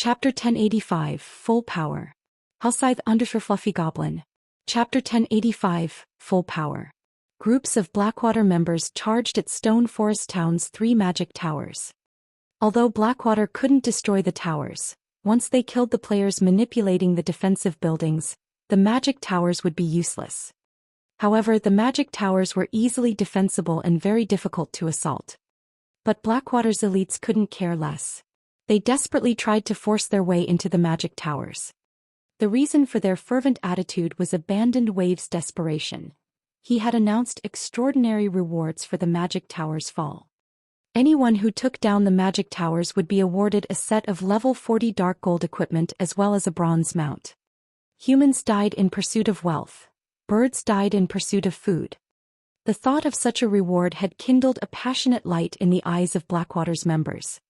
Chapter 1085, Full Power. Hellscythe _ Fluffy Goblin. Chapter 1085, Full Power. Groups of Blackwater members charged at Stone Forest Town's 3 magic towers. Although Blackwater couldn't destroy the towers, once they killed the players manipulating the defensive buildings, the magic towers would be useless. However, the magic towers were easily defensible and very difficult to assault. But Blackwater's elites couldn't care less. They desperately tried to force their way into the magic towers. The reason for their fervent attitude was Abandoned Wave's desperation. He had announced extraordinary rewards for the magic towers' fall. Anyone who took down the magic towers would be awarded a set of level 40 dark gold equipment as well as a bronze mount. Humans died in pursuit of wealth. Birds died in pursuit of food. The thought of such a reward had kindled a passionate light in the eyes of Blackwater's members.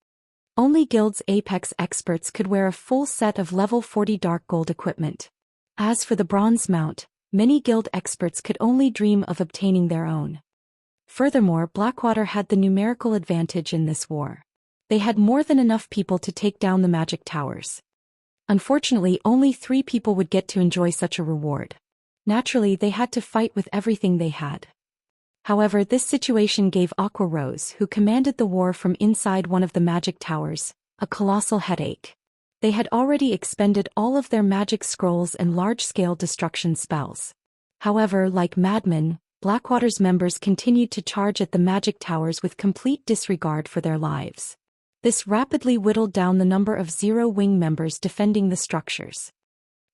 Only Guild's apex experts could wear a full set of level 40 dark gold equipment. As for the bronze mount, many Guild experts could only dream of obtaining their own. Furthermore, Blackwater had the numerical advantage in this war. They had more than enough people to take down the magic towers. Unfortunately, only 3 people would get to enjoy such a reward. Naturally, they had to fight with everything they had. However, this situation gave Aqua Rose, who commanded the war from inside one of the magic towers, a colossal headache. They had already expended all of their magic scrolls and large-scale destruction spells. However, like madmen, Blackwater's members continued to charge at the magic towers with complete disregard for their lives. This rapidly whittled down the number of Zero Wing members defending the structures.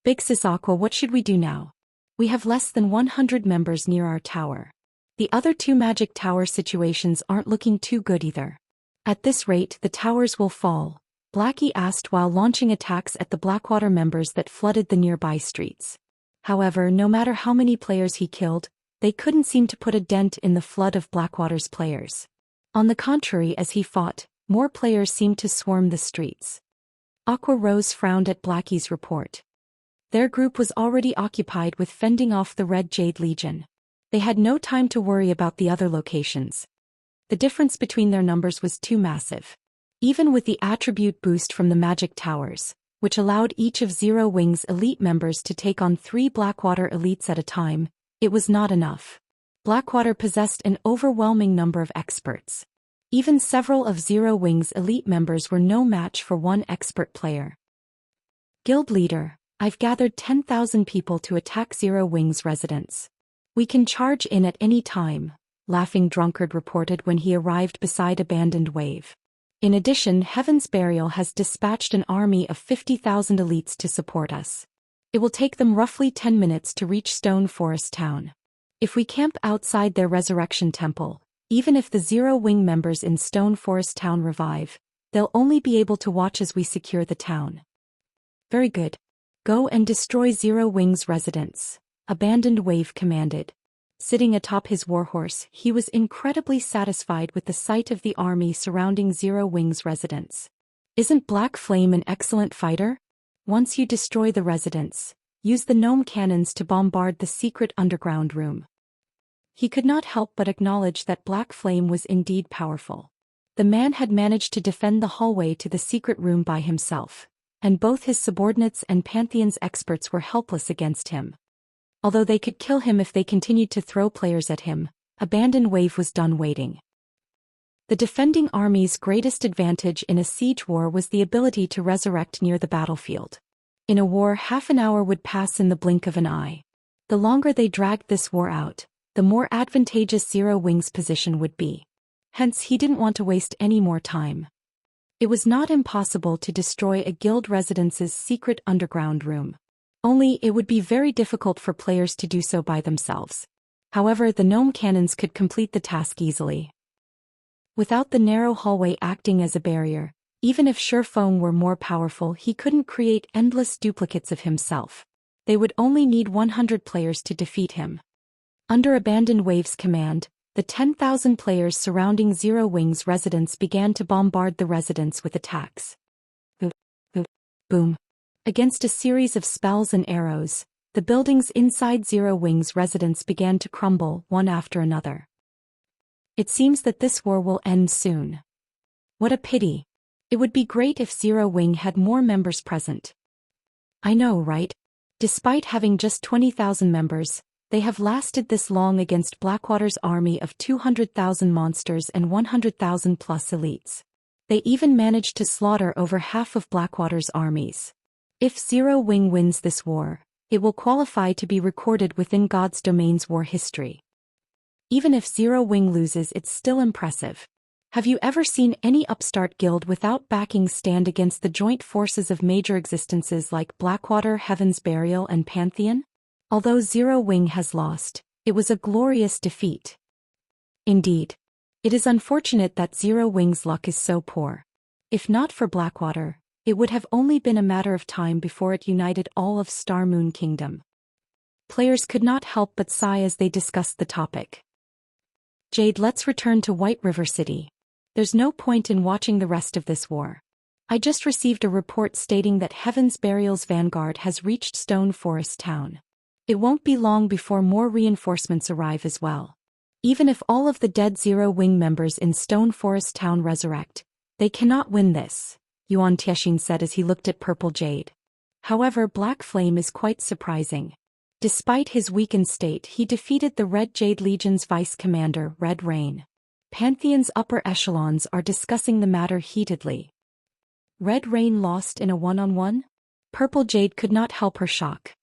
Big Sis Aqua, what should we do now? We have less than 100 members near our tower. The other 2 magic tower situations aren't looking too good either. At this rate, the towers will fall, Blackie asked while launching attacks at the Blackwater members that flooded the nearby streets. However, no matter how many players he killed, they couldn't seem to put a dent in the flood of Blackwater's players. On the contrary, as he fought, more players seemed to swarm the streets. Aqua Rose frowned at Blackie's report. Their group was already occupied with fending off the Red Jade Legion. They had no time to worry about the other locations. The difference between their numbers was too massive. Even with the attribute boost from the magic towers, which allowed each of Zero Wing's elite members to take on 3 Blackwater elites at a time, it was not enough. Blackwater possessed an overwhelming number of experts. Even several of Zero Wing's elite members were no match for one expert player. Guild leader, I've gathered 10,000 people to attack Zero Wing's residence. We can charge in at any time, Laughing Drunkard reported when he arrived beside Abandoned Wave. In addition, Heaven's Burial has dispatched an army of 50,000 elites to support us. It will take them roughly 10 minutes to reach Stone Forest Town. If we camp outside their resurrection temple, even if the Zero Wing members in Stone Forest Town revive, they'll only be able to watch as we secure the town. Very good. Go and destroy Zero Wing's residence, Abandoned Wave commanded. Sitting atop his warhorse, he was incredibly satisfied with the sight of the army surrounding Zero Wing's residence. Isn't Black Flame an excellent fighter? Once you destroy the residence, use the gnome cannons to bombard the secret underground room. He could not help but acknowledge that Black Flame was indeed powerful. The man had managed to defend the hallway to the secret room by himself, and both his subordinates and Pantheon's experts were helpless against him. Although they could kill him if they continued to throw players at him, Abandoned Wave was done waiting. The defending army's greatest advantage in a siege war was the ability to resurrect near the battlefield. In a war, half an hour would pass in the blink of an eye. The longer they dragged this war out, the more advantageous Zero Wing's position would be. Hence, he didn't want to waste any more time. It was not impossible to destroy a guild residence's secret underground room. Only it would be very difficult for players to do so by themselves. However, the gnome cannons could complete the task easily. Without the narrow hallway acting as a barrier, even if Sherfone were more powerful, he couldn't create endless duplicates of himself. They would only need 100 players to defeat him. Under Abandoned Wave's command, the 10,000 players surrounding Zero Wing's residence began to bombard the residence with attacks. Boom. Against a series of spells and arrows, the buildings inside Zero Wing's residence began to crumble one after another. It seems that this war will end soon. What a pity. It would be great if Zero Wing had more members present. I know, right? Despite having just 20,000 members, they have lasted this long against Blackwater's army of 200,000 monsters and 100,000 plus elites. They even managed to slaughter over half of Blackwater's armies. If Zero Wing wins this war, it will qualify to be recorded within God's Domain's war history. Even if Zero Wing loses, it's still impressive. Have you ever seen any upstart guild without backing stand against the joint forces of major existences like Blackwater, Heaven's Burial and Pantheon? Although Zero Wing has lost, it was a glorious defeat. Indeed. It is unfortunate that Zero Wing's luck is so poor. If not for Blackwater, it would have only been a matter of time before it united all of Star Moon Kingdom. Players could not help but sigh as they discussed the topic. Jade, let's return to White River City. There's no point in watching the rest of this war. I just received a report stating that Heaven's Burial's vanguard has reached Stone Forest Town. It won't be long before more reinforcements arrive as well. Even if all of the dead Zero Wing members in Stone Forest Town resurrect, they cannot win this, Yuan Tiexin said as he looked at Purple Jade. However, Black Flame is quite surprising. Despite his weakened state, he defeated the Red Jade Legion's vice commander, Red Rain. Pantheon's upper echelons are discussing the matter heatedly. Red Rain lost in a one-on-one? Purple Jade could not help her shock.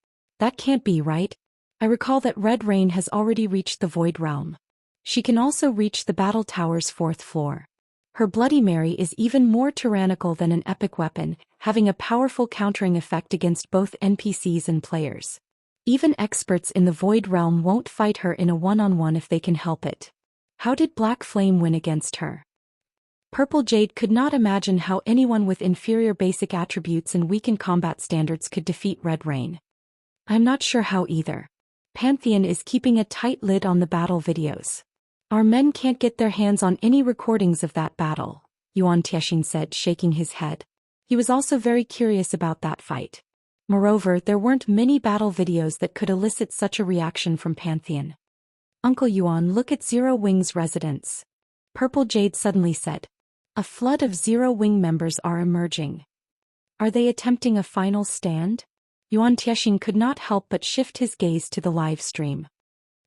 That can't be right. I recall that Red Rain has already reached the Void Realm. She can also reach the Battle Tower's 4th floor. Her Bloody Mary is even more tyrannical than an epic weapon, having a powerful countering effect against both NPCs and players. Even experts in the Void Realm won't fight her in a one-on-one if they can help it. How did Black Flame win against her? Purple Jade could not imagine how anyone with inferior basic attributes and weakened combat standards could defeat Red Rain. I'm not sure how either. Pantheon is keeping a tight lid on the battle videos. Our men can't get their hands on any recordings of that battle, Yuan Tiexin said, shaking his head. He was also very curious about that fight. Moreover, there weren't many battle videos that could elicit such a reaction from Pantheon. Uncle Yuan, look at Zero Wing's residence. Purple Jade suddenly said. A flood of Zero Wing members are emerging. Are they attempting a final stand? Yuan Tiexin could not help but shift his gaze to the live stream.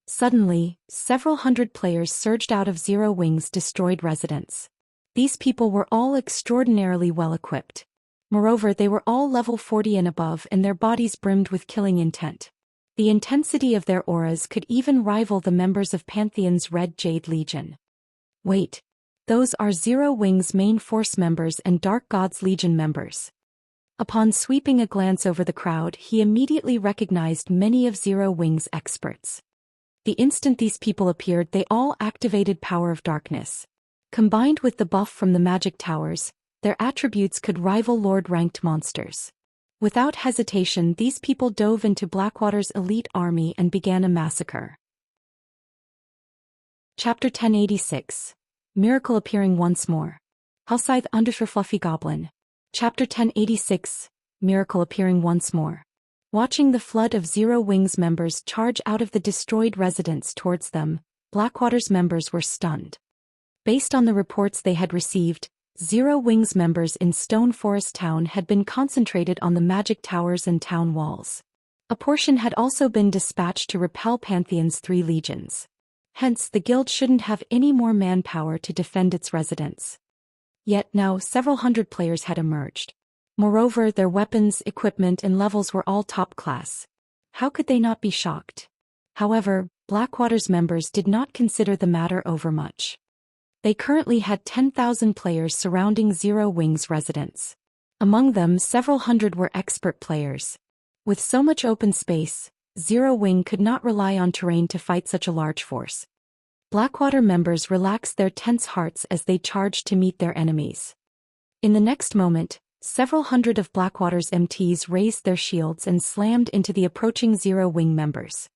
Suddenly, several hundred players surged out of Zero Wing's destroyed residence. These people were all extraordinarily well equipped. Moreover, they were all level 40 and above, and their bodies brimmed with killing intent. The intensity of their auras could even rival the members of Pantheon's Red Jade Legion. Wait. Those are Zero Wing's main force members and Dark God's Legion members. Upon sweeping a glance over the crowd, he immediately recognized many of Zero Wing's experts. The instant these people appeared, they all activated Power of Darkness. Combined with the buff from the magic towers, their attributes could rival Lord-ranked monsters. Without hesitation, these people dove into Blackwater's elite army and began a massacre. Chapter 1086. Miracle appearing once more. Hellscythe _ Fluffy Goblin. Chapter 1086. Miracle appearing once more. Watching the flood of Zero Wing's members charge out of the destroyed residence towards them, Blackwater's members were stunned. Based on the reports they had received, Zero Wing's members in Stone Forest Town had been concentrated on the magic towers and town walls. A portion had also been dispatched to repel Pantheon's 3 legions. Hence, the guild shouldn't have any more manpower to defend its residence. Yet now several hundred players had emerged. Moreover, their weapons, equipment and levels were all top class. How could they not be shocked? However, Blackwater's members did not consider the matter over much. They currently had 10,000 players surrounding Zero Wing's residence. Among them, several hundred were expert players. With so much open space, Zero Wing could not rely on terrain to fight such a large force. Blackwater members relaxed their tense hearts as they charged to meet their enemies. In the next moment, several hundred of Blackwater's MTs raised their shields and slammed into the approaching Zero Wing members.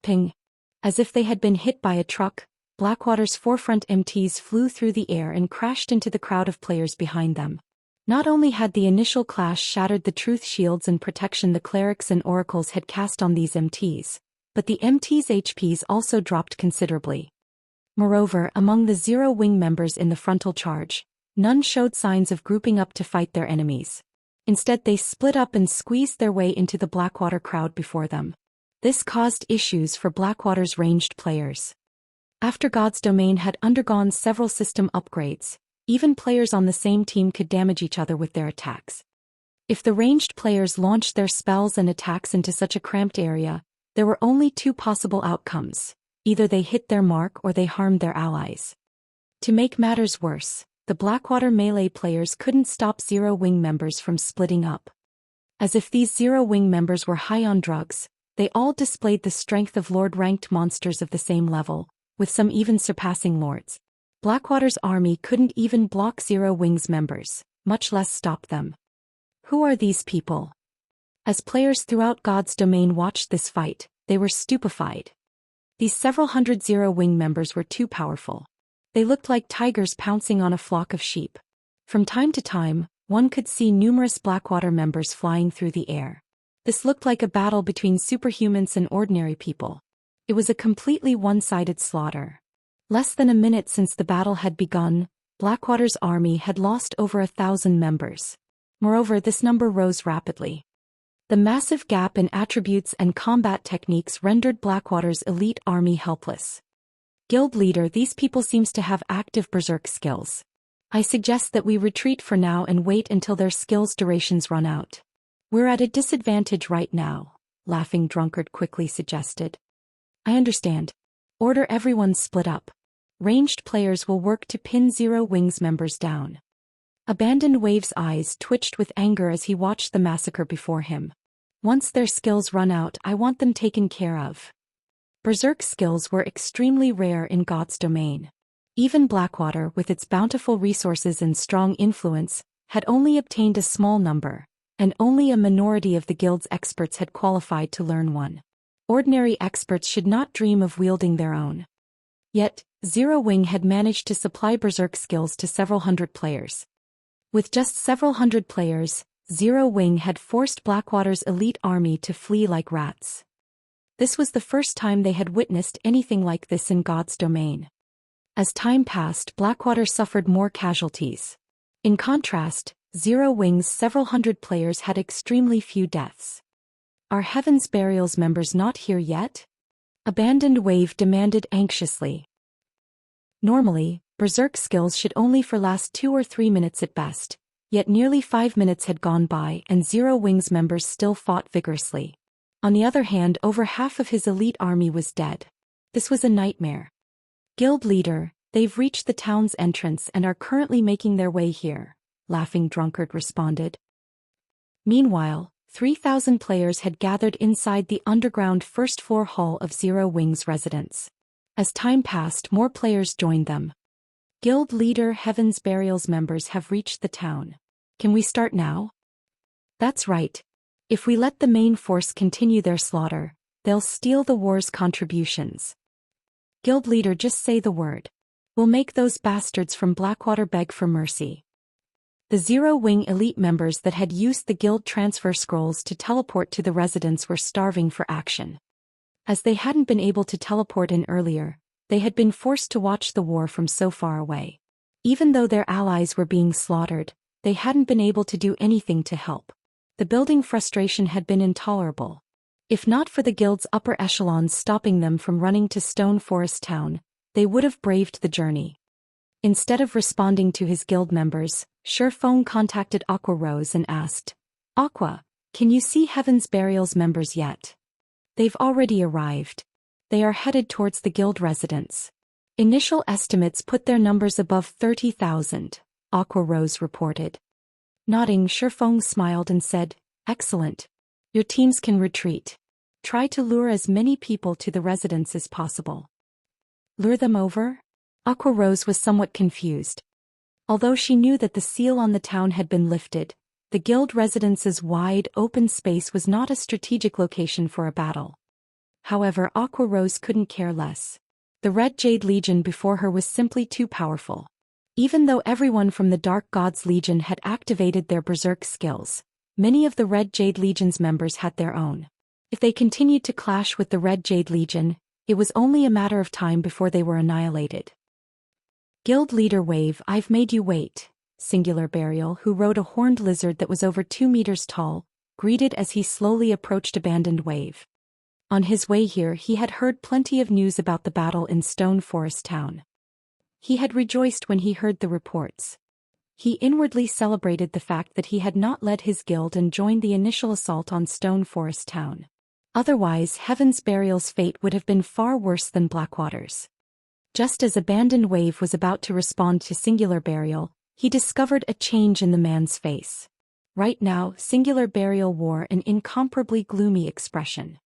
Ping. As if they had been hit by a truck, Blackwater's forefront MTs flew through the air and crashed into the crowd of players behind them. Not only had the initial clash shattered the truth shields and protection the clerics and oracles had cast on these MTs, but the MTs' HPs also dropped considerably. Moreover, among the Zero Wing members in the frontal charge, None showed signs of grouping up to fight their enemies. Instead, they split up and squeezed their way into the Blackwater crowd before them. This caused issues for Blackwater's ranged players. After God's Domain had undergone several system upgrades, even players on the same team could damage each other with their attacks. If the ranged players launched their spells and attacks into such a cramped area, there were only two possible outcomes: either they hit their mark or they harmed their allies. To make matters worse, the Blackwater melee players couldn't stop Zero Wing members from splitting up. As if these Zero Wing members were high on drugs, they all displayed the strength of Lord-ranked monsters of the same level, with some even surpassing lords. Blackwater's army couldn't even block Zero Wing's members, much less stop them. Who are these people? As players throughout God's Domain watched this fight, they were stupefied. These several hundred Zero Wing members were too powerful. They looked like tigers pouncing on a flock of sheep. From time to time, one could see numerous Blackwater members flying through the air. This looked like a battle between superhumans and ordinary people. It was a completely one-sided slaughter. Less than a minute since the battle had begun, Blackwater's army had lost over 1,000 members. Moreover, this number rose rapidly. The massive gap in attributes and combat techniques rendered Blackwater's elite army helpless. Guild leader, these people seems to have active berserk skills. I suggest that we retreat for now and wait until their skills' durations run out. We're at a disadvantage right now, laughing drunkard quickly suggested. I understand. Order everyone split up. Ranged players will work to pin Zero Wing's members down. Abandoned Wave's eyes twitched with anger as he watched the massacre before him. Once their skills run out, I want them taken care of. Berserk skills were extremely rare in God's Domain. Even Blackwater, with its bountiful resources and strong influence, had only obtained a small number, and only a minority of the guild's experts had qualified to learn one. Ordinary experts should not dream of wielding their own. Yet, Zero Wing had managed to supply berserk skills to several hundred players. With just several hundred players, Zero Wing had forced Blackwater's elite army to flee like rats. This was the first time they had witnessed anything like this in God's Domain. As time passed, Blackwater suffered more casualties. In contrast, Zero Wing's several hundred players had extremely few deaths. Are Heaven's Burial's members not here yet? Abandoned Wave demanded anxiously. Normally, berserk skills should only last 2 or 3 minutes at best, yet nearly 5 minutes had gone by and Zero Wing's members still fought vigorously. On the other hand, over half of his elite army was dead. This was a nightmare. Guild leader, they've reached the town's entrance and are currently making their way here, laughing drunkard responded. Meanwhile, 3,000 players had gathered inside the underground first-floor hall of Zero Wing's residence. As time passed, more players joined them. Guild leader, Heaven's Burial's members have reached the town. Can we start now? That's right. If we let the main force continue their slaughter, they'll steal the war's contributions. Guild leader, just say the word. We'll make those bastards from Blackwater beg for mercy. The Zero Wing elite members that had used the guild transfer scrolls to teleport to the residence were starving for action. As they hadn't been able to teleport in earlier, they had been forced to watch the war from so far away. Even though their allies were being slaughtered, they hadn't been able to do anything to help. The building frustration had been intolerable. If not for the guild's upper echelons stopping them from running to Stone Forest Town, they would have braved the journey. Instead of responding to his guild members, Shurfeng contacted Aqua Rose and asked, Aqua, can you see Heaven's Burial's members yet? They've already arrived. They are headed towards the guild residence. Initial estimates put their numbers above 30,000, Aqua Rose reported. Nodding, Shurfeng smiled and said, Excellent. Your teams can retreat. Try to lure as many people to the residence as possible. Lure them over? Aqua Rose was somewhat confused. Although she knew that the seal on the town had been lifted, the guild residence's wide, open space was not a strategic location for a battle. However, Aqua Rose couldn't care less. The Red Jade Legion before her was simply too powerful. Even though everyone from the Dark Gods Legion had activated their berserk skills, many of the Red Jade Legion's members had their own. If they continued to clash with the Red Jade Legion, it was only a matter of time before they were annihilated. Guild leader Wave, I've made you wait. Singular Burial, who rode a horned lizard that was over 2 meters tall, greeted as he slowly approached Abandoned Wave. On his way here he had heard plenty of news about the battle in Stone Forest Town. He had rejoiced when he heard the reports. He inwardly celebrated the fact that he had not led his guild and joined the initial assault on Stone Forest Town. Otherwise, Heaven's Burial's fate would have been far worse than Blackwater's. Just as Abandoned Wave was about to respond to Singular Burial, he discovered a change in the man's face. Right now, Singular Burial wore an incomparably gloomy expression.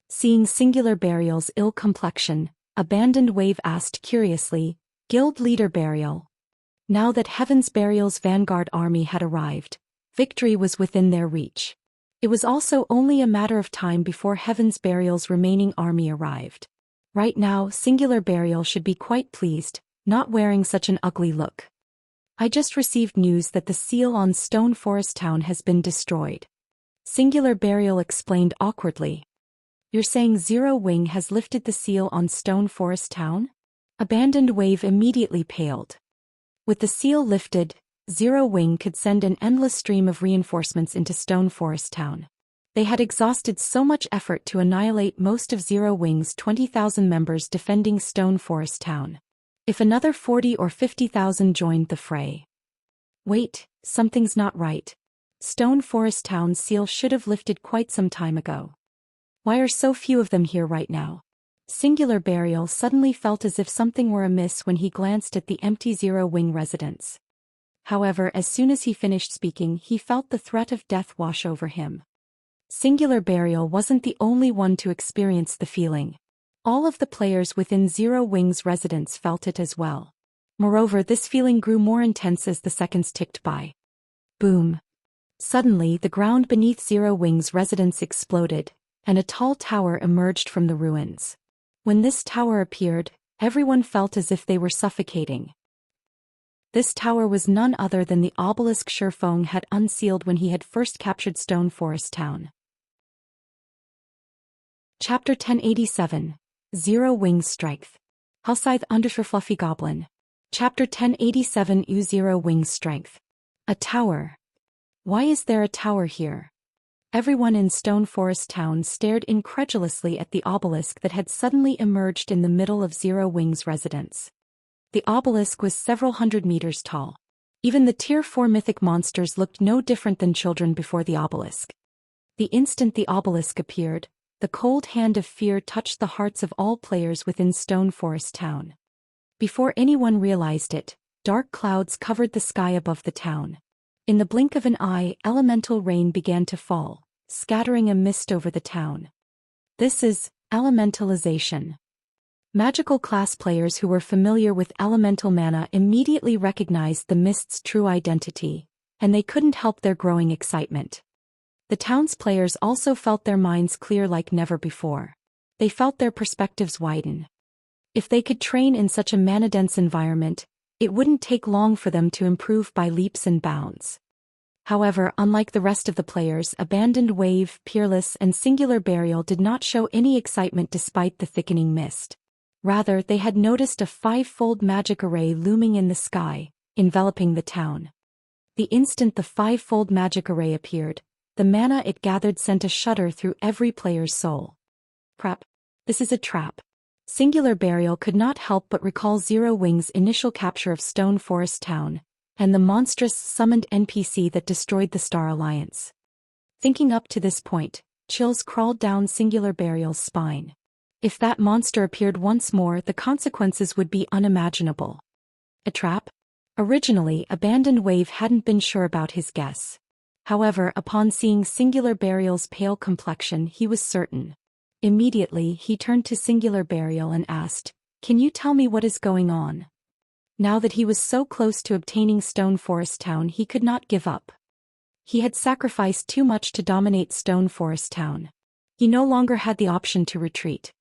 Seeing Singular Burial's ill complexion, Abandoned Wave asked curiously, "Guild Leader Burial?" Now that Heaven's Burial's vanguard army had arrived, victory was within their reach. It was also only a matter of time before Heaven's Burial's remaining army arrived. Right now, Singular Burial should be quite pleased, not wearing such an ugly look. "I just received news that the seal on Stone Forest Town has been destroyed," Singular Burial explained awkwardly. "You're saying Zero Wing has lifted the seal on Stone Forest Town?" Abandoned Wave immediately paled. With the seal lifted, Zero Wing could send an endless stream of reinforcements into Stone Forest Town. They had exhausted so much effort to annihilate most of Zero Wing's 20,000 members defending Stone Forest Town. If another 40 or 50,000 joined the fray. Wait, something's not right. Stone Forest Town's seal should have lifted quite some time ago. Why are so few of them here right now? Singular Burial suddenly felt as if something were amiss when he glanced at the empty Zero Wing residence. However, as soon as he finished speaking, he felt the threat of death wash over him. Singular Burial wasn't the only one to experience the feeling. All of the players within Zero Wing's residence felt it as well. Moreover, this feeling grew more intense as the seconds ticked by. Boom. Suddenly, the ground beneath Zero Wing's residence exploded, and a tall tower emerged from the ruins. When this tower appeared, everyone felt as if they were suffocating. This tower was none other than the obelisk Shifeng had unsealed when he had first captured Stone Forest Town. Chapter 1087. Zero Wing's Strength. Hellscythe _ Fluffy Goblin. Chapter 1087 Zero Wing's Strength. A tower. Why is there a tower here? Everyone in Stone Forest Town stared incredulously at the obelisk that had suddenly emerged in the middle of Zero Wing's residence. The obelisk was several hundred meters tall. Even the Tier 4 mythic monsters looked no different than children before the obelisk. The instant the obelisk appeared, the cold hand of fear touched the hearts of all players within Stone Forest Town. Before anyone realized it, dark clouds covered the sky above the town. In the blink of an eye, elemental rain began to fall, scattering a mist over the town. This is elementalization. Magical class players who were familiar with elemental mana immediately recognized the mist's true identity, and they couldn't help their growing excitement. The town's players also felt their minds clear like never before. They felt their perspectives widen. If they could train in such a mana-dense environment, it wouldn't take long for them to improve by leaps and bounds. However, unlike the rest of the players, Abandoned Wave, Peerless, and Singular Burial did not show any excitement despite the thickening mist. Rather, they had noticed a 5-fold magic array looming in the sky, enveloping the town. The instant the 5-fold magic array appeared, the mana it gathered sent a shudder through every player's soul. Crap. This is a trap. Singular Burial could not help but recall Zero Wing's initial capture of Stone Forest Town, and the monstrous summoned NPC that destroyed the Star Alliance. Thinking up to this point, chills crawled down Singular Burial's spine. If that monster appeared once more, the consequences would be unimaginable. A trap? Originally, Abandoned Wave hadn't been sure about his guess. However, upon seeing Singular Burial's pale complexion, he was certain. Immediately, he turned to Singular Burial and asked, "Can you tell me what is going on?" Now that he was so close to obtaining Stone Forest Town, he could not give up. He had sacrificed too much to dominate Stone Forest Town. He no longer had the option to retreat.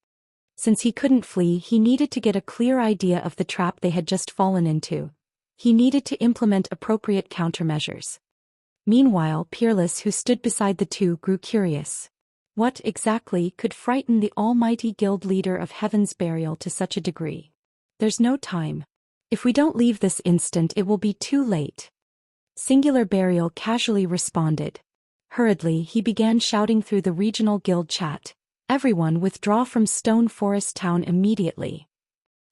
Since he couldn't flee, he needed to get a clear idea of the trap they had just fallen into. He needed to implement appropriate countermeasures. Meanwhile, Peerless, who stood beside the two, grew curious. What, exactly, could frighten the almighty guild leader of Heaven's Burial to such a degree? There's no time. If we don't leave this instant, it will be too late. Singular Burial casually responded. Hurriedly, he began shouting through the regional guild chat. Everyone withdraw from Stone Forest Town immediately.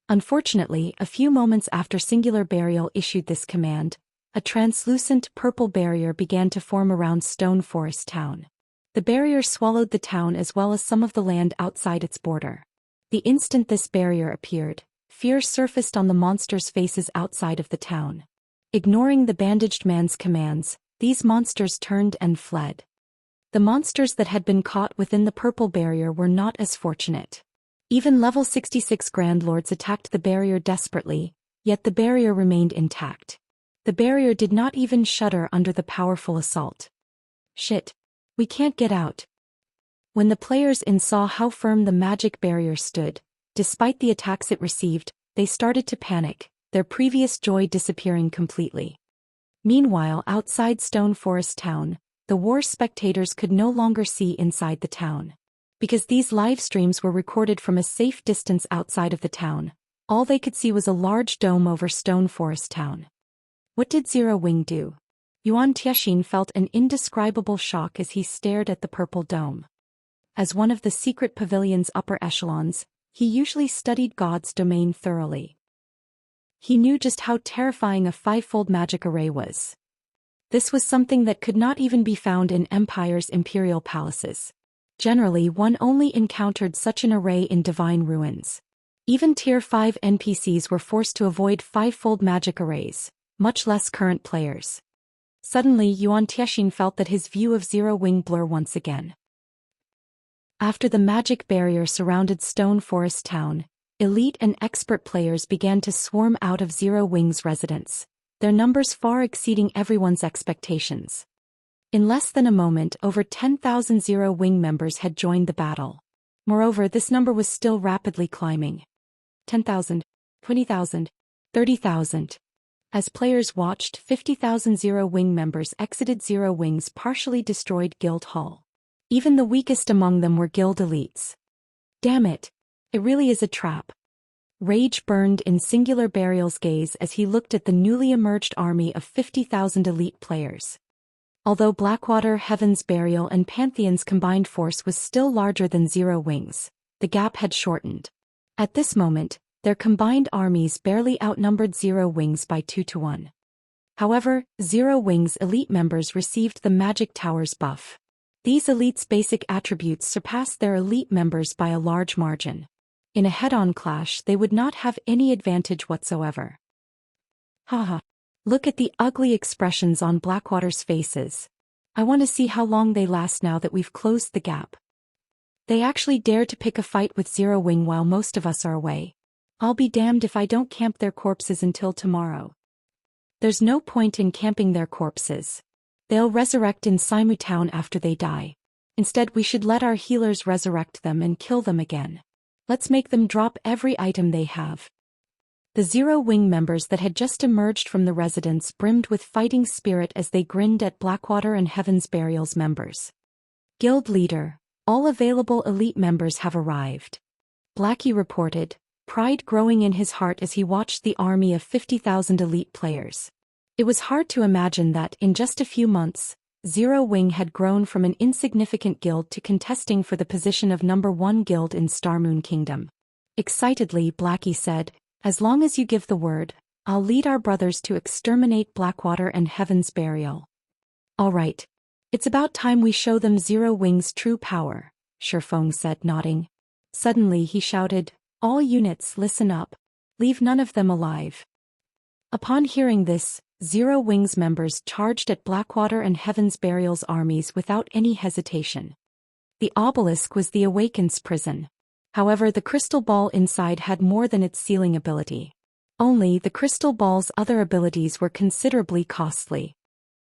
Unfortunately, a few moments after Singular Burial issued this command, a translucent purple barrier began to form around Stone Forest Town. The barrier swallowed the town as well as some of the land outside its border. The instant this barrier appeared, fear surfaced on the monsters' faces outside of the town. Ignoring the bandaged man's commands, these monsters turned and fled. The monsters that had been caught within the purple barrier were not as fortunate. Even level 66 Grand Lords attacked the barrier desperately, yet the barrier remained intact. The barrier did not even shudder under the powerful assault. Shit. We can't get out. When the players in saw how firm the magic barrier stood, despite the attacks it received, they started to panic, their previous joy disappearing completely. Meanwhile, outside Stone Forest Town, the war spectators could no longer see inside the town. Because these live streams were recorded from a safe distance outside of the town, all they could see was a large dome over Stone Forest Town. What did Zero Wing do? Yuan Tianxin felt an indescribable shock as he stared at the purple dome. As one of the secret pavilion's upper echelons, he usually studied God's domain thoroughly. He knew just how terrifying a five-fold magic array was. This was something that could not even be found in Empire's imperial palaces. Generally, one only encountered such an array in divine ruins. Even Tier 5 NPCs were forced to avoid five-fold magic arrays, much less current players. Suddenly, Yuan Tianxin felt that his view of Zero Wing blur once again. After the magic barrier surrounded Stone Forest Town, elite and expert players began to swarm out of Zero Wing's residence, their numbers far exceeding everyone's expectations. In less than a moment, over 10,000 Zero Wing members had joined the battle. Moreover, this number was still rapidly climbing. 10,000, 20,000, 30,000. As players watched, 50,000 Zero Wing members exited Zero Wing's partially destroyed guild hall. Even the weakest among them were guild elites. Damn it! It really is a trap. Rage burned in Singular Burial's gaze as he looked at the newly emerged army of 50,000 elite players. Although Blackwater, Heaven's Burial and Pantheon's combined force was still larger than Zero Wing's, the gap had shortened. At this moment, their combined armies barely outnumbered Zero Wing's by 2-1. However, Zero Wing's elite members received the Magic Towers buff. These elites' basic attributes surpassed their elite members by a large margin. In a head-on clash, they would not have any advantage whatsoever. Haha. Look at the ugly expressions on Blackwater's faces. I want to see how long they last now that we've closed the gap. They actually dare to pick a fight with Zero Wing while most of us are away. I'll be damned if I don't camp their corpses until tomorrow. There's no point in camping their corpses. They'll resurrect in Simu Town after they die. Instead, we should let our healers resurrect them and kill them again. Let's make them drop every item they have. The Zero Wing members that had just emerged from the residence brimmed with fighting spirit as they grinned at Blackwater and Heaven's Burial's members. Guild leader, all available elite members have arrived. Blackie reported, pride growing in his heart as he watched the army of 50,000 elite players. It was hard to imagine that, in just a few months, Zero Wing had grown from an insignificant guild to contesting for the position of #1 guild in Starmoon Kingdom. Excitedly, Blackie said, "As long as you give the word, I'll lead our brothers to exterminate Blackwater and Heaven's Burial." "All right. It's about time we show them Zero Wing's true power," Shifeng said, nodding. Suddenly he shouted, "All units, listen up. Leave none of them alive." Upon hearing this, Zero Wing's members charged at Blackwater and Heaven's Burial's armies without any hesitation. The obelisk was the Awakened's prison. However, the crystal ball inside had more than its sealing ability. Only, the crystal ball's other abilities were considerably costly.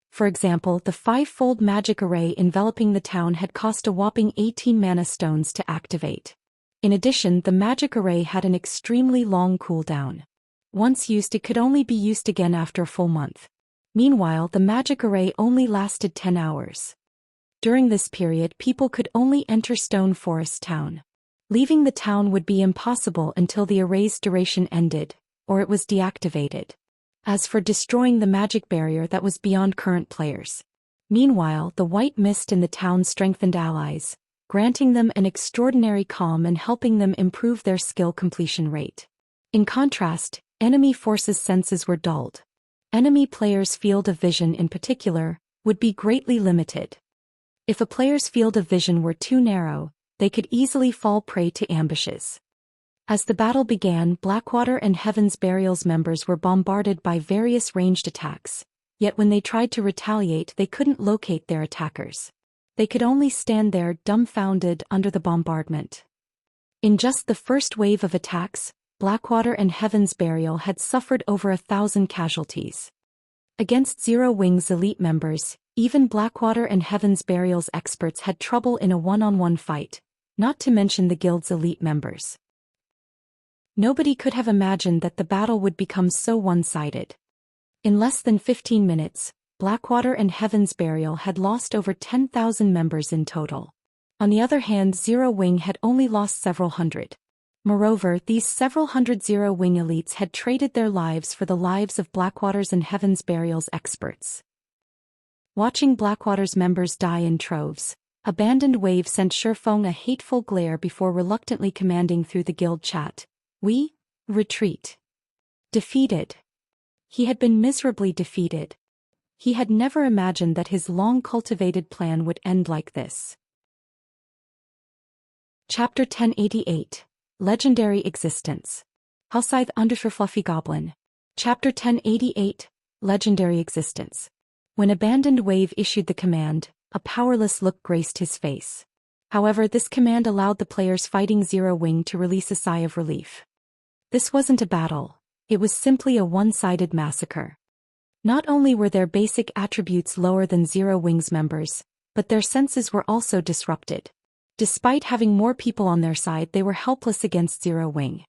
For example, the five-fold magic array enveloping the town had cost a whopping 18 mana stones to activate. In addition, the magic array had an extremely long cooldown. Once used, it could only be used again after a full month. Meanwhile, the magic array only lasted 10 hours. During this period, people could only enter Stone Forest Town. Leaving the town would be impossible until the array's duration ended, or it was deactivated. as for destroying the magic barrier that was beyond current players. Meanwhile, the white mist in the town strengthened allies, granting them an extraordinary calm and helping them improve their skill completion rate. In contrast, enemy forces' senses were dulled. Enemy players' field of vision in particular would be greatly limited. If a player's field of vision were too narrow, they could easily fall prey to ambushes. As the battle began, Blackwater and Heaven's Burial's members were bombarded by various ranged attacks, yet when they tried to retaliate they couldn't locate their attackers. They could only stand there dumbfounded under the bombardment. In just the first wave of attacks, Blackwater and Heaven's Burial had suffered over 1,000 casualties. Against Zero Wing's elite members, even Blackwater and Heaven's Burial's experts had trouble in a one-on-one fight, not to mention the guild's elite members. Nobody could have imagined that the battle would become so one-sided. In less than 15 minutes, Blackwater and Heaven's Burial had lost over 10,000 members in total. On the other hand, Zero Wing had only lost several hundred. Moreover, these several hundred Zero Wing elites had traded their lives for the lives of Blackwater's and Heaven's Burial's experts. Watching Blackwater's members die in troves, Abandoned Wave sent Shifeng a hateful glare before reluctantly commanding through the guild chat, "We retreat." Defeated. He had been miserably defeated. He had never imagined that his long-cultivated plan would end like this. Chapter 1088. Legendary Existence. Hellscythe _ Fluffy Goblin. Chapter 1088. Legendary Existence. When Abandoned Wave issued the command, a powerless look graced his face. However, this command allowed the players fighting Zero Wing to release a sigh of relief. This wasn't a battle, it was simply a one-sided massacre. Not only were their basic attributes lower than Zero Wing's members, but their senses were also disrupted. Despite having more people on their side, they were helpless against Zero Wing.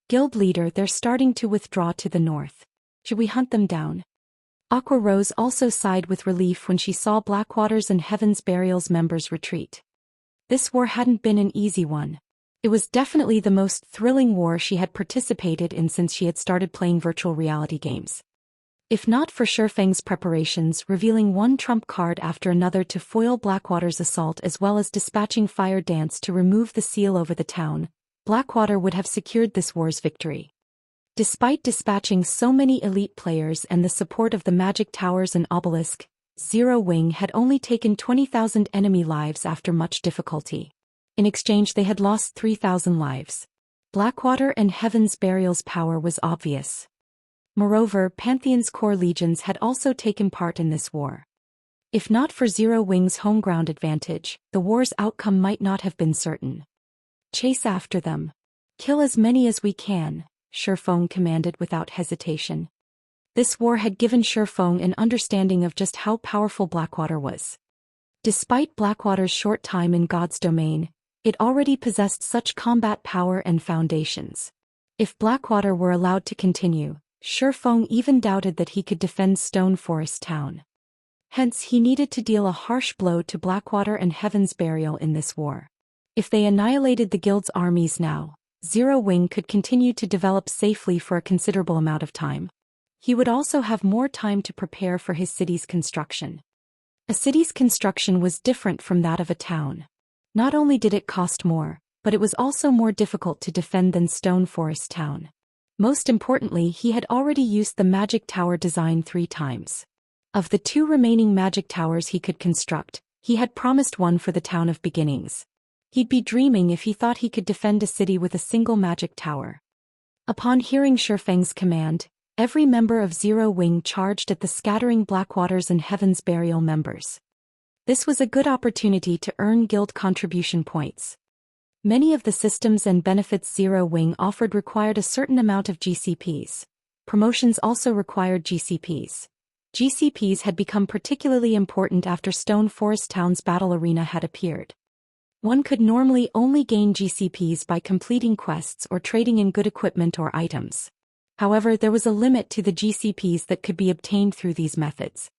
Guild leader, they're starting to withdraw to the north. Should we hunt them down? Aqua Rose also sighed with relief when she saw Blackwater's and Heaven's Burial's members retreat. This war hadn't been an easy one. It was definitely the most thrilling war she had participated in since she had started playing virtual reality games. If not for Shifeng's preparations, revealing one trump card after another to foil Blackwater's assault as well as dispatching Fire Dance to remove the seal over the town, Blackwater would have secured this war's victory. Despite dispatching so many elite players and the support of the Magic Towers and Obelisk, Zero Wing had only taken 20,000 enemy lives after much difficulty. In exchange they had lost 3,000 lives. Blackwater and Heaven's Burial's power was obvious. Moreover, Pantheon's core legions had also taken part in this war. If not for Zero Wing's home ground advantage, the war's outcome might not have been certain. Chase after them. Kill as many as we can, Shifeng commanded without hesitation. This war had given Shifeng an understanding of just how powerful Blackwater was. Despite Blackwater's short time in God's domain, it already possessed such combat power and foundations. If Blackwater were allowed to continue, Shifeng even doubted that he could defend Stone Forest Town. Hence he needed to deal a harsh blow to Blackwater and Heaven's Burial in this war. If they annihilated the guild's armies now, Zero Wing could continue to develop safely for a considerable amount of time. He would also have more time to prepare for his city's construction. A city's construction was different from that of a town. Not only did it cost more, but it was also more difficult to defend than Stone Forest Town. Most importantly, he had already used the magic tower design 3 times. Of the 2 remaining magic towers he could construct, he had promised one for the Town of Beginnings. He'd be dreaming if he thought he could defend a city with a single magic tower. Upon hearing Shifeng's command, every member of Zero Wing charged at the scattering Blackwater's and Heaven's Burial members. This was a good opportunity to earn guild contribution points. Many of the systems and benefits Zero Wing offered required a certain amount of GCPs. Promotions also required GCPs. GCPs had become particularly important after Stone Forest Town's battle arena had appeared. One could normally only gain GCPs by completing quests or trading in good equipment or items. However, there was a limit to the GCPs that could be obtained through these methods.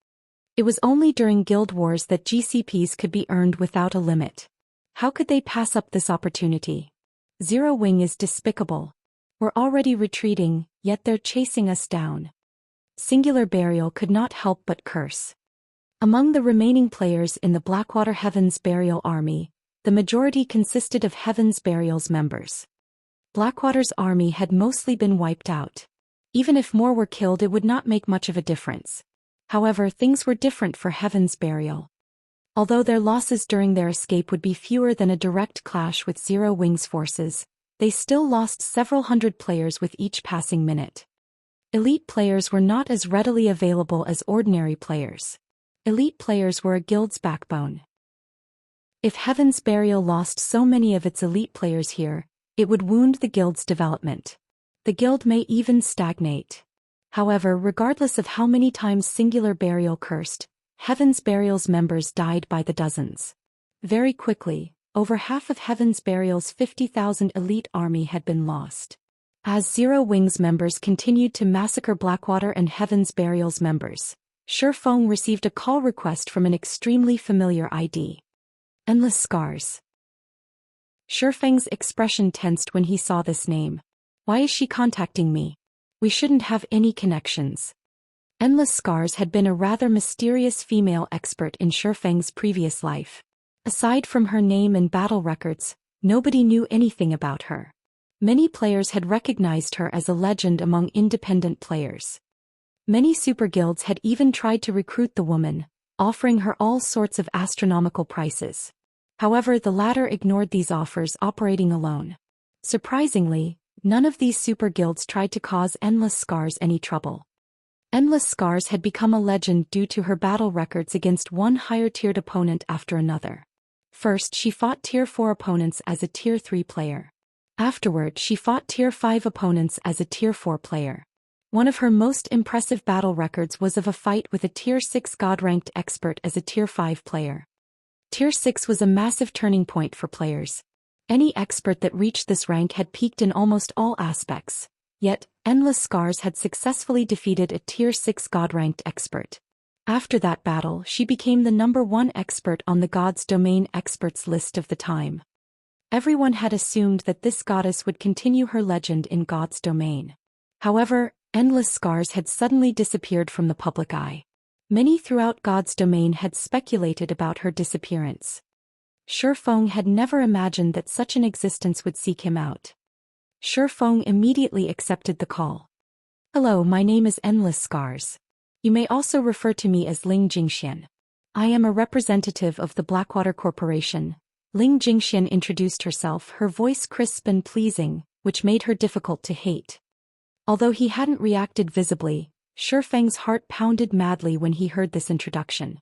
It was only during guild wars that GCPs could be earned without a limit. How could they pass up this opportunity? Zero Wing is despicable. We're already retreating, yet they're chasing us down. Singular Burial could not help but curse. Among the remaining players in the Blackwater Heavens Burial army, the majority consisted of Heavens Burial's members. Blackwater's army had mostly been wiped out. Even if more were killed, it would not make much of a difference. However, things were different for Heavens Burial. Although their losses during their escape would be fewer than a direct clash with Zero Wing's forces, they still lost several hundred players with each passing minute. Elite players were not as readily available as ordinary players. Elite players were a guild's backbone. If Heaven's Burial lost so many of its elite players here, it would wound the guild's development. The guild may even stagnate. However, regardless of how many times Singular Burial cursed, Heaven's Burial's members died by the dozens. Very quickly, over half of Heaven's Burial's 50,000 elite army had been lost. As Zero Wing's members continued to massacre Blackwater and Heaven's Burial's members, Shifeng received a call request from an extremely familiar ID. Endless Scars. Shifeng's expression tensed when he saw this name. Why is she contacting me? We shouldn't have any connections. Endless Scars had been a rather mysterious female expert in Shifeng's previous life. Aside from her name and battle records, nobody knew anything about her. Many players had recognized her as a legend among independent players. Many super guilds had even tried to recruit the woman, offering her all sorts of astronomical prices. However, the latter ignored these offers, operating alone. Surprisingly, none of these super guilds tried to cause Endless Scars any trouble. Endless Scars had become a legend due to her battle records against one higher-tiered opponent after another. First, she fought Tier 4 opponents as a Tier 3 player. Afterward, she fought Tier 5 opponents as a Tier 4 player. One of her most impressive battle records was of a fight with a Tier 6 God-ranked expert as a Tier 5 player. Tier 6 was a massive turning point for players. Any expert that reached this rank had peaked in almost all aspects. Yet, Endless Scars had successfully defeated a Tier 6 God-ranked expert. After that battle, she became the #1 expert on the God's Domain experts list of the time. Everyone had assumed that this goddess would continue her legend in God's Domain. However, Endless Scars had suddenly disappeared from the public eye. Many throughout God's Domain had speculated about her disappearance. Shifeng had never imagined that such an existence would seek him out. Shifeng immediately accepted the call. Hello, my name is Endless Scars. You may also refer to me as Ling Jingxian. I am a representative of the Blackwater Corporation. Ling Jingxian introduced herself, her voice crisp and pleasing, which made her difficult to hate. Although he hadn't reacted visibly, Shifeng's heart pounded madly when he heard this introduction.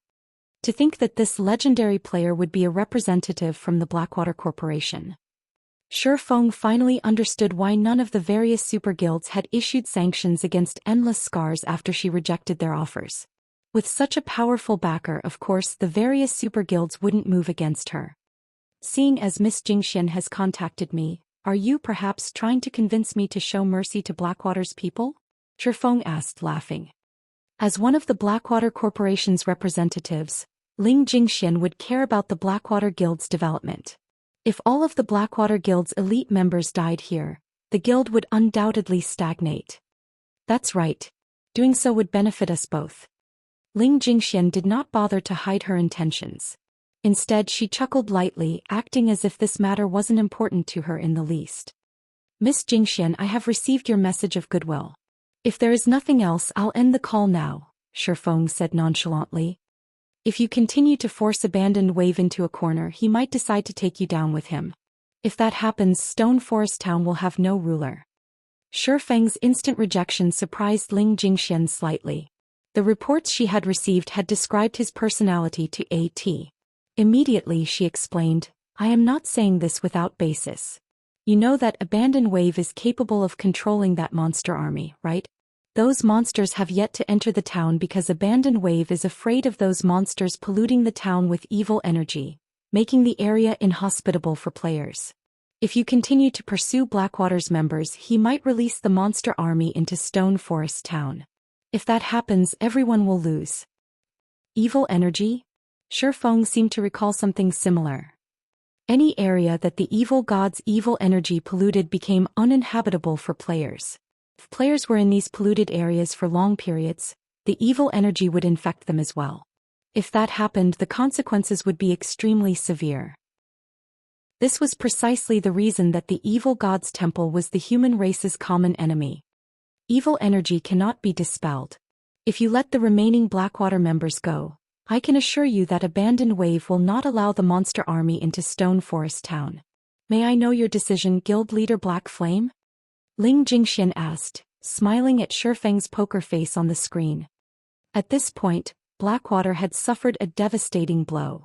To think that this legendary player would be a representative from the Blackwater Corporation. Shifeng finally understood why none of the various super guilds had issued sanctions against Endless Scars after she rejected their offers. With such a powerful backer, of course, the various super guilds wouldn't move against her. Seeing as Miss Jingxian has contacted me, are you perhaps trying to convince me to show mercy to Blackwater's people? Shifeng asked, laughing. As one of the Blackwater Corporation's representatives, Ling Jingxian would care about the Blackwater Guild's development. If all of the Blackwater Guild's elite members died here, the guild would undoubtedly stagnate. That's right. Doing so would benefit us both. Ling Jingxian did not bother to hide her intentions. Instead, she chuckled lightly, acting as if this matter wasn't important to her in the least. Miss Jingxian, I have received your message of goodwill. If there is nothing else, I'll end the call now, Shifeng said nonchalantly. If you continue to force Abandoned Wave into a corner, he might decide to take you down with him. If that happens, Stone Forest Town will have no ruler. Shifeng's instant rejection surprised Ling Jingxian slightly. The reports she had received had described his personality to A.T. Immediately she explained, I am not saying this without basis. You know that Abandoned Wave is capable of controlling that monster army, right? Those monsters have yet to enter the town because Abandoned Wave is afraid of those monsters polluting the town with evil energy, making the area inhospitable for players. If you continue to pursue Blackwater's members, he might release the monster army into Stone Forest Town. If that happens, everyone will lose. Evil energy? Shifeng seemed to recall something similar. Any area that the evil god's evil energy polluted became uninhabitable for players. If players were in these polluted areas for long periods, the evil energy would infect them as well. If that happened, the consequences would be extremely severe. This was precisely the reason that the evil god's temple was the human race's common enemy. Evil energy cannot be dispelled. If you let the remaining Blackwater members go, I can assure you that Abandoned Wave will not allow the monster army into Stone Forest Town. May I know your decision, Guild Leader Black Flame? Ling Jingxian asked, smiling at Shifeng's poker face on the screen. At this point, Blackwater had suffered a devastating blow.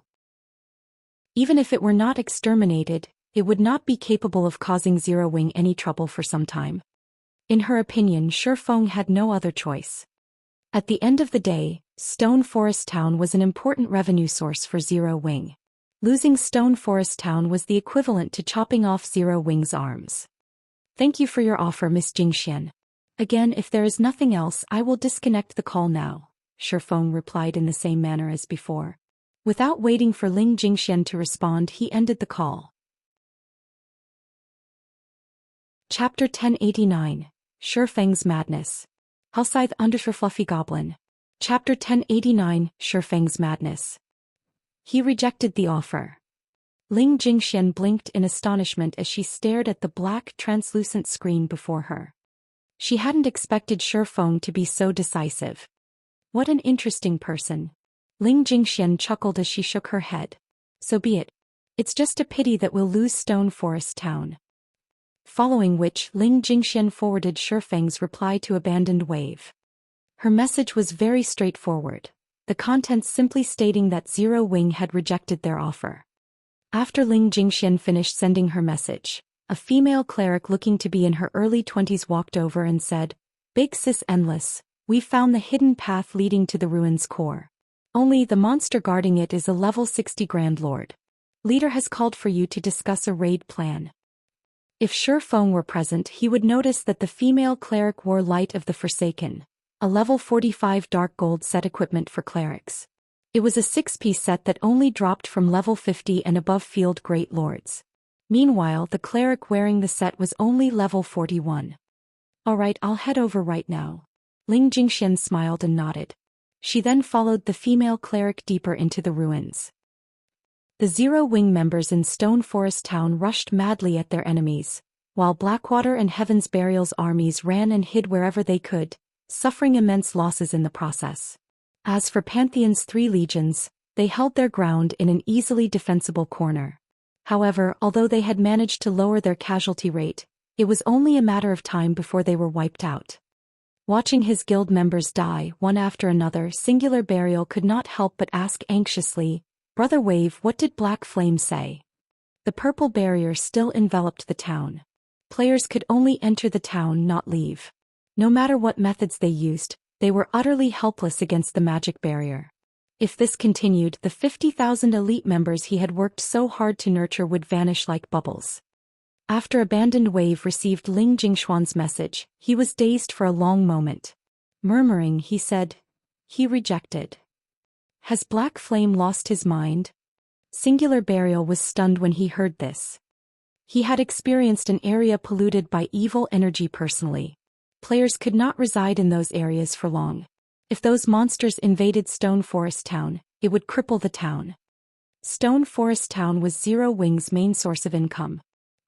Even if it were not exterminated, it would not be capable of causing Zero Wing any trouble for some time. In her opinion, Shifeng had no other choice. At the end of the day, Stone Forest Town was an important revenue source for Zero Wing. Losing Stone Forest Town was the equivalent to chopping off Zero Wing's arms. Thank you for your offer, Miss Jingxian. Again, if there is nothing else, I will disconnect the call now, Shifeng replied in the same manner as before. Without waiting for Ling Jingxian to respond, he ended the call. Chapter 1089, Shifeng's Madness. Hellscythe _ Fluffy Goblin. Chapter 1089, Shifeng's Madness. He rejected the offer. Ling Jingxian blinked in astonishment as she stared at the black, translucent screen before her. She hadn't expected Shifeng to be so decisive. What an interesting person. Ling Jingxian chuckled as she shook her head. So be it. It's just a pity that we'll lose Stone Forest Town. Following which, Ling Jingxian forwarded Shifeng's reply to Abandoned Wave. Her message was very straightforward, the contents simply stating that Zero Wing had rejected their offer. After Ling Jingxian finished sending her message, a female cleric looking to be in her early 20s walked over and said, "Big Sis Endless, we've found the hidden path leading to the ruin's core. Only the monster guarding it is a level 60 Grand Lord. Leader has called for you to discuss a raid plan." If Shifeng were present, he would notice that the female cleric wore Light of the Forsaken, a level 45 dark gold set equipment for clerics. It was a 6-piece set that only dropped from level 50 and above field Great Lords. Meanwhile, the cleric wearing the set was only level 41. Alright, I'll head over right now. Ling Jingxian smiled and nodded. She then followed the female cleric deeper into the ruins. The Zero Wing members in Stone Forest Town rushed madly at their enemies, while Blackwater and Heaven's Burial's armies ran and hid wherever they could, suffering immense losses in the process. As for Pantheon's 3 legions, they held their ground in an easily defensible corner. However, although they had managed to lower their casualty rate, it was only a matter of time before they were wiped out. Watching his guild members die one after another, Singular Burial could not help but ask anxiously, "Brother Wave, what did Black Flame say?" The purple barrier still enveloped the town. Players could only enter the town, not leave. No matter what methods they used, they were utterly helpless against the magic barrier. If this continued, the 50,000 elite members he had worked so hard to nurture would vanish like bubbles. After Abandoned Wave received Ling Jingxuan's message, he was dazed for a long moment. Murmuring, he said, "He rejected. Has Black Flame lost his mind?" Singular Burial was stunned when he heard this. He had experienced an area polluted by evil energy personally. Players could not reside in those areas for long. If those monsters invaded Stone Forest Town, it would cripple the town. Stone Forest Town was Zero Wing's main source of income.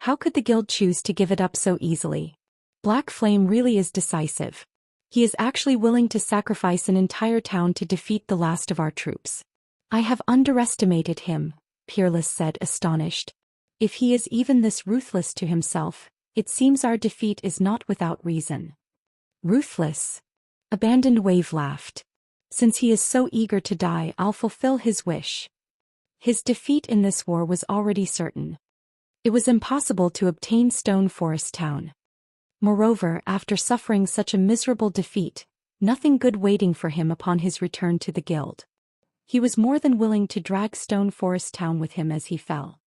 How could the guild choose to give it up so easily? Black Flame really is decisive. He is actually willing to sacrifice an entire town to defeat the last of our troops. I have underestimated him, Peerless said, astonished. If he is even this ruthless to himself, it seems our defeat is not without reason. Ruthless? Abandoned Wave laughed. Since he is so eager to die, I'll fulfill his wish. His defeat in this war was already certain. It was impossible to obtain Stone Forest Town. Moreover, after suffering such a miserable defeat, nothing good waiting for him upon his return to the guild. He was more than willing to drag Stone Forest Town with him as he fell.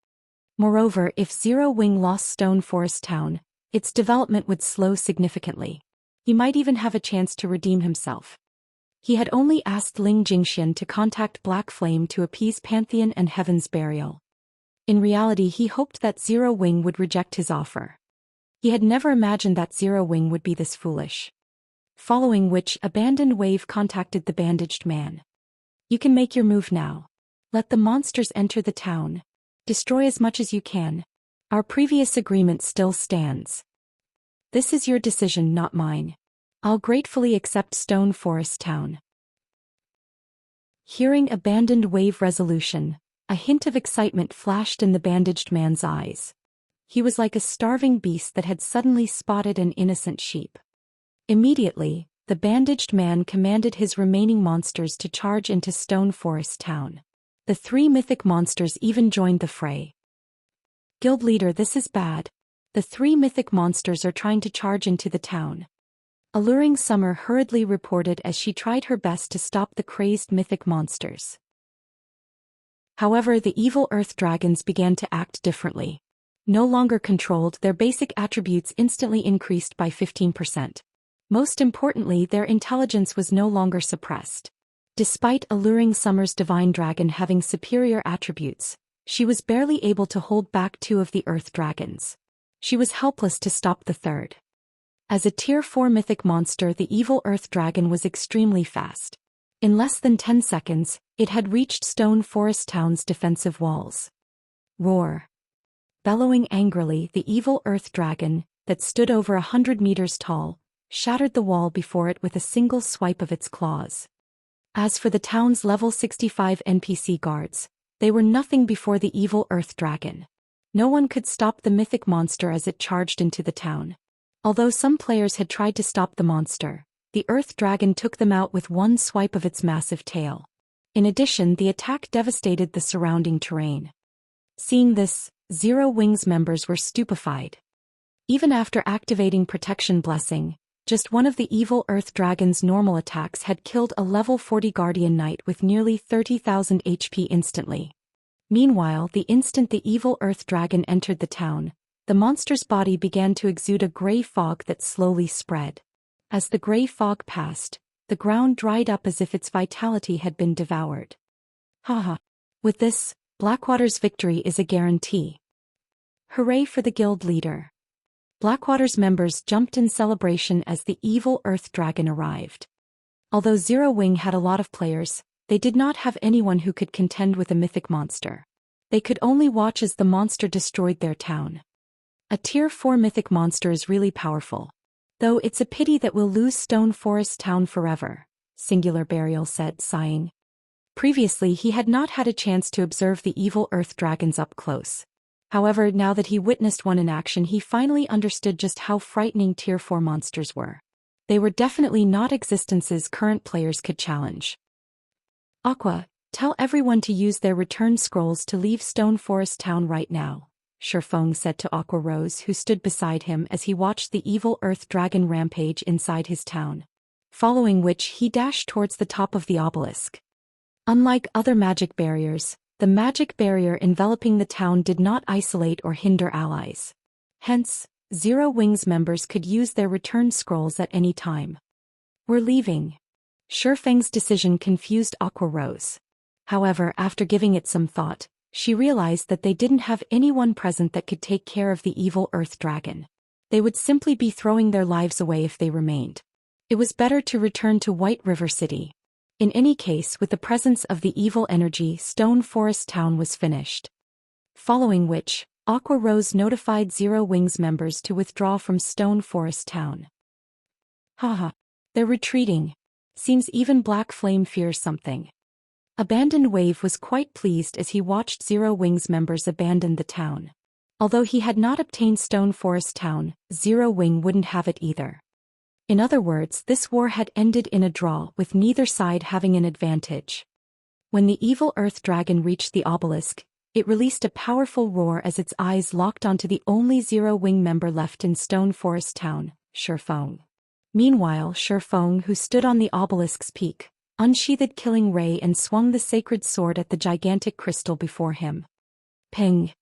Moreover, if Zero Wing lost Stone Forest Town, its development would slow significantly. He might even have a chance to redeem himself. He had only asked Ling Jingxian to contact Black Flame to appease Pantheon and Heaven's Burial. In reality, he hoped that Zero Wing would reject his offer. He had never imagined that Zero Wing would be this foolish. Following which, Abandoned Wave contacted the bandaged man. You can make your move now. Let the monsters enter the town. Destroy as much as you can. Our previous agreement still stands. This is your decision, not mine. I'll gratefully accept Stone Forest Town. Hearing Abandoned Wave resolution, a hint of excitement flashed in the bandaged man's eyes. He was like a starving beast that had suddenly spotted an innocent sheep. Immediately, the bandaged man commanded his remaining monsters to charge into Stone Forest Town. The 3 mythic monsters even joined the fray. Guild leader, this is bad. The 3 mythic monsters are trying to charge into the town. Alluring Summer hurriedly reported as she tried her best to stop the crazed mythic monsters. However, the evil earth dragons began to act differently. No longer controlled, their basic attributes instantly increased by 15%. Most importantly, their intelligence was no longer suppressed. Despite Alluring Summer's divine dragon having superior attributes, she was barely able to hold back 2 of the earth dragons. She was helpless to stop the third. As a Tier 4 mythic monster, the evil earth dragon was extremely fast. In less than 10 seconds, it had reached Stone Forest Town's defensive walls. Roar. Bellowing angrily, the evil earth dragon, that stood over 100 meters tall, shattered the wall before it with a single swipe of its claws. As for the town's level 65 NPC guards, they were nothing before the evil earth dragon. No one could stop the mythic monster as it charged into the town. Although some players had tried to stop the monster, the earth dragon took them out with one swipe of its massive tail. In addition, the attack devastated the surrounding terrain. Seeing this, Zero Wing's members were stupefied. Even after activating Protection Blessing, just one of the evil earth dragon's normal attacks had killed a level 40 guardian knight with nearly 30,000 HP instantly. Meanwhile, the instant the evil earth dragon entered the town, the monster's body began to exude a gray fog that slowly spread. As the gray fog passed, the ground dried up as if its vitality had been devoured. Haha. With this, Blackwater's victory is a guarantee. Hooray for the guild leader. Blackwater's members jumped in celebration as the evil earth dragon arrived. Although Zero Wing had a lot of players, they did not have anyone who could contend with a mythic monster. They could only watch as the monster destroyed their town. A Tier 4 mythic monster is really powerful. Though it's a pity that we'll lose Stone Forest Town forever, Singular Burial said, sighing. Previously he had not had a chance to observe the evil earth dragons up close. However, now that he witnessed one in action, he finally understood just how frightening Tier 4 monsters were. They were definitely not existences current players could challenge. Aqua, tell everyone to use their return scrolls to leave Stone Forest Town right now, Shifeng said to Aqua Rose, who stood beside him as he watched the evil earth dragon rampage inside his town. Following which, he dashed towards the top of the obelisk. Unlike other magic barriers, the magic barrier enveloping the town did not isolate or hinder allies. Hence, Zero Wing's members could use their return scrolls at any time. We're leaving. Shifeng's decision confused Aqua Rose. However, after giving it some thought, she realized that they didn't have anyone present that could take care of the evil earth dragon. They would simply be throwing their lives away if they remained. It was better to return to White River City. In any case, with the presence of the evil energy, Stone Forest Town was finished. Following which, Aqua Rose notified Zero Wing's members to withdraw from Stone Forest Town. Haha. They're retreating. Seems even Black Flame fears something. Abandoned Wave was quite pleased as he watched Zero Wing's members abandon the town. Although he had not obtained Stone Forest Town, Zero Wing wouldn't have it either. In other words, this war had ended in a draw, with neither side having an advantage. When the evil earth dragon reached the obelisk, it released a powerful roar as its eyes locked onto the only Zero Wing member left in Stone Forest Town, Shifeng. Meanwhile, Shifeng, who stood on the obelisk's peak, unsheathed Killing Ray and swung the sacred sword at the gigantic crystal before him. Ping!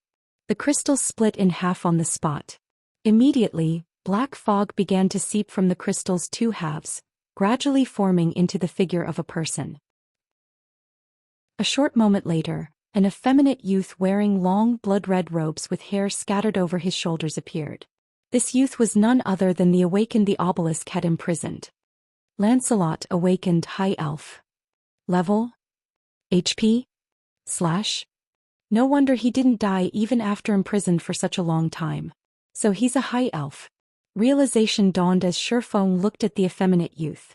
The crystal split in half on the spot. Immediately, black fog began to seep from the crystal's 2 halves, gradually forming into the figure of a person. A short moment later, an effeminate youth wearing long blood-red robes with hair scattered over his shoulders appeared. This youth was none other than the awakened the obelisk had imprisoned. Lancelot, awakened high elf. Level? HP? / No wonder he didn't die even after imprisoned for such a long time. So he's a high elf. Realization dawned as Shifeng looked at the effeminate youth.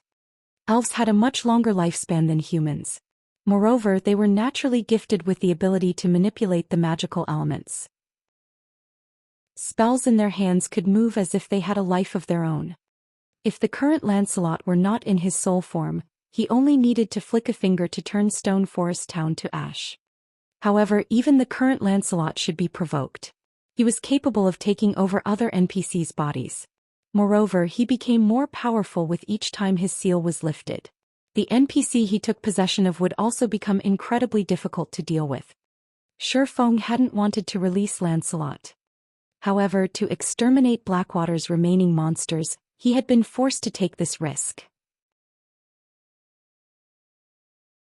Elves had a much longer lifespan than humans. Moreover, they were naturally gifted with the ability to manipulate the magical elements. Spells in their hands could move as if they had a life of their own. If the current Lancelot were not in his soul form, he only needed to flick a finger to turn Stone Forest Town to ash. However, even the current Lancelot should be provoked. He was capable of taking over other NPCs' bodies. Moreover, he became more powerful with each time his seal was lifted. The NPC he took possession of would also become incredibly difficult to deal with. Shifeng hadn't wanted to release Lancelot. However, to exterminate Blackwater's remaining monsters, he had been forced to take this risk.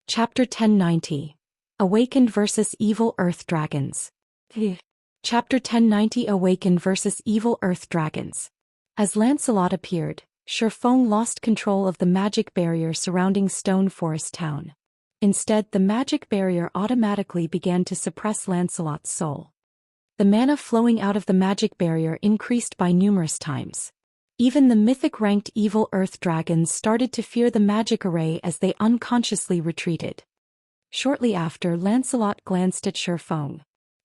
Chapter 1090. Awakened vs. Evil Earth Dragons. Chapter 1090 Awakened vs. Evil Earth Dragons. As Lancelot appeared, Shifeng lost control of the magic barrier surrounding Stone Forest Town. Instead, the magic barrier automatically began to suppress Lancelot's soul. The mana flowing out of the magic barrier increased by numerous times. Even the mythic-ranked evil earth dragons started to fear the magic array as they unconsciously retreated. Shortly after, Lancelot glanced at Shifeng.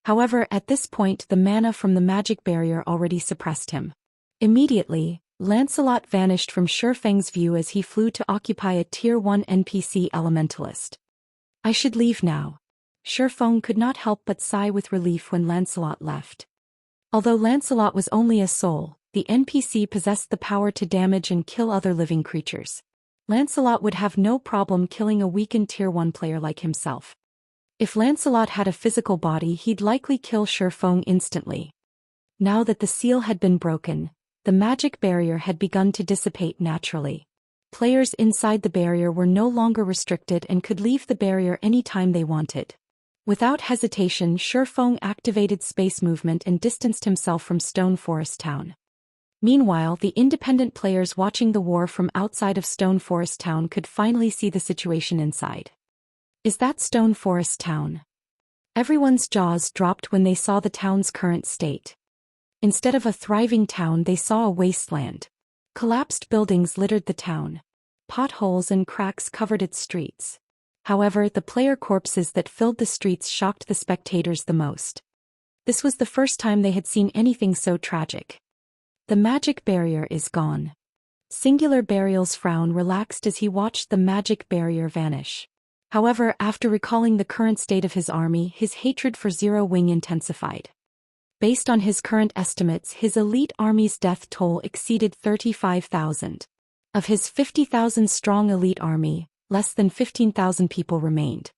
However, at this point the mana from the magic barrier already suppressed him. Immediately, Lancelot vanished from Shifeng's view as he flew to occupy a Tier 1 NPC elementalist. I should leave now. Shifeng could not help but sigh with relief when Lancelot left. Although Lancelot was only a soul, the NPC possessed the power to damage and kill other living creatures. Lancelot would have no problem killing a weakened Tier 1 player like himself. If Lancelot had a physical body, he'd likely kill Shifeng instantly. Now that the seal had been broken, the magic barrier had begun to dissipate naturally. Players inside the barrier were no longer restricted and could leave the barrier anytime they wanted. Without hesitation, Shifeng activated space movement and distanced himself from Stone Forest Town. Meanwhile, the independent players watching the war from outside of Stone Forest Town could finally see the situation inside. Is that Stone Forest Town? Everyone's jaws dropped when they saw the town's current state. Instead of a thriving town, they saw a wasteland. Collapsed buildings littered the town. Potholes and cracks covered its streets. However, the player corpses that filled the streets shocked the spectators the most. This was the first time they had seen anything so tragic. The magic barrier is gone. Singular Burial's frown relaxed as he watched the magic barrier vanish. However, after recalling the current state of his army, his hatred for Zero Wing intensified. Based on his current estimates, his elite army's death toll exceeded 35,000. Of his 50,000-strong elite army, less than 15,000 people remained.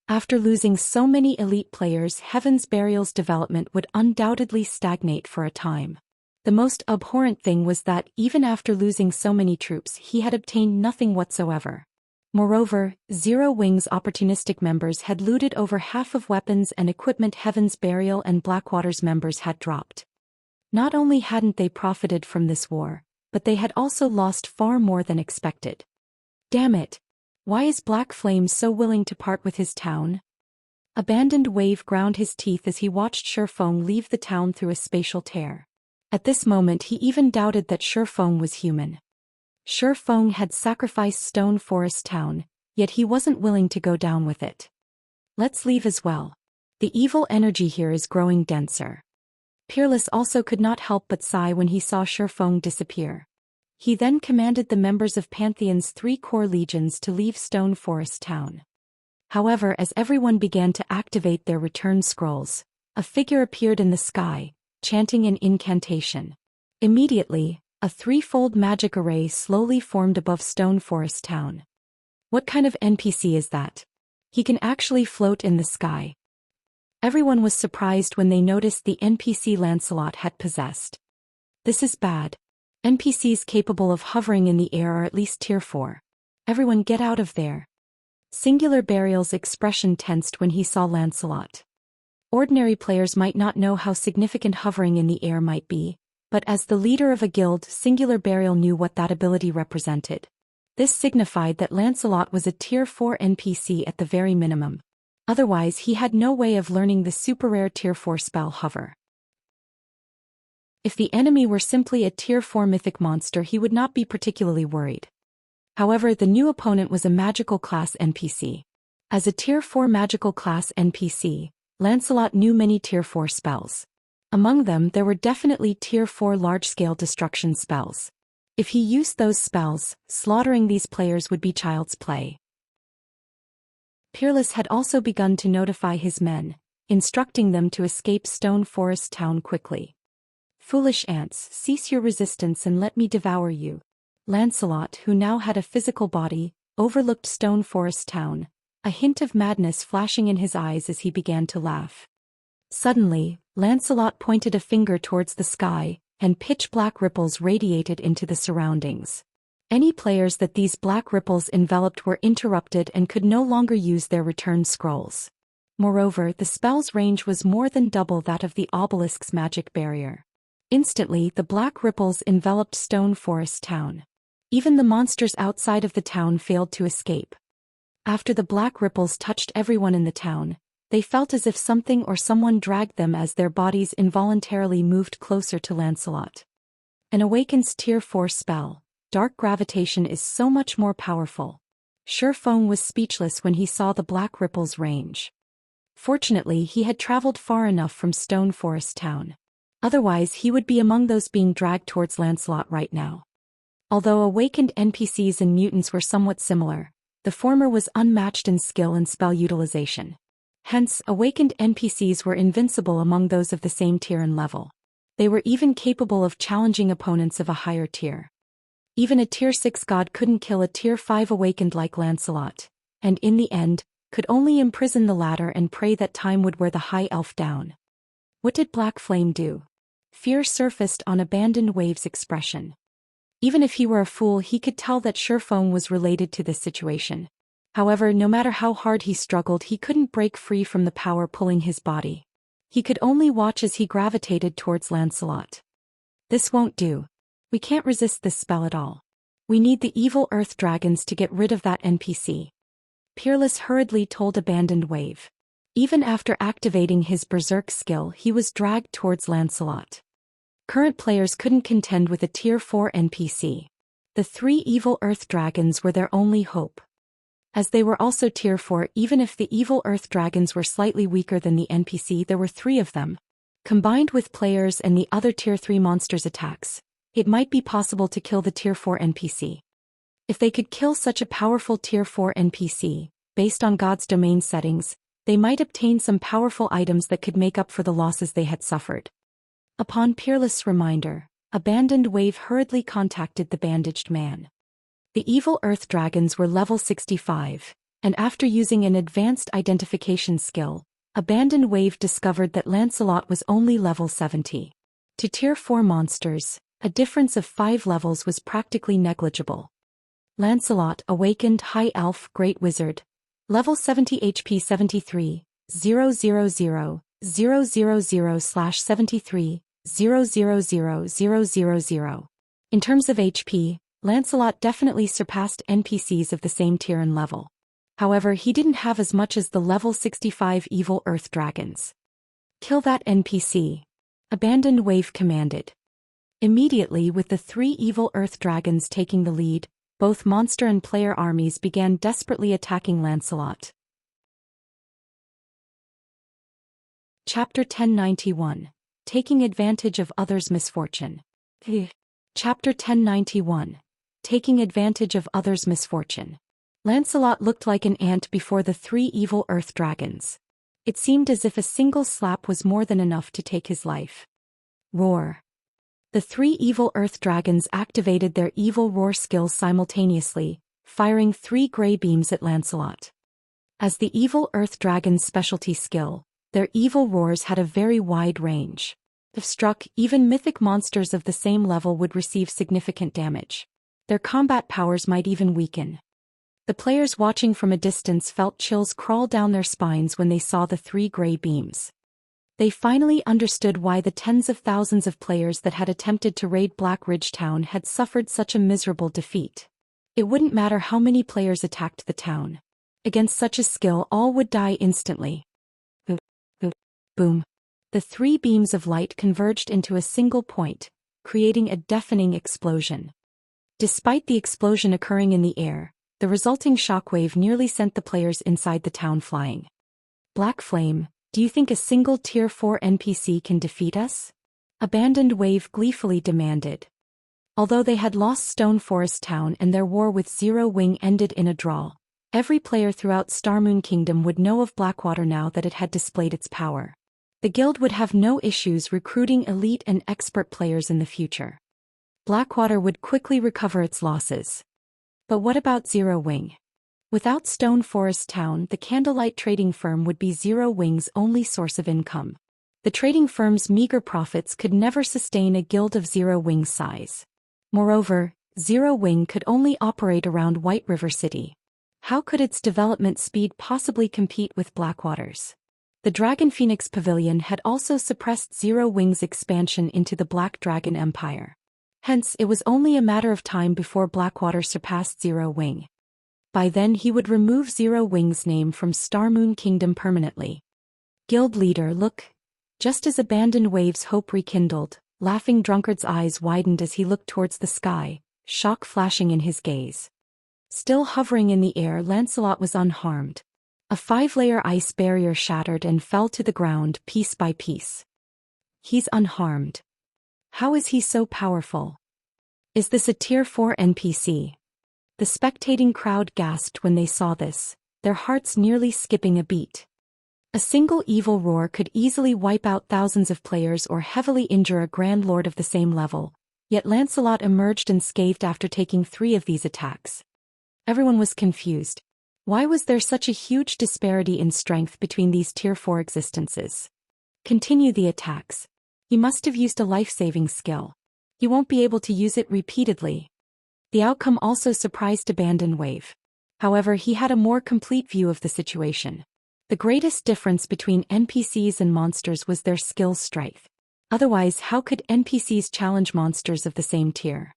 After losing so many elite players, Heaven's Burial's development would undoubtedly stagnate for a time. The most abhorrent thing was that, even after losing so many troops, he had obtained nothing whatsoever. Moreover, Zero Wing's opportunistic members had looted over half of weapons and equipment Heaven's Burial and Blackwater's members had dropped. Not only hadn't they profited from this war, but they had also lost far more than expected. Damn it! Why is Black Flame so willing to part with his town? Abandoned Wave ground his teeth as he watched Shifeng leave the town through a spatial tear. At this moment he even doubted that Shifeng was human. Shifeng had sacrificed Stone Forest Town, yet he wasn't willing to go down with it. Let's leave as well. The evil energy here is growing denser. Peerless also could not help but sigh when he saw Shifeng disappear. He then commanded the members of Pantheon's 3 core legions to leave Stone Forest Town. However, as everyone began to activate their return scrolls, a figure appeared in the sky, chanting an incantation. Immediately, a 3-fold magic array slowly formed above Stone Forest Town. What kind of NPC is that? He can actually float in the sky. Everyone was surprised when they noticed the NPC Lancelot had possessed. This is bad. NPCs capable of hovering in the air are at least Tier 4. Everyone get out of there. Singular Burial's expression tensed when he saw Lancelot. Ordinary players might not know how significant hovering in the air might be, but as the leader of a guild, Singular Burial knew what that ability represented. This signified that Lancelot was a Tier 4 NPC at the very minimum. Otherwise, he had no way of learning the super-rare Tier 4 spell Hover. If the enemy were simply a Tier 4 mythic monster, he would not be particularly worried. However, the new opponent was a magical class NPC. As a Tier 4 magical class NPC, Lancelot knew many Tier 4 spells. Among them, there were definitely Tier 4 large-scale destruction spells. If he used those spells, slaughtering these players would be child's play. Peerless had also begun to notify his men, instructing them to escape Stone Forest Town quickly. "Foolish ants, cease your resistance and let me devour you." Lancelot, who now had a physical body, overlooked Stone Forest Town, a hint of madness flashing in his eyes as he began to laugh. Suddenly, Lancelot pointed a finger towards the sky, and pitch-black ripples radiated into the surroundings. Any players that these black ripples enveloped were interrupted and could no longer use their return scrolls. Moreover, the spell's range was more than double that of the obelisk's magic barrier. Instantly, the black ripples enveloped Stone Forest Town. Even the monsters outside of the town failed to escape. After the black ripples touched everyone in the town, they felt as if something or someone dragged them as their bodies involuntarily moved closer to Lancelot. An Awaken's Tier 4 spell, Dark Gravitation, is so much more powerful. Sherfone was speechless when he saw the black ripples range. Fortunately, he had traveled far enough from Stone Forest Town. Otherwise, he would be among those being dragged towards Lancelot right now. Although awakened NPCs and mutants were somewhat similar, the former was unmatched in skill and spell utilization. Hence, awakened NPCs were invincible among those of the same tier and level. They were even capable of challenging opponents of a higher tier. Even a Tier 6 god couldn't kill a Tier 5 awakened like Lancelot, and in the end, could only imprison the latter and pray that time would wear the high elf down. What did Black Flame do? Fear surfaced on Abandoned Wave's expression. Even if he were a fool, he could tell that Sherfone was related to this situation. However, no matter how hard he struggled, he couldn't break free from the power pulling his body. He could only watch as he gravitated towards Lancelot. "This won't do. We can't resist this spell at all. We need the evil earth dragons to get rid of that NPC." Peerless hurriedly told Abandoned Wave. Even after activating his berserk skill, he was dragged towards Lancelot. Current players couldn't contend with a Tier 4 NPC. The 3 evil earth dragons were their only hope. As they were also Tier 4, even if the evil earth dragons were slightly weaker than the NPC, there were 3 of them. Combined with players and the other Tier 3 monsters' attacks, it might be possible to kill the Tier 4 NPC. If they could kill such a powerful Tier 4 NPC, based on God's domain settings, they might obtain some powerful items that could make up for the losses they had suffered. Upon Peerless' reminder, Abandoned Wave hurriedly contacted the bandaged man. The evil earth dragons were level 65, and after using an advanced identification skill, Abandoned Wave discovered that Lancelot was only level 70. To Tier 4 monsters, a difference of 5 levels was practically negligible. Lancelot, Awakened High Elf Great Wizard, level 70 HP 73, 000, 000/73, 000,000. In terms of HP, Lancelot definitely surpassed NPCs of the same tier and level. However, he didn't have as much as the level 65 evil earth dragons. "Kill that NPC," Abandoned Wave commanded. Immediately, with the 3 evil earth dragons taking the lead, both monster and player armies began desperately attacking Lancelot. Chapter 1091. Taking Advantage of Others' Misfortune. Chapter 1091. Taking Advantage of Others' Misfortune. Lancelot looked like an ant before the 3 evil earth dragons. It seemed as if a single slap was more than enough to take his life. Roar. The 3 evil earth dragons activated their evil roar skills simultaneously, firing 3 gray beams at Lancelot. As the evil earth dragon's specialty skill, their evil roars had a very wide range. If struck, even mythic monsters of the same level would receive significant damage. Their combat powers might even weaken. The players watching from a distance felt chills crawl down their spines when they saw the 3 gray beams. They finally understood why the tens of thousands of players that had attempted to raid Black Ridge Town had suffered such a miserable defeat. It wouldn't matter how many players attacked the town. Against such a skill, all would die instantly. Boom. The three beams of light converged into a single point, creating a deafening explosion. Despite the explosion occurring in the air, the resulting shockwave nearly sent the players inside the town flying. Black Flame, do you think a single Tier 4 NPC can defeat us? Abandoned Wave gleefully demanded. Although they had lost Stone Forest Town and their war with Zero Wing ended in a draw, every player throughout Starmoon Kingdom would know of Blackwater now that it had displayed its power. The guild would have no issues recruiting elite and expert players in the future. Blackwater would quickly recover its losses. But what about Zero Wing? Without Stone Forest Town, the Candlelight Trading Firm would be Zero Wing's only source of income. The trading firm's meager profits could never sustain a guild of Zero Wing's size. Moreover, Zero Wing could only operate around White River City. How could its development speed possibly compete with Blackwater's? The Dragon Phoenix Pavilion had also suppressed Zero Wing's expansion into the Black Dragon Empire. Hence, it was only a matter of time before Blackwater surpassed Zero Wing. By then he would remove Zero Wing's name from Starmoon Kingdom permanently. Guild leader, look. Just as Abandoned Wave's hope rekindled, Laughing Drunkard's eyes widened as he looked towards the sky, shock flashing in his gaze. Still hovering in the air, Lancelot was unharmed. A 5-layer ice barrier shattered and fell to the ground piece by piece. He's unharmed. How is he so powerful? Is this a Tier 4 NPC? The spectating crowd gasped when they saw this, their hearts nearly skipping a beat. A single evil roar could easily wipe out thousands of players or heavily injure a Grand Lord of the same level, yet Lancelot emerged unscathed after taking 3 of these attacks. Everyone was confused. Why was there such a huge disparity in strength between these Tier 4 existences? Continue the attacks. He must have used a life-saving skill. He won't be able to use it repeatedly. The outcome also surprised Abandoned Wave. However, he had a more complete view of the situation. The greatest difference between NPCs and monsters was their skill strength. Otherwise, how could NPCs challenge monsters of the same tier?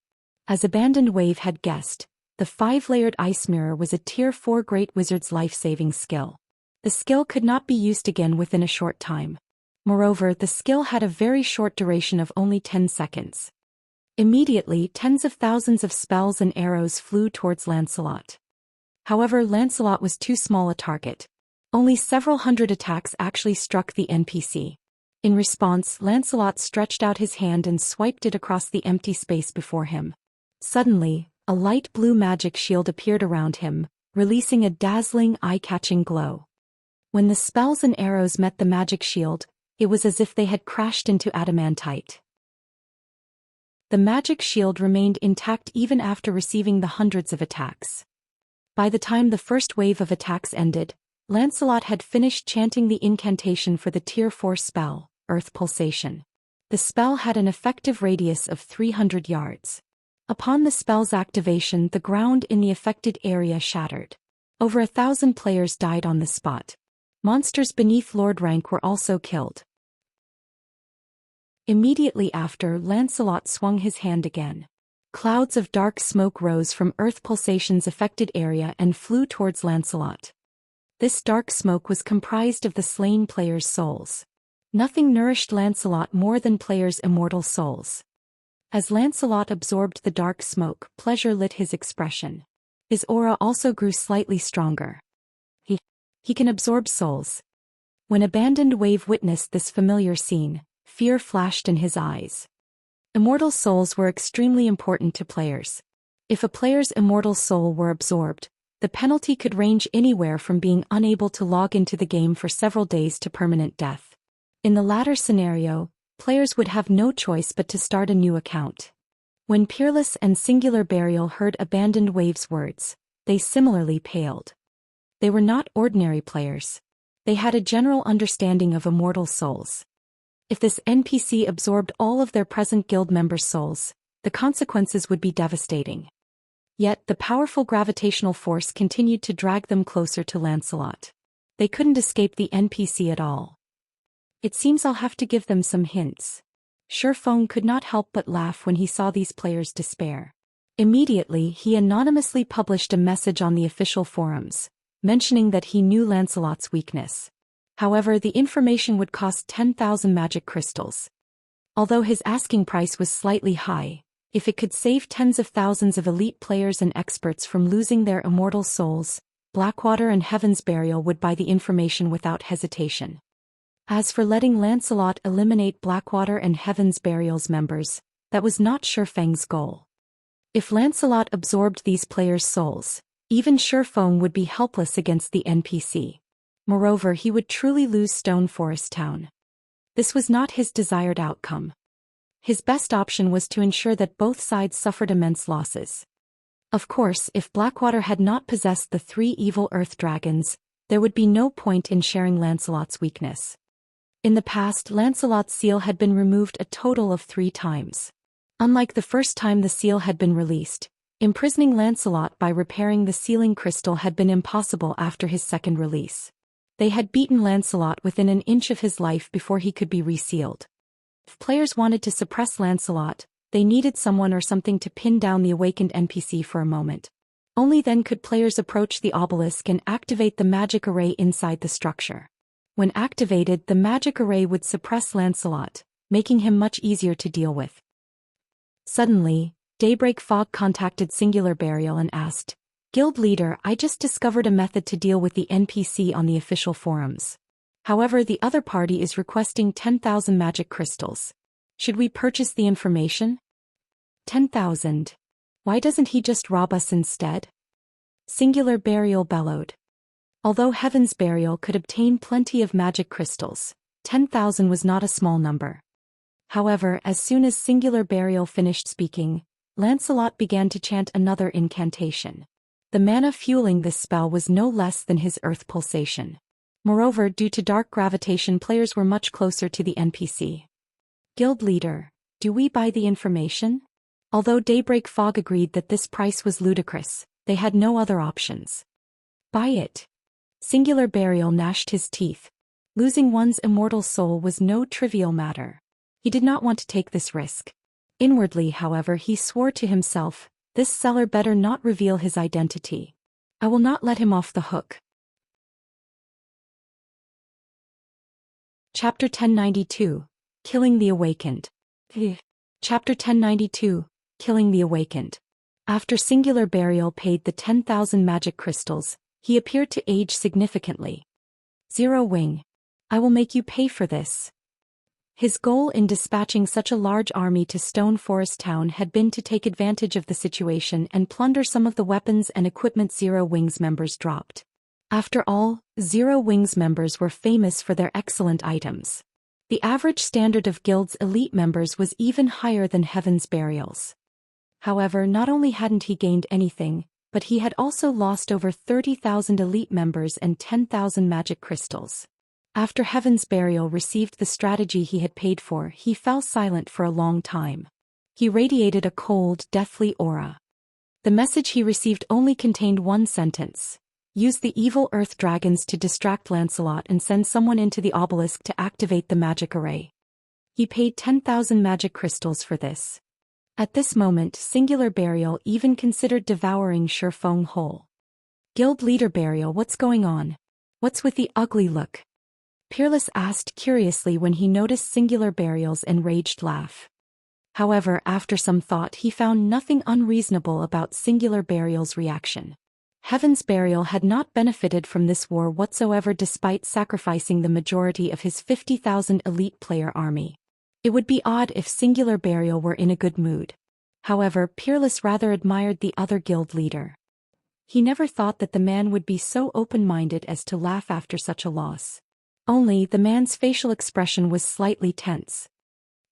As Abandoned Wave had guessed, the 5-layered ice mirror was a Tier 4 Great Wizard's life-saving skill. The skill could not be used again within a short time. Moreover, the skill had a very short duration of only 10 seconds. Immediately, tens of thousands of spells and arrows flew towards Lancelot. However, Lancelot was too small a target. Only several hundred attacks actually struck the NPC. In response, Lancelot stretched out his hand and swiped it across the empty space before him. Suddenly, a light blue magic shield appeared around him, releasing a dazzling, eye-catching glow. When the spells and arrows met the magic shield, it was as if they had crashed into adamantite. The magic shield remained intact even after receiving the hundreds of attacks. By the time the first wave of attacks ended, Lancelot had finished chanting the incantation for the Tier 4 spell, Earth Pulsation. The spell had an effective radius of 300 yards. Upon the spell's activation, the ground in the affected area shattered. Over 1,000 players died on the spot. Monsters beneath Lord rank were also killed. Immediately after, Lancelot swung his hand again. Clouds of dark smoke rose from Earth Pulsation's affected area and flew towards Lancelot. This dark smoke was comprised of the slain players' souls. Nothing nourished Lancelot more than players' immortal souls. As Lancelot absorbed the dark smoke, pleasure lit his expression. His aura also grew slightly stronger. He can absorb souls. When Abandoned Wave witnessed this familiar scene, fear flashed in his eyes. Immortal souls were extremely important to players. If a player's immortal soul were absorbed, the penalty could range anywhere from being unable to log into the game for several days to permanent death. In the latter scenario, players would have no choice but to start a new account. When Peerless and Singular Burial heard Abandoned Wave's words, they similarly paled. They were not ordinary players. They had a general understanding of immortal souls. If this NPC absorbed all of their present guild members' souls, the consequences would be devastating. Yet, the powerful gravitational force continued to drag them closer to Lancelot. They couldn't escape the NPC at all. It seems I'll have to give them some hints. Shifeng could not help but laugh when he saw these players' despair. Immediately he anonymously published a message on the official forums, mentioning that he knew Lancelot's weakness. However, the information would cost 10,000 magic crystals. Although his asking price was slightly high, if it could save tens of thousands of elite players and experts from losing their immortal souls, Blackwater and Heaven's Burial would buy the information without hesitation. As for letting Lancelot eliminate Blackwater and Heaven's Burial's members, that was not Shifeng's goal. If Lancelot absorbed these players' souls, even Shifeng would be helpless against the NPC. Moreover, he would truly lose Stone Forest Town. This was not his desired outcome. His best option was to ensure that both sides suffered immense losses. Of course, if Blackwater had not possessed the 3 evil earth dragons, there would be no point in sharing Lancelot's weakness. In the past, Lancelot's seal had been removed a total of 3 times. Unlike the first time the seal had been released, imprisoning Lancelot by repairing the sealing crystal had been impossible after his second release. They had beaten Lancelot within an inch of his life before he could be resealed. If players wanted to suppress Lancelot, they needed someone or something to pin down the awakened NPC for a moment. Only then could players approach the obelisk and activate the magic array inside the structure. When activated, the magic array would suppress Lancelot, making him much easier to deal with. Suddenly, Daybreak Fog contacted Singular Burial and asked, "Guild leader, I just discovered a method to deal with the NPC on the official forums. However, the other party is requesting 10,000 magic crystals. Should we purchase the information?" 10,000. Why doesn't he just rob us instead? Singular Burial bellowed. Although Heaven's Burial could obtain plenty of magic crystals, 10,000 was not a small number. However, as soon as Singular Burial finished speaking, Lancelot began to chant another incantation. The mana fueling this spell was no less than his earth pulsation. Moreover, due to dark gravitation, players were much closer to the NPC. "Guild leader, do we buy the information?" Although Daybreak Fog agreed that this price was ludicrous, they had no other options. "Buy it." Singular Burial gnashed his teeth. Losing one's immortal soul was no trivial matter. He did not want to take this risk. Inwardly, however, he swore to himself, this seller better not reveal his identity. I will not let him off the hook. Chapter 1092, Killing the Awakened. Chapter 1092, Killing the Awakened. After Singular Burial paid the 10,000 magic crystals, he appeared to age significantly. Zero Wing. I will make you pay for this. His goal in dispatching such a large army to Stone Forest Town had been to take advantage of the situation and plunder some of the weapons and equipment Zero Wing's members dropped. After all, Zero Wing's members were famous for their excellent items. The average standard of Guild's elite members was even higher than Heaven's Burial's. However, not only hadn't he gained anything, but he had also lost over 30,000 elite members and 10,000 magic crystals. After Heaven's Burial received the strategy he had paid for, he fell silent for a long time. He radiated a cold, deathly aura. The message he received only contained one sentence. Use the evil earth dragons to distract Lancelot and send someone into the obelisk to activate the magic array. He paid 10,000 magic crystals for this. At this moment, Singular Burial even considered devouring Shifeng whole. "Guild leader Burial, what's going on? What's with the ugly look?" Peerless asked curiously when he noticed Singular Burial's enraged laugh. However, after some thought, he found nothing unreasonable about Singular Burial's reaction. Heaven's Burial had not benefited from this war whatsoever despite sacrificing the majority of his 50,000 elite player army. It would be odd if Singular Burial were in a good mood. However, Peerless rather admired the other guild leader. He never thought that the man would be so open-minded as to laugh after such a loss. Only, the man's facial expression was slightly tense.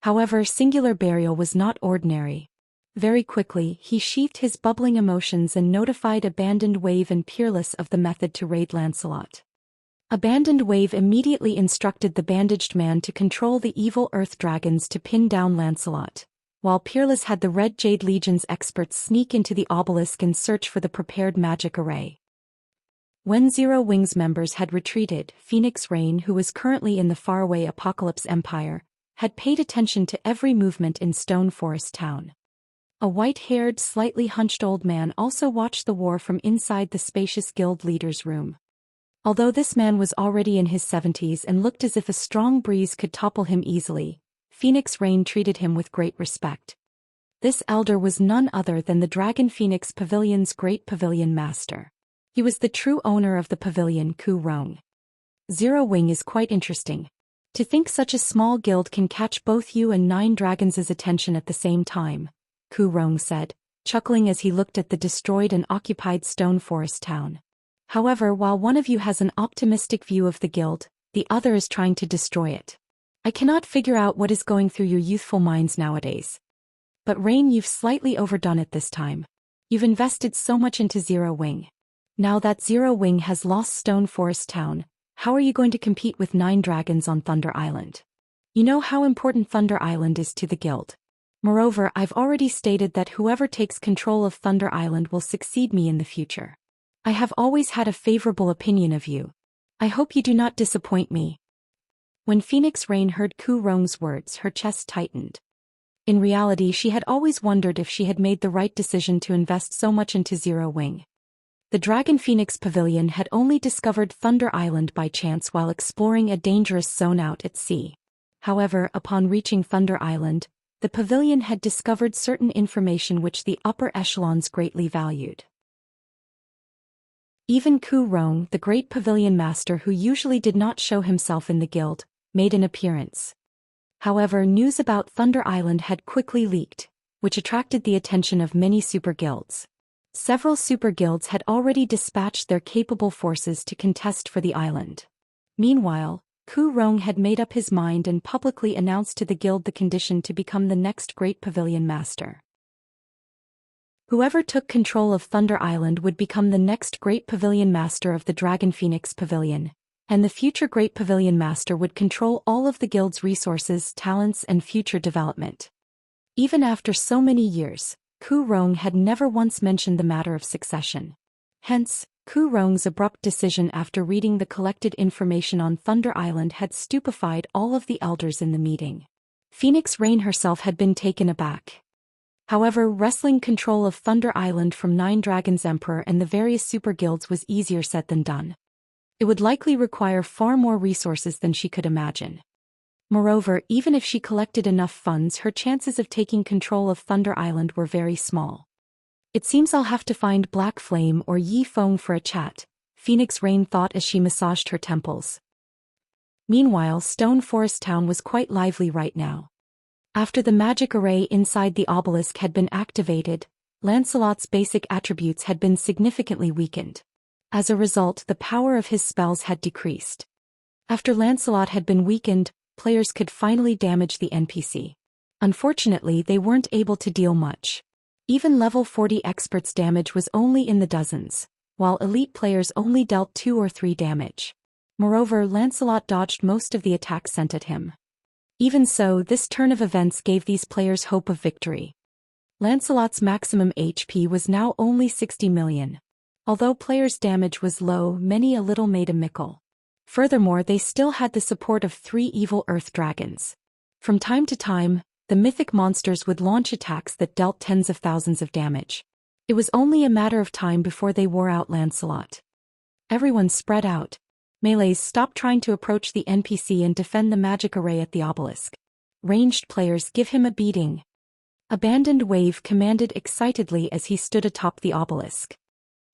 However, Singular Burial was not ordinary. Very quickly, he sheathed his bubbling emotions and notified Abandoned Wave and Peerless of the method to raid Lancelot. Abandoned Wave immediately instructed the bandaged man to control the evil earth dragons to pin down Lancelot, while Peerless had the Red Jade Legion's experts sneak into the obelisk and search for the prepared magic array. When Zero Wings members had retreated, Phoenix Rain, who was currently in the faraway Apocalypse Empire, had paid attention to every movement in Stone Forest Town. A white-haired, slightly hunched old man also watched the war from inside the spacious guild leader's room. Although this man was already in his 70s and looked as if a strong breeze could topple him easily, Phoenix Rain treated him with great respect. This elder was none other than the Dragon Phoenix Pavilion's great pavilion master. He was the true owner of the pavilion, Ku Rong. Zero Wing is quite interesting. To think such a small guild can catch both you and 9 dragons' attention at the same time, Ku Rong said, chuckling as he looked at the destroyed and occupied Stone Forest Town. However, while one of you has an optimistic view of the guild, the other is trying to destroy it. I cannot figure out what is going through your youthful minds nowadays. But Rain, you've slightly overdone it this time. You've invested so much into Zero Wing. Now that Zero Wing has lost Stone Forest Town, how are you going to compete with 9 dragons on Thunder Island? You know how important Thunder Island is to the guild. Moreover, I've already stated that whoever takes control of Thunder Island will succeed me in the future. I have always had a favorable opinion of you. I hope you do not disappoint me. When Phoenix Rain heard Ku Rong's words, her chest tightened. In reality, she had always wondered if she had made the right decision to invest so much into Zero Wing. The Dragon Phoenix Pavilion had only discovered Thunder Island by chance while exploring a dangerous zone out at sea. However, upon reaching Thunder Island, the pavilion had discovered certain information which the upper echelons greatly valued. Even Ku Rong, the great pavilion master who usually did not show himself in the guild, made an appearance. However, news about Thunder Island had quickly leaked, which attracted the attention of many super guilds. Several super guilds had already dispatched their capable forces to contest for the island. Meanwhile, Ku Rong had made up his mind and publicly announced to the guild the condition to become the next great pavilion master. Whoever took control of Thunder Island would become the next great pavilion master of the Dragon Phoenix Pavilion, and the future great pavilion master would control all of the guild's resources, talents, and future development. Even after so many years, Ku Rong had never once mentioned the matter of succession. Hence, Ku Rong's abrupt decision after reading the collected information on Thunder Island had stupefied all of the elders in the meeting. Phoenix Rain herself had been taken aback. However, wresting control of Thunder Island from 9 Dragons Emperor and the various super guilds was easier said than done. It would likely require far more resources than she could imagine. Moreover, even if she collected enough funds, her chances of taking control of Thunder Island were very small. It seems I'll have to find Black Flame or Yi Feng for a chat, Phoenix Rain thought as she massaged her temples. Meanwhile, Stone Forest Town was quite lively right now. After the magic array inside the obelisk had been activated, Lancelot's basic attributes had been significantly weakened. As a result, the power of his spells had decreased. After Lancelot had been weakened, players could finally damage the NPC. Unfortunately, they weren't able to deal much. Even level 40 experts' damage was only in the dozens, while elite players only dealt 2 or 3 damage. Moreover, Lancelot dodged most of the attacks sent at him. Even so, this turn of events gave these players hope of victory. Lancelot's maximum HP was now only 60 million. Although players' damage was low, many a little made a mickle. Furthermore, they still had the support of 3 evil earth dragons. From time to time, the mythic monsters would launch attacks that dealt tens of thousands of damage. It was only a matter of time before they wore out Lancelot. Everyone spread out. Melees stopped trying to approach the NPC and defend the magic array at the obelisk. Ranged players give him a beating. Abandoned Wave commanded excitedly as he stood atop the obelisk.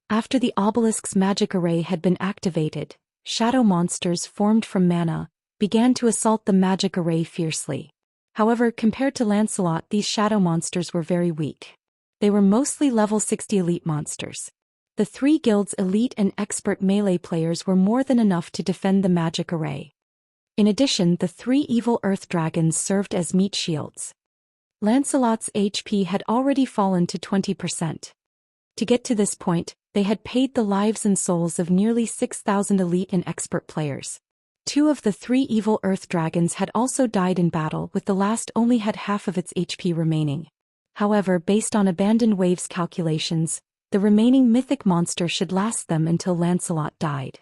After the obelisk's magic array had been activated, shadow monsters formed from mana began to assault the magic array fiercely. However, compared to Lancelot, these shadow monsters were very weak. They were mostly level 60 elite monsters. The 3 guilds' elite and expert melee players were more than enough to defend the magic array. In addition, the 3 evil earth dragons served as meat shields. Lancelot's HP had already fallen to 20%. To get to this point, they had paid the lives and souls of nearly 6,000 elite and expert players. 2 of the 3 evil earth dragons had also died in battle, with the last only had half of its HP remaining. However, based on Abandoned Wave's calculations, The remaining mythic monster should last them until Lancelot died.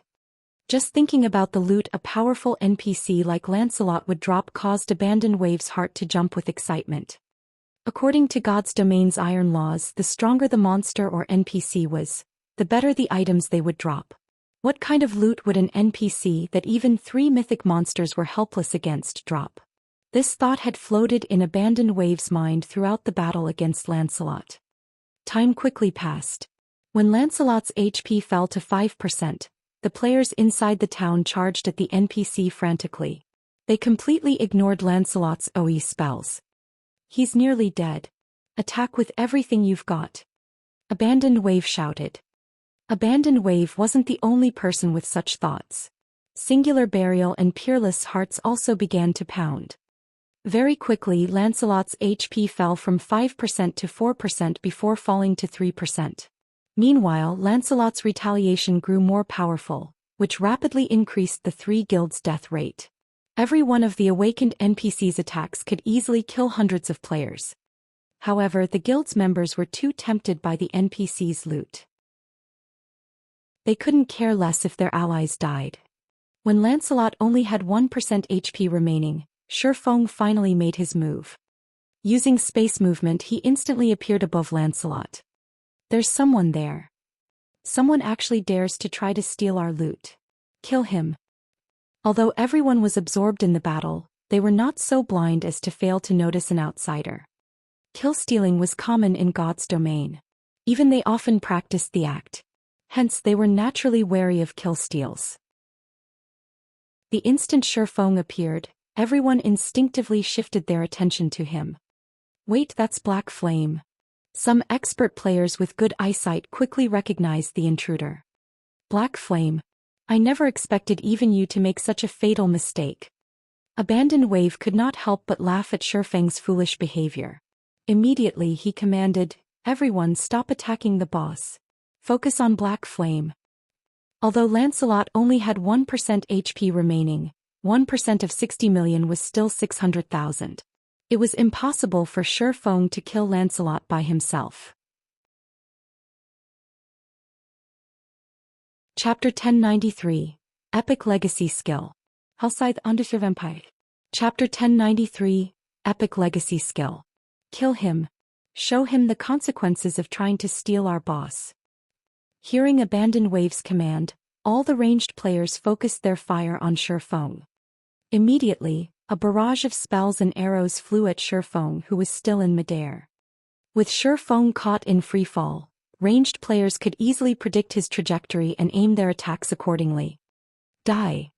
Just thinking about the loot a powerful NPC like Lancelot would drop caused Abandoned Wave's heart to jump with excitement. According to God's domain's iron laws, the stronger the monster or NPC was, the better the items they would drop. What kind of loot would an NPC that even 3 mythic monsters were helpless against drop? This thought had floated in Abandoned Wave's mind throughout the battle against Lancelot. Time quickly passed. When Lancelot's HP fell to 5%, the players inside the town charged at the NPC frantically. They completely ignored Lancelot's OE spells. He's nearly dead. Attack with everything you've got. Abandoned Wave shouted. Abandoned Wave wasn't the only person with such thoughts. Singular Burial and Peerless Hearts also began to pound. Very quickly Lancelot's HP fell from 5% to 4% before falling to 3%. Meanwhile Lancelot's retaliation grew more powerful, which rapidly increased the 3 guilds' death rate. Every one of the awakened NPC's attacks could easily kill hundreds of players. However, the guild's members were too tempted by the NPC's loot. They couldn't care less if their allies died. When Lancelot only had 1% HP remaining, Shifeng finally made his move. Using space movement, he instantly appeared above Lancelot. There's someone there. Someone actually dares to try to steal our loot. Kill him. Although everyone was absorbed in the battle, they were not so blind as to fail to notice an outsider. Kill-stealing was common in God's domain. Even they often practiced the act. Hence they were naturally wary of kill-steals. The instant Shifeng appeared, everyone instinctively shifted their attention to him. Wait, that's Black Flame. Some expert players with good eyesight quickly recognized the intruder. Black Flame. I never expected even you to make such a fatal mistake. Abandoned Wave could not help but laugh at Shifeng's foolish behavior. Immediately he commanded, everyone stop attacking the boss. Focus on Black Flame. Although Lancelot only had 1% HP remaining, 1% of 60 million was still 600,000. It was impossible for Shifeng to kill Lancelot by himself. Chapter 1093, Epic Legacy Skill. Hellscythe Underserve Empire. Chapter 1093, Epic Legacy Skill. Kill him. Show him the consequences of trying to steal our boss. Hearing Abandoned Wave's command, all the ranged players focused their fire on Shifeng. Immediately, a barrage of spells and arrows flew at Shifeng, who was still in midair. With Shifeng caught in freefall, ranged players could easily predict his trajectory and aim their attacks accordingly. Die.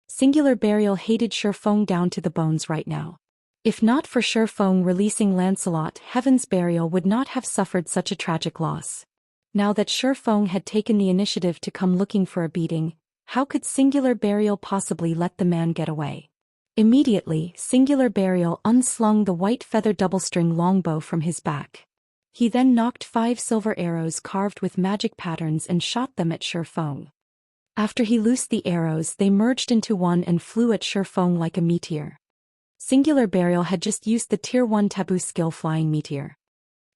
Singular Burial hated Shifeng down to the bones right now. If not for Shifeng releasing Lancelot, Heaven's Burial would not have suffered such a tragic loss. Now that Shifeng had taken the initiative to come looking for a beating, how could Singular Burial possibly let the man get away? Immediately, Singular Burial unslung the white feather double-string longbow from his back. He then knocked 5 silver arrows carved with magic patterns and shot them at Shifeng. After he loosed the arrows, they merged into one and flew at Shifeng like a meteor. Singular Burial had just used the Tier 1 taboo skill Flying Meteor.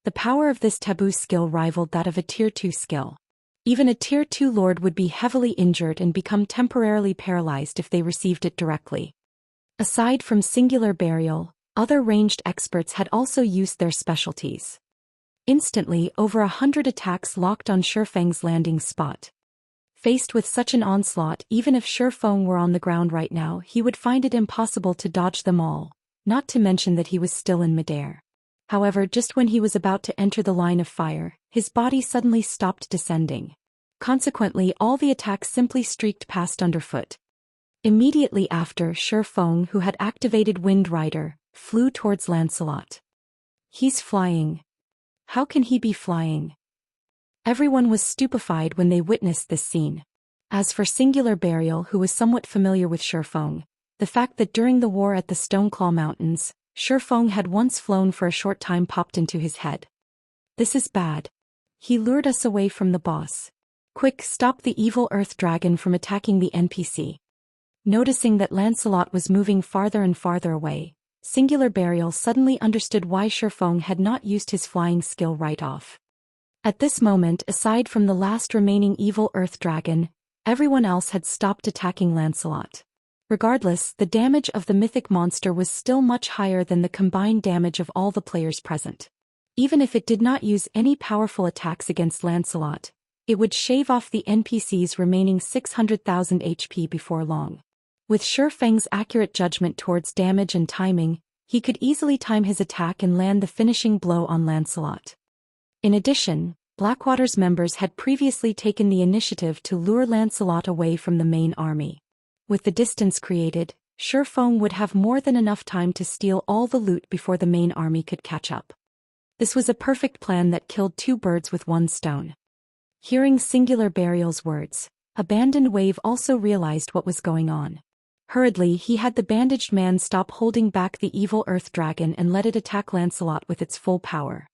The power of this taboo skill rivaled that of a Tier 2 skill. Even a Tier 2 lord would be heavily injured and become temporarily paralyzed if they received it directly. Aside from Singular Burial, other ranged experts had also used their specialties. Instantly, over 100 attacks locked on Shifeng's landing spot. Faced with such an onslaught, even if Shifeng were on the ground right now, he would find it impossible to dodge them all, not to mention that he was still in midair. However, just when he was about to enter the line of fire, his body suddenly stopped descending. Consequently, all the attacks simply streaked past underfoot. Immediately after, Shifeng, who had activated Wind Rider, flew towards Lancelot. He's flying. How can he be flying? Everyone was stupefied when they witnessed this scene. As for Singular Burial, who was somewhat familiar with Shifeng, the fact that during the war at the Stoneclaw Mountains, Shifeng had once flown for a short time popped into his head. This is bad. He lured us away from the boss. Quick, stop the evil earth dragon from attacking the NPC. Noticing that Lancelot was moving farther and farther away, Singular Burial suddenly understood why Shifeng had not used his flying skill right off. At this moment, aside from the last remaining evil earth dragon, everyone else had stopped attacking Lancelot. Regardless, the damage of the mythic monster was still much higher than the combined damage of all the players present. Even if it did not use any powerful attacks against Lancelot, it would shave off the NPC's remaining 600,000 HP before long. With Shi Feng's accurate judgment towards damage and timing, he could easily time his attack and land the finishing blow on Lancelot. In addition, Blackwater's members had previously taken the initiative to lure Lancelot away from the main army. With the distance created, Shi Feng would have more than enough time to steal all the loot before the main army could catch up. This was a perfect plan that killed two birds with one stone. Hearing Singular Burial's words, Abandoned Wave also realized what was going on. Hurriedly, he had the bandaged man stop holding back the evil earth dragon and let it attack Lancelot with its full power.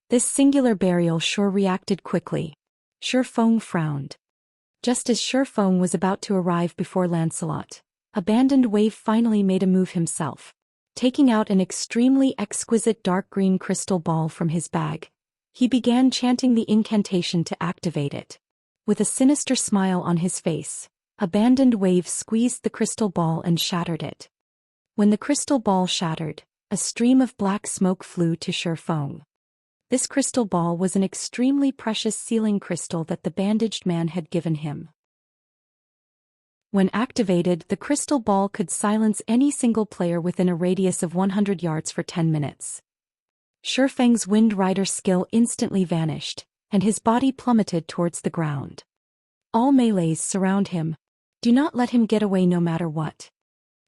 This Singular Burial sure reacted quickly. Shi Feng frowned. Just as Shi Feng was about to arrive before Lancelot, Abandoned Wave finally made a move himself. Taking out an extremely exquisite dark green crystal ball from his bag, he began chanting the incantation to activate it. With a sinister smile on his face, Abandoned Wave squeezed the crystal ball and shattered it. When the crystal ball shattered, a stream of black smoke flew to Shi Feng. This crystal ball was an extremely precious sealing crystal that the bandaged man had given him. When activated, the crystal ball could silence any single player within a radius of 100 yards for 10 minutes. Shi Feng's Wind Rider skill instantly vanished, and his body plummeted towards the ground. All melees surround him. Do not let him get away no matter what.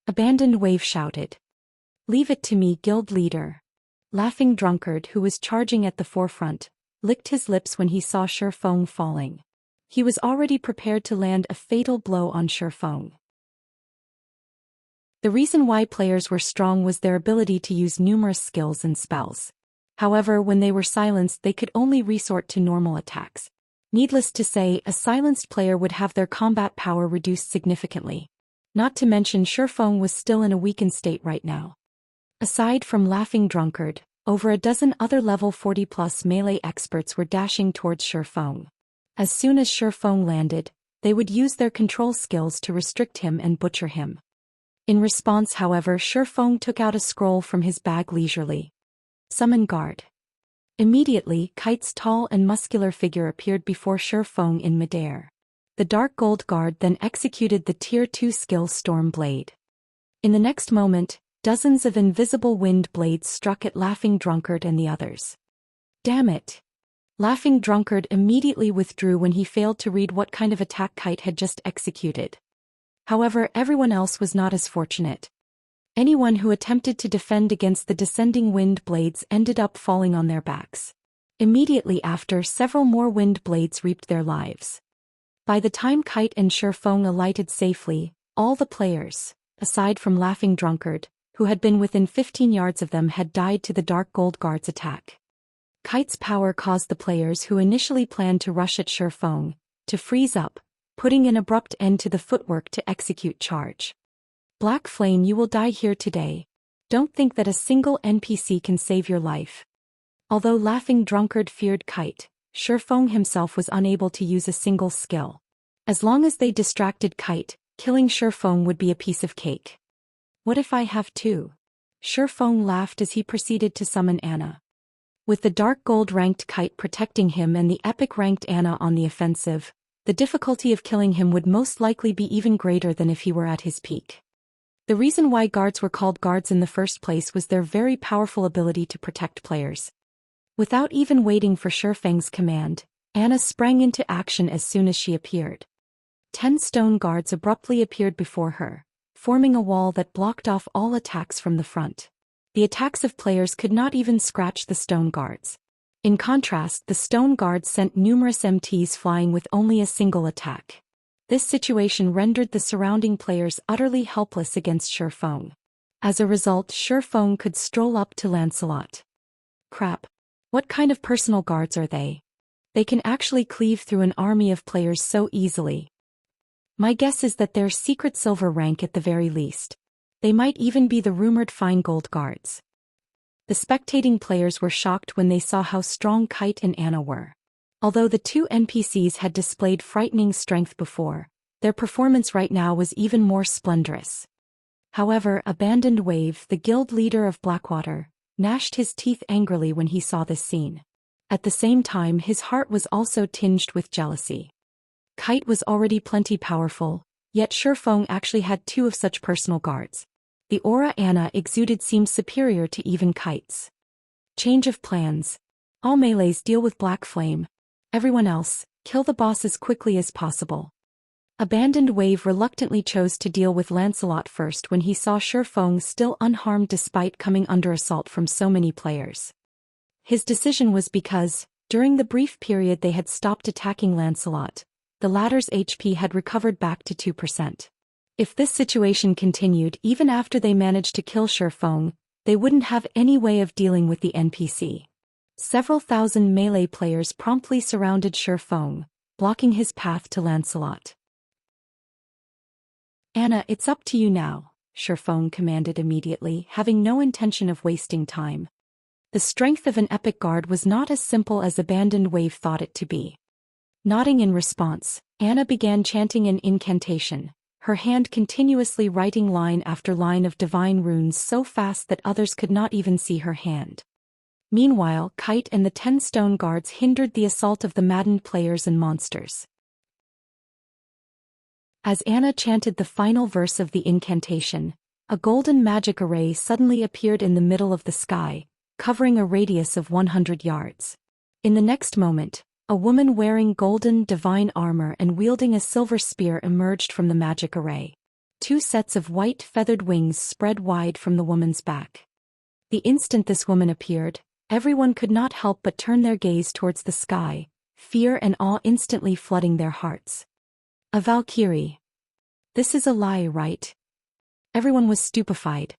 Abandoned Wave shouted. Leave it to me, guild leader. Laughing Drunkard, who was charging at the forefront, licked his lips when he saw Shi Feng falling. He was already prepared to land a fatal blow on Shi Feng. The reason why players were strong was their ability to use numerous skills and spells. However, when they were silenced, they could only resort to normal attacks. Needless to say, a silenced player would have their combat power reduced significantly. Not to mention Shi Feng was still in a weakened state right now. Aside from Laughing Drunkard, over a dozen other level 40+ melee experts were dashing towards Shi Feng. As soon as Shi Feng landed, they would use their control skills to restrict him and butcher him. In response, however, Shi Feng took out a scroll from his bag leisurely. Summon Guard. Immediately, Kite's tall and muscular figure appeared before Shi Feng in midair. The Dark Gold Guard then executed the Tier 2 skill Storm Blade. In the next moment, dozens of invisible wind blades struck at Laughing Drunkard and the others. Damn it! Laughing Drunkard immediately withdrew when he failed to read what kind of attack Kite had just executed. However, everyone else was not as fortunate. Anyone who attempted to defend against the descending wind blades ended up falling on their backs. Immediately after, several more wind blades reaped their lives. By the time Kite and Shi Feng alighted safely, all the players, aside from Laughing Drunkard, who had been within 15 yards of them, had died to the Dark Gold Guard's attack. Kite's power caused the players who initially planned to rush at Shi Feng to freeze up, putting an abrupt end to the footwork to execute charge. Black Flame, you will die here today. Don't think that a single NPC can save your life. Although Laughing Drunkard feared Kite, Shi Feng himself was unable to use a single skill. As long as they distracted Kite, killing Shi Feng would be a piece of cake. What if I have to? Shi Feng laughed as he proceeded to summon Anna. With the Dark Gold ranked Kite protecting him and the Epic ranked Anna on the offensive, the difficulty of killing him would most likely be even greater than if he were at his peak. The reason why guards were called guards in the first place was their very powerful ability to protect players. Without even waiting for Shi Feng's command, Anna sprang into action as soon as she appeared. 10 stone guards abruptly appeared before her, forming a wall that blocked off all attacks from the front. The attacks of players could not even scratch the stone guards. In contrast, the stone guards sent numerous MTs flying with only a single attack. This situation rendered the surrounding players utterly helpless against Shi Feng. As a result, Shi Feng could stroll up to Lancelot. Crap. What kind of personal guards are they? They can actually cleave through an army of players so easily. My guess is that they're secret silver rank at the very least. They might even be the rumored fine gold guards. The spectating players were shocked when they saw how strong Kite and Anna were. Although the two NPCs had displayed frightening strength before, their performance right now was even more splendorous. However, Abandoned Wave, the guild leader of Blackwater, gnashed his teeth angrily when he saw this scene. At the same time, his heart was also tinged with jealousy. Kite was already plenty powerful, yet Shifeng actually had two of such personal guards. The aura Anna exuded seemed superior to even Kite's. Change of plans. All melees deal with Black Flame. Everyone else, kill the boss as quickly as possible. Abandoned Wave reluctantly chose to deal with Lancelot first when he saw Shifeng still unharmed despite coming under assault from so many players. His decision was because, during the brief period they had stopped attacking Lancelot, the latter's HP had recovered back to 2%. If this situation continued even after they managed to kill Shifeng, they wouldn't have any way of dealing with the NPC. Several thousand melee players promptly surrounded Shifeng, blocking his path to Lancelot. Anna, it's up to you now, Shifeng commanded immediately, having no intention of wasting time. The strength of an epic guard was not as simple as Abandoned Wave thought it to be. Nodding in response, Anna began chanting an incantation, her hand continuously writing line after line of divine runes so fast that others could not even see her hand. Meanwhile, Kite and the 10 stone guards hindered the assault of the maddened players and monsters. As Anna chanted the final verse of the incantation, a golden magic array suddenly appeared in the middle of the sky, covering a radius of 100 yards. In the next moment, a woman wearing golden divine armor and wielding a silver spear emerged from the magic array. 2 sets of white feathered wings spread wide from the woman's back. The instant this woman appeared, everyone could not help but turn their gaze towards the sky, fear and awe instantly flooding their hearts. A Valkyrie. This is a lie, right? Everyone was stupefied.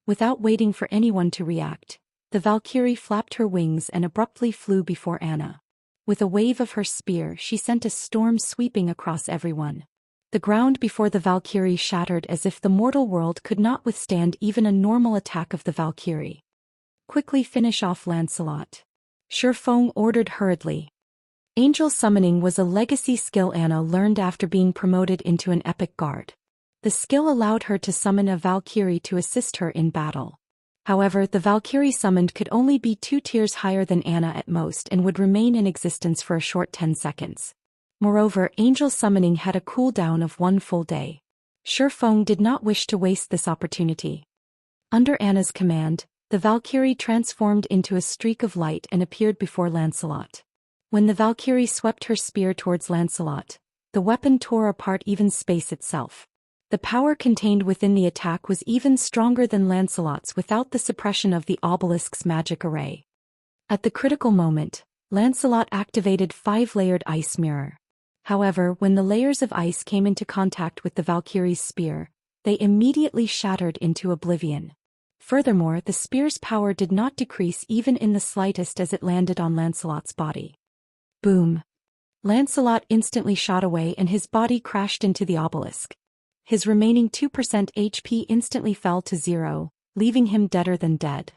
Without waiting for anyone to react, the Valkyrie flapped her wings and abruptly flew before Anna. With a wave of her spear, she sent a storm sweeping across everyone. The ground before the Valkyrie shattered as if the mortal world could not withstand even a normal attack of the Valkyrie. Quickly finish off Lancelot, Shifeng ordered hurriedly. Angel summoning was a legacy skill Anna learned after being promoted into an epic guard. The skill allowed her to summon a Valkyrie to assist her in battle. However, the Valkyrie summoned could only be 2 tiers higher than Anna at most and would remain in existence for a short 10 seconds. Moreover, angel summoning had a cooldown of 1 full day. Shifeng did not wish to waste this opportunity. Under Anna's command, the Valkyrie transformed into a streak of light and appeared before Lancelot. When the Valkyrie swept her spear towards Lancelot, the weapon tore apart even space itself. The power contained within the attack was even stronger than Lancelot's without the suppression of the obelisk's magic array. At the critical moment, Lancelot activated 5-layered ice mirror. However, when the layers of ice came into contact with the Valkyrie's spear, they immediately shattered into oblivion. Furthermore, the spear's power did not decrease even in the slightest as it landed on Lancelot's body. Boom! Lancelot instantly shot away and his body crashed into the obelisk. His remaining 2% HP instantly fell to 0, leaving him deader than dead.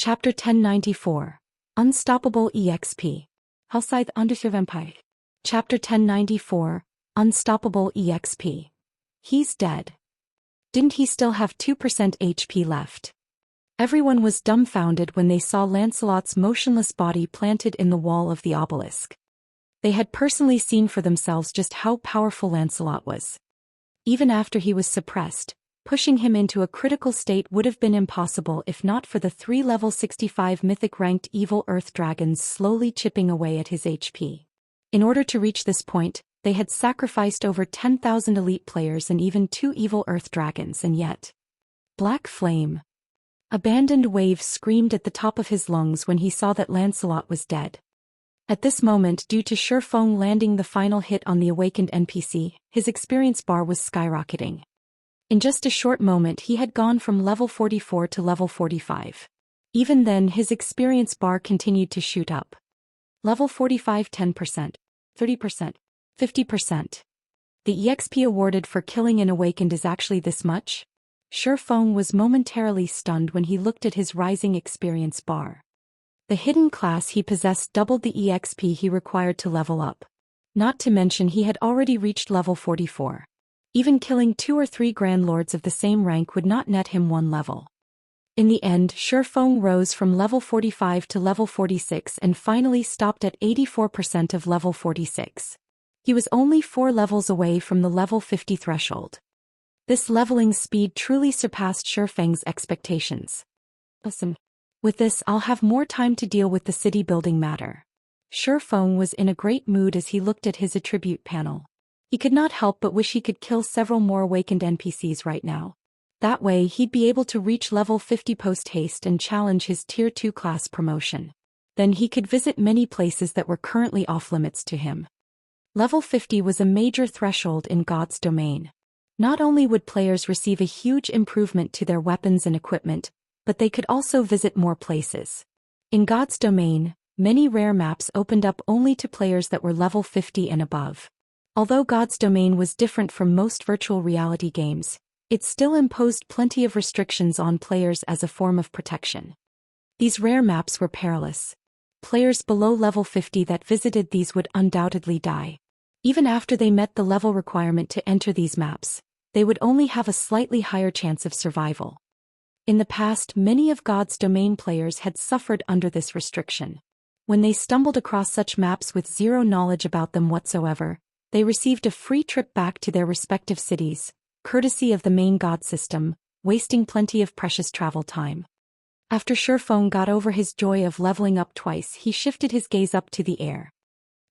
Chapter 1094. Unstoppable EXP. Hellscythe Undersea Vampire. Chapter 1094. Unstoppable EXP. He's dead. Didn't he still have 2% HP left? Everyone was dumbfounded when they saw Lancelot's motionless body planted in the wall of the obelisk. They had personally seen for themselves just how powerful Lancelot was. Even after he was suppressed, pushing him into a critical state would have been impossible if not for the 3 level 65 mythic-ranked evil earth dragons slowly chipping away at his HP. In order to reach this point, they had sacrificed over 10,000 elite players and even 2 evil earth dragons, and yet... Black Flame. Abandoned Wave screamed at the top of his lungs when he saw that Lancelot was dead. At this moment, due to Shifeng landing the final hit on the awakened NPC, his experience bar was skyrocketing. In just a short moment he had gone from level 44 to level 45. Even then his experience bar continued to shoot up. Level 45 10%, 30%, 50%. The EXP awarded for killing an awakened is actually this much? Feng was momentarily stunned when he looked at his rising experience bar. The hidden class he possessed doubled the EXP he required to level up. Not to mention he had already reached level 44. Even killing 2 or 3 Grand Lords of the same rank would not net him 1 level. In the end, Feng rose from level 45 to level 46 and finally stopped at 84% of level 46. He was only 4 levels away from the level 50 threshold. This leveling speed truly surpassed Feng's expectations. Awesome. With this, I'll have more time to deal with the city building matter. Feng was in a great mood as he looked at his attribute panel. He could not help but wish he could kill several more awakened NPCs right now. That way he'd be able to reach level 50 post-haste and challenge his Tier 2 class promotion. Then he could visit many places that were currently off-limits to him. Level 50 was a major threshold in God's domain. Not only would players receive a huge improvement to their weapons and equipment, but they could also visit more places. In God's domain, many rare maps opened up only to players that were level 50 and above. Although God's domain was different from most virtual reality games, it still imposed plenty of restrictions on players as a form of protection. These rare maps were perilous. Players below level 50 that visited these would undoubtedly die. Even after they met the level requirement to enter these maps, they would only have a slightly higher chance of survival. In the past, many of God's domain players had suffered under this restriction. When they stumbled across such maps with zero knowledge about them whatsoever, they received a free trip back to their respective cities, courtesy of the main God system, wasting plenty of precious travel time. After Feng got over his joy of leveling up twice, he shifted his gaze up to the air.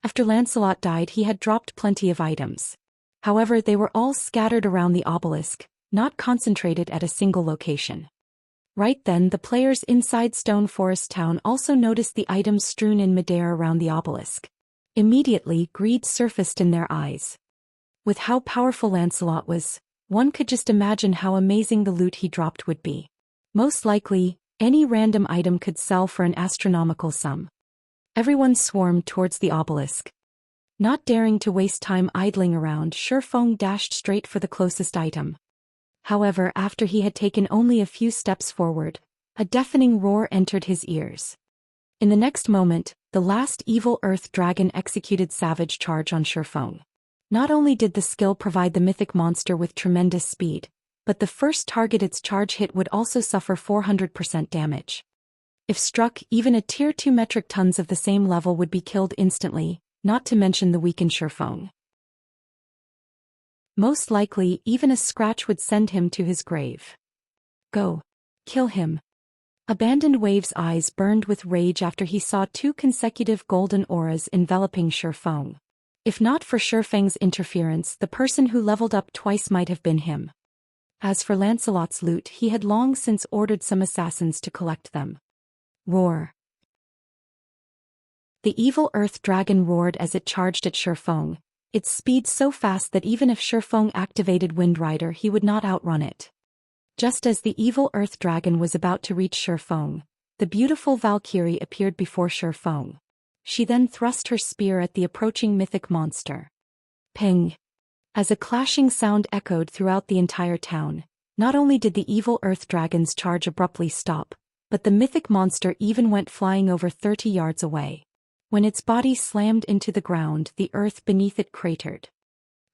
After Lancelot died, he had dropped plenty of items. However, they were all scattered around the obelisk, not concentrated at a single location. Right then, the players inside Stone Forest Town also noticed the items strewn in midair around the obelisk. Immediately, greed surfaced in their eyes. With how powerful Lancelot was, one could just imagine how amazing the loot he dropped would be. Most likely, any random item could sell for an astronomical sum. Everyone swarmed towards the obelisk. Not daring to waste time idling around, Feng dashed straight for the closest item. However, after he had taken only a few steps forward, a deafening roar entered his ears. In the next moment, the last evil earth dragon executed savage charge on Feng. Not only did the skill provide the mythic monster with tremendous speed, but the first target its charge hit would also suffer 400% damage. If struck, even a tier 2 metric tons of the same level would be killed instantly, not to mention the weakened Feng. Most likely, even a scratch would send him to his grave. Go. Kill him. Abandoned Wave's eyes burned with rage after he saw 2 consecutive golden auras enveloping Feng. If not for Feng's interference, the person who leveled up twice might have been him. As for Lancelot's loot, he had long since ordered some assassins to collect them. Roar. The evil earth dragon roared as it charged at Feng. Its speed so fast that even if Feng activated Wind Rider, he would not outrun it. Just as the evil earth dragon was about to reach Feng, the beautiful Valkyrie appeared before Feng. She then thrust her spear at the approaching mythic monster. Ping! As a clashing sound echoed throughout the entire town, not only did the evil earth dragon's charge abruptly stop, but the mythic monster even went flying over 30 yards away. When its body slammed into the ground, the earth beneath it cratered.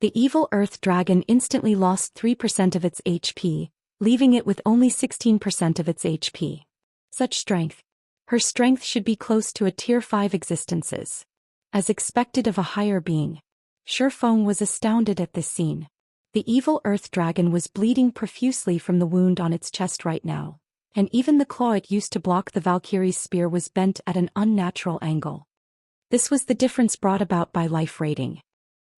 The evil earth dragon instantly lost 3% of its HP, leaving it with only 16% of its HP. Such strength. Her strength should be close to a tier 5 existences. As expected of a higher being. Feng was astounded at this scene. The evil earth dragon was bleeding profusely from the wound on its chest right now, and even the claw it used to block the Valkyrie's spear was bent at an unnatural angle. This was the difference brought about by life rating.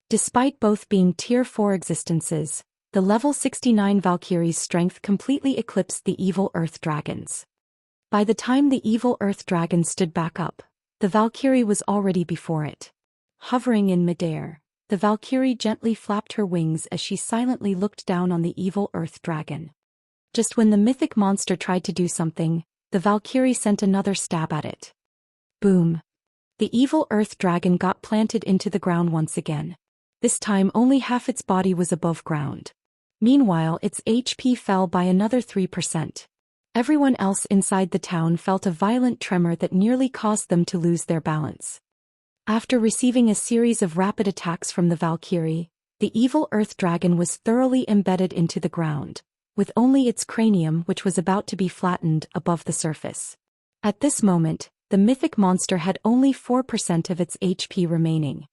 Despite both being tier 4 existences, the level 69 Valkyrie's strength completely eclipsed the evil earth dragon's. By the time the evil earth dragon stood back up, the Valkyrie was already before it. Hovering in midair, the Valkyrie gently flapped her wings as she silently looked down on the evil earth dragon. Just when the mythic monster tried to do something, the Valkyrie sent another stab at it. Boom! The evil earth dragon got planted into the ground once again. This time only half its body was above ground. Meanwhile, its HP fell by another 3%. Everyone else inside the town felt a violent tremor that nearly caused them to lose their balance. After receiving a series of rapid attacks from the Valkyrie, the evil earth dragon was thoroughly embedded into the ground, with only its cranium, which was about to be flattened, above the surface. At this moment, the mythic monster had only 4% of its HP remaining.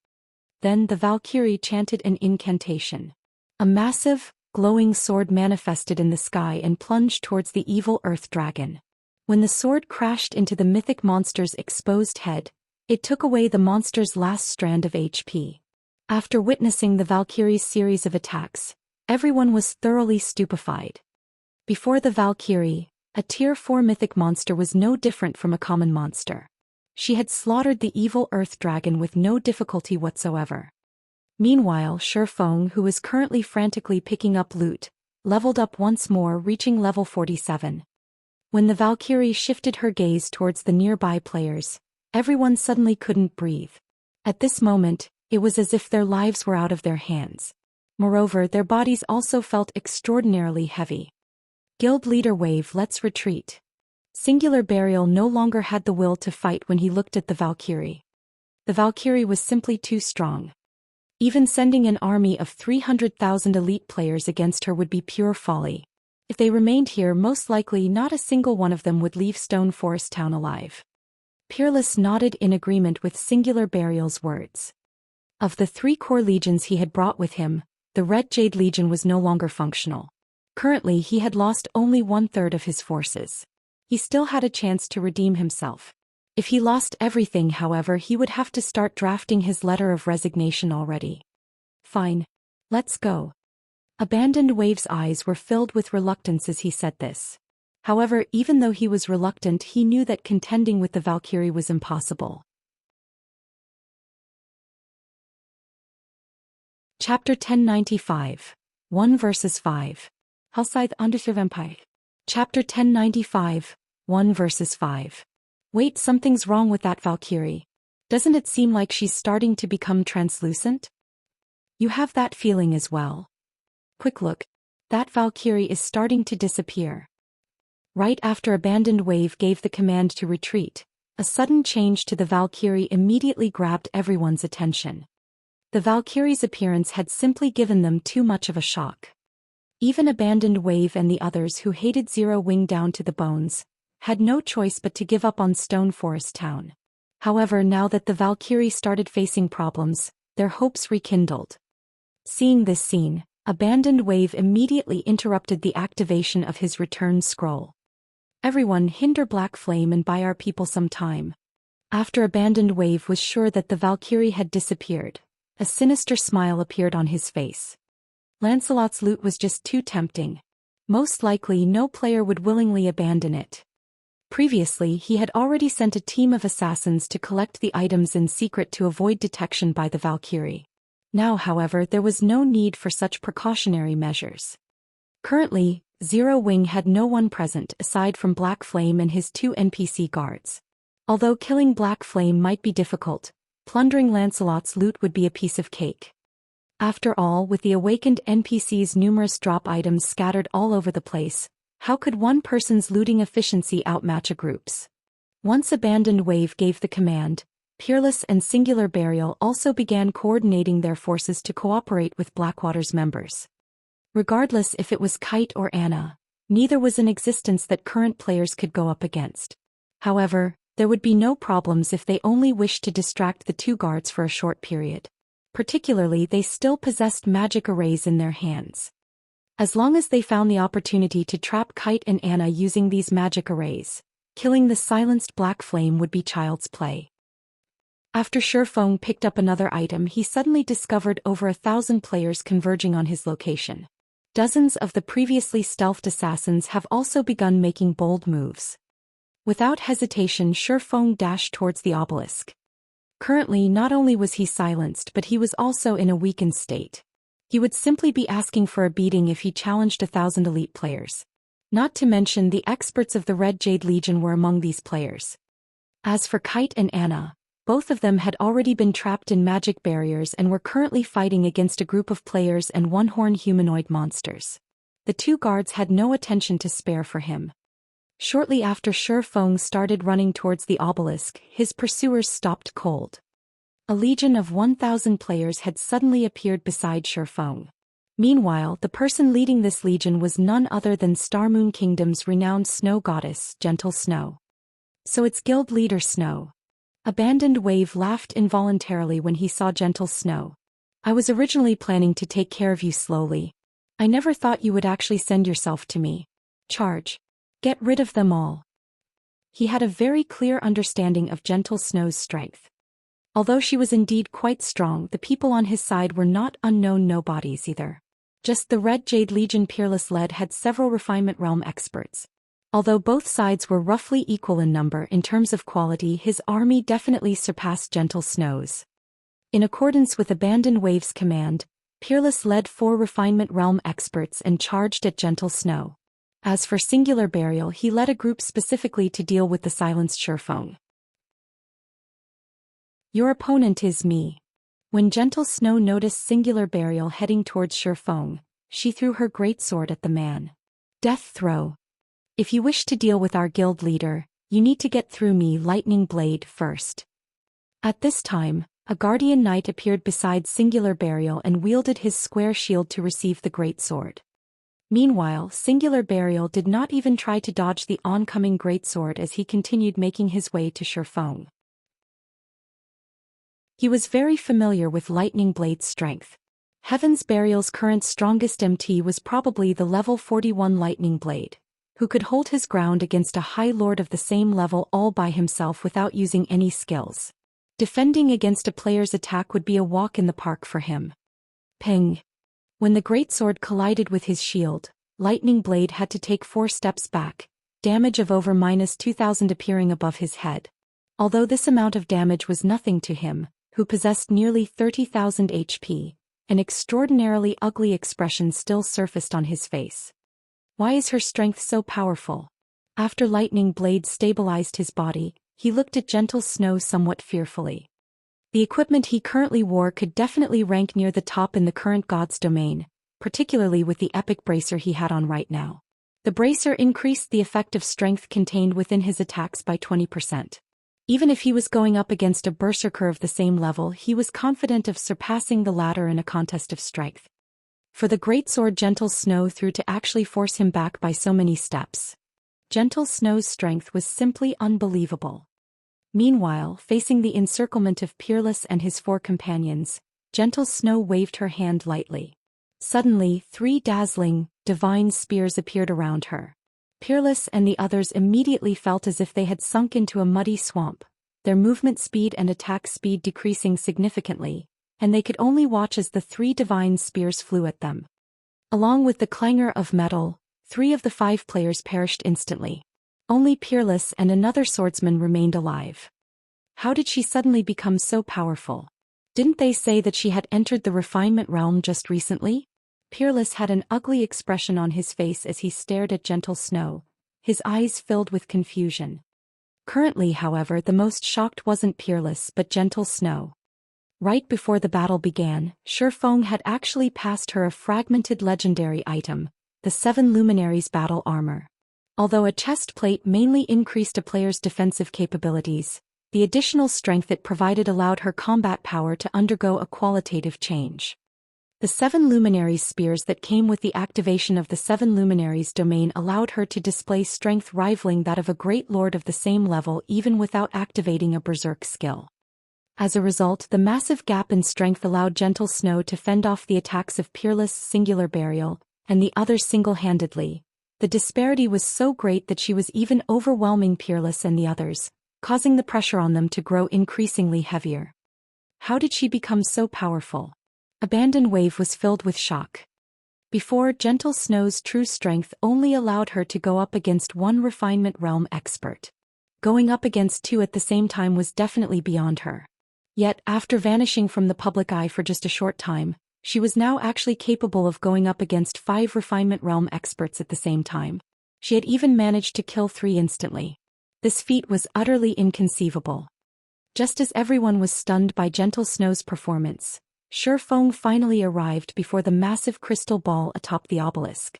Then the Valkyrie chanted an incantation. A massive, glowing sword manifested in the sky and plunged towards the evil earth dragon. When the sword crashed into the mythic monster's exposed head, it took away the monster's last strand of HP. After witnessing the Valkyrie's series of attacks, everyone was thoroughly stupefied. Before the Valkyrie, a Tier 4 mythic monster was no different from a common monster. She had slaughtered the evil earth dragon with no difficulty whatsoever. Meanwhile, Shifeng, who was currently frantically picking up loot, leveled up once more, reaching level 47. When the Valkyrie shifted her gaze towards the nearby players, everyone suddenly couldn't breathe. At this moment, it was as if their lives were out of their hands. Moreover, their bodies also felt extraordinarily heavy. Guild leader Wave, let's retreat. Singular Burial no longer had the will to fight when he looked at the Valkyrie. The Valkyrie was simply too strong. Even sending an army of 300,000 elite players against her would be pure folly. If they remained here, most likely not a single one of them would leave Stone Forest Town alive. Peerless nodded in agreement with Singular Burial's words. Of the 3 core legions he had brought with him, the Red Jade Legion was no longer functional. Currently, he had lost only 1/3 of his forces. He still had a chance to redeem himself. If he lost everything, however, he would have to start drafting his letter of resignation already. Fine. Let's go. Abandoned Wave's eyes were filled with reluctance as he said this. However, even though he was reluctant, he knew that contending with the Valkyrie was impossible. Chapter 1095. 1 vs 5. Hellscythe Undersea Vampire. Chapter 1095. 1 vs 5. Wait, something's wrong with that Valkyrie. Doesn't it seem like she's starting to become translucent? You have that feeling as well. Quick look. That Valkyrie is starting to disappear. Right after Abandoned Wave gave the command to retreat, a sudden change to the Valkyrie immediately grabbed everyone's attention. The Valkyrie's appearance had simply given them too much of a shock. Even Abandoned Wave and the others, who hated Zero Wing down to the bones, had no choice but to give up on Stone Forest Town. However, now that the Valkyrie started facing problems, their hopes rekindled. Seeing this scene, Abandoned Wave immediately interrupted the activation of his return scroll. Everyone, hinder Black Flame and buy our people some time. After Abandoned Wave was sure that the Valkyrie had disappeared, a sinister smile appeared on his face. Lancelot's loot was just too tempting. Most likely no player would willingly abandon it. Previously, he had already sent a team of assassins to collect the items in secret to avoid detection by the Valkyrie. Now, however, there was no need for such precautionary measures. Currently, Zero Wing had no one present aside from Black Flame and his 2 NPC guards. Although killing Black Flame might be difficult, plundering Lancelot's loot would be a piece of cake. After all, with the awakened NPC's numerous drop items scattered all over the place, how could one person's looting efficiency outmatch a group's? Once Abandoned Wave gave the command, Peerless and Singular Burial also began coordinating their forces to cooperate with Blackwater's members. Regardless if it was Kite or Anna, neither was in existence that current players could go up against. However, there would be no problems if they only wished to distract the 2 guards for a short period. Particularly, they still possessed magic arrays in their hands. As long as they found the opportunity to trap Kite and Anna using these magic arrays, killing the silenced Black Flame would be child's play. After Shifeng picked up another item, he suddenly discovered over 1,000 players converging on his location. Dozens of the previously stealthed assassins have also begun making bold moves. Without hesitation, Shifeng dashed towards the obelisk. Currently, not only was he silenced, but he was also in a weakened state. He would simply be asking for a beating if he challenged 1,000 elite players. Not to mention the experts of the Red Jade Legion were among these players. As for Kite and Anna, Both of them had already been trapped in magic barriers and were currently fighting against a group of players and one-horned humanoid monsters. The two guards had no attention to spare for him. Shortly after Shi Feng started running towards the obelisk, his pursuers stopped cold. A legion of 1,000 players had suddenly appeared beside Shi Feng. Meanwhile, the person leading this legion was none other than Starmoon Kingdom's renowned snow goddess, Gentle Snow. So it's guild leader Snow. Abandoned Wave laughed involuntarily when he saw Gentle Snow. I was originally planning to take care of you slowly. I never thought you would actually send yourself to me. Charge. Get rid of them all. He had a very clear understanding of Gentle Snow's strength. Although she was indeed quite strong, the people on his side were not unknown nobodies either. Just the Red Jade Legion Peerless led had several refinement realm experts. Although both sides were roughly equal in number in terms of quality, his army definitely surpassed Gentle Snow's. In accordance with Abandoned Wave's command, Peerless led 4 refinement realm experts and charged at Gentle Snow. As for Singular Burial, he led a group specifically to deal with the silenced Shi Feng. Your opponent is me. When Gentle Snow noticed Singular Burial heading towards Shi Feng, she threw her greatsword at the man. Death throw. If you wish to deal with our guild leader, you need to get through me, Lightning Blade, first. At this time, a guardian knight appeared beside Singular Burial and wielded his square shield to receive the greatsword. Meanwhile, Singular Burial did not even try to dodge the oncoming greatsword as he continued making his way to Shi Feng. He was very familiar with Lightning Blade's strength. Heaven's Burial's current strongest MT was probably the level 41 Lightning Blade, who could hold his ground against a high lord of the same level all by himself without using any skills. Defending against a player's attack would be a walk in the park for him. Ping! When the greatsword collided with his shield, Lightning Blade had to take 4 steps back, damage of over -2,000 appearing above his head. Although this amount of damage was nothing to him, who possessed nearly 30,000 HP, an extraordinarily ugly expression still surfaced on his face. Why is her strength so powerful? After Lightning Blade stabilized his body, he looked at Gentle Snow somewhat fearfully. The equipment he currently wore could definitely rank near the top in the current god's domain, particularly with the epic bracer he had on right now. The bracer increased the effective strength contained within his attacks by 20%. Even if he was going up against a berserker of the same level, he was confident of surpassing the latter in a contest of strength. For the greatsword Gentle Snow threw to actually force him back by so many steps. Gentle Snow's strength was simply unbelievable. Meanwhile, facing the encirclement of Peerless and his 4 companions, Gentle Snow waved her hand lightly. Suddenly, 3 dazzling, divine spears appeared around her. Peerless and the others immediately felt as if they had sunk into a muddy swamp, their movement speed and attack speed decreasing significantly, and they could only watch as the 3 divine spears flew at them. Along with the clangor of metal, 3 of the 5 players perished instantly. Only Peerless and another swordsman remained alive. How did she suddenly become so powerful? Didn't they say that she had entered the refinement realm just recently? Peerless had an ugly expression on his face as he stared at Gentle Snow, his eyes filled with confusion. Currently, however, the most shocked wasn't Peerless but Gentle Snow. Right before the battle began, Shi Feng had actually passed her a fragmented legendary item, the 7 Luminaries Battle Armor. Although a chest plate mainly increased a player's defensive capabilities, the additional strength it provided allowed her combat power to undergo a qualitative change. The 7 Luminaries spears that came with the activation of the 7 Luminaries domain allowed her to display strength rivaling that of a great lord of the same level even without activating a berserk skill. As a result, the massive gap in strength allowed Gentle Snow to fend off the attacks of Peerless, Singular Burial, and the others single-handedly. The disparity was so great that she was even overwhelming Peerless and the others, causing the pressure on them to grow increasingly heavier. How did she become so powerful? Abandoned Wave was filled with shock. Before, Gentle Snow's true strength only allowed her to go up against 1 refinement realm expert. Going up against 2 at the same time was definitely beyond her. Yet, after vanishing from the public eye for just a short time, she was now actually capable of going up against 5 refinement realm experts at the same time. She had even managed to kill 3 instantly. This feat was utterly inconceivable. Just as everyone was stunned by Gentle Snow's performance, Shifeng finally arrived before the massive crystal ball atop the obelisk.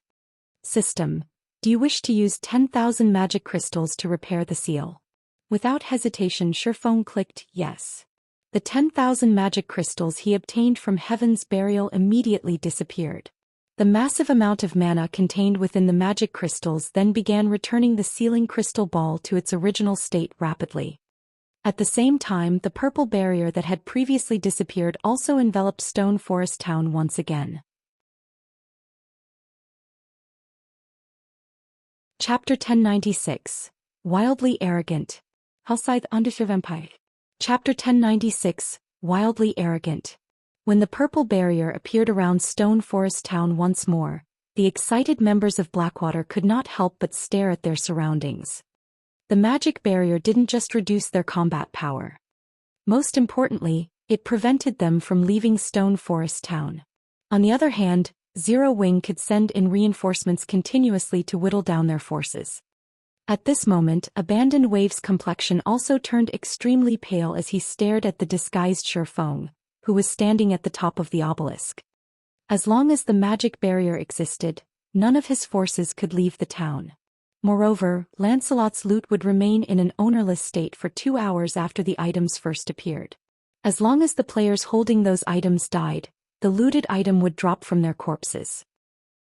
System, do you wish to use 10,000 magic crystals to repair the seal? Without hesitation, Shifeng clicked yes. The 10,000 magic crystals he obtained from Heaven's Burial immediately disappeared. The massive amount of mana contained within the magic crystals then began returning the sealing crystal ball to its original state rapidly. At the same time, the purple barrier that had previously disappeared also enveloped Stone Forest Town once again. Chapter 1096. Wildly Arrogant. Hellscythe Undershiv Empire. Chapter 1096. Wildly Arrogant. When the purple barrier appeared around Stone Forest Town once more, the excited members of Blackwater could not help but stare at their surroundings. The magic barrier didn't just reduce their combat power. Most importantly, it prevented them from leaving Stone Forest Town. On the other hand, Zero Wing could send in reinforcements continuously to whittle down their forces. At this moment, Abandoned Wave's complexion also turned extremely pale as he stared at the disguised Shifeng, who was standing at the top of the obelisk. As long as the magic barrier existed, none of his forces could leave the town. Moreover, Lancelot's loot would remain in an ownerless state for 2 hours after the items first appeared. As long as the players holding those items died, the looted item would drop from their corpses.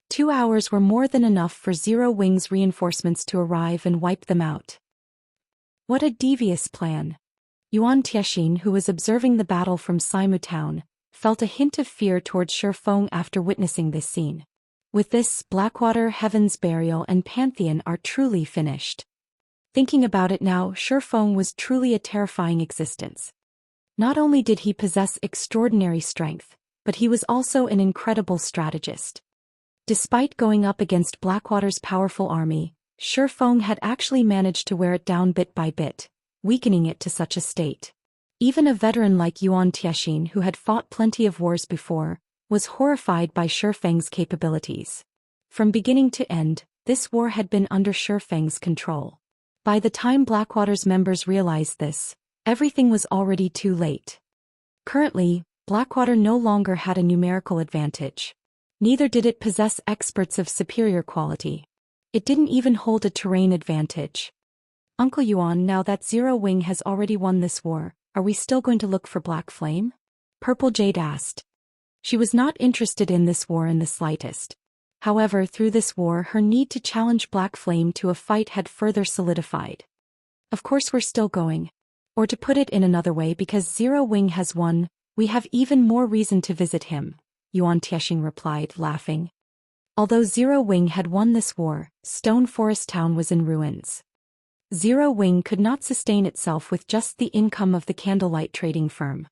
2 hours were more than enough for Zero Wing's reinforcements to arrive and wipe them out. What a devious plan. Yuan Tiexin, who was observing the battle from Saimu Town, felt a hint of fear towards Shifeng after witnessing this scene. With this, Blackwater, Heaven's Burial and Pantheon are truly finished. Thinking about it now, Shifeng was truly a terrifying existence. Not only did he possess extraordinary strength, but he was also an incredible strategist. Despite going up against Blackwater's powerful army, Shifeng had actually managed to wear it down bit by bit, weakening it to such a state. Even a veteran like Yuan Tiexin, who had fought plenty of wars before, was horrified by Shifeng's capabilities. From beginning to end, this war had been under Shifeng's control. By the time Blackwater's members realized this, everything was already too late. Currently, Blackwater no longer had a numerical advantage. Neither did it possess experts of superior quality. It didn't even hold a terrain advantage. Uncle Yuan, now that Zero Wing has already won this war, are we still going to look for Black Flame? Purple Jade asked. She was not interested in this war in the slightest. However, through this war her need to challenge Black Flame to a fight had further solidified. Of course we're still going. Or to put it in another way, because Zero Wing has won, we have even more reason to visit him, Yuan Tiexin replied, laughing. Although Zero Wing had won this war, Stone Forest Town was in ruins. Zero Wing could not sustain itself with just the income of the candlelight trading firm.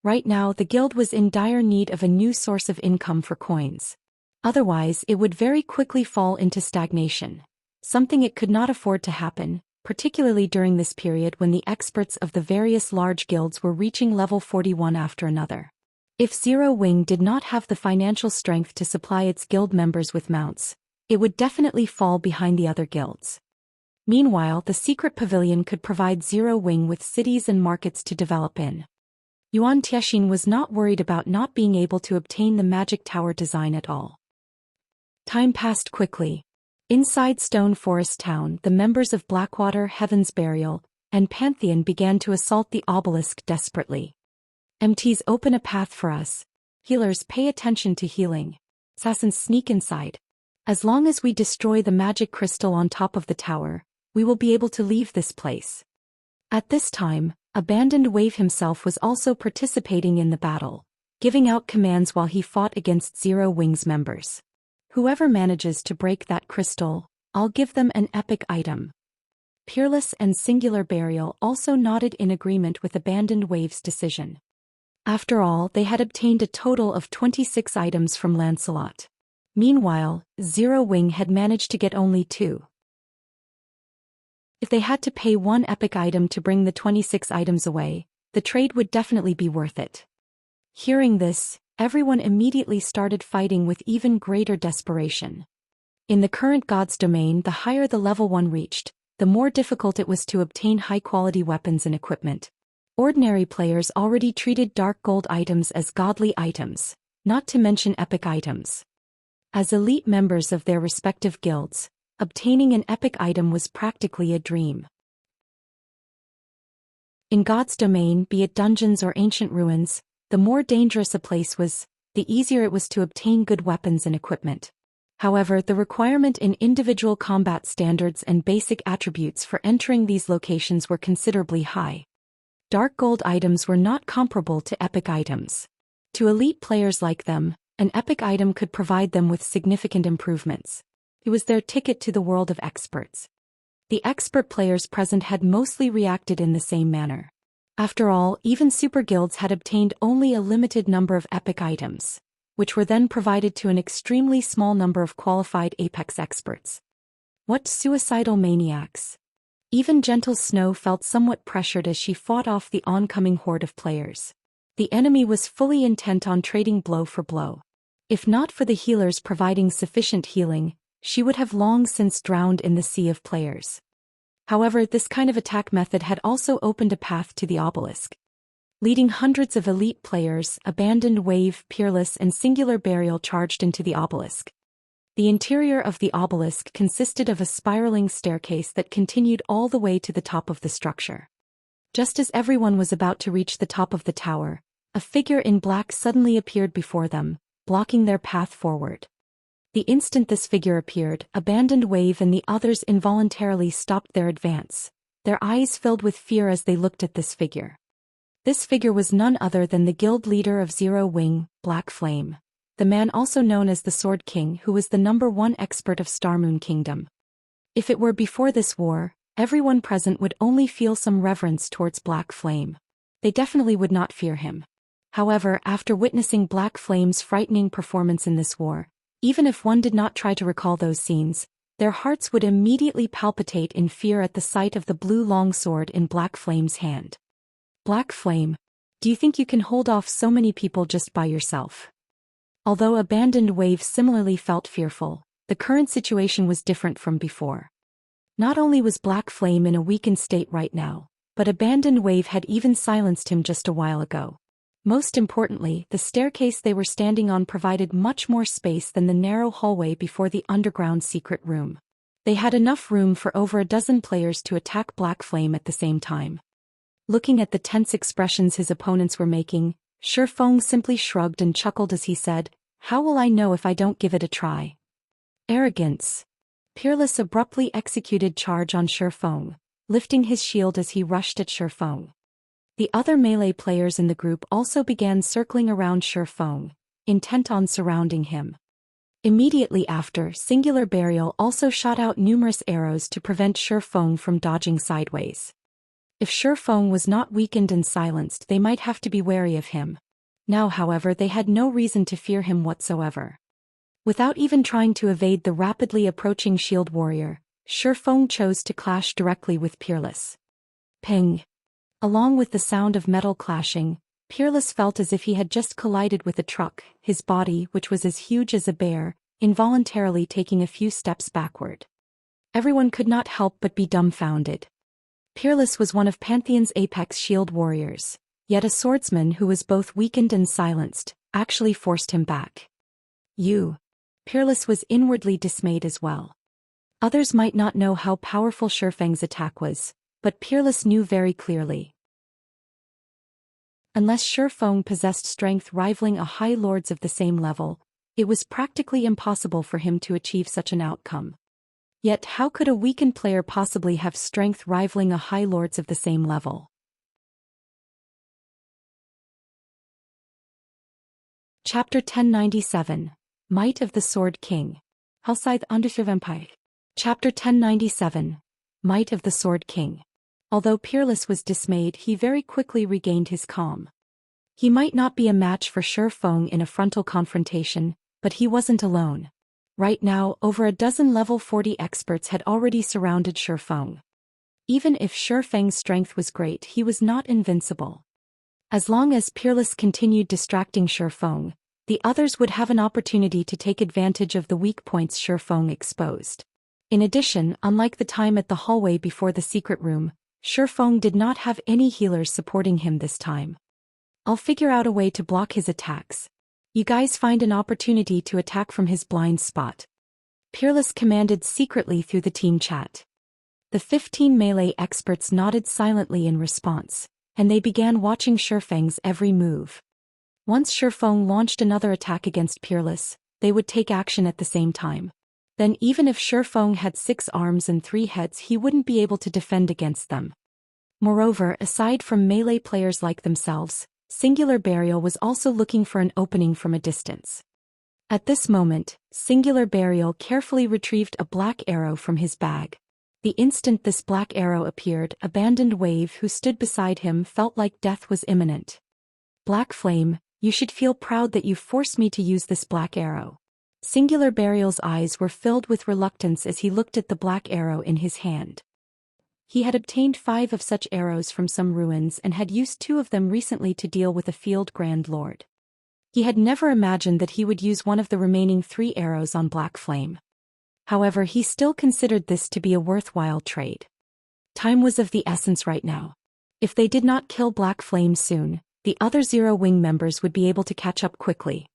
Right now the guild was in dire need of a new source of income for coins. Otherwise it would very quickly fall into stagnation, something it could not afford to happen, particularly during this period when the experts of the various large guilds were reaching level 41 after another. If Zero Wing did not have the financial strength to supply its guild members with mounts, it would definitely fall behind the other guilds. Meanwhile, the secret pavilion could provide Zero Wing with cities and markets to develop in. Yuan Tiexin was not worried about not being able to obtain the magic tower design at all. Time passed quickly. Inside Stone Forest Town, the members of Blackwater, Heaven's Burial, and Pantheon began to assault the obelisk desperately. MTs, open a path for us. Healers, pay attention to healing. Assassins, sneak inside. As long as we destroy the magic crystal on top of the tower, we will be able to leave this place. At this time, Abandoned Wave himself was also participating in the battle, giving out commands while he fought against Zero Wing's members. Whoever manages to break that crystal, I'll give them an epic item. Peerless and Singular Burial also nodded in agreement with Abandoned Wave's decision. After all, they had obtained a total of 26 items from Lancelot. Meanwhile, Zero Wing had managed to get only 2. If they had to pay 1 epic item to bring the 26 items away, the trade would definitely be worth it. Hearing this, everyone immediately started fighting with even greater desperation. In the current God's domain, the higher the level 1 reached, the more difficult it was to obtain high-quality weapons and equipment. Ordinary players already treated dark gold items as godly items, not to mention epic items. As elite members of their respective guilds, obtaining an epic item was practically a dream. In God's domain, be it dungeons or ancient ruins, the more dangerous a place was, the easier it was to obtain good weapons and equipment. However, the requirement in individual combat standards and basic attributes for entering these locations were considerably high. Dark gold items were not comparable to epic items. To elite players like them, an epic item could provide them with significant improvements. It was their ticket to the world of experts. The expert players present had mostly reacted in the same manner. After all, even super guilds had obtained only a limited number of epic items, which were then provided to an extremely small number of qualified apex experts. What suicidal maniacs! Even gentle Snow felt somewhat pressured as she fought off the oncoming horde of players. The enemy was fully intent on trading blow for blow. If not for the healers providing sufficient healing, she would have long since drowned in the sea of players. However, this kind of attack method had also opened a path to the obelisk. Leading hundreds of elite players, Abandoned Wave, Peerless and Singular Burial charged into the obelisk. The interior of the obelisk consisted of a spiraling staircase that continued all the way to the top of the structure. Just as everyone was about to reach the top of the tower, a figure in black suddenly appeared before them, blocking their path forward. The instant this figure appeared, Abandoned Wave and the others involuntarily stopped their advance, their eyes filled with fear as they looked at this figure. This figure was none other than the guild leader of Zero Wing, Black Flame, the man also known as the Sword King, who was the #1 expert of Starmoon Kingdom. If it were before this war, everyone present would only feel some reverence towards Black Flame. They definitely would not fear him. However, after witnessing Black Flame's frightening performance in this war, even if one did not try to recall those scenes, their hearts would immediately palpitate in fear at the sight of the blue longsword in Black Flame's hand. Black Flame, do you think you can hold off so many people just by yourself? Although Abandoned Wave similarly felt fearful, the current situation was different from before. Not only was Black Flame in a weakened state right now, but Abandoned Wave had even silenced him just a while ago. Most importantly, the staircase they were standing on provided much more space than the narrow hallway before the underground secret room. They had enough room for over a dozen players to attack Black Flame at the same time. Looking at the tense expressions his opponents were making, Shifeng simply shrugged and chuckled as he said, "How will I know if I don't give it a try?" Arrogance. Peerless abruptly executed charge on Shifeng, lifting his shield as he rushed at Shifeng. The other melee players in the group also began circling around Shifeng, intent on surrounding him. Immediately after, Singular Burial also shot out numerous arrows to prevent Shifeng from dodging sideways. If Shifeng was not weakened and silenced, they might have to be wary of him. Now, however, they had no reason to fear him whatsoever. Without even trying to evade the rapidly approaching shield warrior, Shifeng chose to clash directly with Peerless. Ping! Along with the sound of metal clashing, Peerless felt as if he had just collided with a truck, his body, which was as huge as a bear, involuntarily taking a few steps backward. Everyone could not help but be dumbfounded. Peerless was one of Pantheon's apex shield warriors, yet a swordsman who was both weakened and silenced, actually forced him back. Peerless was inwardly dismayed as well. Others might not know how powerful Shifeng's attack was, but Peerless knew very clearly. Unless Shifeng possessed strength rivaling a High Lord's of the same level, it was practically impossible for him to achieve such an outcome. Yet how could a weakened player possibly have strength rivaling a High Lord's of the same level? Chapter 1097, Might of the Sword King. Hellscythe Underservampire. Chapter 1097, Might of the Sword King. Although Peerless was dismayed, he very quickly regained his calm. He might not be a match for Shifeng in a frontal confrontation, but he wasn't alone. Right now, over a dozen level 40 experts had already surrounded Shifeng. Even if Shifeng's strength was great, he was not invincible. As long as Peerless continued distracting Shifeng, the others would have an opportunity to take advantage of the weak points Shifeng exposed. In addition, unlike the time at the hallway before the secret room, Shifeng did not have any healers supporting him this time. I'll figure out a way to block his attacks. You guys find an opportunity to attack from his blind spot. Peerless commanded secretly through the team chat. The 15 melee experts nodded silently in response, and they began watching Shifeng's every move. Once Shifeng launched another attack against Peerless, they would take action at the same time. Then even if Shifeng had 6 arms and 3 heads, he wouldn't be able to defend against them. Moreover, aside from melee players like themselves, Singular Burial was also looking for an opening from a distance. At this moment, Singular Burial carefully retrieved a black arrow from his bag. The instant this black arrow appeared, Abandoned Wave, who stood beside him, felt like death was imminent. Black Flame, you should feel proud that you forced me to use this black arrow. Singular Burial's eyes were filled with reluctance as he looked at the black arrow in his hand. He had obtained 5 of such arrows from some ruins and had used 2 of them recently to deal with a field Grand Lord. He had never imagined that he would use one of the remaining 3 arrows on Black Flame. However, he still considered this to be a worthwhile trade. Time was of the essence right now. If they did not kill Black Flame soon, the other Zero Wing members would be able to catch up quickly.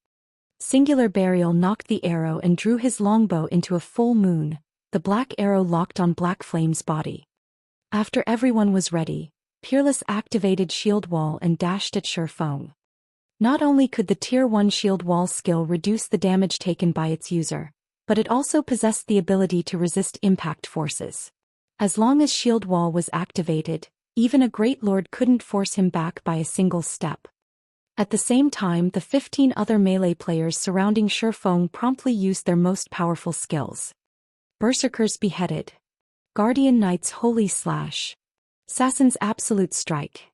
Singular Burial knocked the arrow and drew his longbow into a full moon. The black arrow locked on Black Flame's body. After everyone was ready, Peerless activated Shield Wall and dashed at Shifeng. Not only could the Tier 1 Shield Wall skill reduce the damage taken by its user, but it also possessed the ability to resist impact forces. As long as Shield Wall was activated, even a Great Lord couldn't force him back by a single step. At the same time, the 15 other melee players surrounding Shifeng promptly used their most powerful skills. Berserker's Beheaded, Guardian Knight's Holy Slash, Assassin's Absolute Strike,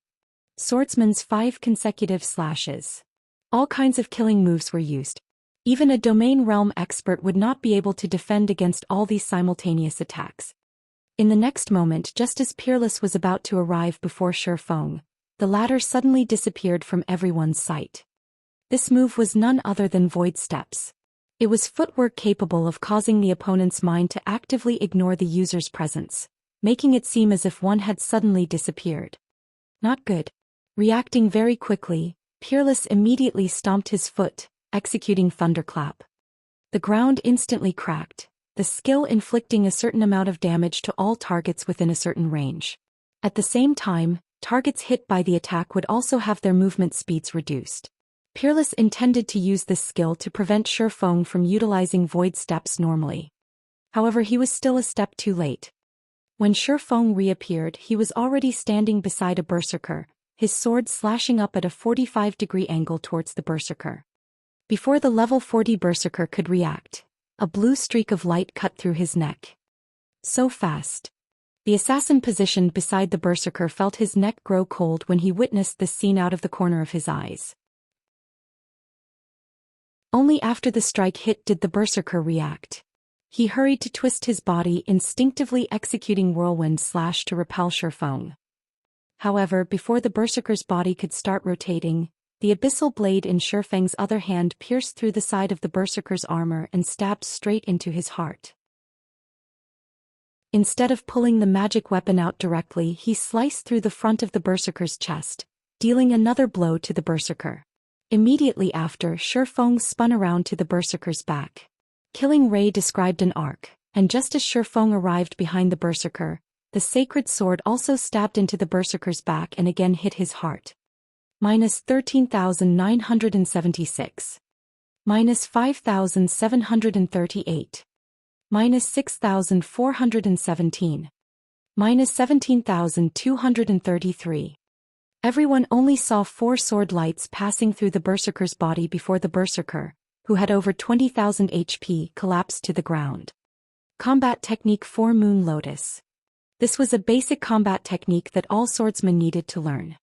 Swordsman's 5 consecutive slashes. All kinds of killing moves were used. Even a Domain Realm expert would not be able to defend against all these simultaneous attacks. In the next moment, just as Peerless was about to arrive before Shifeng, the latter suddenly disappeared from everyone's sight. This move was none other than Void Steps. It was footwork capable of causing the opponent's mind to actively ignore the user's presence, making it seem as if one had suddenly disappeared. Not good. Reacting very quickly, Peerless immediately stomped his foot, executing Thunderclap. The ground instantly cracked, the skill inflicting a certain amount of damage to all targets within a certain range. At the same time, targets hit by the attack would also have their movement speeds reduced. Peerless intended to use this skill to prevent Shifeng from utilizing Void Steps normally. However, he was still a step too late. When Shifeng reappeared, he was already standing beside a berserker, his sword slashing up at a 45-degree angle towards the berserker. Before the level 40 berserker could react, a blue streak of light cut through his neck. So fast. The assassin positioned beside the berserker felt his neck grow cold when he witnessed this scene out of the corner of his eyes. Only after the strike hit did the berserker react. He hurried to twist his body, instinctively executing Whirlwind Slash to repel Shifeng. However, before the berserker's body could start rotating, the abyssal blade in Shifeng's other hand pierced through the side of the berserker's armor and stabbed straight into his heart. Instead of pulling the magic weapon out directly, he sliced through the front of the berserker's chest, dealing another blow to the berserker. Immediately after, Shifeng spun around to the berserker's back. Killing Ray described an arc, and just as Shifeng arrived behind the berserker, the sacred sword also stabbed into the berserker's back and again hit his heart. Minus 13,976. Minus 5,738. Minus 6,417. Minus 17,233. Everyone only saw 4 sword lights passing through the berserker's body before the berserker, who had over 20,000 HP, collapsed to the ground. Combat Technique 4 Moon Lotus. This was a basic combat technique that all swordsmen needed to learn.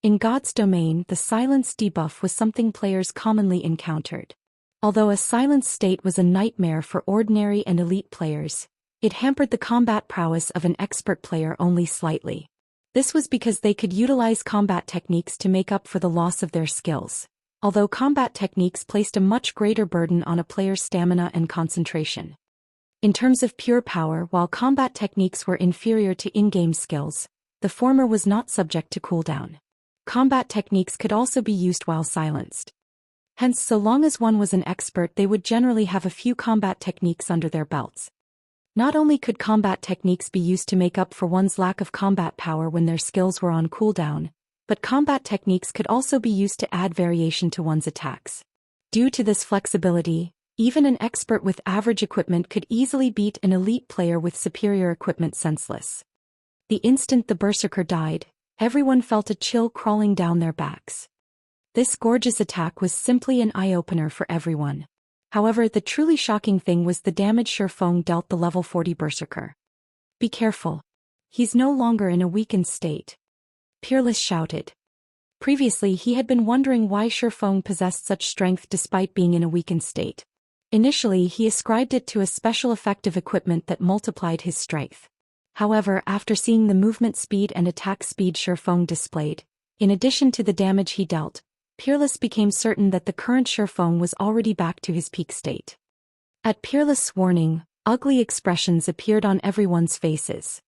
In God's domain, the silence debuff was something players commonly encountered. Although a silence state was a nightmare for ordinary and elite players, it hampered the combat prowess of an expert player only slightly. This was because they could utilize combat techniques to make up for the loss of their skills, although combat techniques placed a much greater burden on a player's stamina and concentration. In terms of pure power, while combat techniques were inferior to in-game skills, the former was not subject to cooldown. Combat techniques could also be used while silenced. Hence, so long as one was an expert, they would generally have a few combat techniques under their belts. Not only could combat techniques be used to make up for one's lack of combat power when their skills were on cooldown, but combat techniques could also be used to add variation to one's attacks. Due to this flexibility, even an expert with average equipment could easily beat an elite player with superior equipment senseless. The instant the berserker died, everyone felt a chill crawling down their backs. This gorgeous attack was simply an eye-opener for everyone. However, the truly shocking thing was the damage Shifeng dealt the level 40 berserker. "Be careful. He's no longer in a weakened state," Peerless shouted. Previously he had been wondering why Shifeng possessed such strength despite being in a weakened state. Initially he ascribed it to a special effective equipment that multiplied his strength. However, after seeing the movement speed and attack speed Shifeng displayed, in addition to the damage he dealt, Peerless became certain that the current Shifeng was already back to his peak state. At Peerless' warning, ugly expressions appeared on everyone's faces.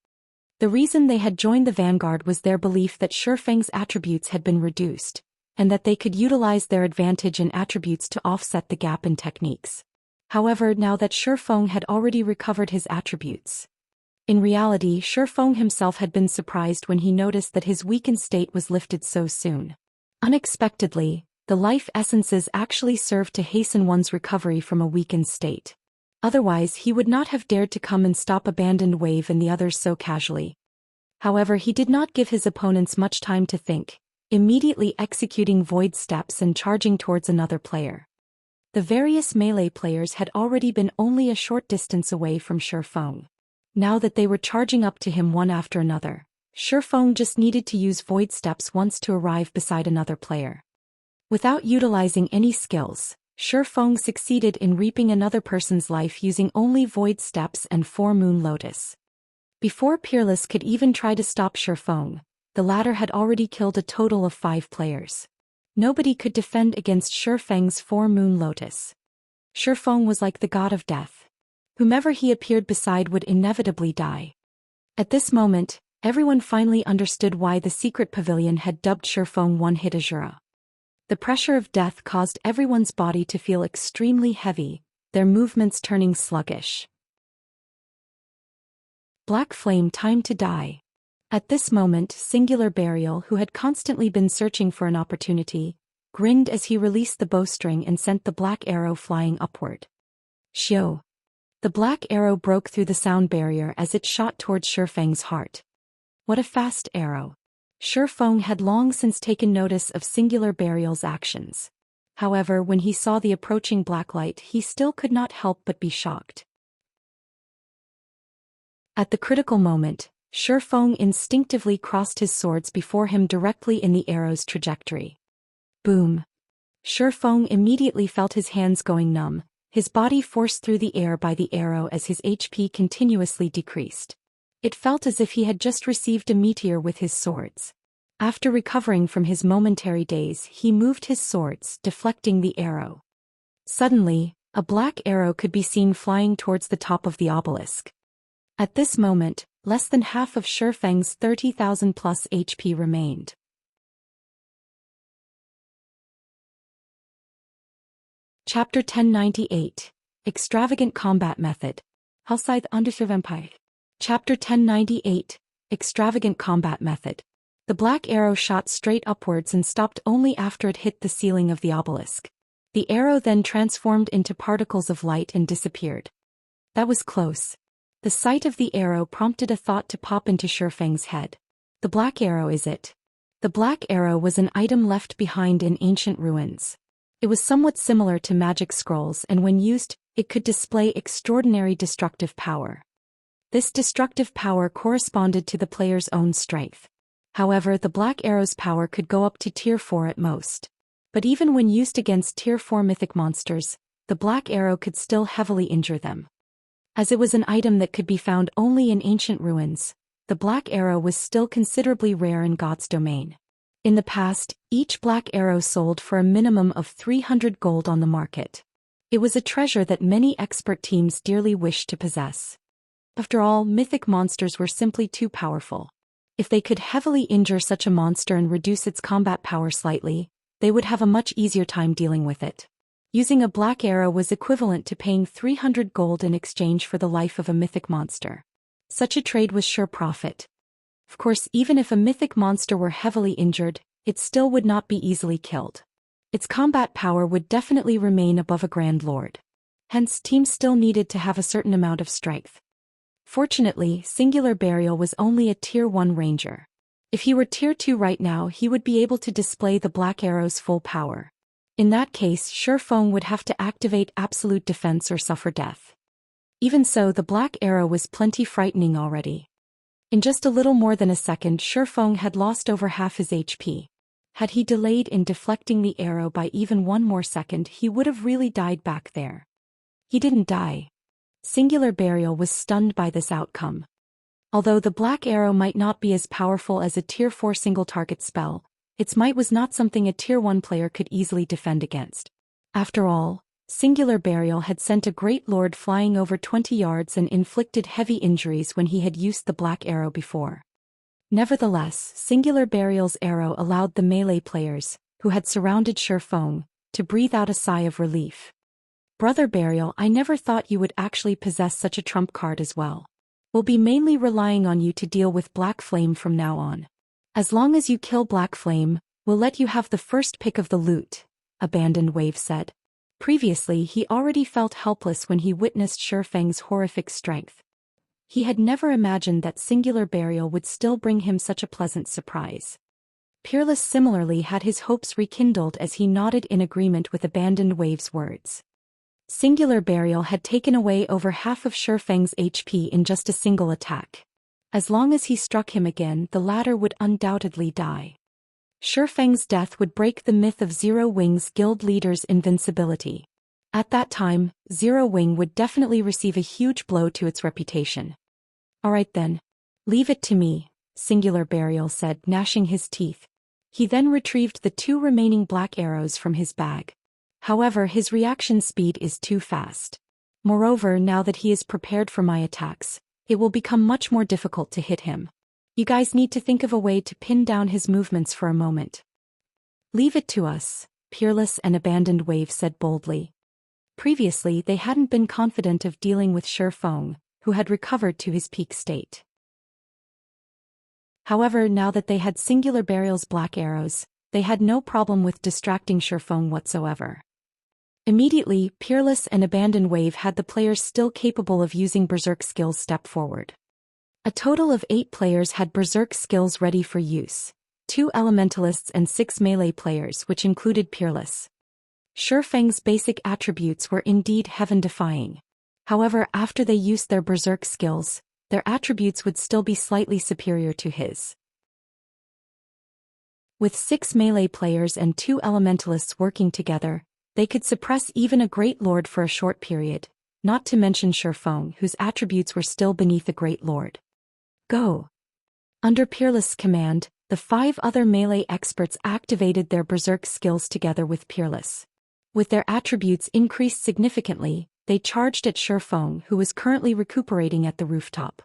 The reason they had joined the vanguard was their belief that Shifeng's attributes had been reduced, and that they could utilize their advantage and attributes to offset the gap in techniques. However, now that Shifeng had already recovered his attributes. In reality, Shifeng himself had been surprised when he noticed that his weakened state was lifted so soon. Unexpectedly, the life essences actually served to hasten one's recovery from a weakened state. Otherwise he would not have dared to come and stop Abandoned Wave and the others so casually. However, he did not give his opponents much time to think, immediately executing void steps and charging towards another player. The various melee players had already been only a short distance away from Shifeng. Now that they were charging up to him one after another, Shifeng just needed to use void steps once to arrive beside another player. Without utilizing any skills, Shifeng succeeded in reaping another person's life using only void steps and 4 moon lotus. Before Peerless could even try to stop Shifeng, the latter had already killed a total of 5 players. Nobody could defend against Shifeng's 4 moon lotus. Shifeng was like the god of death. Whomever he appeared beside would inevitably die. At this moment, everyone finally understood why the secret pavilion had dubbed Shifeng One-Hit Azura. The pressure of death caused everyone's body to feel extremely heavy, their movements turning sluggish. Black Flame, time to die. At this moment, Singular Burial, who had constantly been searching for an opportunity, grinned as he released the bowstring and sent the black arrow flying upward. Xiu. The black arrow broke through the sound barrier as it shot towards Shifeng's heart. What a fast arrow. Shifeng had long since taken notice of Singular Burial's actions. However, when he saw the approaching black light, he still could not help but be shocked. At the critical moment, Shifeng instinctively crossed his swords before him directly in the arrow's trajectory. Boom. Shifeng immediately felt his hands going numb, his body forced through the air by the arrow as his HP continuously decreased. It felt as if he had just received a meteor with his swords. After recovering from his momentary daze, he moved his swords, deflecting the arrow. Suddenly, a black arrow could be seen flying towards the top of the obelisk. At this moment, less than half of Shifeng's 30,000 plus HP remained. Chapter 1098. Extravagant Combat Method. Hellscythe Underserve Empire. Chapter 1098. Extravagant Combat Method. The black arrow shot straight upwards and stopped only after it hit the ceiling of the obelisk. The arrow then transformed into particles of light and disappeared. That was close. The sight of the arrow prompted a thought to pop into Shifeng's head. The black arrow, is it? The black arrow was an item left behind in ancient ruins. It was somewhat similar to magic scrolls, and when used, it could display extraordinary destructive power. This destructive power corresponded to the player's own strength. However, the black arrow's power could go up to tier 4 at most. But even when used against tier 4 mythic monsters, the black arrow could still heavily injure them. As it was an item that could be found only in ancient ruins, the black arrow was still considerably rare in God's domain. In the past, each black arrow sold for a minimum of 300 gold on the market. It was a treasure that many expert teams dearly wished to possess. After all, mythic monsters were simply too powerful. If they could heavily injure such a monster and reduce its combat power slightly, they would have a much easier time dealing with it. Using a black arrow was equivalent to paying 300 gold in exchange for the life of a mythic monster. Such a trade was sure profit. Of course, even if a mythic monster were heavily injured, it still would not be easily killed. Its combat power would definitely remain above a Grand Lord. Hence, teams still needed to have a certain amount of strength. Fortunately, Singular Burial was only a Tier 1 ranger. If he were Tier 2 right now, he would be able to display the Black Arrow's full power. In that case, Shifeng would have to activate absolute defense or suffer death. Even so, the Black Arrow was plenty frightening already. In just a little more than a second, Shifeng had lost over half his HP. Had he delayed in deflecting the arrow by even one more second, he would have really died back there. He didn't die. Singular Burial was stunned by this outcome. Although the Black Arrow might not be as powerful as a Tier 4 single-target spell, its might was not something a Tier 1 player could easily defend against. After all, Singular Burial had sent a Great Lord flying over 20 yards and inflicted heavy injuries when he had used the Black Arrow before. Nevertheless, Singular Burial's arrow allowed the melee players, who had surrounded Shifeng, to breathe out a sigh of relief. Brother Burial, I never thought you would actually possess such a trump card as well. We'll be mainly relying on you to deal with Black Flame from now on. As long as you kill Black Flame, we'll let you have the first pick of the loot, Abandoned Wave said. Previously, he already felt helpless when he witnessed Shifeng's horrific strength. He had never imagined that Singular Burial would still bring him such a pleasant surprise. Peerless similarly had his hopes rekindled as he nodded in agreement with Abandoned Wave's words. Singular Burial had taken away over half of Shifeng's HP in just a single attack. As long as he struck him again, the latter would undoubtedly die. Shifeng's death would break the myth of Zero Wing's guild leader's invincibility. At that time, Zero Wing would definitely receive a huge blow to its reputation. Alright then. Leave it to me, Singular Burial said, gnashing his teeth. He then retrieved the 2 remaining black arrows from his bag. However, his reaction speed is too fast. Moreover, now that he is prepared for my attacks, it will become much more difficult to hit him. You guys need to think of a way to pin down his movements for a moment. Leave it to us, Peerless and Abandoned Wave said boldly. Previously, they hadn't been confident of dealing with Shifeng, who had recovered to his peak state. However, now that they had Singular Burial's black arrows, they had no problem with distracting Shifeng whatsoever. Immediately, Peerless and Abandoned Wave had the players still capable of using Berserk skills step forward. A total of 8 players had Berserk skills ready for use, 2 Elementalists and 6 melee players, which included Peerless. Shifeng's basic attributes were indeed heaven-defying. However, after they used their Berserk skills, their attributes would still be slightly superior to his. With 6 melee players and 2 Elementalists working together, they could suppress even a Great Lord for a short period, not to mention Shifeng, whose attributes were still beneath a Great Lord. Go! Under Peerless' command, the 5 other melee experts activated their Berserk skills together with Peerless. With their attributes increased significantly, they charged at Shifeng, who was currently recuperating at the rooftop.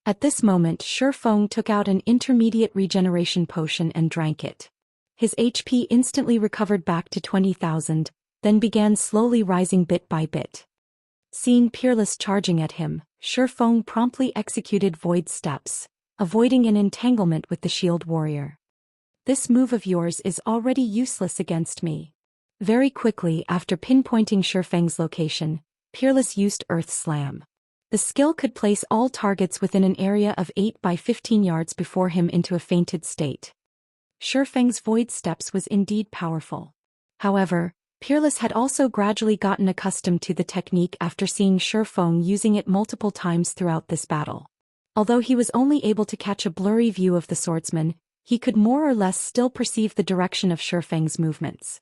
At this moment, Shifeng took out an intermediate regeneration potion and drank it. His HP instantly recovered back to 20,000, then began slowly rising bit by bit. Seeing Peerless charging at him, Shifeng promptly executed Void Steps, avoiding an entanglement with the Shield Warrior. This move of yours is already useless against me. Very quickly after pinpointing Shifeng's location, Peerless used Earth Slam. The skill could place all targets within an area of 8 by 15 yards before him into a fainted state. Shifeng's Void Steps was indeed powerful. However, Peerless had also gradually gotten accustomed to the technique after seeing Shifeng using it multiple times throughout this battle. Although he was only able to catch a blurry view of the swordsman, he could more or less still perceive the direction of Shifeng's movements.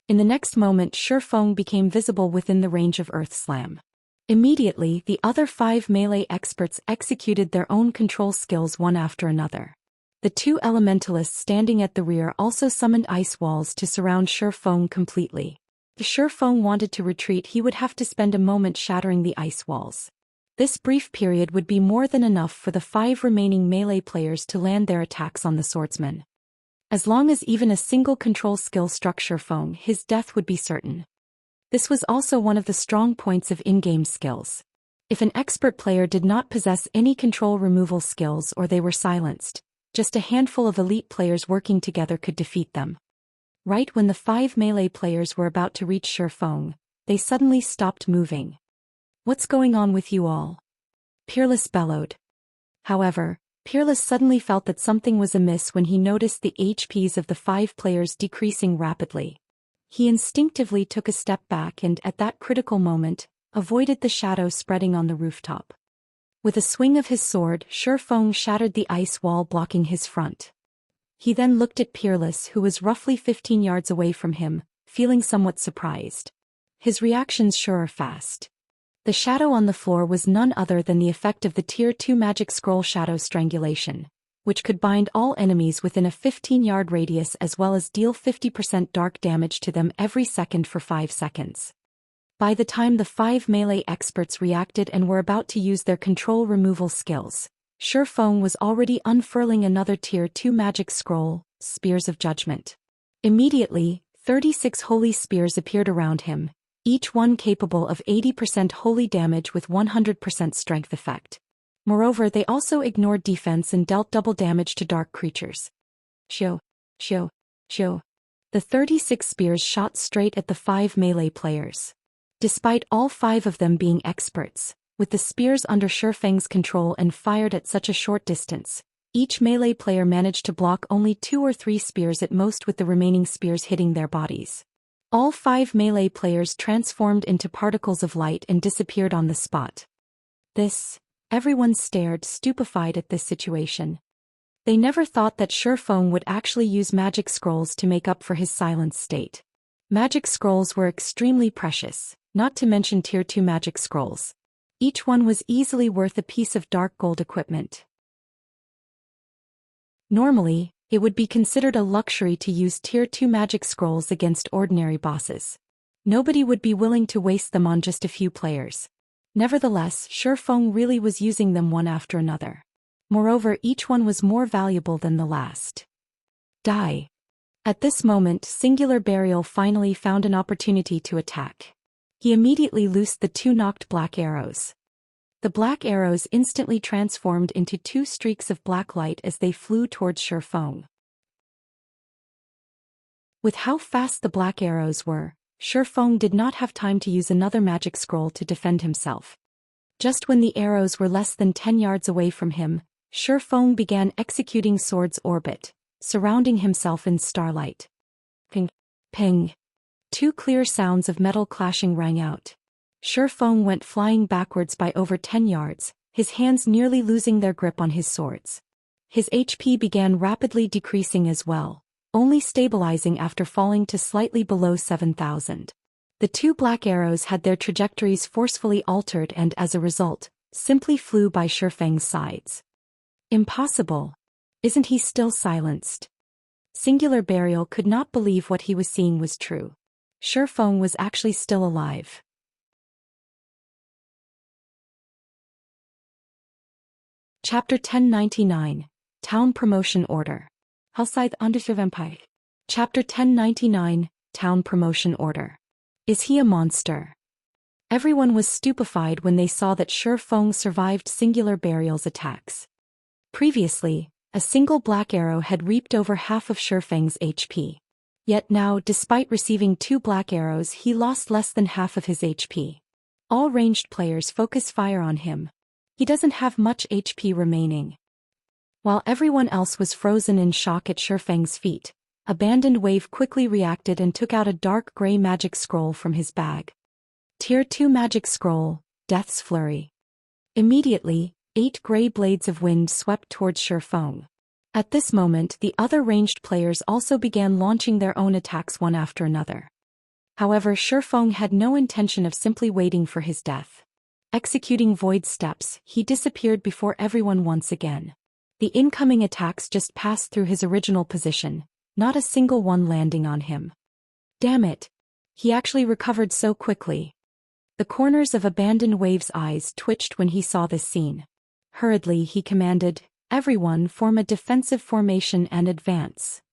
In the next moment, Shifeng became visible within the range of Earth Slam. Immediately, the other 5 melee experts executed their own control skills one after another. The 2 Elementalists standing at the rear also summoned ice walls to surround Shifeng completely. If Shifeng wanted to retreat, he would have to spend a moment shattering the ice walls. This brief period would be more than enough for the 5 remaining melee players to land their attacks on the swordsman. As long as even a single control skill struck Shifeng, his death would be certain. This was also one of the strong points of in-game skills. If an expert player did not possess any control removal skills or they were silenced, just a handful of elite players working together could defeat them. Right when the 5 melee players were about to reach Shifeng, they suddenly stopped moving. "What's going on with you all?" Peerless bellowed. However, Peerless suddenly felt that something was amiss when he noticed the HPs of the 5 players decreasing rapidly. He instinctively took a step back and, at that critical moment, avoided the shadow spreading on the rooftop. With a swing of his sword, Shifeng shattered the ice wall blocking his front. He then looked at Peerless, who was roughly 15 yards away from him, feeling somewhat surprised. His reactions sure are fast. The shadow on the floor was none other than the effect of the Tier 2 magic scroll Shadow Strangulation, which could bind all enemies within a 15-yard radius as well as deal 50% dark damage to them every second for 5 seconds. By the time the 5 melee experts reacted and were about to use their control removal skills, Shifeng was already unfurling another Tier 2 magic scroll, Spears of Judgment. Immediately, 36 holy spears appeared around him, each one capable of 80% holy damage with 100% strength effect. Moreover, they also ignored defense and dealt double damage to dark creatures. Shio. The 36 spears shot straight at the 5 melee players. Despite all 5 of them being experts, with the spears under Shifeng's control and fired at such a short distance, each melee player managed to block only 2 or 3 spears at most, with the remaining spears hitting their bodies. All 5 melee players transformed into particles of light and disappeared on the spot. Everyone stared, stupefied at this situation. They never thought that Shifeng would actually use magic scrolls to make up for his silent state. Magic scrolls were extremely precious, not to mention Tier 2 magic scrolls. Each one was easily worth a piece of dark gold equipment. Normally, it would be considered a luxury to use Tier 2 magic scrolls against ordinary bosses. Nobody would be willing to waste them on just a few players. Nevertheless, Shifeng really was using them one after another. Moreover, each one was more valuable than the last. Die. At this moment, Singular Burial finally found an opportunity to attack. He immediately loosed the 2 knocked black arrows. The black arrows instantly transformed into 2 streaks of black light as they flew towards Shifeng. With how fast the black arrows were, Shifeng did not have time to use another magic scroll to defend himself. Just when the arrows were less than 10 yards away from him, Shifeng began executing Sword's Orbit, surrounding himself in starlight. Ping, ping. 2 clear sounds of metal clashing rang out. Shifeng went flying backwards by over 10 yards, his hands nearly losing their grip on his swords. His HP began rapidly decreasing as well, only stabilizing after falling to slightly below 7,000. The 2 black arrows had their trajectories forcefully altered and, as a result, simply flew by Shifeng's sides. Impossible. Isn't he still silenced? Singular Burial could not believe what he was seeing was true. Shifeng was actually still alive. Chapter 1099, Town Promotion Order. Hellscythe Underservampire. Chapter 1099, Town Promotion Order. Is he a monster? Everyone was stupefied when they saw that Shifeng survived Singular Burial's attacks. Previously, a single black arrow had reaped over half of Shifeng's HP. Yet now, despite receiving 2 black arrows, he lost less than half of his HP. All ranged players focus fire on him. He doesn't have much HP remaining. While everyone else was frozen in shock at Shifeng's feet, Abandoned Wave quickly reacted and took out a dark gray magic scroll from his bag. Tier 2 magic scroll, Death's Flurry. Immediately, 8 gray blades of wind swept towards Shifeng. At this moment, the other ranged players also began launching their own attacks one after another. However, Shifeng had no intention of simply waiting for his death. Executing void steps, he disappeared before everyone once again. The incoming attacks just passed through his original position, not a single one landing on him. Damn it! He actually recovered so quickly. The corners of Abandoned Wave's eyes twitched when he saw this scene. Hurriedly he commanded, "Everyone form a defensive formation and advance."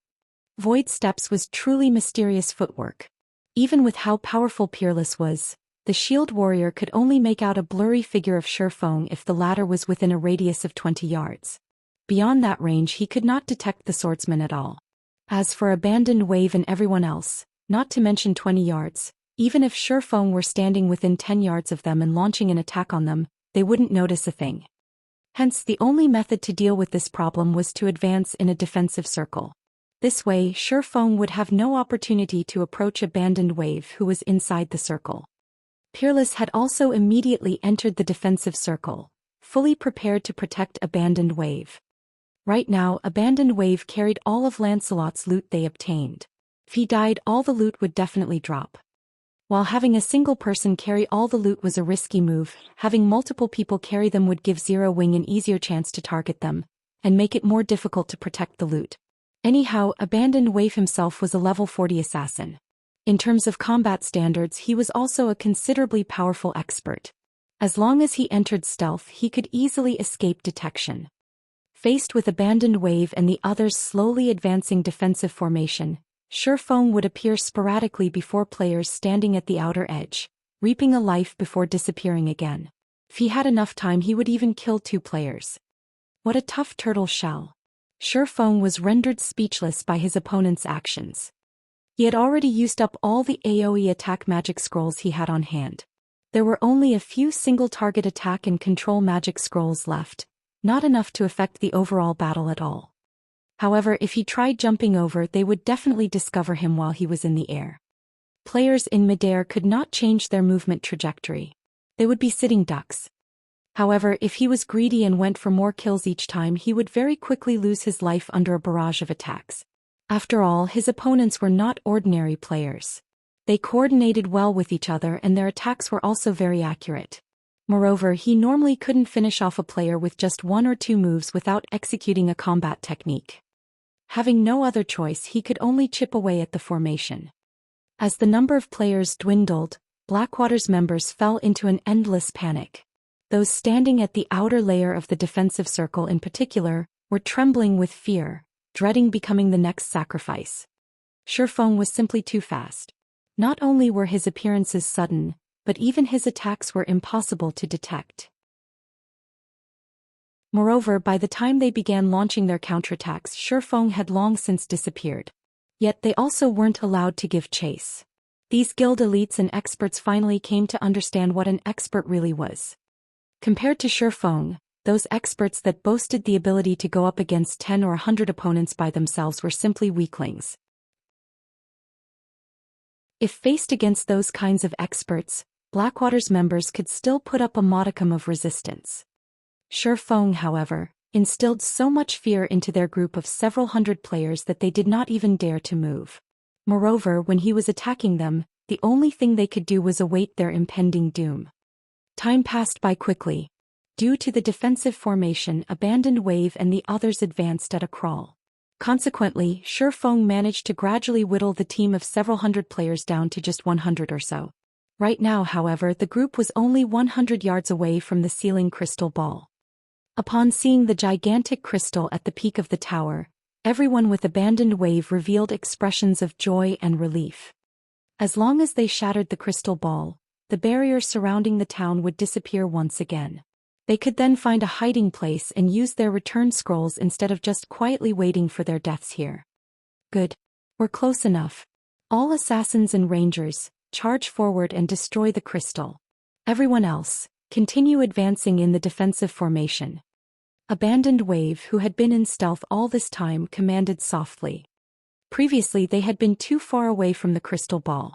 Void Steps was truly mysterious footwork. Even with how powerful Peerless was, the shield warrior could only make out a blurry figure of Shifeng if the latter was within a radius of 20 yards. Beyond that range he could not detect the swordsman at all. As for Abandoned Wave and everyone else, not to mention 20 yards, even if Shifeng were standing within 10 yards of them and launching an attack on them, they wouldn't notice a thing. Hence the only method to deal with this problem was to advance in a defensive circle. This way Shifeng would have no opportunity to approach Abandoned Wave who was inside the circle. Peerless had also immediately entered the defensive circle, fully prepared to protect Abandoned Wave. Right now Abandoned Wave carried all of Lancelot's loot they obtained. If he died, all the loot would definitely drop. While having a single person carry all the loot was a risky move, having multiple people carry them would give Zero Wing an easier chance to target them, and make it more difficult to protect the loot. Anyhow, Abandoned Wave himself was a level 40 assassin. In terms of combat standards he was also a considerably powerful expert. As long as he entered stealth he could easily escape detection. Faced with Abandoned Wave and the others' slowly advancing defensive formation, Shifeng would appear sporadically before players standing at the outer edge, reaping a life before disappearing again. If he had enough time he would even kill 2 players. What a tough turtle shell. Shifeng was rendered speechless by his opponent's actions. He had already used up all the AoE attack magic scrolls he had on hand. There were only a few single target attack and control magic scrolls left, not enough to affect the overall battle at all. However, if he tried jumping over, they would definitely discover him while he was in the air. Players in midair could not change their movement trajectory. They would be sitting ducks. However, if he was greedy and went for more kills each time, he would very quickly lose his life under a barrage of attacks. After all, his opponents were not ordinary players. They coordinated well with each other and their attacks were also very accurate. Moreover, he normally couldn't finish off a player with just 1 or 2 moves without executing a combat technique. Having no other choice, he could only chip away at the formation. As the number of players dwindled, Blackwater's members fell into an endless panic. Those standing at the outer layer of the defensive circle in particular, were trembling with fear, dreading becoming the next sacrifice. Shifeng was simply too fast. Not only were his appearances sudden, but even his attacks were impossible to detect. Moreover, by the time they began launching their counterattacks, Shifeng had long since disappeared. Yet they also weren't allowed to give chase. These guild elites and experts finally came to understand what an expert really was. Compared to Shifeng, those experts that boasted the ability to go up against 10 or 100 opponents by themselves were simply weaklings. If faced against those kinds of experts, Blackwater's members could still put up a modicum of resistance. Shifeng, however, instilled so much fear into their group of several hundred players that they did not even dare to move. Moreover, when he was attacking them, the only thing they could do was await their impending doom. Time passed by quickly. Due to the defensive formation, Abandoned Wave and the others advanced at a crawl. Consequently, Shifeng managed to gradually whittle the team of several hundred players down to just 100 or so. Right now, however, the group was only 100 yards away from the ceiling crystal ball. Upon seeing the gigantic crystal at the peak of the tower, everyone with Abandoned Wave revealed expressions of joy and relief. As long as they shattered the crystal ball, the barrier surrounding the town would disappear once again. They could then find a hiding place and use their return scrolls instead of just quietly waiting for their deaths here. Good. We're close enough. All assassins and rangers, charge forward and destroy the crystal. Everyone else, continue advancing in the defensive formation. Abandoned Wave, who had been in stealth all this time, commanded softly. Previously they had been too far away from the crystal ball.